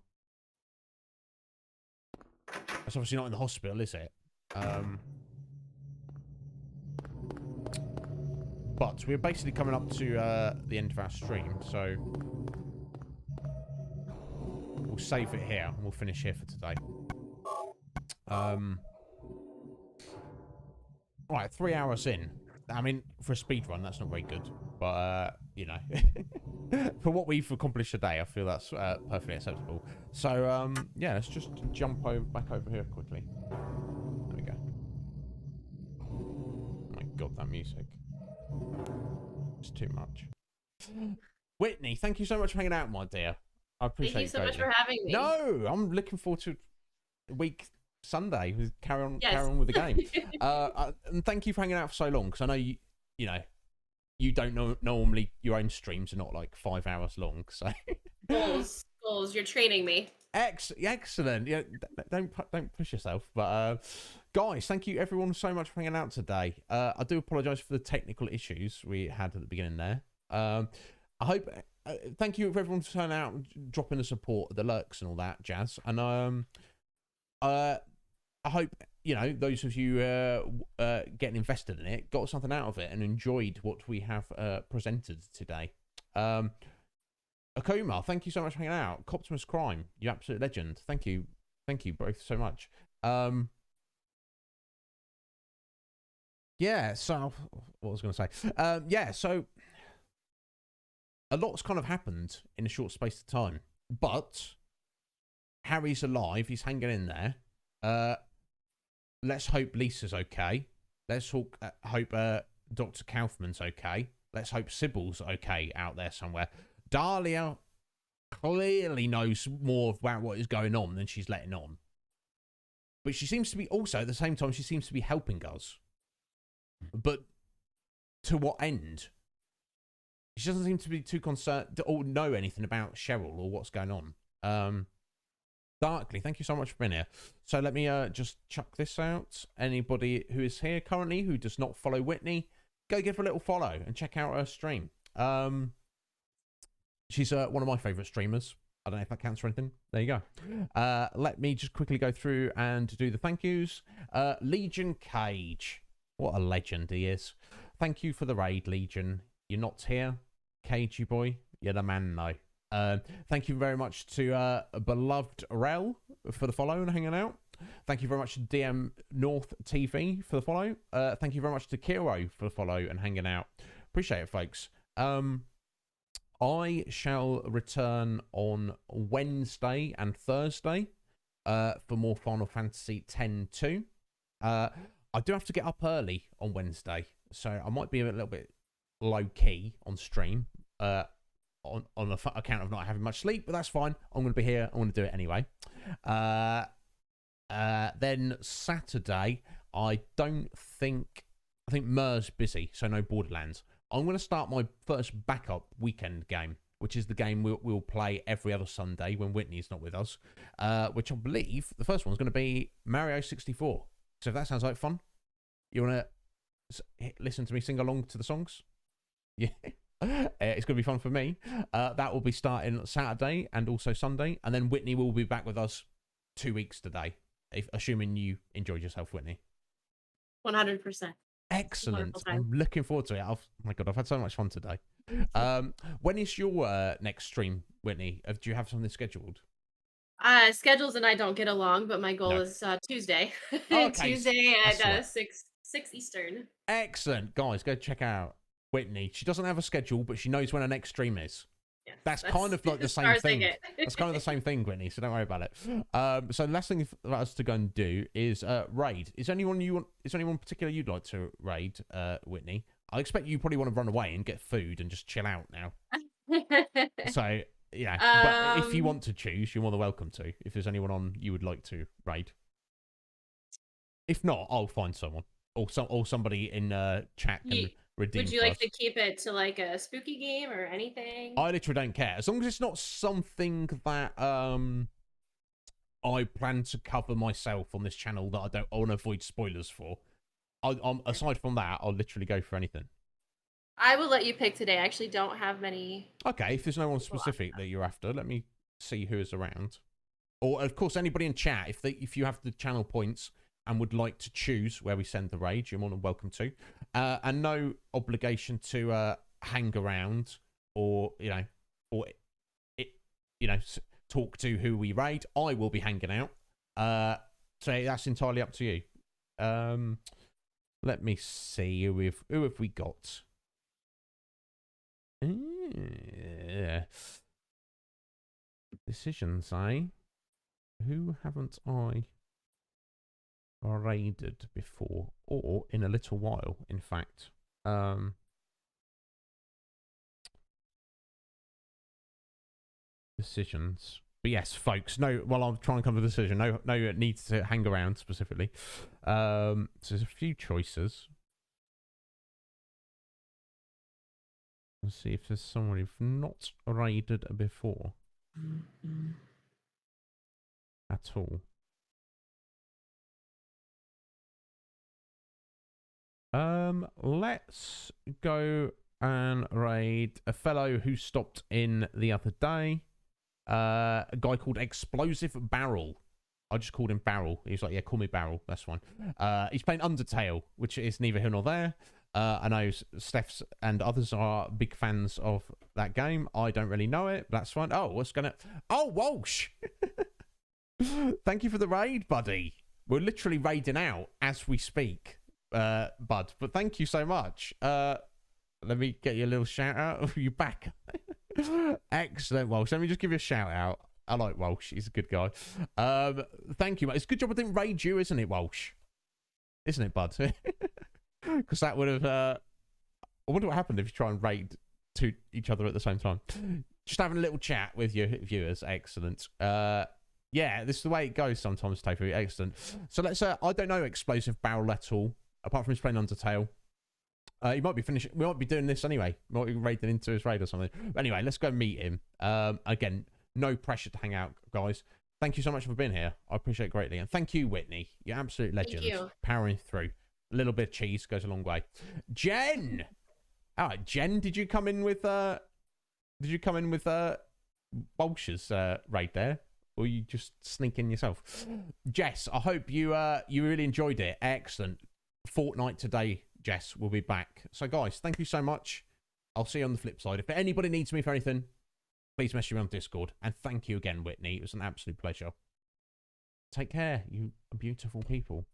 that's obviously not in the hospital, is it? But we're basically coming up to the end of our stream, so we'll save it here and we'll finish here for today. Right, 3 hours in. I mean, for a speed run, that's not very good. But, you know, for what we've accomplished today, I feel that's perfectly acceptable. So, yeah, let's just jump back over here quickly. There we go. Oh my God, that music. It's too much. Whitney, thank you so much for hanging out, my dear. I appreciate it. Thank you so much for having me. No, I'm looking forward to week Sunday. Carry on with the game. And thank you for hanging out for so long, because I know you know, you don't know normally your own streams are not like 5 hours long. So goals, you're training me. Excellent. Yeah, don't push yourself. But guys, thank you everyone so much for hanging out today. I do apologise for the technical issues we had at the beginning there. I hope. Thank you for everyone for turning out, and dropping the support, the lurks, and all that jazz. And I hope, you know, those of you getting invested in it got something out of it and enjoyed what we have presented today. Akuma, thank you so much for hanging out. Coptimus Crime, you absolute legend. Thank you both so much. Yeah, so what was I going to say? Yeah, so a lot's kind of happened in a short space of time, but Harry's alive. He's hanging in there. Let's hope Lisa's okay. Let's hope Dr. Kaufman's okay. Let's hope Sybil's okay out there somewhere. Dahlia clearly knows more about what is going on than she's letting on. But she seems to be also, at the same time, she seems to be helping us. But to what end? She doesn't seem to be too concerned or know anything about Cheryl or what's going on. Darkly, thank you so much for being here. So let me just chuck this out. Anybody who is here currently who does not follow Whitney, go give her a little follow and check out her stream. She's one of my favourite streamers. I don't know if that counts for anything. There you go. Let me just quickly go through and do the thank yous. Legion Cage. What a legend he is. Thank you for the raid, Legion. You're not here. Cagey boy. You're the man, though. Thank you very much to beloved Rel for the follow and hanging out. Thank you very much to DM North TV for the follow. Thank you very much to Kiro for the follow and hanging out. Appreciate it, folks. I shall return on Wednesday and Thursday for more Final Fantasy X-2. I do have to get up early on Wednesday, so I might be a little bit low-key on stream on account of not having much sleep, but that's fine. I'm going to be here. I'm going to do it anyway. Then Saturday, I think Mer's busy, so no Borderlands. I'm going to start my first backup weekend game, which is the game we'll play every other Sunday when Whitney's not with us, which I believe the first one's going to be Mario 64. So if that sounds like fun, you want to listen to me sing along to the songs? Yeah. It's going to be fun for me. That will be starting Saturday and also Sunday, and then Whitney will be back with us 2 weeks today, assuming you enjoyed yourself, Whitney. 100%. Excellent. I'm looking forward to it. Oh my God, I've had so much fun today. When is your next stream, Whitney? Do you have something scheduled? Schedules and I don't get along, but my goal is Tuesday. Okay. Tuesday at 6 Eastern. Excellent. Guys, go check out Whitney. She doesn't have a schedule, but she knows when her next stream is. Yes, that's kind of like the same thing. That's kind of the same thing, Whitney, so don't worry about it. So the last thing for us to go and do is raid. Is anyone particular you'd like to raid, Whitney? I expect you probably want to run away and get food and just chill out now. So, yeah. But if you want to choose, you're more than welcome to. If there's anyone on you would like to raid. If not, I'll find someone. Or somebody in chat can redeem. Would you like to keep it to like a spooky game or anything? I literally don't care. As long as it's not something that I plan to cover myself on this channel that I want to avoid spoilers for. Aside from that, I'll literally go for anything. I will let you pick today. I actually don't have many. Okay, if there's no one specific that you're after, let me see who is around. Or, of course, anybody in chat, if you have the channel points and would like to choose where we send the raid, you're more than welcome to. And no obligation to hang around or talk to who we raid. I will be hanging out. So that's entirely up to you. Let me see who have we got. Decisions, eh? Who haven't I raided before, or in a little while, in fact? Decisions. But yes, folks, no, while I'm trying to come to a decision, no it needs to hang around specifically. So there's a few choices. Let's see if there's someone we've not raided before. At all. Let's go and raid a fellow who stopped in the other day. A guy called Explosive Barrel. I just called him Barrel. He was like, yeah, call me Barrel. That's fine. He's playing Undertale, which is neither here nor there. I know Steph's and others are big fans of that game. I don't really know it, but that's fine. Oh, what's gonna... Oh, Walsh! Thank you for the raid, buddy. We're literally raiding out as we speak, bud. But thank you so much. Let me get you a little shout out. Are you back? Excellent, Walsh. Let me just give you a shout out. I like Walsh. He's a good guy. Thank you, mate. It's a good job I didn't raid you, isn't it, Walsh? Isn't it, bud? Because that would have... I wonder what happened if you try and raid to each other at the same time. Just having a little chat with your viewers. Excellent. Yeah, this is the way it goes sometimes, Tofu. Excellent. So let's... I don't know Explosive Barrel at all, apart from his playing Undertale. He might be finishing... We might be doing this anyway. We might be raiding into his raid or something. But anyway, let's go meet him. Again, no pressure to hang out, guys. Thank you so much for being here. I appreciate it greatly. And thank you, Whitney. You're absolute legend. Thank you. Powering through. A little bit of cheese goes a long way. Jen! All right, Jen, did you come in with Bolsher's raid there, or you just sneak in yourself. Jess, I hope you you really enjoyed it. Excellent. Fortnite today, Jess. We'll be back. So, guys, thank you so much. I'll see you on the flip side. If anybody needs me for anything, please message me on Discord. And thank you again, Whitney. It was an absolute pleasure. Take care, you beautiful people.